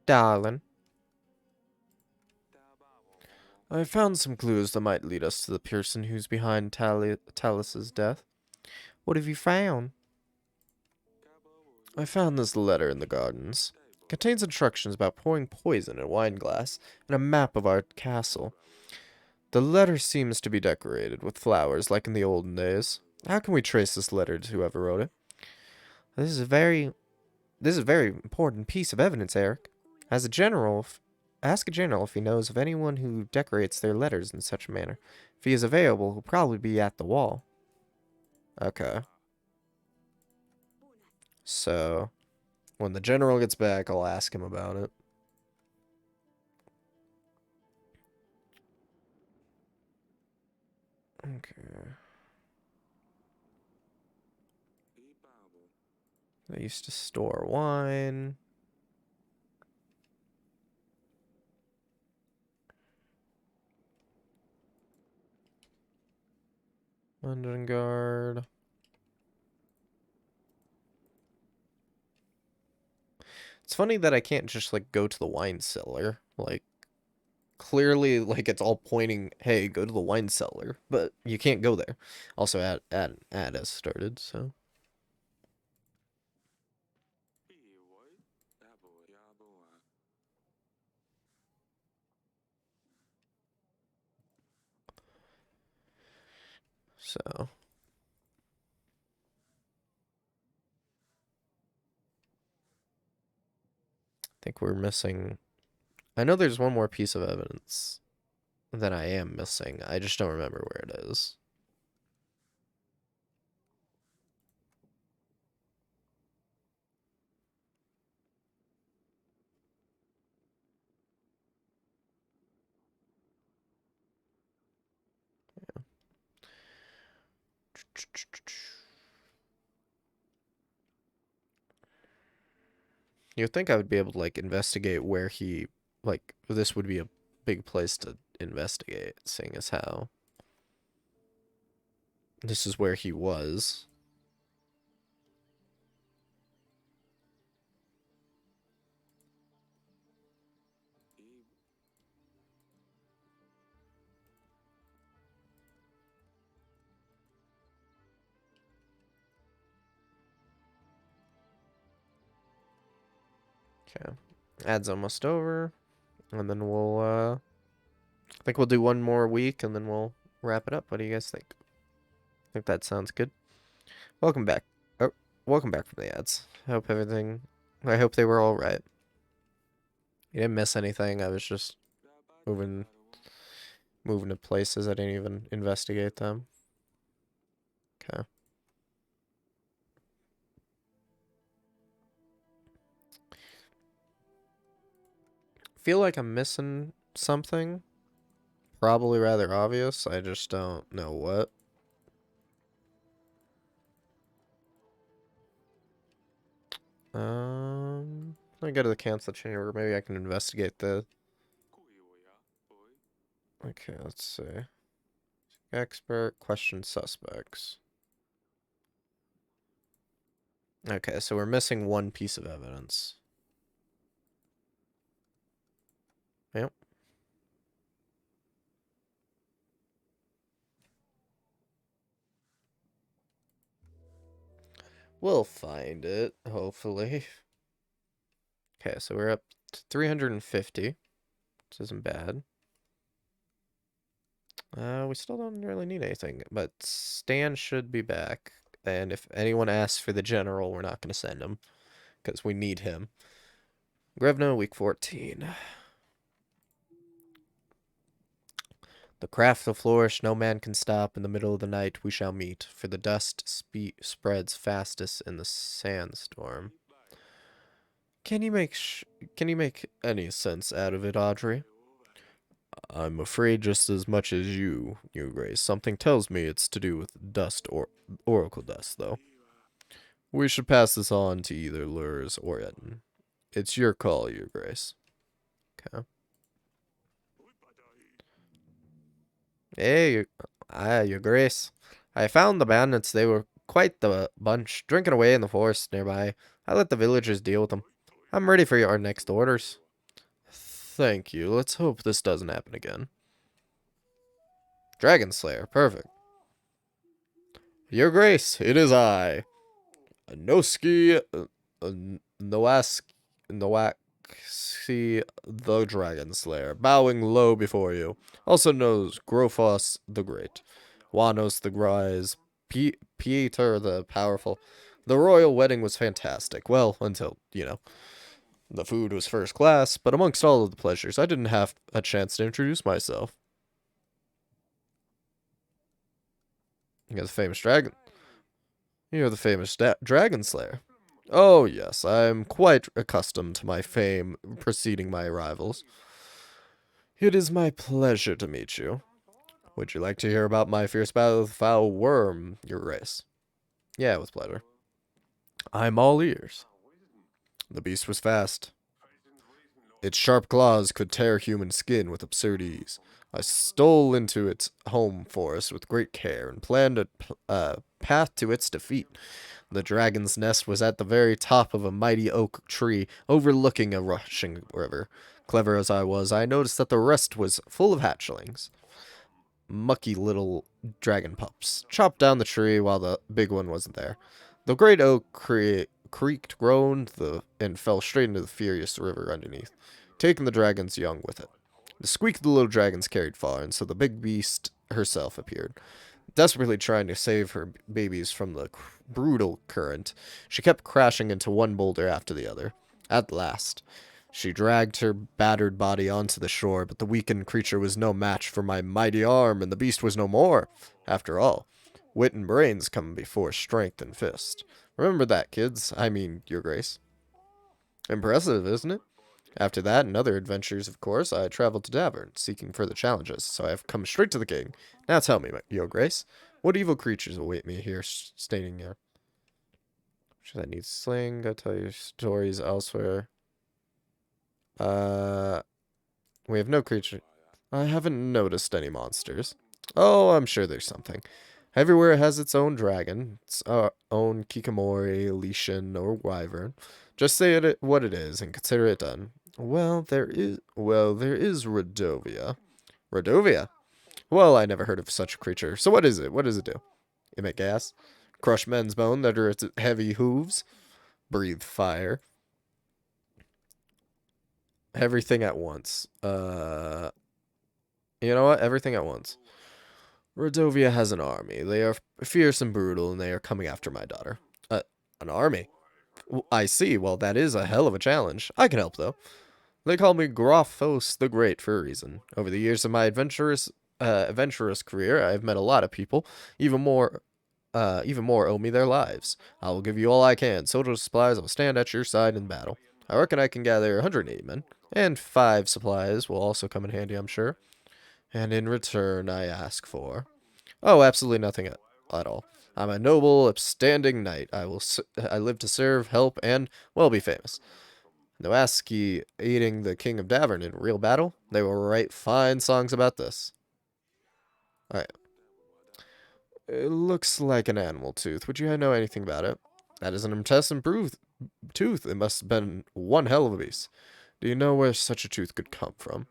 Darling. I found some clues that might lead us to the person who's behind Talus's death. What have you found? I found this letter in the gardens. It contains instructions about pouring poison in a wine glass and a map of our castle. The letter seems to be decorated with flowers like in the olden days. How can we trace this letter to whoever wrote it? This is very This is a very important piece of evidence, Eric. As a general, ask a general if he knows of anyone who decorates their letters in such a manner. If he is available, he'll probably be at the wall. Okay. So, when the general gets back, I'll ask him about it. Okay. They used to store wine. London Guard. It's funny that I can't just, like, go to the wine cellar. Like, clearly, like, it's all pointing, hey, go to the wine cellar. But you can't go there. Also, ad has started, so. So. I think we're missing. I know there's one more piece of evidence that I am missing. I just don't remember where it is. You'd think I would be able to, like, investigate where he, like, this would be a big place to investigate, seeing as how this is where he was. Okay. Ad's almost over. And then we'll, I think we'll do one more week and then we'll wrap it up. What do you guys think? I think that sounds good. Welcome back. Oh, welcome back from the ads. I hope they were all right. You didn't miss anything. I was just moving to places. I didn't even investigate them. Okay. Feel like I'm missing something. Probably rather obvious. I just don't know what. Let me go to the council chamber. Maybe I can investigate the. Okay, let's see. Expert, question suspects. Okay, so we're missing one piece of evidence. Yep. We'll find it, hopefully. Okay, so we're up to 350, which isn't bad. We still don't really need anything, but Stan should be back. And if anyone asks for the general, we're not going to send him, because we need him. Grevno, week 14. The craft will flourish, no man can stop. In the middle of the night we shall meet, for the dust spreads fastest in the sandstorm. Can you make any sense out of it, Audrey? I'm afraid just as much as you, Your Grace. Something tells me it's to do with dust or oracle dust, though. We should pass this on to either Lurs or Eden. It's your call, Your Grace. Okay. Hey, Your Grace. I found the bandits. They were quite the bunch, drinking away in the forest nearby. I let the villagers deal with them. I'm ready for our next orders. Thank you. Let's hope this doesn't happen again. Dragon Slayer, perfect. Your Grace, it is I, Noski Noaxi the Dragon Slayer, bowing low before you. Also knows Grofos the Great, Wanos the Grise, Pieter the Powerful, The royal wedding was fantastic. Well, until, the food was first class, but amongst all of the pleasures, I didn't have a chance to introduce myself. You're the famous dragon. You're the famous dragon slayer. Oh, yes, I am quite accustomed to my fame preceding my arrivals. It is my pleasure to meet you. Would you like to hear about my fierce battle with the foul worm, your race? Yeah, with pleasure. I'm all ears. The beast was fast. Its sharp claws could tear human skin with absurd ease. I stole into its home forest with great care and planned a path to its defeat. The dragon's nest was at the very top of a mighty oak tree overlooking a rushing river. Clever as I was, I noticed that the rest was full of hatchlings. Mucky little dragon pups chopped down the tree while the big one wasn't there. The great oak creaked, groaned, and fell straight into the furious river underneath, taking the dragon's young with it. The squeak of the little dragons carried far, and so the big beast herself appeared. Desperately trying to save her babies from the brutal current, she kept crashing into one boulder after the other. At last, she dragged her battered body onto the shore, but the weakened creature was no match for my mighty arm, and the beast was no more. After all, wit and brains come before strength and fist. Remember that, kids. I mean, your grace. Impressive, isn't it? After that and other adventures, of course, I traveled to Davern, seeking further challenges, so I have come straight to the king. Now tell me, your grace, what evil creatures await me here, standing here? Should I need sling? Go tell your stories elsewhere. We have no creature. I haven't noticed any monsters. Oh, I'm sure there's something. Everywhere has its own dragon, its own kikamori, lichen, or wyvern. Just say what it is and consider it done. Well, there is Rodovia. Rodovia? Well, I never heard of such a creature. So what is it? What does it do? Emit gas? Crush men's bone under its heavy hooves? Breathe fire? Everything at once. You know what? Everything at once. Rodovia has an army. They are fierce and brutal, and they are coming after my daughter. An army? I see. Well, that is a hell of a challenge. I can help, though. They call me Groffos the Great for a reason. Over the years of my adventurous career, I have met a lot of people. Even more owe me their lives. I will give you all I can. Soldier supplies, I will stand at your side in battle. I reckon I can gather 180 men, and 5 supplies will also come in handy, I'm sure. And in return, I ask for... Oh, absolutely nothing at all. I'm a noble, upstanding knight. I live to serve, help, and, well, be famous. No ASCII aiding the King of Davern in real battle. They will write fine songs about this. Alright. It looks like an animal tooth. Would you know anything about it? That is an impressive tooth. It must have been one hell of a beast. Do you know where such a tooth could come from?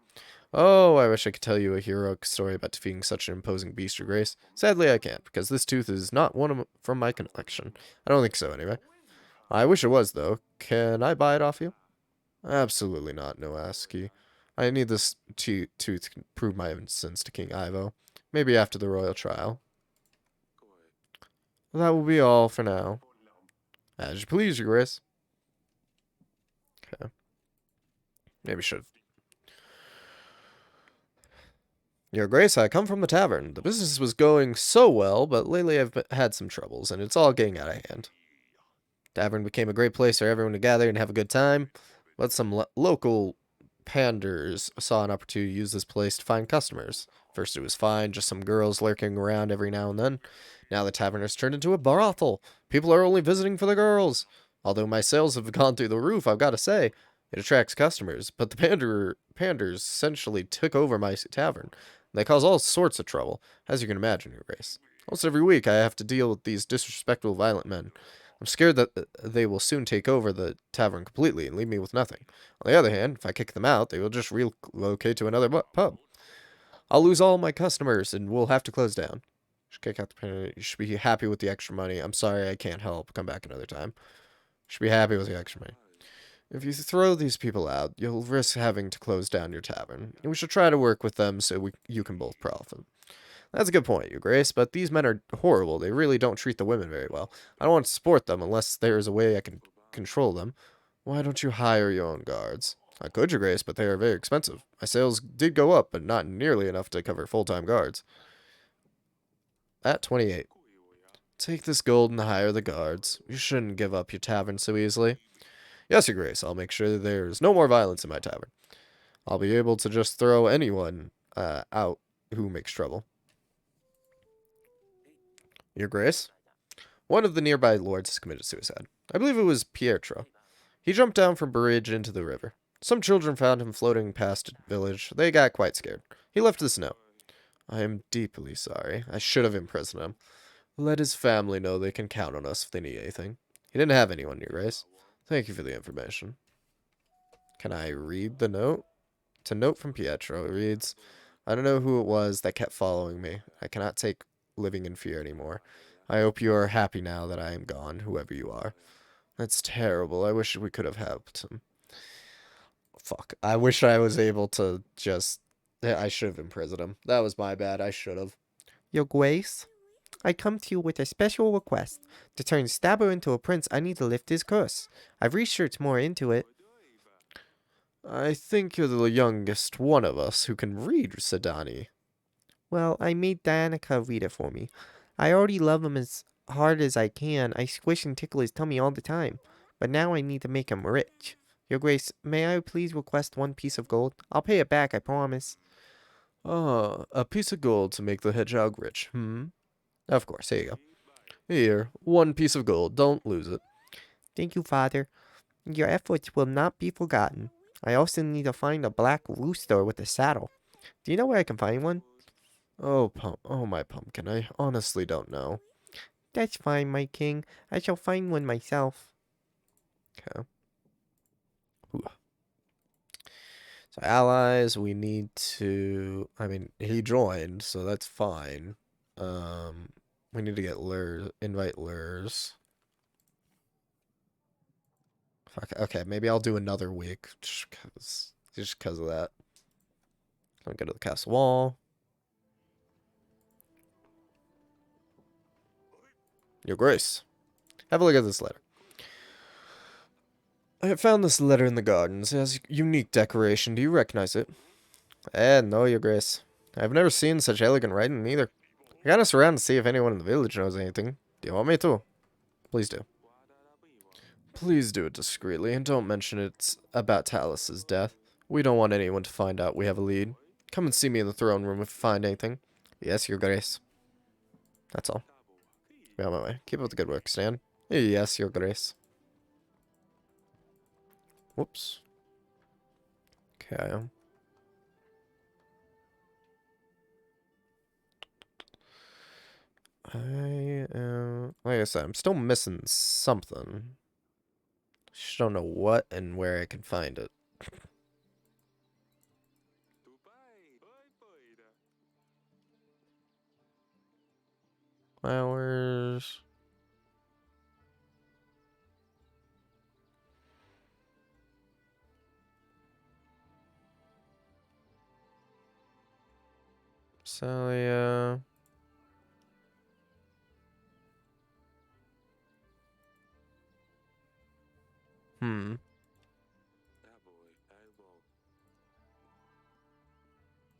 Oh, I wish I could tell you a heroic story about defeating such an imposing beast, your grace. Sadly, I can't, because this tooth is not one from my collection. I don't think so, anyway. I wish it was, though. Can I buy it off you? Absolutely not, no ASCII. I need this tooth to prove my innocence to King Ivo. Maybe after the royal trial. That will be all for now. As you please, your grace. Okay. Maybe should have. Your grace, I come from the tavern. The business was going so well, but lately I've had some troubles, and it's all getting out of hand. Tavern became a great place for everyone to gather and have a good time, but some local panders saw an opportunity to use this place to find customers. First it was fine, just some girls lurking around every now and then. Now the tavern has turned into a brothel. People are only visiting for the girls. Although my sales have gone through the roof, I've got to say, it attracts customers. But the panders essentially took over my tavern. They cause all sorts of trouble, as you can imagine, your grace. Almost every week I have to deal with these disrespectful, violent men. I'm scared that they will soon take over the tavern completely and leave me with nothing. On the other hand, if I kick them out, they will just relocate to another pub. I'll lose all my customers, and we'll have to close down. Should kick out the panda. You should be happy with the extra money. I'm sorry I can't help. Come back another time. You should be happy with the extra money. If you throw these people out, you'll risk having to close down your tavern. We should try to work with them so you can both profit. That's a good point, Your Grace, but these men are horrible. They really don't treat the women very well. I don't want to support them unless there is a way I can control them. Why don't you hire your own guards? I could, Your Grace, but they are very expensive. My sales did go up, but not nearly enough to cover full-time guards. At 28. Take this gold and hire the guards. You shouldn't give up your tavern so easily. Yes, Your Grace, I'll make sure that there is no more violence in my tavern. I'll be able to just throw anyone out who makes trouble. Your Grace? One of the nearby lords has committed suicide. I believe it was Pietro. He jumped down from a bridge into the river. Some children found him floating past a village. They got quite scared. He left this note. I am deeply sorry. I should have imprisoned him. Let his family know they can count on us if they need anything. He didn't have anyone, Your Grace. Thank you for the information. Can I read the note? It's a note from Pietro. It reads, I don't know who it was that kept following me. I cannot take living in fear anymore. I hope you are happy now that I am gone, whoever you are. That's terrible. I wish we could have helped him. Fuck. I wish I was able to just... I should have imprisoned him. That was my bad. I should have. Your Grace, I come to you with a special request. To turn Stabber into a prince, I need to lift his curse. I've researched more into it. I think you're the youngest one of us who can read, Sedani. Well, I made Danica read it for me. I already love him as hard as I can. I squish and tickle his tummy all the time. But now I need to make him rich. Your Grace, may I please request 1 piece of gold? I'll pay it back, I promise. Ah, a piece of gold to make the hedgehog rich, Of course, here you go. Here, 1 piece of gold. Don't lose it. Thank you, Father. Your efforts will not be forgotten. I also need to find a black rooster with a saddle. Do you know where I can find one? Oh, my pumpkin, I honestly don't know. That's fine, my king. I shall find one myself. Okay. Ooh. So allies, we need to... I mean, he joined, so that's fine. We need to get lures, invite lures. Fuck, okay, maybe I'll do another week, just cause of that. I'll go to the castle wall. Your Grace, have a look at this letter. I have found this letter in the gardens. It has unique decoration. Do you recognize it? No, Your Grace. I've never seen such elegant writing either. I got us around to see if anyone in the village knows anything. Do you want me to? Please do. Please do it discreetly, and don't mention it's about Talus's death. We don't want anyone to find out we have a lead. Come and see me in the throne room if you find anything. Yes, Your Grace. That's all. Be on my way. Keep up the good work, Stan. Yes, Your Grace. Whoops. Okay. Like I said, I'm still missing something. Just don't know what and where I can find it. Flowers. Celia.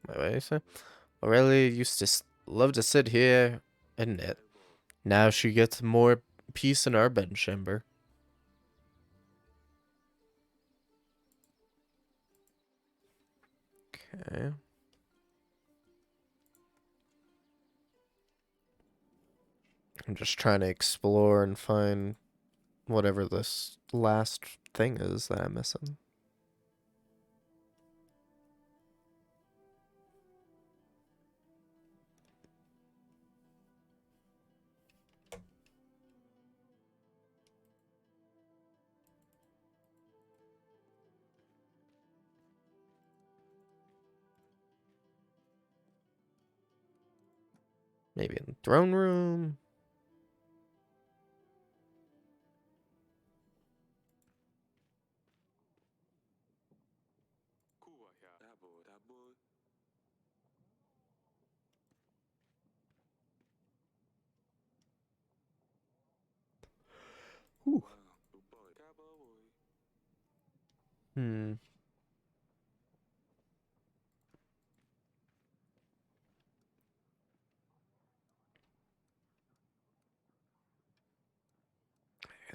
Wait, what did you say? Aurelia used to love to sit here and knit. Now she gets more peace in our bedchamber. Okay. I'm just trying to explore and find whatever this last thing is that I'm missing. Maybe in the throne room. Whew.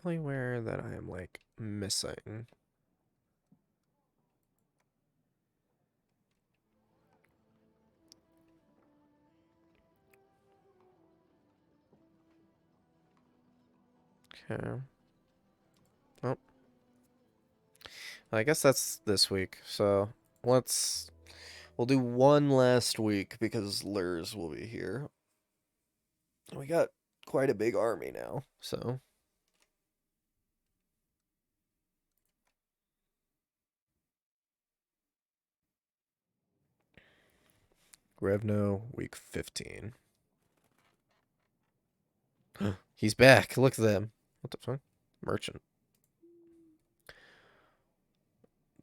Anywhere that I am like missing. Okay. Well, I guess that's this week. So we'll do one last week because Lurs will be here. We got quite a big army now, so. Grevno, week 15. He's back. Look at them. What the fuck? Merchant.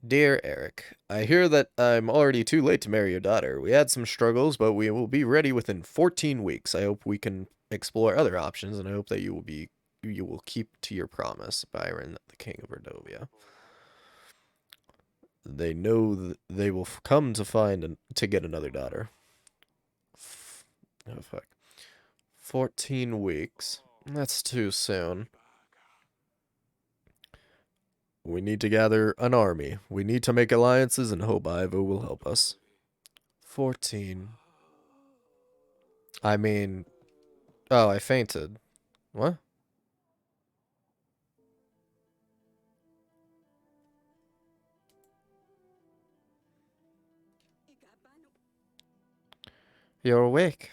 Dear Eric, I hear that I'm already too late to marry your daughter. We had some struggles, but we will be ready within 14 weeks. I hope we can explore other options, and I hope that you will keep to your promise, Byron, the King of Erdovia. They know they will come to to get another daughter. Oh fuck. 14 weeks. That's too soon. We need to gather an army. We need to make alliances and hope Ivo will help us. 14. I mean, oh, I fainted. What? You're awake.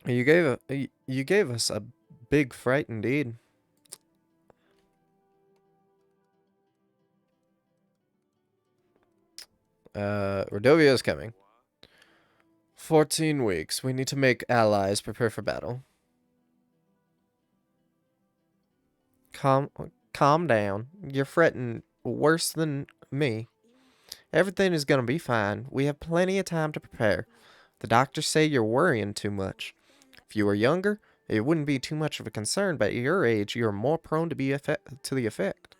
You gave us a big fright indeed. Rodovia is coming. 14 weeks. We need to make allies prepare for battle. Calm down. You're fretting worse than me. Everything is gonna be fine. We have plenty of time to prepare. The doctors say you're worrying too much. If you were younger, it wouldn't be too much of a concern, but at your age, you're more prone to to the effect.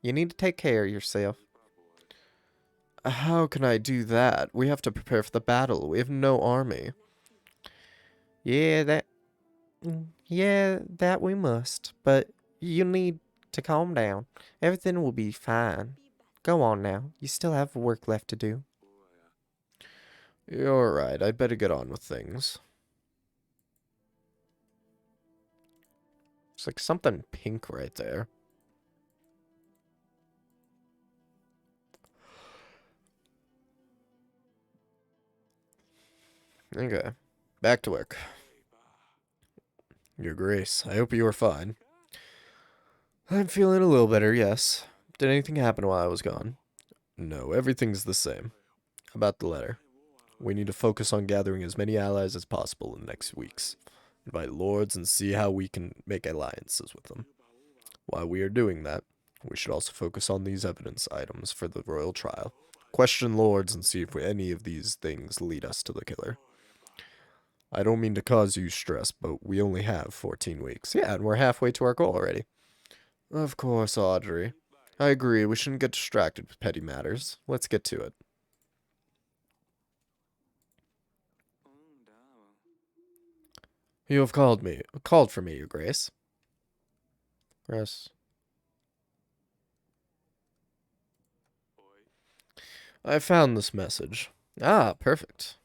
You need to take care of yourself. How can I do that? We have to prepare for the battle. We have no army. Yeah, that we must. But you need to calm down. Everything will be fine. Go on now. You still have work left to do. You're right. I'd better get on with things. It's like something pink right there. Okay. Back to work. Your Grace, I hope you are fine. I'm feeling a little better, yes. Did anything happen while I was gone? No, everything's the same. About the letter. We need to focus on gathering as many allies as possible in the next weeks. Invite lords and see how we can make alliances with them. While we are doing that, we should also focus on these evidence items for the royal trial. Question lords and see if any of these things lead us to the killer. I don't mean to cause you stress, but we only have 14 weeks. Yeah, and we're halfway to our goal already. Of course, Audrey. I agree, we shouldn't get distracted with petty matters. Let's get to it. You have called for me, Your Grace. Grace. I found this message. Ah, perfect.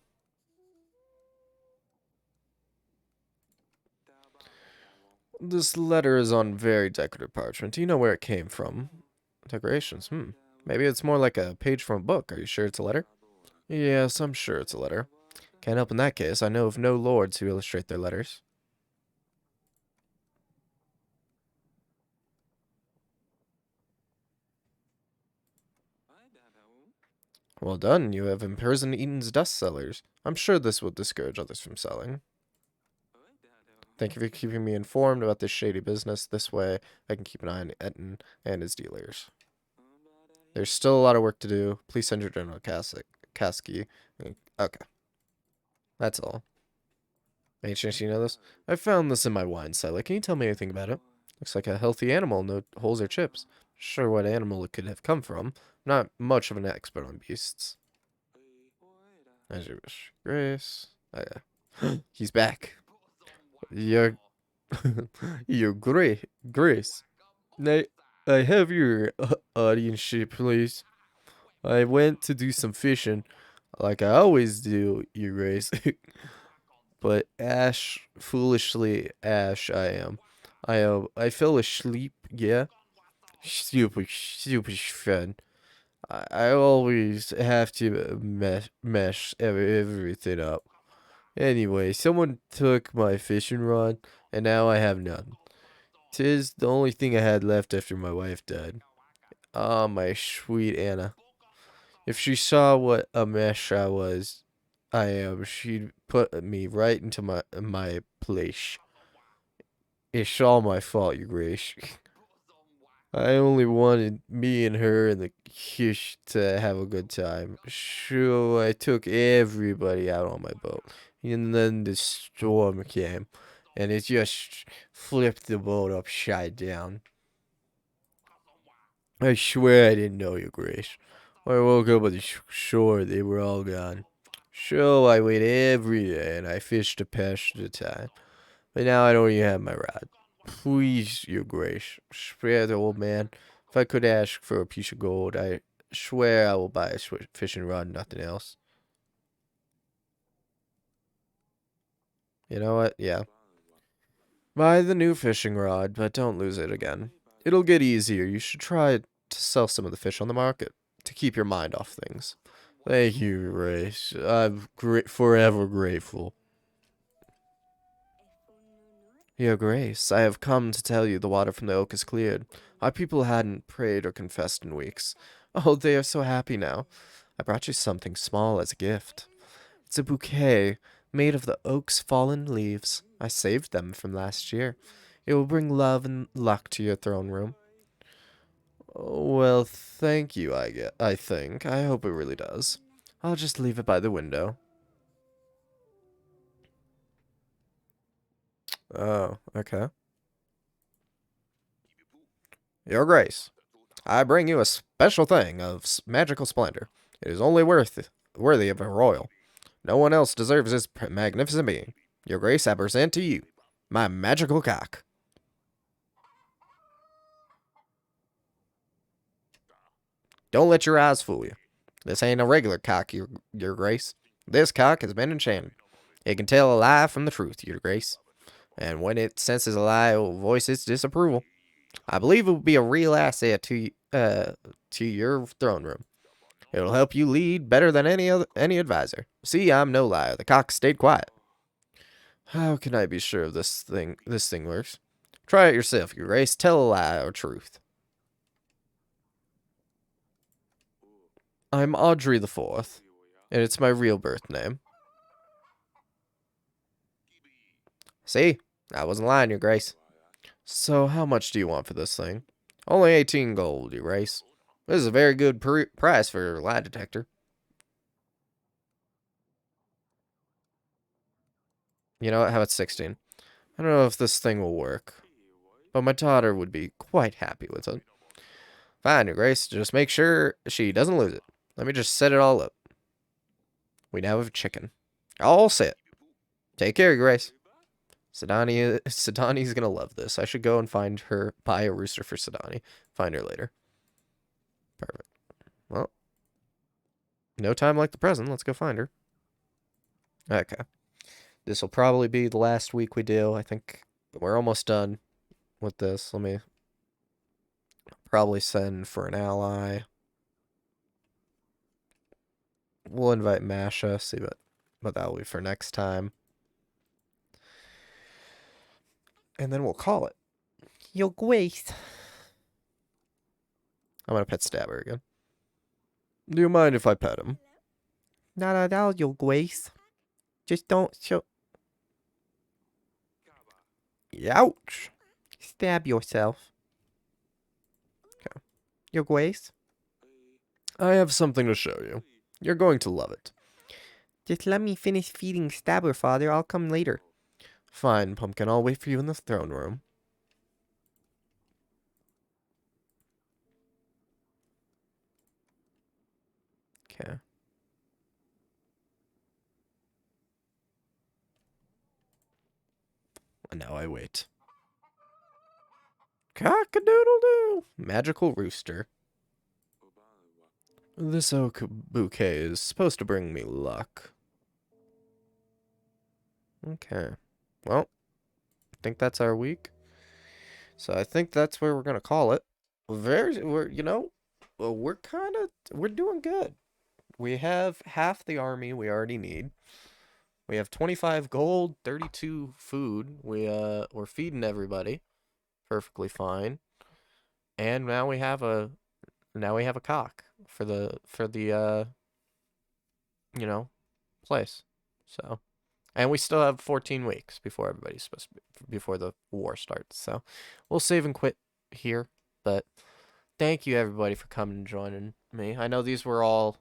This letter is on very decorative parchment. Do you know where it came from? Decorations, Maybe it's more like a page from a book. Are you sure it's a letter? Yes, I'm sure it's a letter. Can't help in that case. I know of no lords who illustrate their letters. Well done. You have imprisoned Eaton's dust sellers. I'm sure this will discourage others from selling. Thank you for keeping me informed about this shady business. This way, I can keep an eye on Eton and his dealers. There's still a lot of work to do. Please send your General Kasky. Okay. That's all. Any chance you know this? I found this in my wine cellar. Can you tell me anything about it? Looks like a healthy animal, no holes or chips. Sure what animal it could have come from. Not much of an expert on beasts. As you wish. Grace. Oh, yeah. He's back. Your, your Grace. I have your audience sheet, please. I went to do some fishing, like I always do, your Grace. But Ash I am. I fell asleep, yeah? Stupid fan. I always have to mesh everything up. Anyway, someone took my fishing rod, and now I have none. 'Tis the only thing I had left after my wife died. Ah, my sweet Anna. If she saw what a mesh I am, she'd put me right into my place. It's all my fault, your grace. I only wanted me and her and the kish to have a good time. So I took everybody out on my boat. And then the storm came, and it just flipped the boat upside down. I swear I didn't know you, Grace. When I woke up at the shore, they were all gone. So I wait every day, and I fished a patch at a time. But now I don't even have my rod. Please, your grace, spare the old man. If I could ask for a piece of gold, I swear I will buy a fishing rod and nothing else. You know what? Yeah. Buy the new fishing rod, but don't lose it again. It'll get easier. You should try to sell some of the fish on the market to keep your mind off things. Thank you, Grace. I'm forever grateful. Your Grace, I have come to tell you the water from the oak is cleared. Our people hadn't prayed or confessed in weeks. Oh, they are so happy now. I brought you something small as a gift. It's a bouquet made of the oak's fallen leaves. I saved them from last year. It will bring love and luck to your throne room. Oh, well, thank you, I think. I hope it really does. I'll just leave it by the window. Oh, okay. Your Grace, I bring you a special thing of magical splendor. It is only worthy of a royal. No one else deserves this magnificent being. Your Grace, I present to you my magical cock. Don't let your eyes fool you. This ain't a regular cock, your Grace. This cock has been enchanted. It can tell a lie from the truth, your Grace. And when it senses a lie, it will voice its disapproval. I believe it will be a real asset to your throne room. It'll help you lead better than any advisor. See, I'm no liar. The cock stayed quiet. How can I be sure of this thing works? Try it yourself, your Grace. Tell a lie or truth. I'm Audrey the Fourth, and it's my real birth name. See? I wasn't lying, your Grace. So how much do you want for this thing? Only 18 gold, your Grace. This is a very good price for a lie detector. You know what? How about 16? I don't know if this thing will work, but my daughter would be quite happy with it. Fine, your Grace. Just make sure she doesn't lose it. Let me just set it all up. We now have a chicken. All set. Take care, your Grace. Sidani's gonna love this. I should go and find her, buy a rooster for Sidani. Find her later. Perfect. Well, no time like the present. Let's go find her. Okay. This will probably be the last week we do. I think we're almost done with this. Let me probably send for an ally. We'll invite Masha, see what that will be for next time. And then we'll call it. Your Grace. I'm gonna pet Stabber again. Do you mind if I pet him? Not at all, your Grace. Just don't show. Ouch! Stab yourself. Okay. Your Grace? I have something to show you. You're going to love it. Just let me finish feeding Stabber, Father. I'll come later. Fine, Pumpkin. I'll wait for you in the throne room. Okay. And now I wait. Cock-a-doodle-doo! Magical rooster. This oak bouquet is supposed to bring me luck. Okay. Well, I think that's our week. So I think that's where we're gonna call it. We're well, we're doing good. We have half the army we already need. We have 25 gold, 32 food. We're feeding everybody perfectly fine. And now we have a cock for the you know, place. So, and we still have 14 weeks before everybody's supposed to before the war starts. So, we'll save and quit here, but thank you everybody for coming and joining me. I know these were all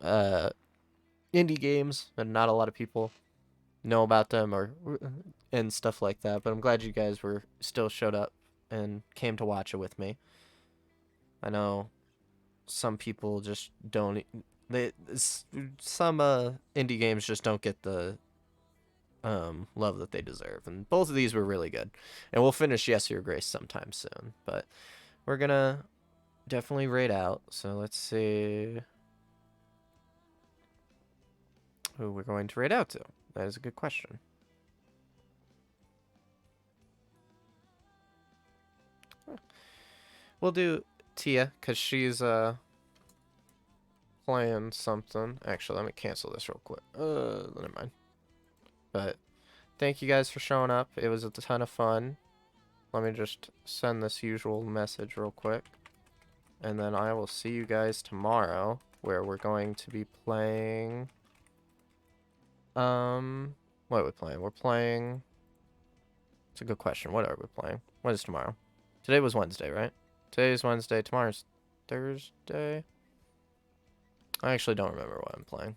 uh indie games and not a lot of people know about them or and stuff like that, but I'm glad you guys were still showed up and came to watch it with me. I know some people just don't some indie games just don't get the love that they deserve, and both of these were really good. And we'll finish Yes Your Grace sometime soon, but we're gonna definitely raid out. So let's see who we're going to raid out to. That is a good question. We'll do Tia because she's playing something. Actually, let me cancel this real quick. Never mind. But thank you guys for showing up. It was a ton of fun. Let me just send this usual message real quick. And then I will see you guys tomorrow, where we're going to be playing... what are we playing? We're playing... It's a good question. What are we playing? What is tomorrow? Today was Wednesday, right? Today's Wednesday. Tomorrow's Thursday. I actually don't remember what I'm playing.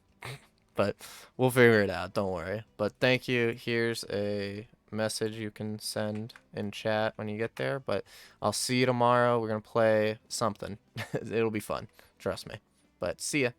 But we'll figure it out. Don't worry. But thank you. Here's a message you can send in chat when you get there. But I'll see you tomorrow. We're going to play something. It'll be fun. Trust me. But see ya.